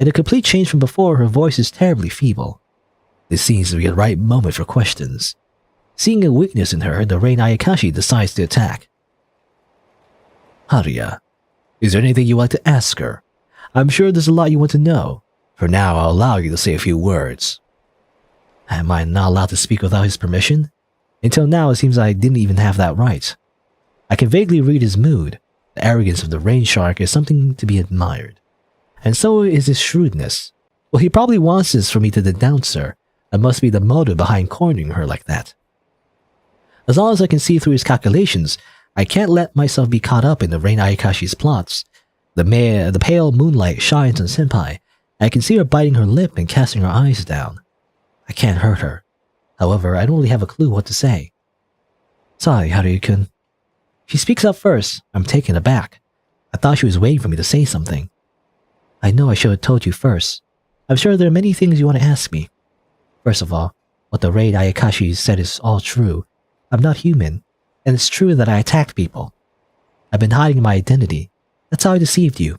In a complete change from before, her voice is terribly feeble. This seems to be the right moment for questions. Seeing a weakness in her, the rain Ayakashi decides to attack. Haruya, is there anything you want to ask her? I'm sure there's a lot you want to know. For now, I'll allow you to say a few words. Am I not allowed to speak without his permission? Until now, it seems I didn't even have that right. I can vaguely read his mood. The arrogance of the rain shark is something to be admired. And so is his shrewdness. Well, he probably wants this for me to denounce her. That must be the motive behind cornering her like that. As long as I can see through his calculations, I can't let myself be caught up in the rain Ayakashi's plots. The pale moonlight shines on Senpai. I can see her biting her lip and casting her eyes down. I can't hurt her. However, I don't really have a clue what to say. Sorry, Haruya-kun. She speaks up first. I'm taken aback. I thought she was waiting for me to say something. I know I should have told you first. I'm sure there are many things you want to ask me. First of all, what the raid Ayakashi said is all true. I'm not human, and it's true that I attacked people. I've been hiding my identity. That's how I deceived you.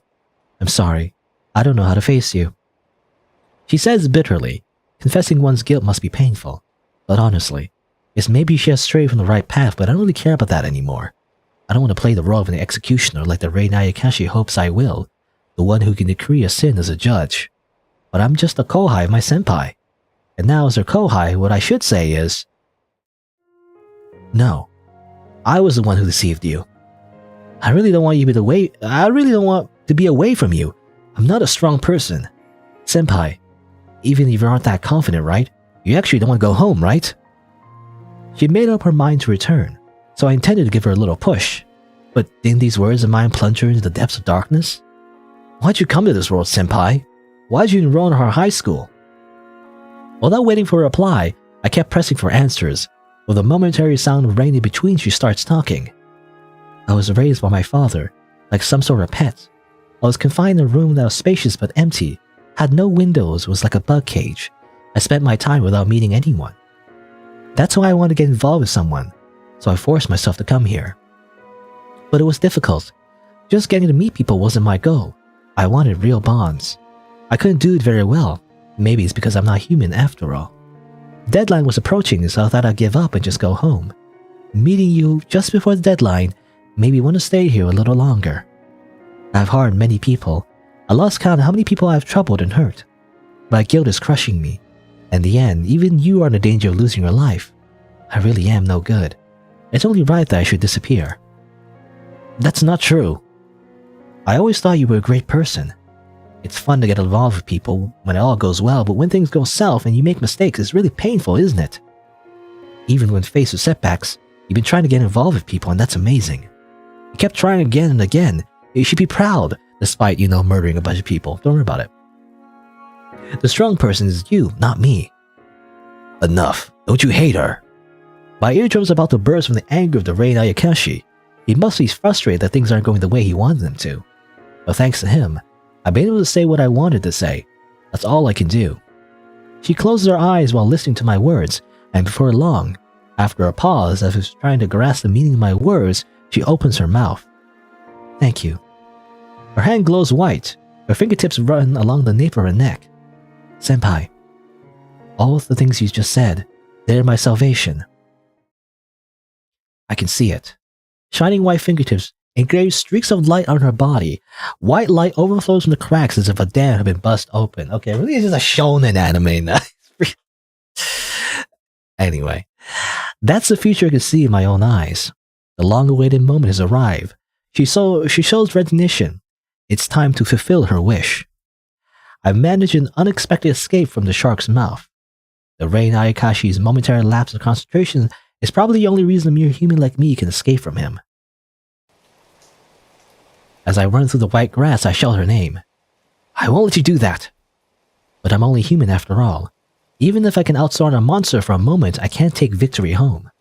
I'm sorry. I don't know how to face you. She says bitterly, confessing one's guilt must be painful. But honestly, it's maybe she has strayed from the right path, but I don't really care about that anymore. I don't want to play the role of an executioner like the raid Ayakashi hopes I will, the one who can decree a sin as a judge. But I'm just a kohai of my senpai. And now as her kohai, what I should say is... No. I was the one who deceived you. I really don't want to be away from you. I'm not a strong person. Senpai, even if you aren't that confident, right? You actually don't want to go home, right? She made up her mind to return, so I intended to give her a little push. But didn't these words of mine plunge her into the depths of darkness? Why'd you come to this world, Senpai? Why'd you enroll in our high school? Without waiting for a reply, I kept pressing for answers. With a momentary sound of rain in between, she starts talking. I was raised by my father, like some sort of pet. I was confined in a room that was spacious but empty, had no windows, was like a bug cage. I spent my time without meeting anyone. That's why I wanted to get involved with someone, so I forced myself to come here. But it was difficult. Just getting to meet people wasn't my goal. I wanted real bonds. I couldn't do it very well. Maybe it's because I'm not human after all. Deadline was approaching, so I thought I'd give up and just go home. Meeting you just before the deadline made me want to stay here a little longer. I've harmed many people. I lost count of how many people I've troubled and hurt. My guilt is crushing me. In the end, even you are in danger of losing your life. I really am no good. It's only right that I should disappear. That's not true. I always thought you were a great person. It's fun to get involved with people when it all goes well, but when things go south and you make mistakes, it's really painful, isn't it? Even when faced with setbacks, you've been trying to get involved with people, and that's amazing. You kept trying again and again. You should be proud, despite, murdering a bunch of people. Don't worry about it. The strong person is you, not me. Enough. Don't you hate her? My eardrums are about to burst from the anger of the Rei Ayakashi. He must be frustrated that things aren't going the way he wanted them to. But thanks to him, I've been able to say what I wanted to say. That's all I can do. She closes her eyes while listening to my words, and before long, after a pause as if trying to grasp the meaning of my words, she opens her mouth. Thank you. Her hand glows white. Her fingertips run along the nape of her neck. Senpai, all of the things you just said, they're my salvation. I can see it. Shining white fingertips engrave streaks of light on her body. White light overflows from the cracks as if a dam had been bust open. Okay, really, it's just a shonen anime now. Anyway, that's the future I can see in my own eyes. The long-awaited moment has arrived. She shows recognition. It's time to fulfill her wish. I've managed an unexpected escape from the shark's mouth. The Rei Ayakashi's momentary lapse of concentration is probably the only reason a mere human like me can escape from him. As I run through the white grass, I shout her name. I won't let you do that. But I'm only human after all. Even if I can outsmart a monster for a moment, I can't take victory home.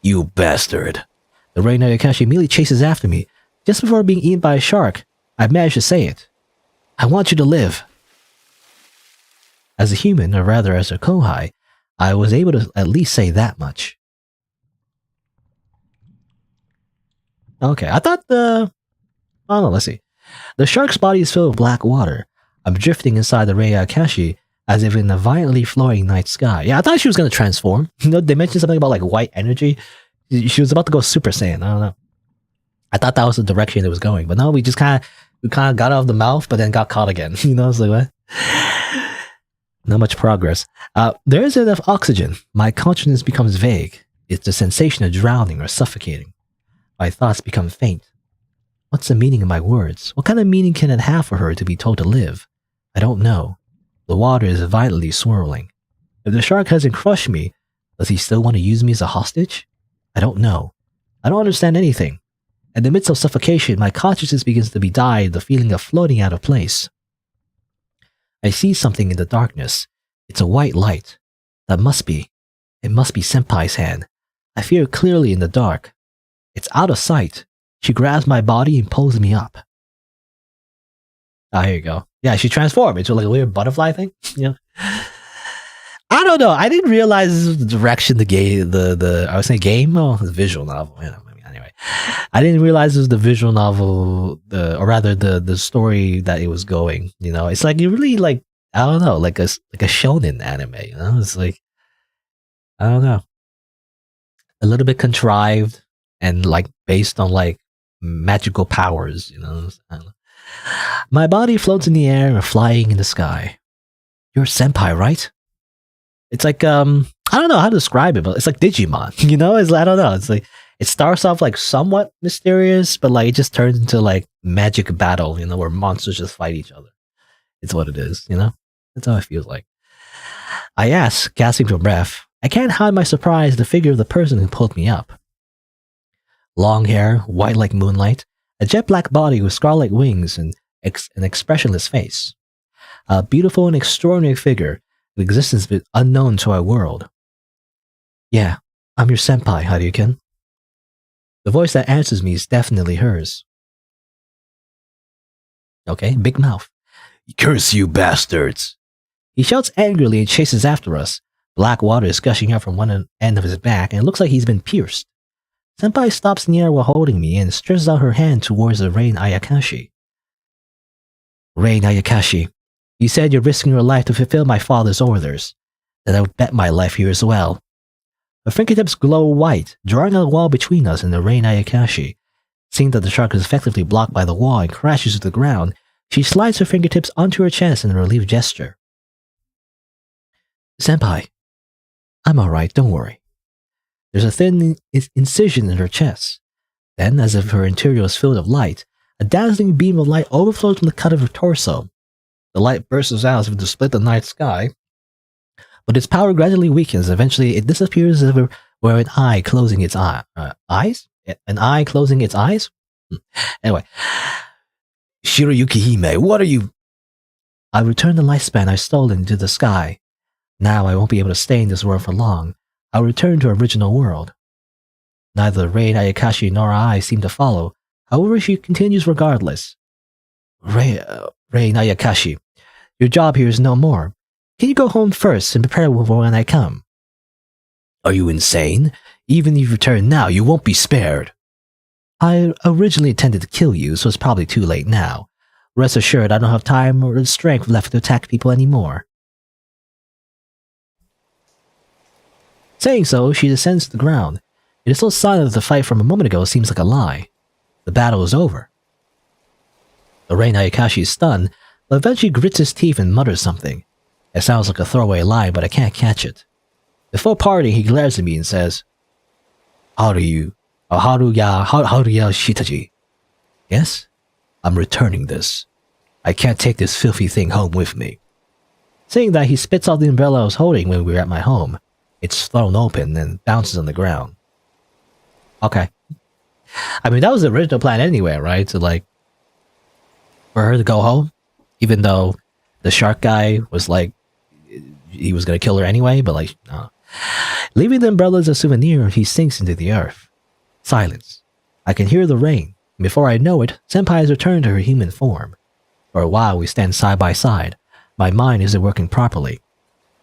You bastard. The Rei Ayakashi immediately chases after me. Just before being eaten by a shark, I managed to say it. I want you to live. As a human, or rather as a kohai, I was able to at least say that much. Okay, I thought let's see. The shark's body is filled with black water. I'm drifting inside the Rei Ayakashi as if in a violently flowing night sky. Yeah, I thought she was going to transform. They mentioned something about like white energy. She was about to go Super Saiyan. I don't know. I thought that was the direction it was going, but no, we kind of got out of the mouth, but then got caught again. It's like, what? Not much progress. There isn't enough oxygen. My consciousness becomes vague. It's the sensation of drowning or suffocating. My thoughts become faint. What's the meaning of my words? What kind of meaning can it have for her to be told to live? I don't know. The water is violently swirling. If the shark hasn't crushed me, does he still want to use me as a hostage? I don't know. I don't understand anything. In the midst of suffocation, my consciousness begins to be dyed, the feeling of floating out of place. I see something in the darkness. It's a white light. It must be Senpai's hand. I feel it clearly in the dark. It's out of sight. She grabs my body and pulls me up. Ah, here you go. Yeah, she transformed into like a weird butterfly thing. I don't know. I didn't realize this was the direction I was saying game? Oh, the visual novel. Anyway, I didn't realize it was the visual novel, or rather the story that it was going. It's like you really like, I don't know, like a shonen anime. It's like, I don't know, a little bit contrived and like based on like magical powers. I don't know. My body floats in the air and flying in the sky. You're senpai, right? It's like I don't know how to describe it, but it's like Digimon. It's I don't know. It's like it starts off like somewhat mysterious, but like it just turns into like magic battle, where monsters just fight each other. It's what it is, That's how it feels like. I ask, gasping for breath. I can't hide my surprise at the figure of the person who pulled me up. Long hair, white like moonlight, a jet black body with scarlet wings and an expressionless face. A beautiful and extraordinary figure of existence but unknown to our world. Yeah, I'm your senpai, Haryuken. The voice that answers me is definitely hers. Okay, big mouth. Curse you bastards! He shouts angrily and chases after us. Black water is gushing out from one end of his back, and it looks like he's been pierced. Senpai stops in the air while holding me and stretches out her hand towards the Rain Ayakashi. Rain Ayakashi, you said you're risking your life to fulfill my father's orders. Then I would bet my life here as well. Her fingertips glow white, drawing a wall between us and the Rain Ayakashi. Seeing that the shark is effectively blocked by the wall and crashes to the ground, she slides her fingertips onto her chest in a relief gesture. Senpai, I'm alright, don't worry. There's a thin incision in her chest. Then, as if her interior was filled with light, a dazzling beam of light overflows from the cut of her torso. The light bursts out as if to split the night sky, but its power gradually weakens. Eventually, it disappears as if it were an eye closing its eyes? An eye closing its eyes? Anyway. Shiroyuki Hime, what are you? I returned the lifespan I stole into the sky. Now I won't be able to stay in this world for long. I'll return to our original world. Neither Rain Ayakashi nor I seem to follow. However, she continues regardless. Rain Ayakashi, your job here is no more. Can you go home first and prepare for when I come? Are you insane? Even if you return now, you won't be spared. I originally intended to kill you, so it's probably too late now. Rest assured, I don't have time or strength left to attack people anymore. Saying so, she descends to the ground. It is so silent that the fight from a moment ago seems like a lie. The battle is over. The Rain Ayakashi is stunned, but eventually grits his teeth and mutters something. It sounds like a throwaway line, but I can't catch it. Before parting, he glares at me and says, Haruya Shitaji. Yes? I'm returning this. I can't take this filthy thing home with me. Saying that, he spits out the umbrella I was holding when we were at my home. It's thrown open and bounces on the ground. Okay. I mean, that was the original plan anyway, right? To for her to go home, even though the shark guy was he was gonna kill her anyway, but no. Leaving the umbrella as a souvenir, he sinks into the earth. Silence. I can hear the rain. Before I know it, Senpai has returned to her human form. For a while, we stand side by side. My mind isn't working properly.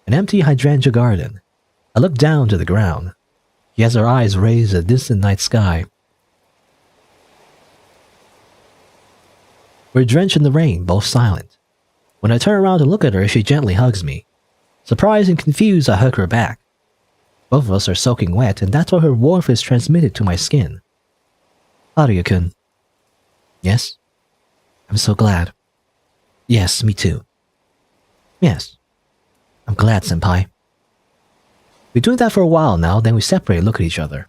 An empty hydrangea garden. I look down to the ground. She has her eyes raised at the distant night sky. We're drenched in the rain, both silent. When I turn around to look at her, she gently hugs me. Surprised and confused, I hug her back. Both of us are soaking wet, and that's why her warmth is transmitted to my skin. Haruya-kun. Yes? I'm so glad. Yes, me too. Yes. I'm glad, Senpai. We're doing that for a while now, then we separate and look at each other.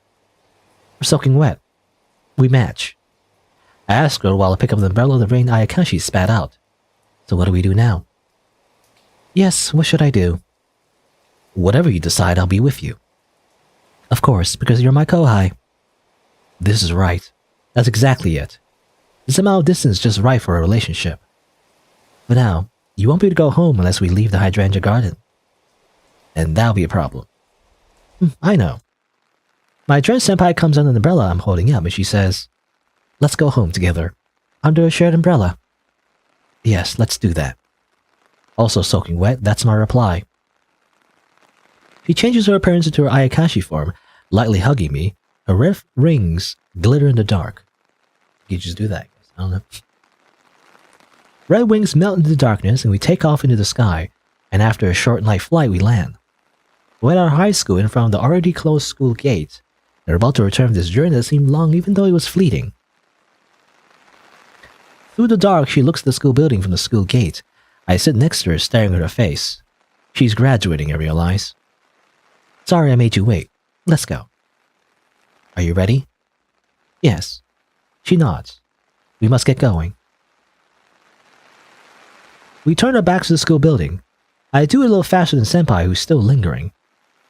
We're soaking wet. We match. I ask her while I pick up the umbrella the Rain Ayakashi spat out. So what do we do now? Yes, what should I do? Whatever you decide, I'll be with you. Of course, because you're my kohai. This is right. That's exactly it. This amount of distance is just right for a relationship. But now, you won't be able to go home unless we leave the hydrangea garden. And that'll be a problem. I know. My drenched senpai comes under the umbrella I'm holding up and she says, let's go home together. Under a shared umbrella. Yes, let's do that. Also soaking wet, that's my reply. She changes her appearance into her Ayakashi form, lightly hugging me. Her red rings glitter in the dark. You just do that. I don't know. Red wings melt into the darkness and we take off into the sky, and after a short night flight we land. We're at our high school in front of the already closed school gate. They're about to return from this journey that seemed long even though it was fleeting. Through the dark, she looks at the school building from the school gate. I sit next to her, staring at her face. She's graduating, I realize. Sorry I made you wait. Let's go. Are you ready? Yes. She nods. We must get going. We turn our backs to the school building. I do it a little faster than Senpai, who's still lingering.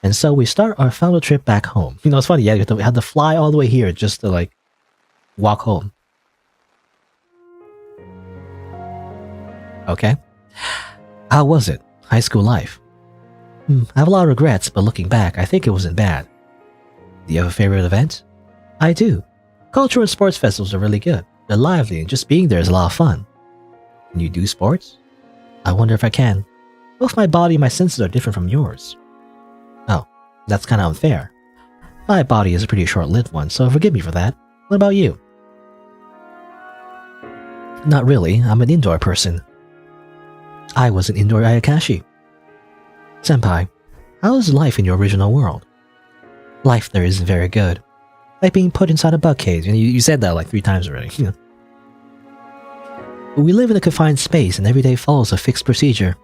And so we start our final trip back home. You know, it's funny, yeah, we had to fly all the way here just to, walk home. Okay. How was it? High school life? I have a lot of regrets, but looking back, I think it wasn't bad. Do you have a favorite event? I do. Culture and sports festivals are really good. They're lively, and just being there is a lot of fun. Can you do sports? I wonder if I can. Both my body and my senses are different from yours. Oh, that's kind of unfair. My body is a pretty short-lived one, so forgive me for that. What about you? Not really, I'm an indoor person. I was an indoor Ayakashi. Senpai, how is life in your original world? Life there isn't very good. Like being put inside a bug cage, and you said that like 3 times already. We live in a confined space and every day follows a fixed procedure.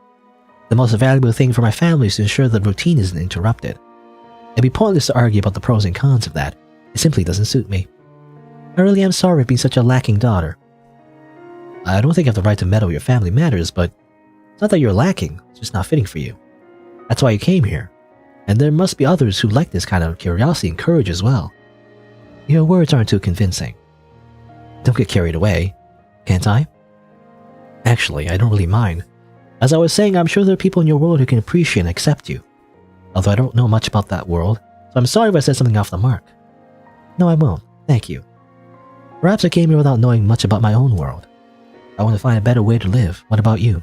The most valuable thing for my family is to ensure the routine isn't interrupted. It'd be pointless to argue about the pros and cons of that. It simply doesn't suit me. I really am sorry for being such a lacking daughter. I don't think you have the right to meddle with your family matters, but it's not that you're lacking, it's just not fitting for you. That's why you came here. And there must be others who like this kind of curiosity and courage as well. Your words aren't too convincing. Don't get carried away, can't I? Actually, I don't really mind. As I was saying, I'm sure there are people in your world who can appreciate and accept you. Although I don't know much about that world, so I'm sorry if I said something off the mark. No, I won't. Thank you. Perhaps I came here without knowing much about my own world. I want to find a better way to live. What about you?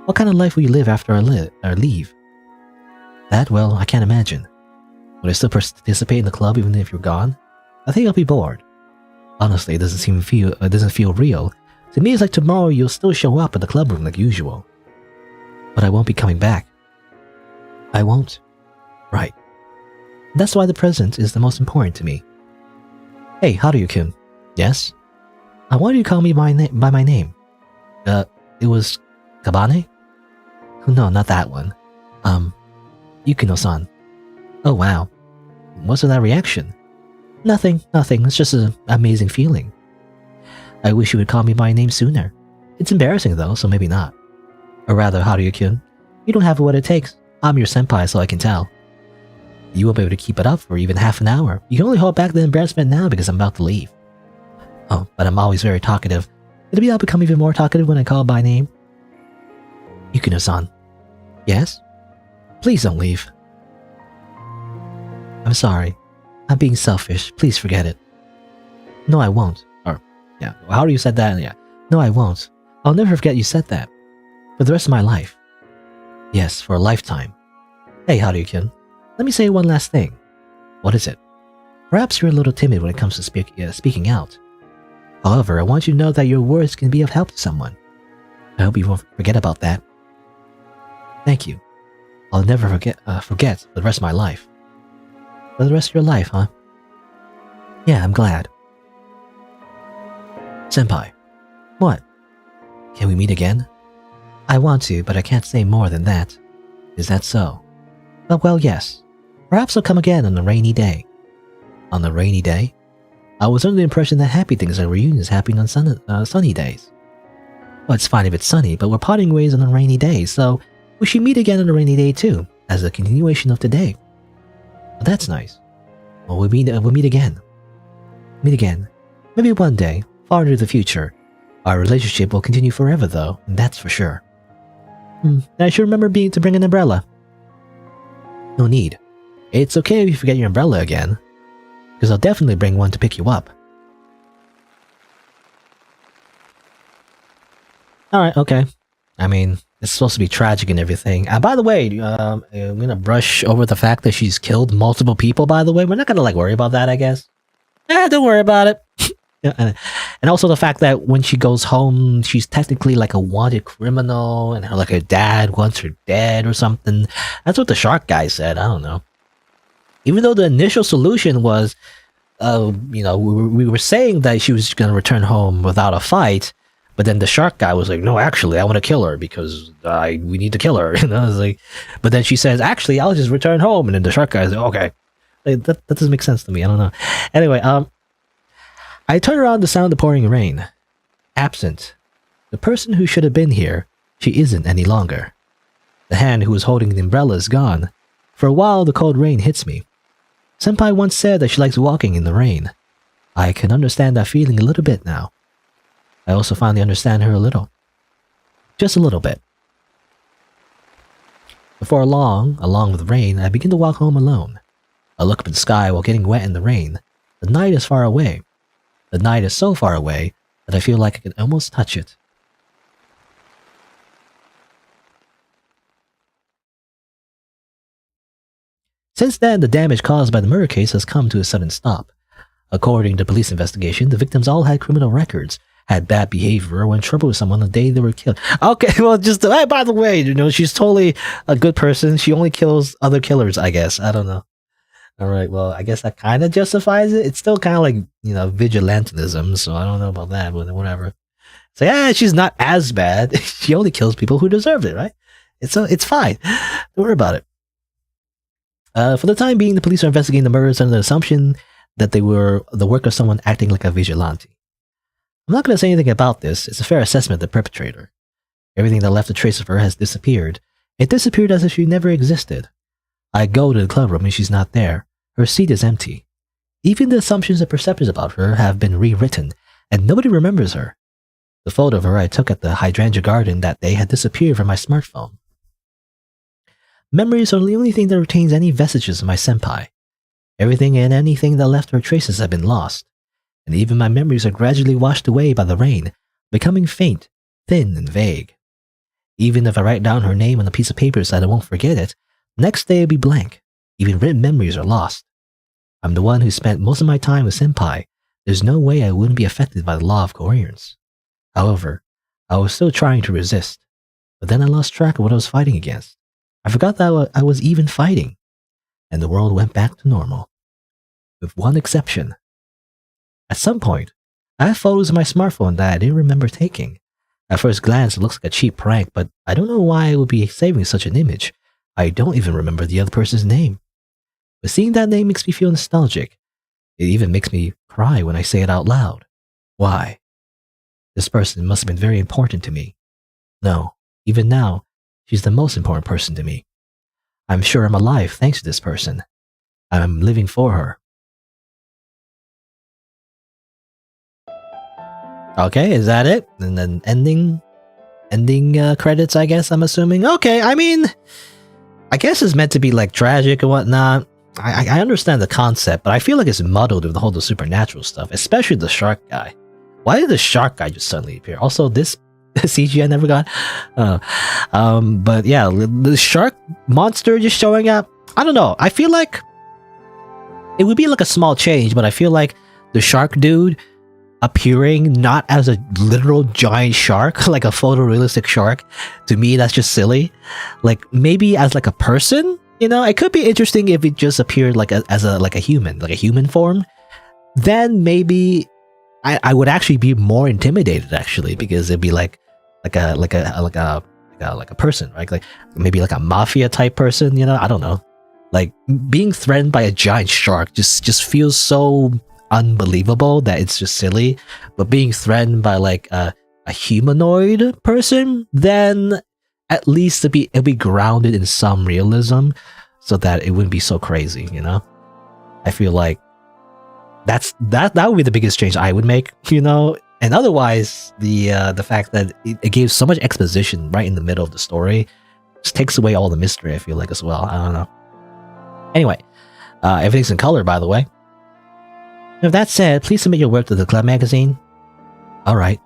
What kind of life will you live after I leave? That, well, I can't imagine. Would I still participate in the club even if you're gone? I think I'll be bored. Honestly, it doesn't feel real. To me, it's like tomorrow you'll still show up at the club room like usual. But I won't be coming back. I won't. Right. That's why the present is the most important to me. Hey, Haruyu-kun. Yes? Why do you call me by my name? It was Kabane? No, not that one. Yukino-san. Oh wow. What's with that reaction? Nothing. It's just an amazing feeling. I wish you would call me by name sooner. It's embarrassing though, so maybe not. Or rather, Haruyu-kun, you don't have what it takes. I'm your senpai, so I can tell. You won't be able to keep it up for even half an hour. You can only hold back the embarrassment now because I'm about to leave. Oh, but I'm always very talkative. Maybe I'll become even more talkative when I call by name. Yukino-san. Yes? Please don't leave. I'm sorry. I'm being selfish. Please forget it. No, I won't. Or, yeah, how do you said that? Yeah. No, I won't. I'll never forget you said that. For the rest of my life. Yes, for a lifetime. Hey, Haruyu-kun. Let me say one last thing. What is it? Perhaps you're a little timid when it comes to speaking out. However, I want you to know that your words can be of help to someone. I hope you won't forget about that. Thank you. I'll never forget for the rest of my life. For the rest of your life, huh? Yeah, I'm glad. Senpai. What? Can we meet again? I want to, but I can't say more than that. Is that so? Well, yes. Perhaps I'll come again on a rainy day. On a rainy day? I was under the impression that happy things like reunions happen on sunny days. Well, it's fine if it's sunny, but we're parting ways on a rainy day, so we should meet again on a rainy day too, as a continuation of today. Well, that's nice. Well, we'll meet again. Meet again. Maybe one day, far into the future. Our relationship will continue forever though, and that's for sure. I should remember to bring an umbrella. No need. It's okay if you forget your umbrella again, because I'll definitely bring one to pick you up. Alright, okay. I mean, it's supposed to be tragic and everything. By the way, I'm gonna brush over the fact that she's killed multiple people, by the way. We're not gonna, worry about that, I guess. Don't worry about it. And also the fact that when she goes home, she's technically like a wanted criminal, and her dad wants her dead or something. That's what the shark guy said. I don't know. Even though the initial solution was, we were saying that she was gonna return home without a fight, but then the shark guy was like, no, actually, I want to kill her because we need to kill her. I was like, but then she says, actually, I'll just return home, and then the shark guy's like, okay, that doesn't make sense to me. I don't know. Anyway, I turn around the sound of the pouring rain. Absent. The person who should have been here, she isn't any longer. The hand who was holding the umbrella is gone. For a while, the cold rain hits me. Senpai once said that she likes walking in the rain. I can understand that feeling a little bit now. I also finally understand her a little. Just a little bit. Before long, along with the rain, I begin to walk home alone. I look up at the sky while getting wet in the rain. The night is far away. The night is so far away that I feel like I can almost touch it. Since then, the damage caused by the murder case has come to a sudden stop. According to police investigation, the victims all had criminal records, had bad behavior, or were in trouble with someone the day they were killed. Okay, well, just hey, by the way, she's totally a good person. She only kills other killers, I guess. I don't know. All right, well, I guess that kind of justifies it. It's still kind of like, vigilantism, so I don't know about that, but whatever. So yeah, she's not as bad. She only kills people who deserve it, right? It's fine. Don't worry about it. For the time being, the police are investigating the murders under the assumption that they were the work of someone acting like a vigilante. I'm not going to say anything about this. It's a fair assessment of the perpetrator. Everything that left a trace of her has disappeared. It disappeared as if she never existed. I go to the club room and she's not there. Her seat is empty. Even the assumptions and perceptions about her have been rewritten, and nobody remembers her. The photo of her I took at the hydrangea garden that day had disappeared from my smartphone. Memories are the only thing that retains any vestiges of my senpai. Everything and anything that left her traces have been lost, and even my memories are gradually washed away by the rain, becoming faint, thin, and vague. Even if I write down her name on a piece of paper so that I won't forget it, next day it'll be blank. Even written memories are lost. I'm the one who spent most of my time with senpai. There's no way I wouldn't be affected by the law of coherence. However, I was still trying to resist, but then I lost track of what I was fighting against. I forgot that I was even fighting, and the world went back to normal. With one exception. At some point, I have photos of my smartphone that I didn't remember taking. At first glance, it looks like a cheap prank, but I don't know why I would be saving such an image. I don't even remember the other person's name. But seeing that name makes me feel nostalgic. It even makes me cry when I say it out loud. Why? This person must have been very important to me. No, even now, she's the most important person to me. I'm sure I'm alive thanks to this person. I'm living for her. Okay, is that it? And then ending credits, I guess, I'm assuming. Okay, I mean, I guess it's meant to be like tragic and whatnot. I understand the concept, but I feel like it's muddled with the whole supernatural stuff, especially the shark guy. Why did the shark guy just suddenly appear? Also, this CG I never got. But yeah, the shark monster just showing up. I don't know. I feel like it would be like a small change, but I feel like the shark dude appearing not as a literal giant shark, like a photorealistic shark, to me that's just silly. Like maybe as like a person, it could be interesting if it just appeared like as a human form. Then maybe I would actually be more intimidated actually, because it'd be like a person, right? Like maybe like a mafia type person, I don't know. Like being threatened by a giant shark just feels so unbelievable that it's just silly. But being threatened by like a humanoid person, then at least it'll be grounded in some realism, so that it wouldn't be so crazy. I feel like that would be the biggest change I would make. And otherwise, the fact that it gave so much exposition right in the middle of the story just takes away all the mystery, I feel like, as well. I don't know. Anyway, everything's in color, by the way. With that said, please submit your work to the club magazine. Alright.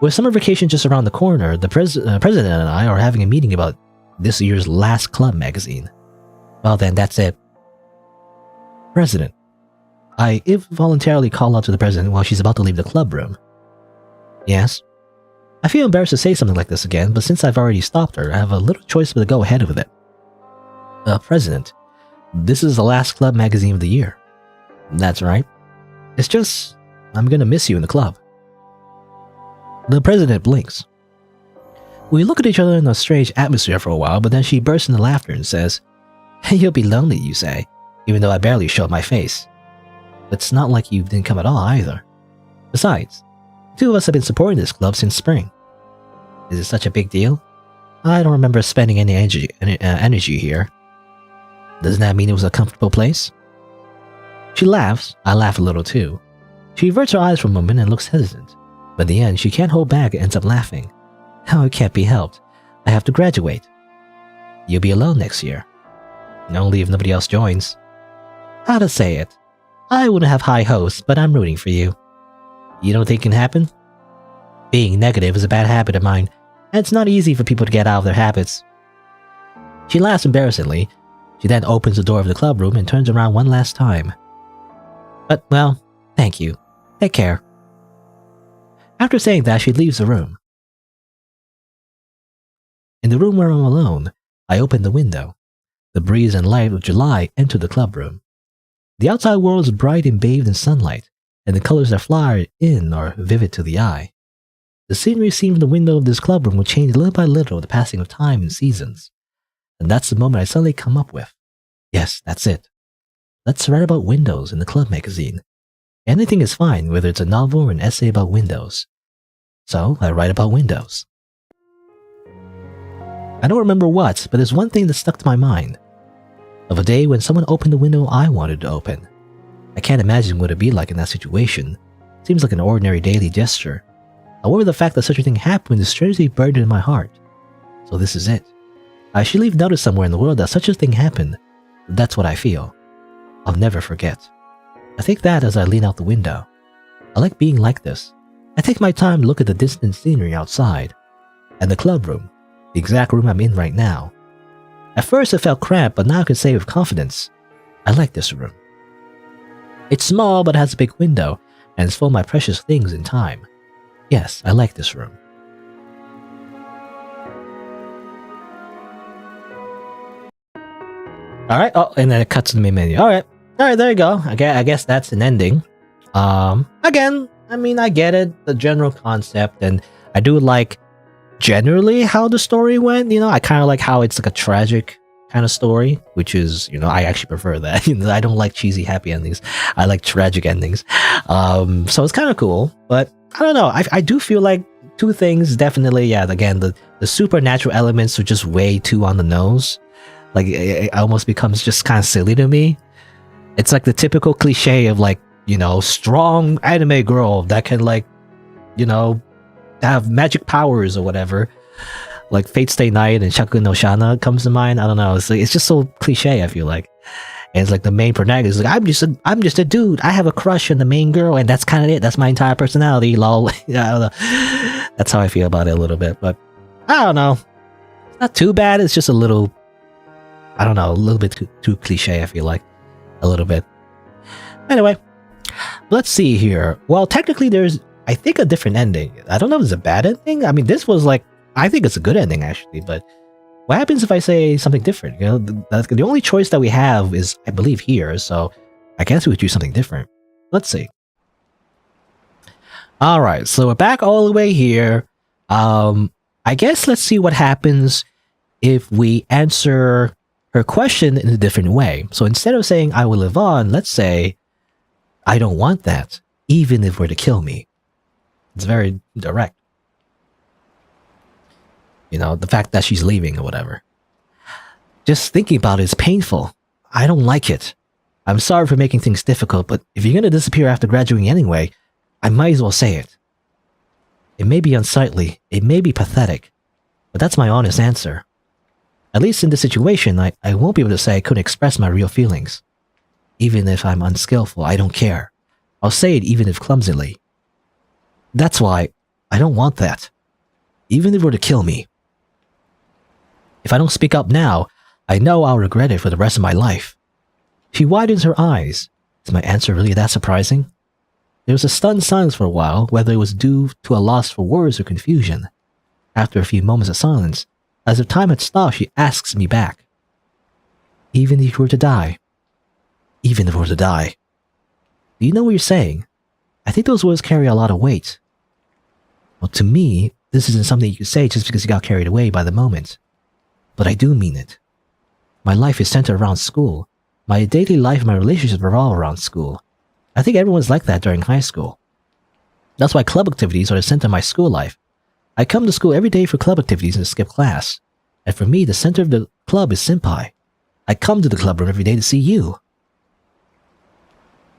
With summer vacation just around the corner, the president and I are having a meeting about this year's last club magazine. Well then, that's it. President. I involuntarily call out to the president while she's about to leave the club room. Yes? I feel embarrassed to say something like this again, but since I've already stopped her, I have a little choice but to go ahead with it. President, this is the last club magazine of the year. That's right. It's just, I'm gonna miss you in the club. The president blinks. We look at each other in a strange atmosphere for a while, but then she bursts into laughter and says, "You'll be lonely, you say, even though I barely showed my face. It's not like you didn't come at all either. Besides, the two of us have been supporting this club since spring. Is it such a big deal? I don't remember spending any energy here. Doesn't that mean it was a comfortable place?" She laughs. I laugh a little too. She averts her eyes for a moment and looks hesitant. But in the end, she can't hold back and ends up laughing. "Oh, it can't be helped. I have to graduate. You'll be alone next year. Only if nobody else joins. How to say it? I wouldn't have high hopes, but I'm rooting for you. You don't think it can happen? Being negative is a bad habit of mine, and it's not easy for people to get out of their habits." She laughs embarrassedly. She then opens the door of the club room and turns around one last time. But, well, thank you. Take care. After saying that, she leaves the room. In the room where I'm alone, I open the window. The breeze and light of July enter the club room. The outside world is bright and bathed in sunlight, and the colors that fly in are vivid to the eye. The scenery seen from the window of this club room will change little by little with the passing of time and seasons. And that's the moment I suddenly come up with. Yes, that's it. Let's write about windows in the club magazine. Anything is fine, whether it's a novel or an essay about windows. So I write about windows. I don't remember what, but there's one thing that stuck to my mind. Of a day when someone opened the window I wanted to open. I can't imagine what it'd be like in that situation. Seems like an ordinary daily gesture. However, the fact that such a thing happened is strangely burned in my heart. So this is it. I should leave notice somewhere in the world that such a thing happened. That's what I feel. I'll never forget. I think that as I lean out the window. I like being like this. I take my time to look at the distant scenery outside. And the club room, the exact room I'm in right now. At first it felt cramped, but now I can say with confidence, I like this room. It's small but has a big window, and it's full of my precious things in time. Yes, I like this room. Alright, oh, and then it cuts to the main menu. Alright, there you go. I guess that's an ending. Again, I mean, I get it, the general concept, and I do like generally how the story went. You know, I kind of like how it's like a tragic kind of story, which is, you know, I actually prefer that. I don't like cheesy happy endings. I like tragic endings. So it's kind of cool, but I don't know. I do feel like two things definitely. Yeah, again, the supernatural elements are just way too on the nose. Like it almost becomes just kind of silly to me. It's like the typical cliche of like, you know, strong anime girl that can like, you know, have magic powers or whatever. Like Fate Stay Night and Shaku no Shana comes to mind. I don't know. It's just so cliche, I feel like. And it's like the main protagonist is like, I'm just a dude. I have a crush on the main girl, and that's kind of it. That's my entire personality. Lol. I don't know. That's how I feel about it a little bit. But I don't know. It's not too bad. It's just a little, I don't know, a little bit too cliche, I feel like. A little bit. Anyway, let's see here. Well, technically there's, I think, a different ending. I don't know if it's a bad ending. I mean, this was like, I think it's a good ending actually, but what happens if I say something different? You know, the only choice that we have is, I believe, here, so I guess we would do something different. Let's see. Alright, so we're back all the way here. I guess let's see what happens if we answer her question in a different way. So instead of saying, I will live on, let's say, I don't want that, even if it were to kill me. It's very direct. You know, the fact that she's leaving or whatever. Just thinking about it is painful. I don't like it. I'm sorry for making things difficult, but if you're going to disappear after graduating anyway, I might as well say it. It may be unsightly, it may be pathetic, but that's my honest answer. At least in this situation, I won't be able to say I couldn't express my real feelings. Even if I'm unskillful, I don't care. I'll say it even if clumsily. That's why I don't want that. Even if it were to kill me. If I don't speak up now, I know I'll regret it for the rest of my life. She widens her eyes. Is my answer really that surprising? There was a stunned silence for a while, whether it was due to a loss for words or confusion. After a few moments of silence, as if time had stopped, she asks me back. Even if you were to die. Even if you were to die. Do you know what you're saying? I think those words carry a lot of weight. Well, to me, this isn't something you could say just because you got carried away by the moment. But I do mean it. My life is centered around school. My daily life and my relationships are all around school. I think everyone's like that during high school. That's why club activities are the center of my school life. I come to school every day for club activities and skip class. And for me, the center of the club is Senpai. I come to the club room every day to see you.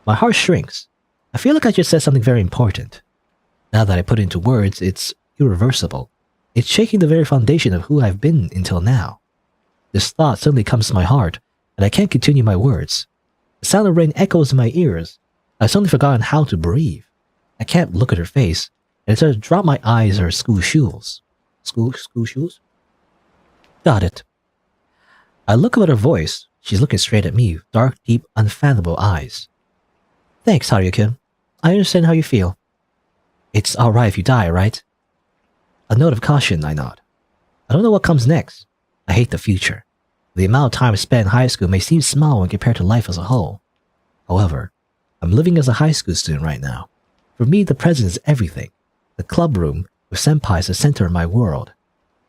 My heart shrinks. I feel like I just said something very important. Now that I put it into words, it's irreversible. It's shaking the very foundation of who I've been until now. This thought suddenly comes to my heart, and I can't continue my words. The sound of rain echoes in my ears. I've suddenly forgotten how to breathe. I can't look at her face, and instead drop my eyes at her school shoes. School shoes? Got it. I look up at her voice. She's looking straight at me with dark, deep, unfathomable eyes. Thanks, Haruya-kun. I understand how you feel. It's alright if you die, right? A note of caution, I nod. I don't know what comes next. I hate the future. The amount of time spent in high school may seem small when compared to life as a whole. However, I'm living as a high school student right now. For me, the present is everything. The club room with senpai is the center of my world.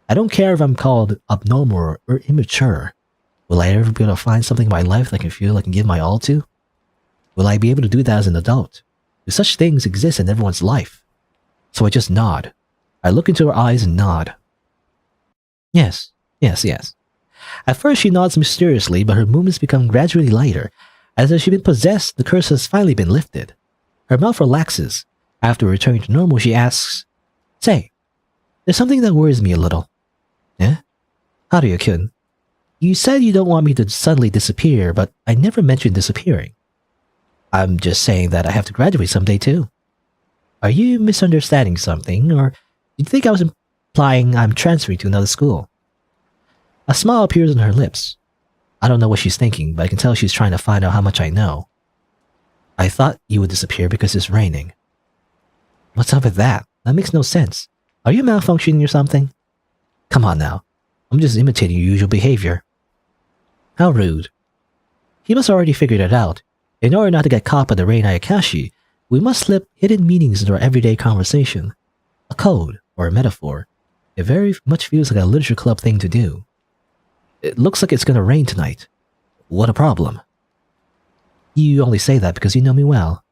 I don't care if I'm called abnormal or immature. Will I ever be able to find something in my life that I can feel I can give my all to? Will I be able to do that as an adult? Do such things exist in everyone's life? So I just nod. I look into her eyes and nod. Yes. At first she nods mysteriously, but her movements become gradually lighter. As if she's been possessed, the curse has finally been lifted. Her mouth relaxes. After returning to normal, she asks, Say, there's something that worries me a little. Eh? Haruya-kun, you said you don't want me to suddenly disappear, but I never mentioned disappearing. I'm just saying that I have to graduate someday too. Are you misunderstanding something, or do you think I was implying I'm transferring to another school? A smile appears on her lips. I don't know what she's thinking, but I can tell she's trying to find out how much I know. I thought you would disappear because it's raining. What's up with that? That makes no sense. Are you malfunctioning or something? Come on now. I'm just imitating your usual behavior. How rude. He must have already figured it out. In order not to get caught by the Rain Ayakashi, we must slip hidden meanings into our everyday conversation. A code, or a metaphor. It very much feels like a literature club thing to do. It looks like it's gonna rain tonight. What a problem. You only say that because you know me well.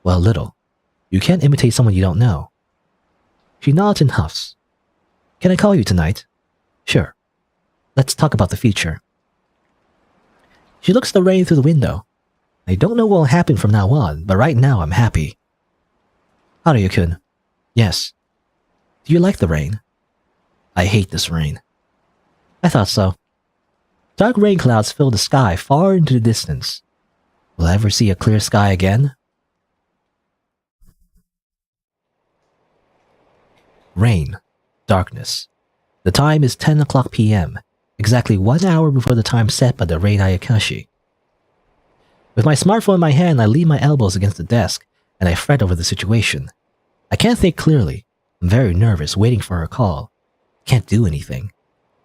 Well, little. You can't imitate someone you don't know. She nods and huffs. Can I call you tonight? Sure. Let's talk about the future. She looks at the rain through the window. I don't know what will happen from now on, but right now I'm happy. Haruya-kun. Yes. Do you like the rain? I hate this rain. I thought so. Dark rain clouds fill the sky far into the distance. Will I ever see a clear sky again? Rain. Darkness. The time is 10 o'clock p.m., exactly 1 hour before the time set by the Rain Ayakashi. With my smartphone in my hand, I lean my elbows against the desk, and I fret over the situation. I can't think clearly. I'm very nervous, waiting for her call. Can't do anything.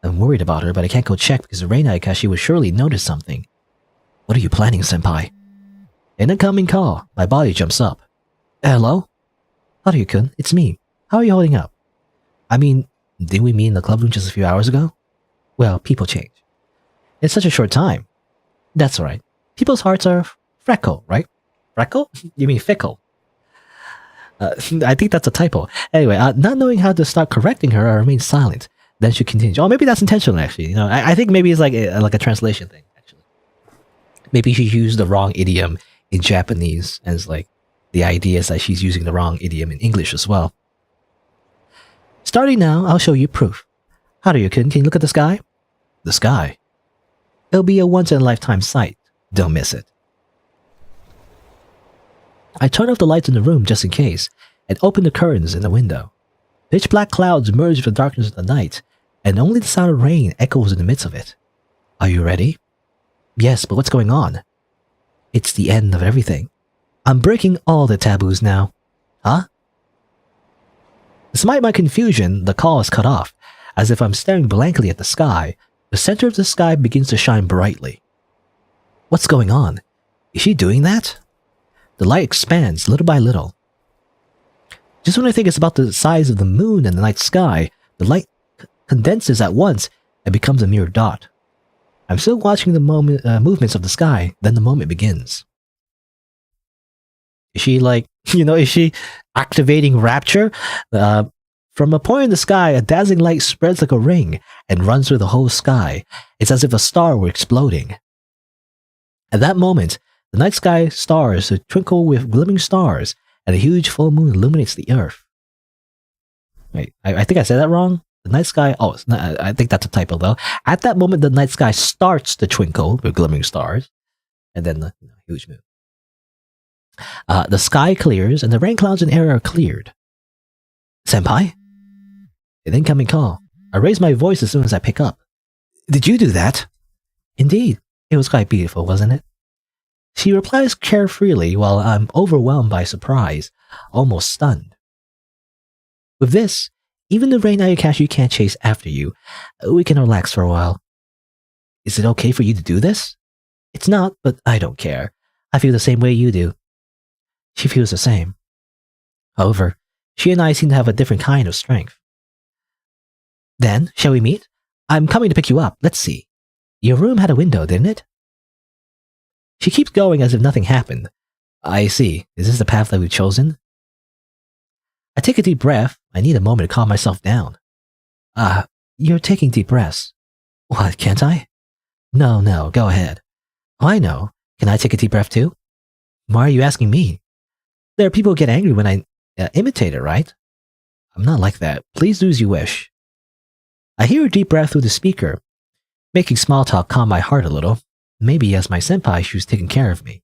I'm worried about her, but I can't go check because the Rain Ayakashi would surely notice something. What are you planning, senpai? An incoming call. My body jumps up. Hello? Haruya-kun, it's me. How are you holding up? I mean, didn't we meet in the club room just a few hours ago? Well, people change. In such a short time. That's alright. People's hearts are freckle, right? Freckle? You mean fickle? I think that's a typo. Anyway, not knowing how to start correcting her, I remain silent. Then she continues. Oh, maybe that's intentional, actually. You know, I think maybe it's like a translation thing, actually. Maybe she used the wrong idiom in Japanese, and it's like the idea is that she's using the wrong idiom in English as well. Starting now, I'll show you proof. Haruya-kun, can you look at the sky? The sky? It'll be a once-in-a-lifetime sight. Don't miss it. I turn off the lights in the room just in case, and open the curtains in the window. Pitch black clouds merge with the darkness of the night, and only the sound of rain echoes in the midst of it. Are you ready? Yes, but what's going on? It's the end of everything. I'm breaking all the taboos now. Huh? Despite my confusion, the call is cut off. As if I'm staring blankly at the sky, the center of the sky begins to shine brightly. What's going on? Is she doing that? The light expands little by little. Just when I think it's about the size of the moon in the night sky, the light condenses at once and becomes a mere dot. I'm still watching the movements of the sky, then the moment begins. Is she is she activating rapture? From a point in the sky, a dazzling light spreads like a ring and runs through the whole sky. It's as if a star were exploding. At that moment, the night sky stars twinkle with glimmering stars, and a huge full moon illuminates the earth. Wait, I think I said that wrong. The night sky, I think that's a typo though. At that moment, the night sky starts to twinkle with glimmering stars, and then the huge moon. The sky clears, and the rain clouds and air are cleared. Senpai? An incoming call. I raise my voice as soon as I pick up. Did you do that? Indeed. It was quite beautiful, wasn't it? She replies carefreely while I'm overwhelmed by surprise, almost stunned. With this, even the rain Ayakashi can't chase after you. We can relax for a while. Is it okay for you to do this? It's not, but I don't care. I feel the same way you do. She feels the same. However, she and I seem to have a different kind of strength. Then, shall we meet? I'm coming to pick you up. Let's see. Your room had a window, didn't it? She keeps going as if nothing happened. I see. Is this the path that we've chosen? I take a deep breath. I need a moment to calm myself down. You're taking deep breaths. What, can't I? No, go ahead. Oh, I know. Can I take a deep breath too? Why are you asking me? There are people who get angry when I imitate it, right? I'm not like that. Please do as you wish. I hear a deep breath through the speaker. Making small talk calmed my heart a little. Maybe as my senpai, she was taking care of me.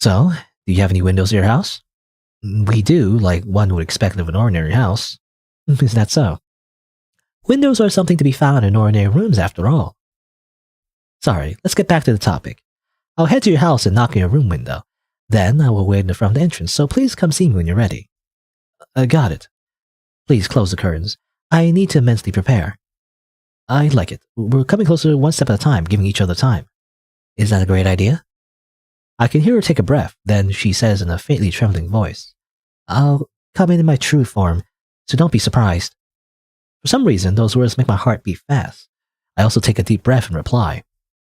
So, do you have any windows in your house? We do, like one would expect of an ordinary house. Is that so? Windows are something to be found in ordinary rooms after all. Sorry, let's get back to the topic. I'll head to your house and knock on your room window. Then I will wait in the front entrance, so please come see me when you're ready. Got it. Please close the curtains. I need to mentally prepare. I like it. We're coming closer one step at a time, giving each other time. Is that a great idea? I can hear her take a breath, then she says in a faintly trembling voice, I'll come in my true form, so don't be surprised. For some reason, those words make my heart beat fast. I also take a deep breath and reply,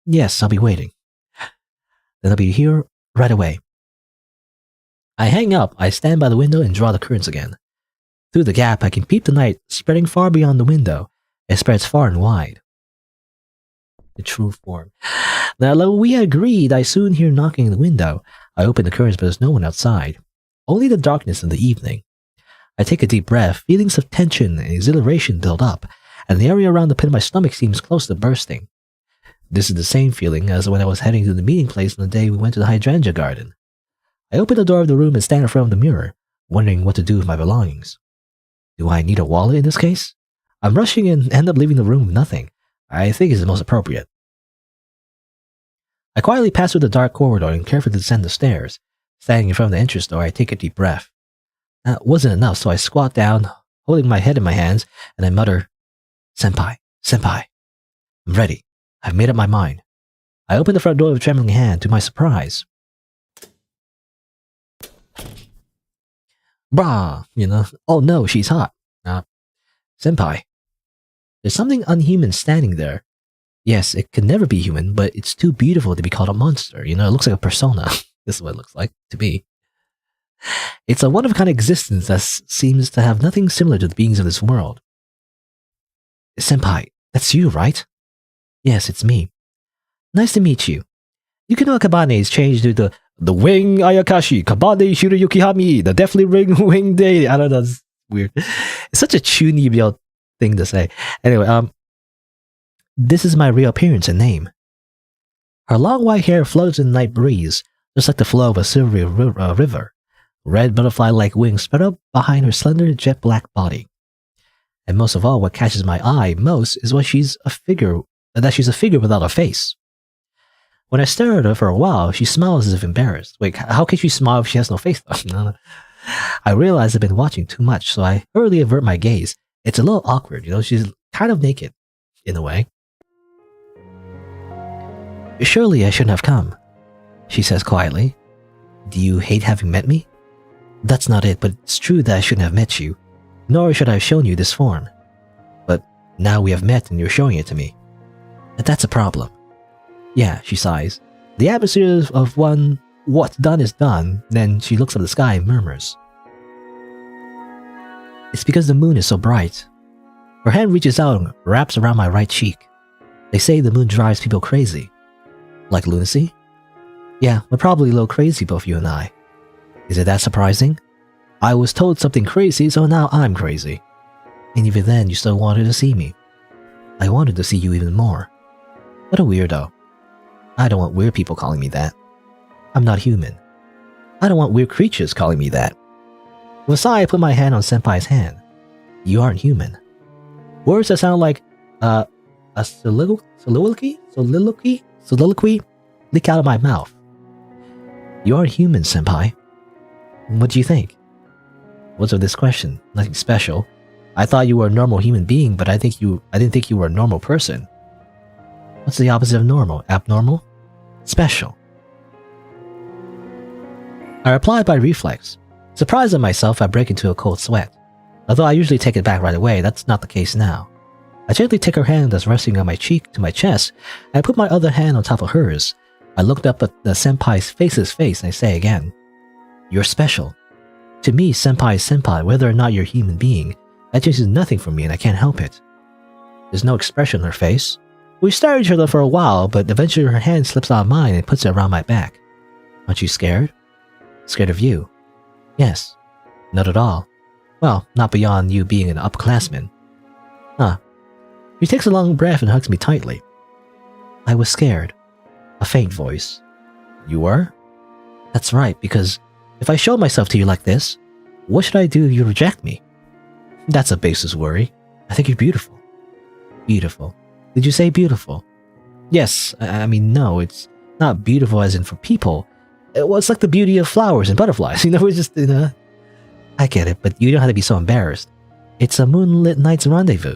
Yes, I'll be waiting. Then I'll be here right away. I hang up, I stand by the window and draw the curtains again. Through the gap, I can peep the night spreading far beyond the window. It spreads far and wide. The true form. Now, though we agreed, I soon hear knocking in the window. I open the curtains, but there's no one outside. Only the darkness in the evening. I take a deep breath. Feelings of tension and exhilaration build up, and the area around the pit of my stomach seems close to bursting. This is the same feeling as when I was heading to the meeting place on the day we went to the hydrangea garden. I open the door of the room and stand in front of the mirror, wondering what to do with my belongings. Do I need a wallet in this case? I'm rushing and end up leaving the room with nothing. I think it's the most appropriate. I quietly pass through the dark corridor and carefully descend the stairs. Standing in front of the entrance door, I take a deep breath. That wasn't enough, so I squat down, holding my head in my hands, and I mutter, Senpai. I'm ready. I've made up my mind. I open the front door with a trembling hand. To my surprise, brah, oh no, she's hot. Senpai. There's something unhuman standing there. Yes, it could never be human, but it's too beautiful to be called a monster. It looks like a persona. This is what it looks like to me. It's a one-of-a-kind existence that seems to have nothing similar to the beings of this world. Senpai, that's you, right? Yes, it's me. Nice to meet you. Yukino Kabane is changed to the Wing Ayakashi, Kabane Shirayukihami, the Deathly Wing Day. I don't know, it's weird. It's such a Chunibyo thing to say. Anyway, this is my real appearance and name. Her long white hair floats in the night breeze, just like the flow of a silvery river. Red butterfly-like wings spread up behind her slender jet-black body. And most of all, what catches my eye most is that she's a figure without a face. When I stare at her for a while, she smiles as if embarrassed. Wait, how can she smile if she has no face? No. I realize I've been watching too much, so I hurriedly avert my gaze. It's a little awkward, she's kind of naked, in a way. Surely I shouldn't have come, she says quietly. Do you hate having met me? That's not it, but it's true that I shouldn't have met you, nor should I have shown you this form. But now we have met and you're showing it to me. And that's a problem. Yeah, she sighs. The atmosphere of one, what's done is done. Then she looks up at the sky and murmurs. It's because the moon is so bright. Her hand reaches out and wraps around my right cheek. They say the moon drives people crazy. Like lunacy? Yeah, we're probably a little crazy, both you and I. Is it that surprising? I was told something crazy, so now I'm crazy. And even then, you still wanted to see me. I wanted to see you even more. What a weirdo. I don't want weird people calling me that. I'm not human. I don't want weird creatures calling me that. With a sigh, I put my hand on Senpai's hand. You aren't human. Words that sound like, a soliloquy leak out of my mouth. You are human, senpai. What do you think? What's with this question? Nothing special. I thought you were a normal human being, but I didn't think you were a normal person. What's the opposite of normal? Abnormal? Special. I replied by reflex. Surprised at myself, I break into a cold sweat. Although I usually take it back right away, that's not the case now. I gently take her hand that's resting on my cheek to my chest, and I put my other hand on top of hers. I looked up at the senpai's face and I say again, "You're special. To me, senpai is senpai, whether or not you're a human being. That changes nothing for me and I can't help it." There's no expression on her face. We stare at each other for a while, but eventually her hand slips out of mine and puts it around my back. Aren't you scared? Scared of you? Yes. Not at all. Well, not beyond you being an upperclassman. Huh. She takes a long breath and hugs me tightly. I was scared. A faint voice. You were? That's right, because if I show myself to you like this, what should I do if you reject me? That's a baseless worry. I think you're beautiful. Beautiful. Did you say beautiful? Yes, I mean, no, it's not beautiful as in for people. Well, it's like the beauty of flowers and butterflies. It's just, I get it, but you don't have to be so embarrassed. It's a moonlit night's rendezvous.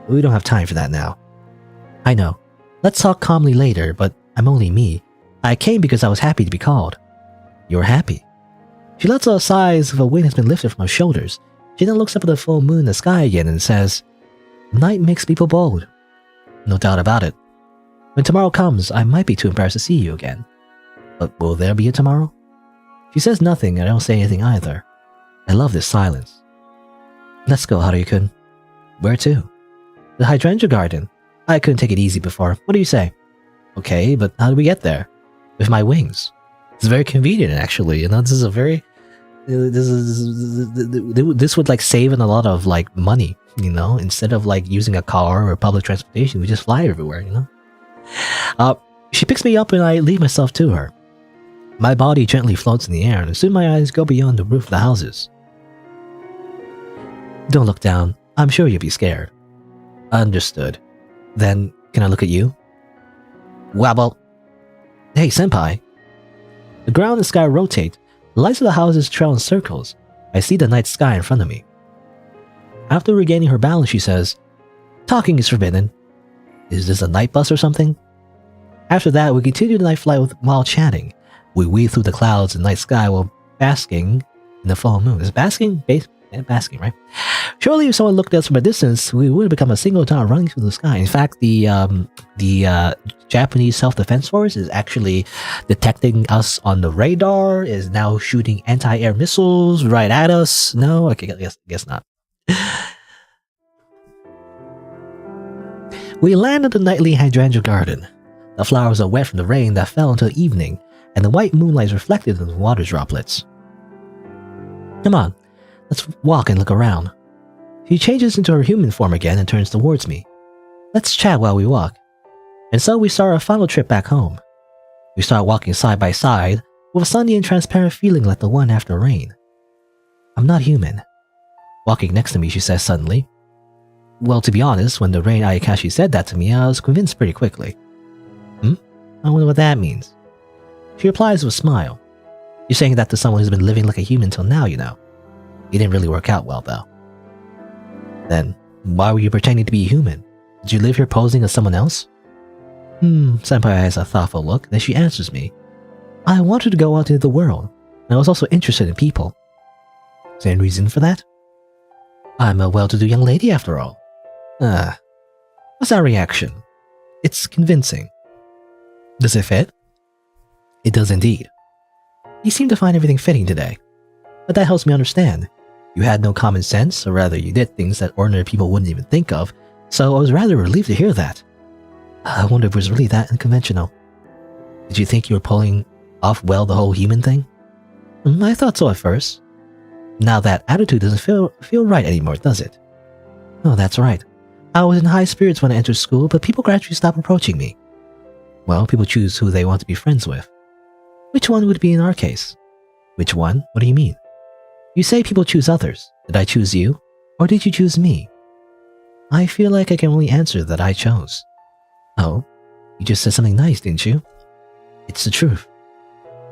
We don't have time for that now. I know. Let's talk calmly later, but I'm only me. I came because I was happy to be called. You're happy. She lets out a sigh as if a weight has been lifted from her shoulders. She then looks up at the full moon in the sky again and says, Night makes people bold. No doubt about it. When tomorrow comes, I might be too embarrassed to see you again. But will there be a tomorrow? She says nothing, and I don't say anything either. I love this silence. Let's go, Haruhi-kun. Where to? The hydrangea garden. I couldn't take it easy before. What do you say? Okay, but how do we get there? With my wings. It's very convenient, actually. This is a very... This would like save in a lot of like money, instead of like using a car or public transportation, we just fly everywhere, She picks me up and I leave myself to her. My body gently floats in the air and soon my eyes go beyond the roof of the houses. Don't look down. I'm sure you'll be scared. Understood. Then, can I look at you? Wabble. Hey, senpai. The ground and sky rotate. The lights of the houses trail in circles. I see the night sky in front of me. After regaining her balance, she says, Talking is forbidden. Is this a night bus or something? After that, we continue the night flight while chatting. We weave through the clouds and night sky while basking in the full moon. Is basking? Basking, right? Surely if someone looked at us from a distance, we would have become a single dot running through the sky. In fact, the Japanese self-defense force is actually detecting us on the radar, is now shooting anti-air missiles right at us. No? Okay, guess not. We land at the nightly hydrangea garden. The flowers are wet from the rain that fell until evening, and the white moonlight is reflected in the water droplets. Come on, let's walk and look around. She changes into her human form again and turns towards me. Let's chat while we walk. And so we start our final trip back home. We start walking side by side, with a sunny and transparent feeling like the one after rain. I'm not human. Walking next to me, she says suddenly. Well, to be honest, when the Rain Ayakashi said that to me, I was convinced pretty quickly. I wonder what that means. She replies with a smile. You're saying that to someone who's been living like a human till now, It didn't really work out well, though. Then, why were you pretending to be human? Did you live here posing as someone else? Senpai has a thoughtful look, then she answers me. I wanted to go out into the world, and I was also interested in people. Is there any reason for that? I'm a well-to-do young lady after all. What's that reaction? It's convincing. Does it fit? It does indeed. You seem to find everything fitting today. But that helps me understand. You had no common sense, or rather you did things that ordinary people wouldn't even think of, so I was rather relieved to hear that. I wonder if it was really that unconventional. Did you think you were pulling off well the whole human thing? I thought so at first. Now that attitude doesn't feel right anymore, does it? Oh, that's right. I was in high spirits when I entered school, but people gradually stopped approaching me. Well, people choose who they want to be friends with. Which one would it be in our case? Which one? What do you mean? You say people choose others. Did I choose you? Or did you choose me? I feel like I can only answer that I chose. Oh, you just said something nice, didn't you? It's the truth.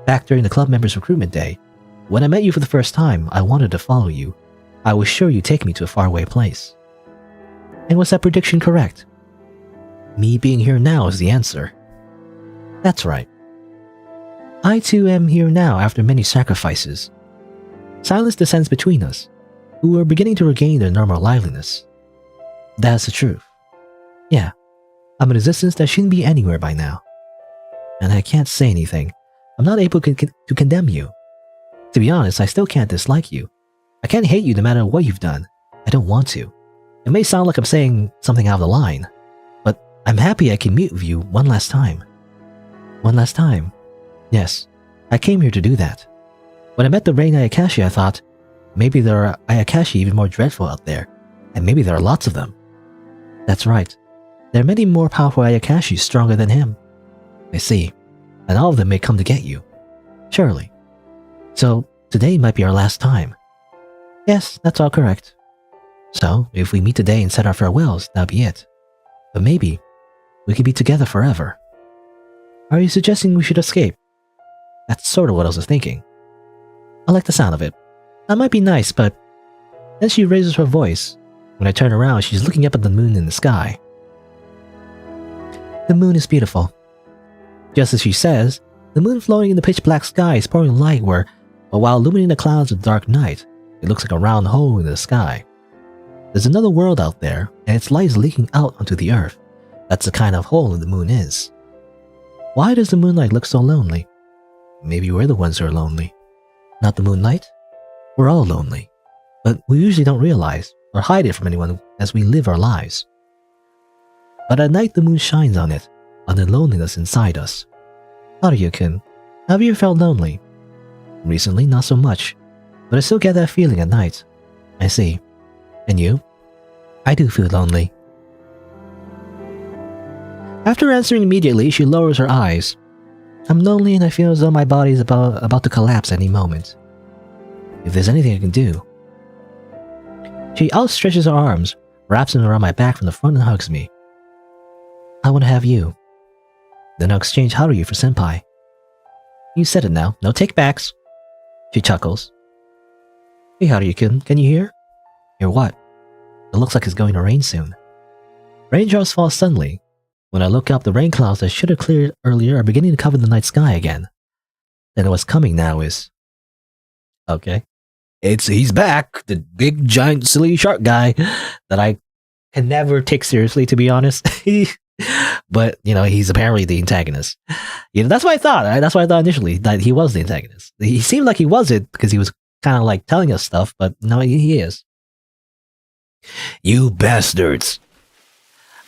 Back during the club members' recruitment day, when I met you for the first time, I wanted to follow you. I was sure you'd take me to a faraway place. And was that prediction correct? Me being here now is the answer. That's right. I too am here now after many sacrifices. Silence descends between us, who are beginning to regain their normal liveliness. That's the truth. Yeah, I'm an existence that shouldn't be anywhere by now. And I can't say anything. I'm not able to condemn you. To be honest, I still can't dislike you. I can't hate you no matter what you've done. I don't want to. It may sound like I'm saying something out of the line, but I'm happy I can meet with you one last time. One last time? Yes, I came here to do that. When I met the Rain Ayakashi, I thought, maybe there are Ayakashi even more dreadful out there, and maybe there are lots of them. That's right. There are many more powerful Ayakashi stronger than him. I see. And all of them may come to get you. Surely. So, today might be our last time. Yes, that's all correct. So, if we meet today and said our farewells, that'll be it. But maybe, we could be together forever. Are you suggesting we should escape? That's sort of what I was thinking. I like the sound of it. That might be nice, but... Then she raises her voice. When I turn around, she's looking up at the moon in the sky. The moon is beautiful. Just as she says, the moon floating in the pitch-black sky is pouring light but while illuminating the clouds of the dark night, it looks like a round hole in the sky. There's another world out there, and its light is leaking out onto the earth. That's the kind of hole the moon is. Why does the moonlight look so lonely? Maybe we're the ones who are lonely. Not the moonlight? We're all lonely. But we usually don't realize or hide it from anyone as we live our lives. But at night the moon shines on it, on the loneliness inside us. Haruya-kun, have you ever felt lonely? Recently, not so much, but I still get that feeling at night. I see. And you? I do feel lonely. After answering immediately, she lowers her eyes. I'm lonely and I feel as though my body is about to collapse any moment. If there's anything I can do. She outstretches her arms, wraps them around my back from the front and hugs me. I want to have you. Then I'll exchange Haruya for senpai. You said it now, no take-backs. She chuckles. Hey Haruya-kun, can you hear? Hear what? It looks like it's going to rain soon. Raindrops fall suddenly. When I look up, the rain clouds that should have cleared earlier are beginning to cover the night sky again. Then what's coming now is... Okay. He's back, the big giant silly shark guy that I can never take seriously, to be honest. But, he's apparently the antagonist. That's what I thought. Right? That's what I thought initially, that he was the antagonist. He seemed like he wasn't because he was kind of like telling us stuff, but no, he is. You bastards!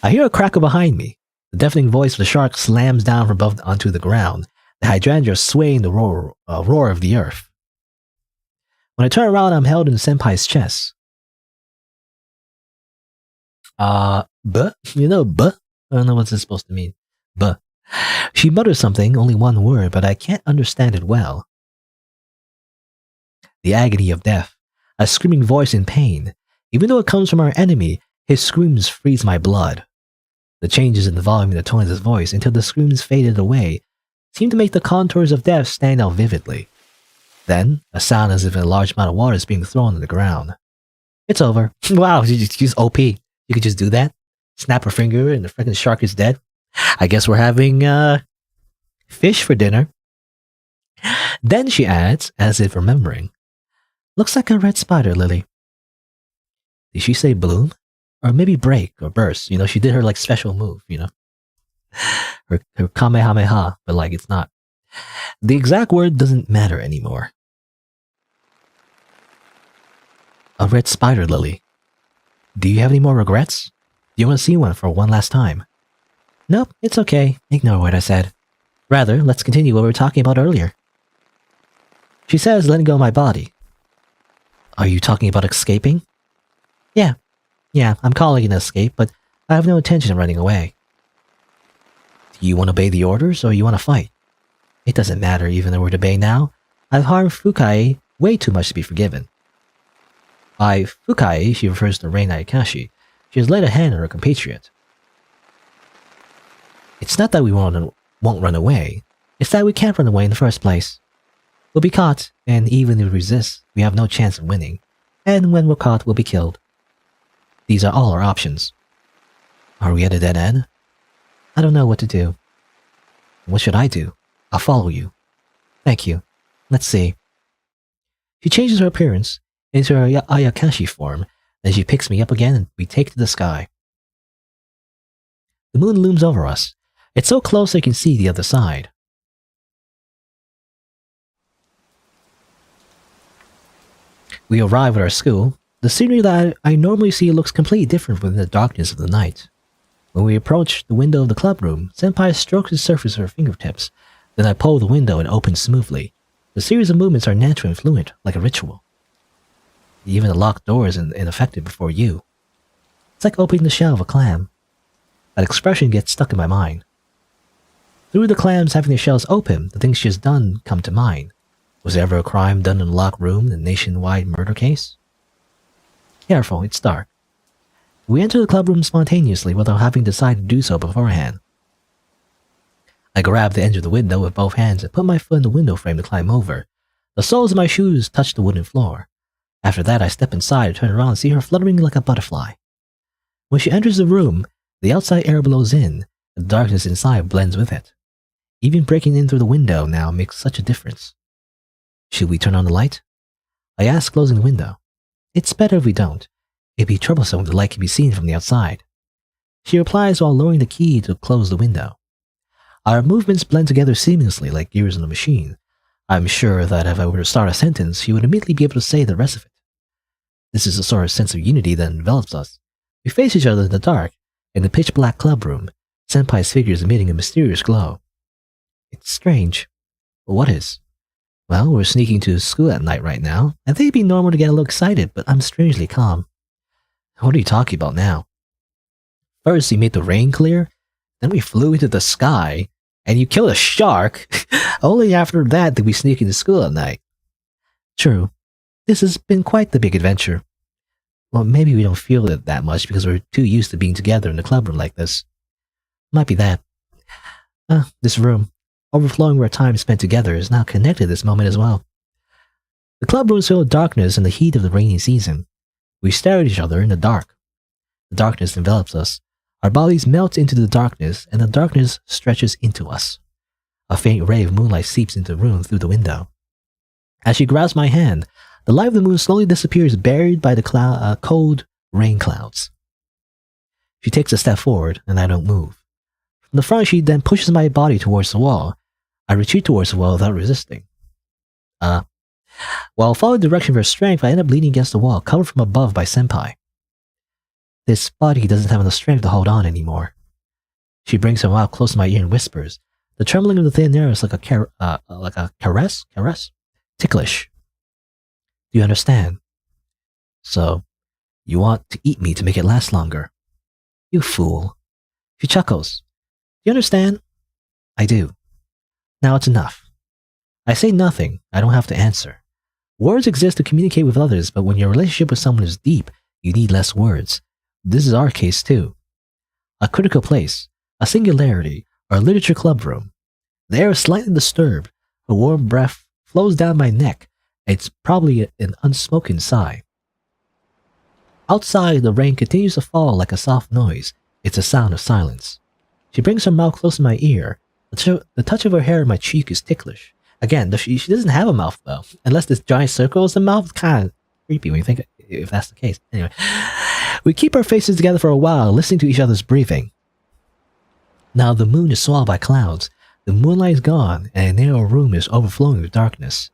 I hear a crackle behind me. The deafening voice of the shark slams down from above onto the ground, the hydrangea swaying the roar of the earth. When I turn around, I'm held in Senpai's chest. Buh? Buh? I don't know what this supposed to mean. Buh. She mutters something, only one word, but I can't understand it well. The agony of death. A screaming voice in pain. Even though it comes from our enemy, his screams freeze my blood. The changes in the volume and the tone of his voice until the screams faded away seemed to make the contours of death stand out vividly. Then, a sound as if a large amount of water is being thrown on the ground. It's over. Wow, she's OP. You could just do that. Snap her finger and the freaking shark is dead. I guess we're having, fish for dinner. Then she adds, as if remembering, looks like a red spider lily. Did she say bloom? Or maybe break or burst? She did her, special move, Her Kamehameha, but, it's not. The exact word doesn't matter anymore. A red spider lily. Do you have any more regrets? Do you want to see one for one last time? Nope, it's okay. Ignore what I said. Rather, let's continue what we were talking about earlier. She says, letting go of my body. Are you talking about escaping? Yeah, I'm calling it an escape, but I have no intention of running away. Do you want to obey the orders, or you want to fight? It doesn't matter, even though we're debating now. I've harmed Fukai way too much to be forgiven. By Fukai, she refers to Rain Ayakashi, She has laid a hand on her compatriot. It's not that we won't run away, it's that we can't run away in the first place. We'll be caught, and even if we resist, we have no chance of winning, and when we're caught, we'll be killed. These are all our options. Are we at a dead end? I don't know what to do. What should I do? I'll follow you. Thank you. Let's see. She changes her appearance into her Ayakashi form, then she picks me up again and we take to the sky. The moon looms over us. It's so close I can see the other side. We arrive at our school. The scenery that I normally see looks completely different within the darkness of the night. When we approach the window of the club room, Senpai strokes the surface of her fingertips. Then I pull the window and it opens smoothly. The series of movements are natural and fluent, like a ritual. Even the locked door isn't ineffective before you. It's like opening the shell of a clam. That expression gets stuck in my mind. Through the clams having their shells open, the things she has done come to mind. Was there ever a crime done in a locked room in a nationwide murder case? Careful, it's dark. We enter the club room spontaneously without having decided to do so beforehand. I grab the edge of the window with both hands and put my foot in the window frame to climb over. The soles of my shoes touch the wooden floor. After that, I step inside and turn around and see her fluttering like a butterfly. When she enters the room, the outside air blows in, and the darkness inside blends with it. Even breaking in through the window now makes such a difference. Should we turn on the light? I ask, closing the window. It's better if we don't. It'd be troublesome if the light can be seen from the outside. She replies while lowering the key to close the window. Our movements blend together seamlessly like gears in a machine. I'm sure that if I were to start a sentence, she would immediately be able to say the rest of it. This is the sort of sense of unity that envelops us. We face each other in the dark, in the pitch-black club room, Senpai's figure is emitting a mysterious glow. It's strange. But what is? Well, we're sneaking to school at night right now. I think it'd be normal to get a little excited, but I'm strangely calm. What are you talking about now? First, you made the rain clear, then we flew into the sky, and you killed a shark. Only after that did we sneak into school at night. True. This has been quite the big adventure. Well, maybe we don't feel it that much because we're too used to being together in the club room like this. Might be that. This room, overflowing with our time spent together, is now connected to this moment as well. The club room is filled with darkness and the heat of the rainy season. We stare at each other in the dark. The darkness envelops us. Our bodies melt into the darkness, and the darkness stretches into us. A faint ray of moonlight seeps into the room through the window. As she grabs my hand, the light of the moon slowly disappears, buried by the cold rain clouds. She takes a step forward, and I don't move. From the front, she then pushes my body towards the wall. I retreat towards the wall without resisting. While following the direction of her strength, I end up leaning against the wall, covered from above by Senpai. This body doesn't have enough strength to hold on anymore. She brings her mouth close to my ear and whispers. The trembling of the thin air is like a caress? Ticklish. Do you understand? So, you want to eat me to make it last longer? You fool. She chuckles. Do you understand? I do. Now it's enough. I say nothing. I don't have to answer. Words exist to communicate with others, but when your relationship with someone is deep, you need less words. This is our case too. A critical place, a singularity, or a literature club room. The air is slightly disturbed. A warm breath flows down my neck. It's probably an unspoken sigh. Outside, the rain continues to fall like a soft noise. It's a sound of silence. She brings her mouth close to my ear. The touch of her hair on my cheek is ticklish. Again, she doesn't have a mouth though. Unless this giant circle is the mouth, it's kind of creepy when you think if that's the case. Anyway, we keep our faces together for a while, listening to each other's breathing. Now the moon is swallowed by clouds. The moonlight is gone, and a narrow room is overflowing with darkness.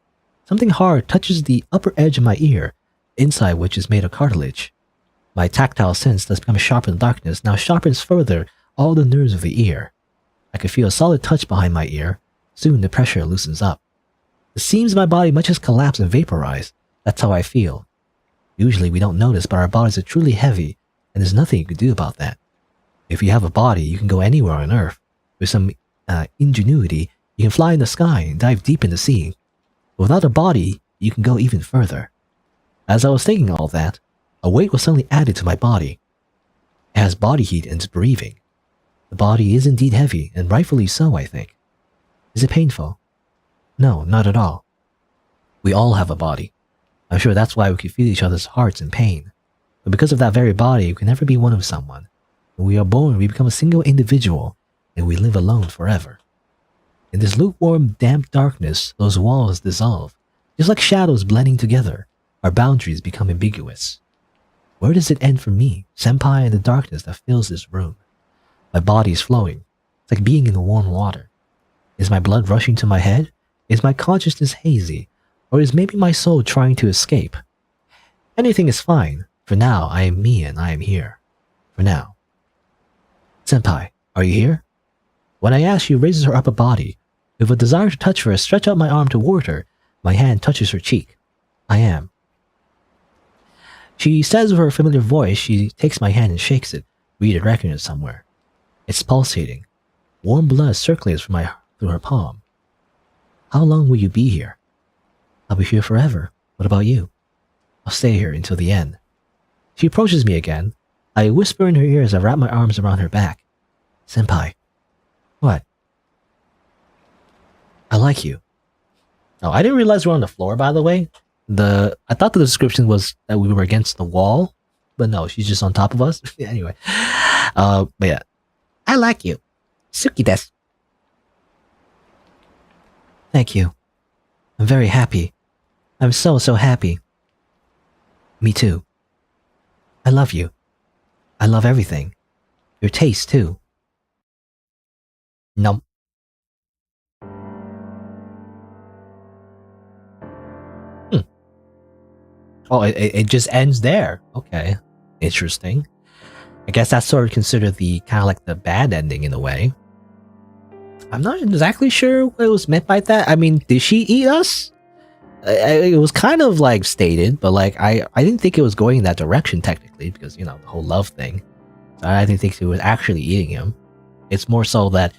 Something hard touches the upper edge of my ear, inside which is made of cartilage. My tactile sense that's become sharp in the darkness now sharpens further all the nerves of the ear. I can feel a solid touch behind my ear. Soon the pressure loosens up. The seams of my body might just collapse and vaporize. That's how I feel. Usually we don't notice, but our bodies are truly heavy, and there's nothing you can do about that. If you have a body, you can go anywhere on Earth. With some ingenuity, you can fly in the sky and dive deep in the sea. But without a body, you can go even further. As I was thinking all that, a weight was suddenly added to my body. It has body heat and is breathing. The body is indeed heavy, and rightfully so, I think. Is it painful? No, not at all. We all have a body. I'm sure that's why we can feel each other's hearts in pain. But because of that very body, we can never be one of someone. When we are born, we become a single individual, and we live alone forever. In this lukewarm, damp darkness, those walls dissolve. Just like shadows blending together, our boundaries become ambiguous. Where does it end for me, senpai, in the darkness that fills this room? My body is flowing. It's like being in warm water. Is my blood rushing to my head? Is my consciousness hazy? Or is maybe my soul trying to escape? Anything is fine. For now, I am me and I am here. For now. Senpai, are you here? When I ask, she raises her upper body. With a desire to touch her, I stretch out my arm toward her. My hand touches her cheek. I am. She says with her familiar voice, she takes my hand and shakes it, redirecting it somewhere. It's pulsating. Warm blood circulates through her palm. How long will you be here? I'll be here forever. What about you? I'll stay here until the end. She approaches me again. I whisper in her ear as I wrap my arms around her back. Senpai. What? I like you. Oh, I didn't realize we're on the floor, by the way. I thought the description was that we were against the wall, but no, she's just on top of us. Anyway. But yeah. I like you. Suki desu. Thank you. I'm very happy. I'm so happy. Me too. I love you. I love everything. Your taste, too. Nope. Oh, it just ends there. Okay. Interesting. I guess that's sort of considered the kind of like the bad ending in a way. I'm not exactly sure what was meant by that. I mean, did she eat us? It was kind of like stated, but like I didn't think it was going in that direction technically because, you know, the whole love thing. So I didn't think she was actually eating him. It's more so that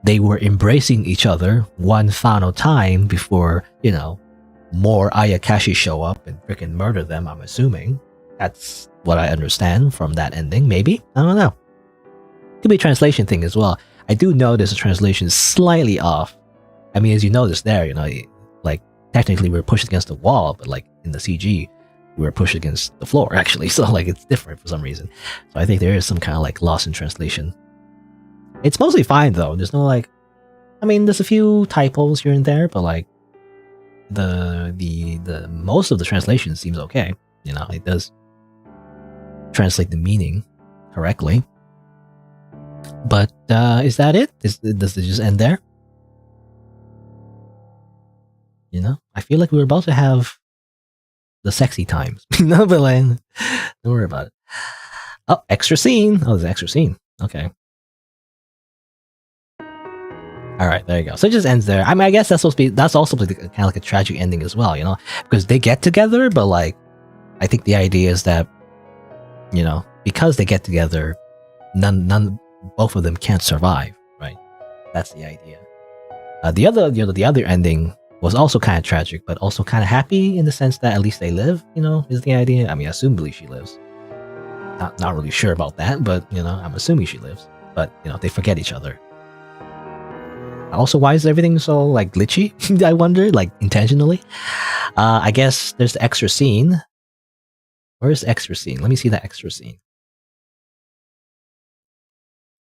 they were embracing each other one final time before, you know, more Ayakashi show up and freaking murder them, I'm assuming. That's what I understand from that ending, maybe? I don't know. Could be a translation thing as well. I do notice the translation is slightly off. I mean, as you notice there, you know, like, technically we were pushed against the wall, but like in the CG, we were pushed against the floor, actually. So like it's different for some reason. So I think there is some kind of like loss in translation. It's mostly fine though. There's no like, I mean, there's a few typos here and there, but like the most of the translation seems okay. You know, it does translate the meaning correctly. But is that it? Does it just end there? You know, I feel like we were about to have the sexy times. No, but like, don't worry about it. Oh, extra scene. Oh, there's an extra scene. Okay. All right, there you go. So it just ends there. I mean, I guess that's also kind of like a tragic ending as well, you know, because they get together, but like, I think the idea is that, you know, because they get together, both of them can't survive, right? That's the idea. The other ending was also kind of tragic, but also kind of happy in the sense that at least they live, you know, is the idea. I mean, assumably she lives. Not really sure about that, but, you know, I'm assuming she lives. But, you know, they forget each other. Also, why is everything so, like, glitchy? I wonder, like, intentionally. I guess there's the extra scene. Where's the extra scene? Let me see that extra scene.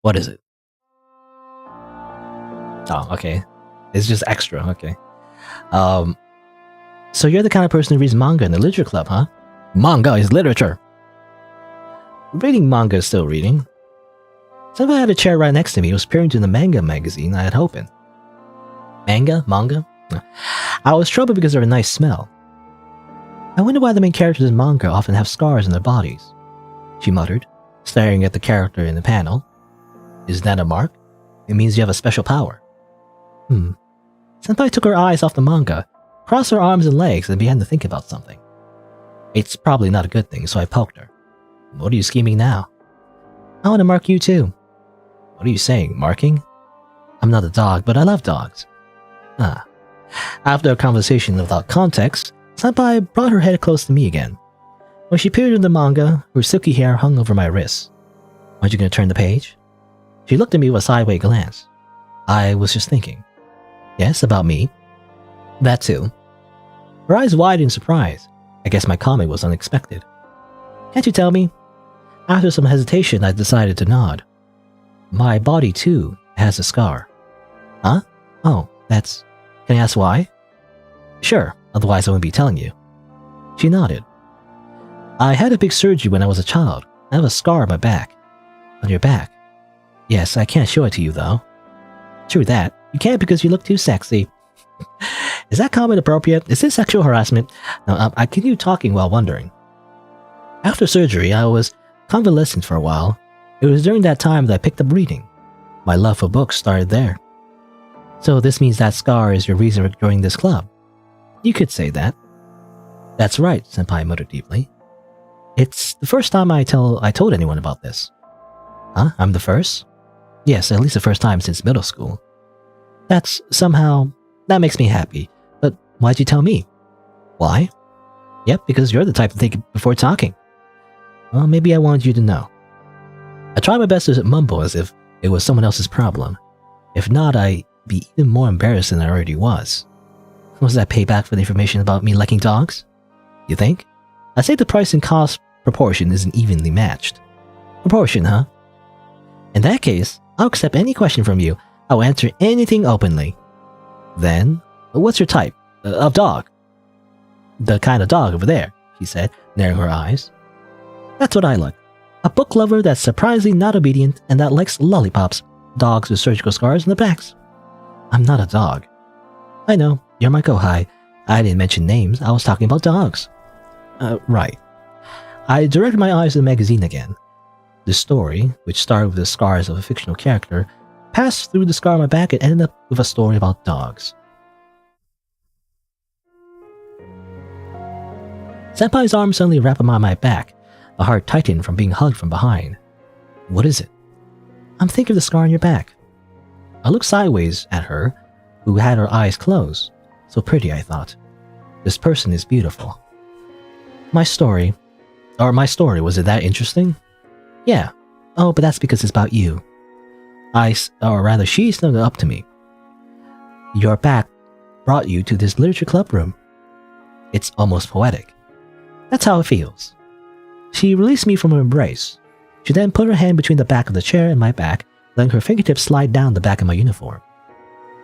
What is it? Oh, okay. It's just extra, okay. So you're the kind of person who reads manga in the literature club, huh? Manga is literature. Reading manga is still reading. Somebody had a chair right next to me. It was peering through the manga magazine I had opened. Manga? I was troubled because of a nice smell. I wonder why the main characters in manga often have scars in their bodies, she muttered, staring at the character in the panel. Is that a mark? It means you have a special power. Senpai took her eyes off the manga, crossed her arms and legs, and began to think about something. It's probably not a good thing, so I poked her. What are you scheming now? I want to mark you too. What are you saying, marking? I'm not a dog, but I love dogs. After a conversation without context, Senpai brought her head close to me again. When she peered in the manga, her silky hair hung over my wrists. Aren't you going to turn the page? She looked at me with a sideways glance. I was just thinking. Yes, about me. That too. Her eyes widened in surprise. I guess my comment was unexpected. Can't you tell me? After some hesitation, I decided to nod. My body, too, has a scar. Huh? Oh, that's... Can I ask why? Sure, otherwise I wouldn't be telling you. She nodded. I had a big surgery when I was a child. I have a scar on my back. On your back? Yes, I can't show it to you, though. True that. You can't because you look too sexy. Is that comment appropriate? Is this sexual harassment? No, I continue talking while wondering. After surgery, I was convalescent for a while. It was during that time that I picked up reading. My love for books started there. So this means that scar is your reason for joining this club? You could say that. That's right, Senpai muttered deeply. It's the first time I told anyone about this. Huh? I'm the first? Yes, at least the first time since middle school. That makes me happy. But why'd you tell me? Why? Yep, because you're the type to think before talking. Well, maybe I wanted you to know. I tried my best to mumble as if it was someone else's problem. If not, I'd be even more embarrassed than I already was. Was that payback for the information about me liking dogs? You think? I'd say the price and cost proportion isn't evenly matched. Proportion, huh? In that case, I'll accept any question from you. I'll answer anything openly. Then, what's your type? Of dog? The kind of dog over there, she said, narrowing her eyes. That's what I like. A book lover that's surprisingly not obedient and that likes lollipops, dogs with surgical scars on their backs. I'm not a dog. I know, you're my kohai. I didn't mention names, I was talking about dogs. Right. I directed my eyes to the magazine again. The story, which started with the scars of a fictional character, passed through the scar on my back and ended up with a story about dogs. Senpai's arm suddenly wrapped around my back. A heart tightened from being hugged from behind. What is it? I'm thinking of the scar on your back. I looked sideways at her, who had her eyes closed. So pretty, I thought. This person is beautiful. My story, was it that interesting? Yeah. Oh, but that's because it's about you. She snuggled up to me. Your back brought you to this literature club room. It's almost poetic. That's how it feels. She released me from her embrace. She then put her hand between the back of the chair and my back, letting her fingertips slide down the back of my uniform.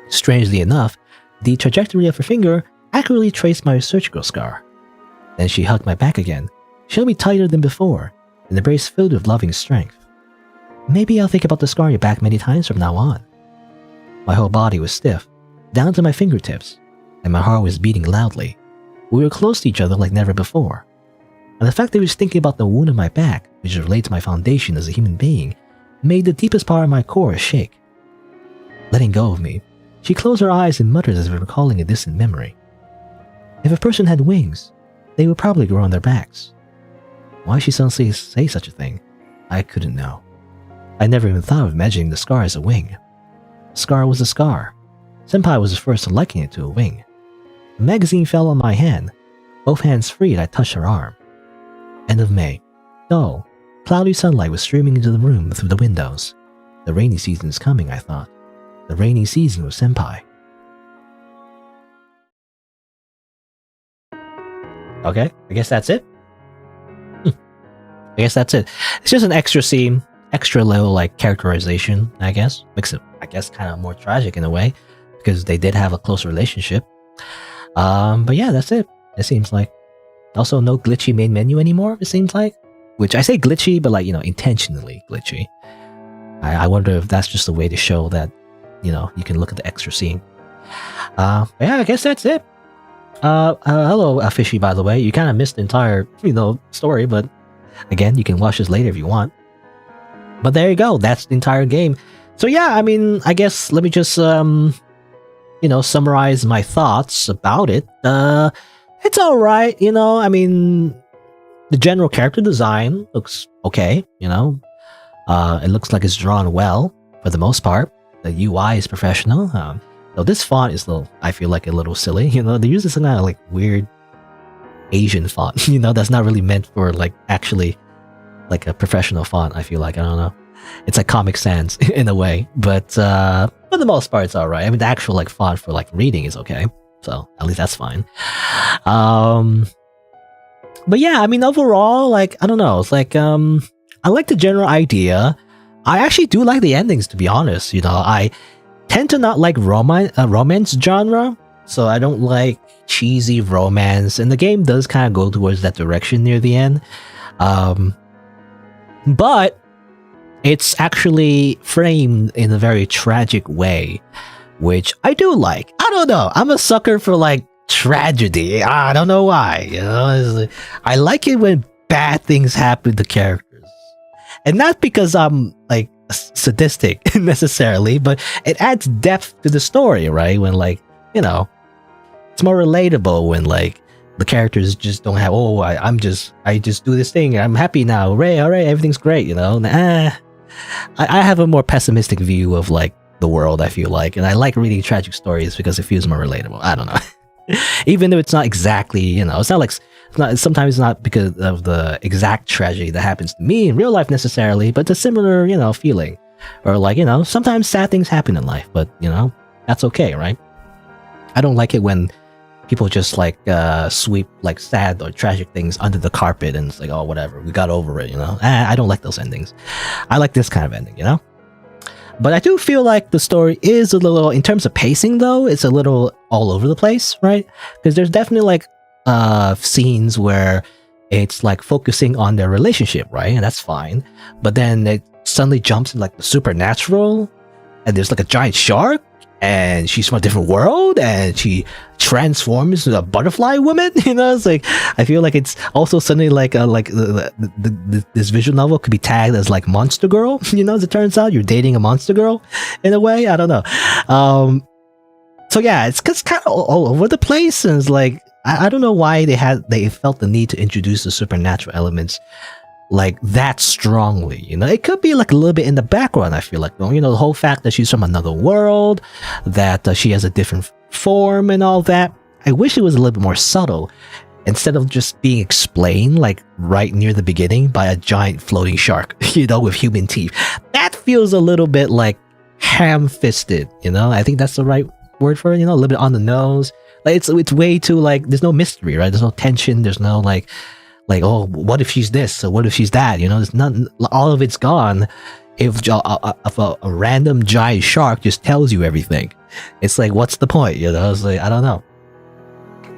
Strangely enough, the trajectory of her finger accurately traced my surgical scar. Then she hugged my back again. She held me tighter than before, an embrace filled with loving strength. Maybe I'll think about the scar on your back many times from now on. My whole body was stiff, down to my fingertips, and my heart was beating loudly. We were close to each other like never before. And the fact that I was thinking about the wound on my back, which relates to my foundation as a human being, made the deepest part of my core shake. Letting go of me, she closed her eyes and muttered as if recalling a distant memory. If a person had wings, they would probably grow on their backs. Why she suddenly say such a thing, I couldn't know. I never even thought of imagining the scar as a wing. A scar was a scar. Senpai was the first to liken it to a wing. The magazine fell on my hand. Both hands free and I touched her arm. End of May. Dull, cloudy sunlight was streaming into the room through the windows. The rainy season is coming, I thought. The rainy season with Senpai. Okay, I guess that's it. I guess that's it. It's just an extra scene, extra level like characterization, I guess. Makes it, I guess, kind of more tragic in a way, because they did have a close relationship. But yeah, that's it. It seems like. Also, no glitchy main menu anymore, it seems like. Which I say glitchy, but like, intentionally glitchy. I wonder if that's just a way to show that, you can look at the extra scene. Yeah, I guess that's it. Hello, Fishy, by the way. You kind of missed the entire, story, but again, you can watch this later if you want. But there you go. That's the entire game. So yeah, I guess let me just, summarize my thoughts about it. It's alright, the general character design looks okay, it looks like it's drawn well, for the most part. The UI is professional. Though this font is I feel like a little silly, they use this kind of like weird Asian font, that's not really meant for like actually like a professional font, I feel like, I don't know. It's like Comic Sans in a way, but for the most part, it's all right. I mean, the actual like font for like reading is okay, so at least that's fine. But yeah, I mean, overall, like I don't know, it's like I like the general idea. I actually do like the endings, to be honest. You know, I tend to not like romance genre, so I don't like cheesy romance, and the game does kind of go towards that direction near the end. But it's actually framed in a very tragic way, which I do like. I don't know. I'm a sucker for like tragedy. I don't know why. You know, I like it when bad things happen to characters, and not because I'm like sadistic necessarily, but it adds depth to the story, right? When like, you know, it's more relatable when like the characters just don't have, oh, I just do this thing, I'm happy now, hooray, all right, everything's great, you know. I have a more pessimistic view of like the world, I feel like, and I like reading tragic stories because it feels more relatable. I don't know. Even though it's not exactly, you know, it's not like, sometimes it's not because of the exact tragedy that happens to me in real life necessarily, but a similar, you know, feeling. Or like, you know, sometimes sad things happen in life, but you know, that's okay, right? I don't like it when people just like sweep like sad or tragic things under the carpet and it's like, oh, whatever, we got over it, you know. I don't like those endings. I like this kind of ending, you know. But I do feel like the story is a little, in terms of pacing though, it's a little all over the place, right? Because there's definitely like scenes where it's like focusing on their relationship, right? And that's fine. But then it suddenly jumps in like the supernatural, and there's like a giant shark, and she's from a different world, and she transforms into a butterfly woman. You know, it's like, I feel like it's also suddenly like this visual novel could be tagged as like Monster Girl. You know, as it turns out, you're dating a monster girl in a way. I don't know. So yeah, it's kind of all over the place, and it's like I don't know why they felt the need to introduce the supernatural elements like that strongly. You know, it could be like a little bit in the background. I feel like, you know, the whole fact that she's from another world, that she has a different form and all that. I wish it was a little bit more subtle instead of just being explained like right near the beginning by a giant floating shark, you know, with human teeth. That feels a little bit like ham-fisted, you know. I think that's the right word for it, you know, a little bit on the nose. Like it's way too like, there's no mystery, right? There's no tension, there's no like, oh, what if she's this? So what if she's that? You know, there's not, all of it's gone if a random giant shark just tells you everything. It's like, what's the point? You know, it's like, I don't know.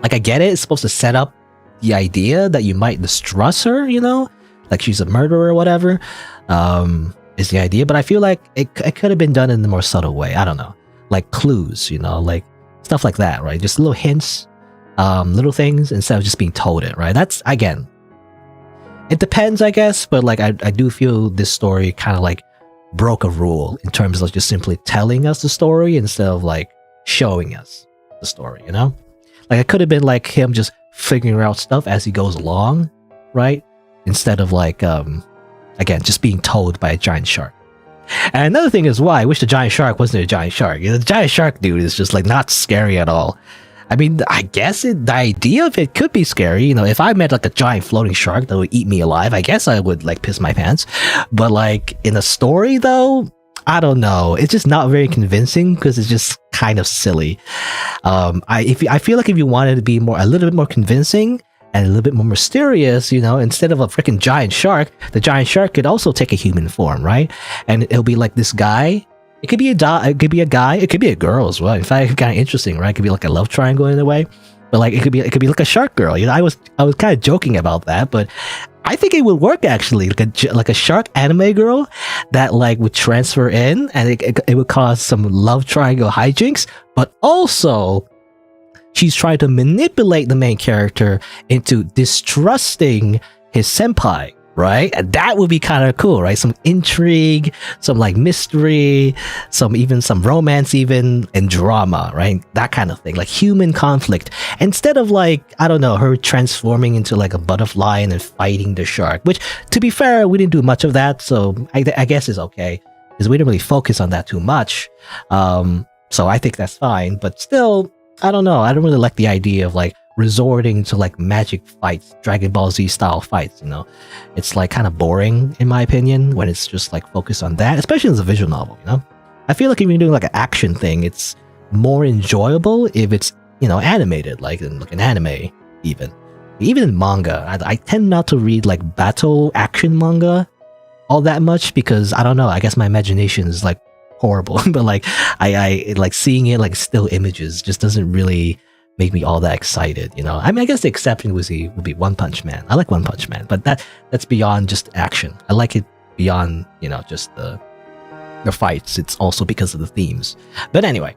Like, I get it. It's supposed to set up the idea that you might distrust her, you know, like she's a murderer or whatever, is the idea. But I feel like it could have been done in a more subtle way. I don't know. Like clues, you know, like stuff like that, right? Just little hints, little things instead of just being told it, right? That's, again, it depends, I guess, but like I do feel this story kind of like broke a rule in terms of just simply telling us the story instead of like showing us the story, you know? Like it could have been like him just figuring out stuff as he goes along, right? Instead of like, again, just being told by a giant shark. And another thing is why I wish the giant shark wasn't a giant shark. You know, the giant shark dude is just like not scary at all. I mean, I guess the idea of it could be scary. You know, if I met like a giant floating shark that would eat me alive, I guess I would like piss my pants. But like in a story though, I don't know. It's just not very convincing because it's just kind of silly. I feel like if you wanted to be a little bit more convincing and a little bit more mysterious, you know, instead of a freaking giant shark, the giant shark could also take a human form, right? And it'll be like this guy. It could be a guy, it could be a girl as well. In fact, it's kind of interesting, right? It could be like a love triangle in a way, but like it could be like a shark girl. You know, I was kind of joking about that, but I think it would work actually, like a shark anime girl that like would transfer in, and it would cause some love triangle hijinks, but also she's trying to manipulate the main character into distrusting his senpai. Right? And that would be kind of cool, right? Some intrigue, some like mystery, some romance even, and drama, right? That kind of thing, like human conflict. Instead of like, I don't know, her transforming into like a butterfly and then fighting the shark, which to be fair, we didn't do much of that. So I guess it's okay because we didn't really focus on that too much. So I think that's fine, but still, I don't know. I don't really like the idea of like, resorting to like magic fights, Dragon Ball Z style fights, you know. It's like kind of boring in my opinion when it's just like focused on that, especially as a visual novel, you know. I feel like if you're doing like an action thing, it's more enjoyable if it's, you know, animated, like in like an anime even in manga. I tend not to read like battle action manga all that much because I don't know, I guess my imagination is like horrible but like I like seeing it like still images just doesn't really make me all that excited, you know. I mean, I guess the exception would be One Punch Man. I like One Punch Man, but that's beyond just action. I like it beyond, you know, just the fights. It's also because of the themes. But anyway,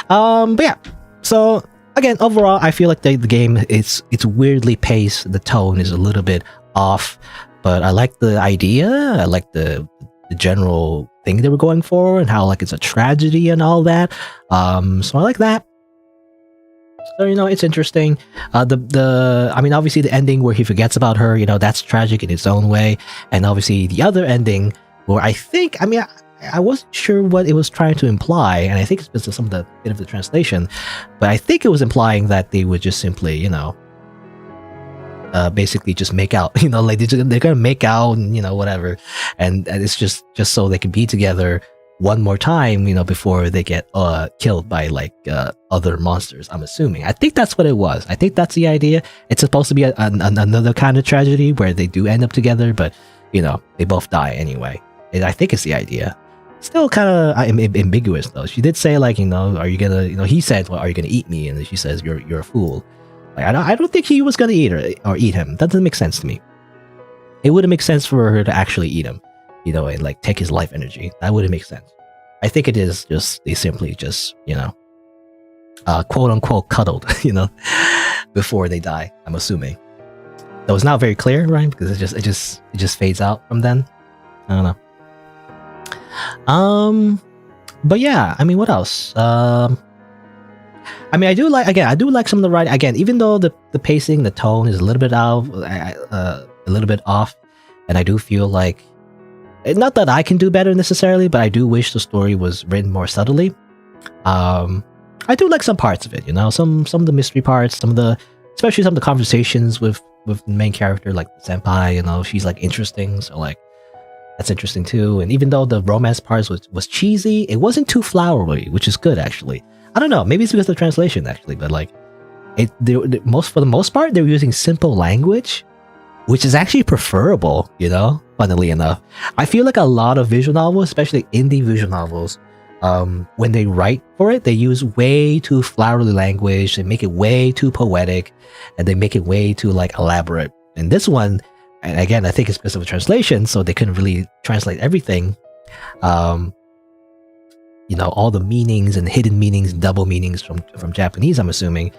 but yeah, so again, overall I feel like the game it's weirdly paced. The tone is a little bit off, but I like the idea. I like the general thing they were going for and how like it's a tragedy and all that. So I like that. So, you know, it's interesting. I mean, obviously the ending where he forgets about her, you know, that's tragic in its own way. And obviously the other ending where I wasn't sure what it was trying to imply, and I think it's because of some of the bit of the translation, but I think it was implying that they would just simply, you know, basically just make out, you know, like they're gonna make out and, you know, whatever, and it's just so they can be together one more time, you know, before they get killed by like other monsters. I'm assuming. I think that's what it was. I think that's the idea. It's supposed to be another kind of tragedy where they do end up together, but you know, they both die anyway. I think it's the idea. Still kind of ambiguous though. She did say like, you know, are you gonna, you know, he said, well, are you gonna eat me? And she says, you're a fool. Like, I don't think he was gonna eat her or eat him. That doesn't make sense to me. It wouldn't make sense for her to actually eat him, you know, and like take his life energy. That wouldn't make sense. I think it is just they simply just, you know, quote unquote cuddled, you know, before they die. I'm assuming. That was not very clear, right? Because it just fades out from then. I don't know. But yeah, I mean, what else? I mean, I do like some of the writing. Again, even though the pacing, the tone is a little bit off, and I do feel like, not that I can do better necessarily, but I do wish the story was written more subtly. I do like some parts of it, you know, some of the mystery parts, especially some of the conversations with the main character, like the senpai, you know, she's like interesting, so like that's interesting too. And even though the romance parts was cheesy, it wasn't too flowery, which is good actually. I don't know, maybe it's because of the translation actually, but like for the most part they were using simple language, which is actually preferable, you know, funnily enough. I feel like a lot of visual novels, especially indie visual novels, when they write for it, they use way too flowery language, they make it way too poetic, and they make it way too like elaborate. And this one, and again, I think it's because of the translation, so they couldn't really translate everything. You know, all the meanings and hidden meanings, double meanings from Japanese, I'm assuming,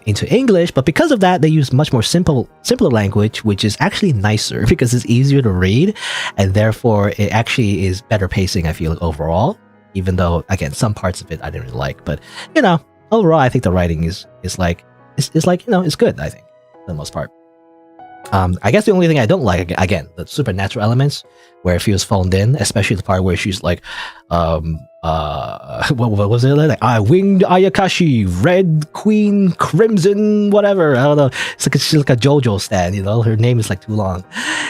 into English. But because of that, they use much more simpler language, which is actually nicer because it's easier to read, and therefore it actually is better pacing, I feel like, overall. Even though, again, some parts of it I didn't really like, but you know, overall, I think the writing is like, you know, it's good, I think, for the most part. I guess the only thing I don't like, again, the supernatural elements where it feels phoned in, especially the part where she's like, what was it like? Winged Ayakashi, Red Queen, Crimson, whatever. I don't know. She's like a JoJo stan, you know. Her name is like too long.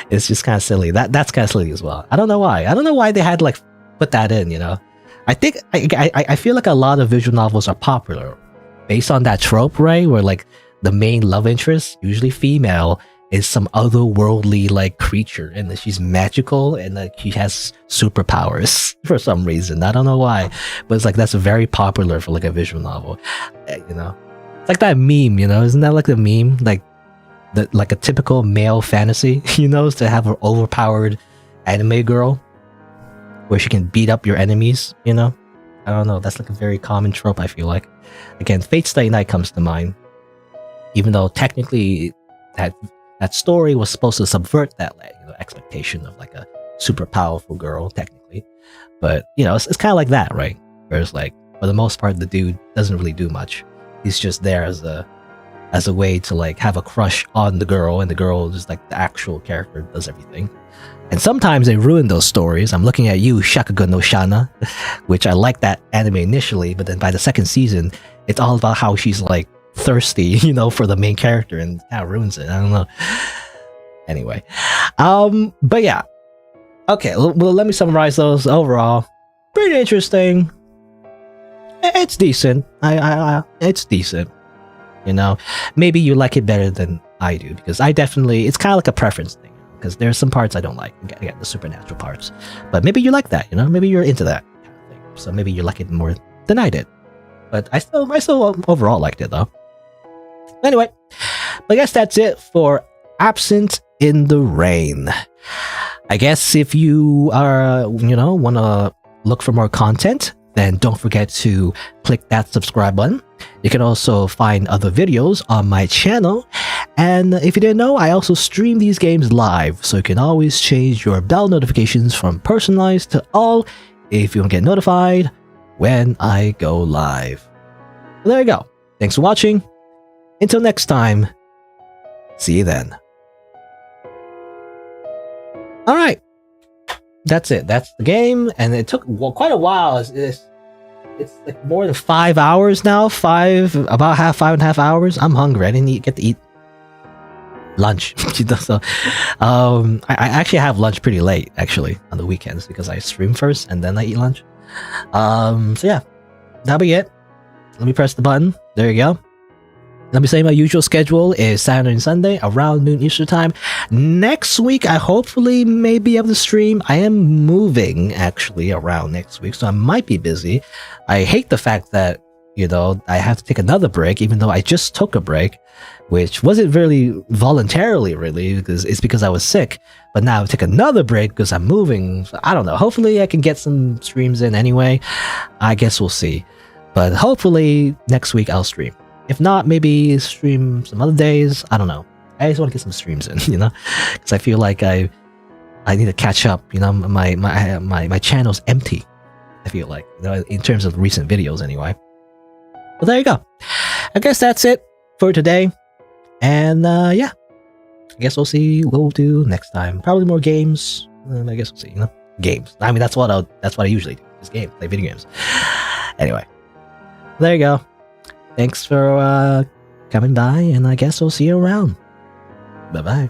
It's just kind of silly. That's kind of silly as well. I don't know why they had to like put that in, you know. I think I feel like a lot of visual novels are popular based on that trope, right? Where like the main love interest, usually female, is some otherworldly like creature, and she's magical, and like she has superpowers for some reason. I don't know why, but it's like that's very popular for like a visual novel. You know, it's like that meme. You know, isn't that like the meme, like a typical male fantasy? You know, is to have an overpowered anime girl where she can beat up your enemies. You know, I don't know. That's like a very common trope, I feel like. Again, Fate Stay Night comes to mind, even though technically that story was supposed to subvert that, you know, expectation of like a super powerful girl, technically. But you know, it's kind of like that, right? Whereas like for the most part, the dude doesn't really do much. He's just there as a way to like have a crush on the girl, and the girl is like the actual character does everything. And sometimes they ruin those stories. I'm looking at you, Shakugan no Shana, which I like that anime initially, but then by the second season, it's all about how she's like thirsty, you know, for the main character, and kind of ruins it. I don't know. Anyway, but yeah, okay. Well, let me summarize those. Overall, pretty interesting. It's decent. It's decent. You know, maybe you like it better than I do, because I definitely, it's kind of like a preference thing. Because there's some parts I don't like. Again, the supernatural parts. But maybe you like that. You know, maybe you're into that kind of thing. So maybe you like it more than I did. But I still overall liked it though. Anyway, I guess that's it for Absent in the Rain. I guess if you are, you know, want to look for more content, then don't forget to click that subscribe button. You can also find other videos on my channel. And if you didn't know, I also stream these games live, so you can always change your bell notifications from personalized to all if you want to get notified when I go live. Well, there you go. Thanks for watching. Until next time, see you then. Alright, that's it. That's the game, and it took quite a while. It's like more than 5 hours now. About 5.5 hours. I'm hungry. I didn't get to eat lunch. So, I actually have lunch pretty late, actually, on the weekends, because I stream first and then I eat lunch. So yeah, that'll be it. Let me press the button. There you go. Let me say my usual schedule is Saturday and Sunday around noon Eastern time. Next week, I hopefully may be able to stream. I am moving actually around next week, so I might be busy. I hate the fact that, you know, I have to take another break, even though I just took a break, which wasn't really voluntarily, really, because it's because I was sick. But now I take another break because I'm moving. So I don't know. Hopefully I can get some streams in anyway. I guess we'll see. But hopefully next week I'll stream. If not, maybe stream some other days. I don't know. I just want to get some streams in, you know, because I feel like I need to catch up. You know, my channel's empty. I feel like, you know, in terms of recent videos, anyway. Well, there you go. I guess that's it for today. And yeah, I guess we'll see what we'll do next time. Probably more games. I guess we'll see. You know, games. I mean, that's what I usually do. Is game, play video games. Anyway, there you go. Thanks for coming by, and I guess we'll see you around. Bye-bye.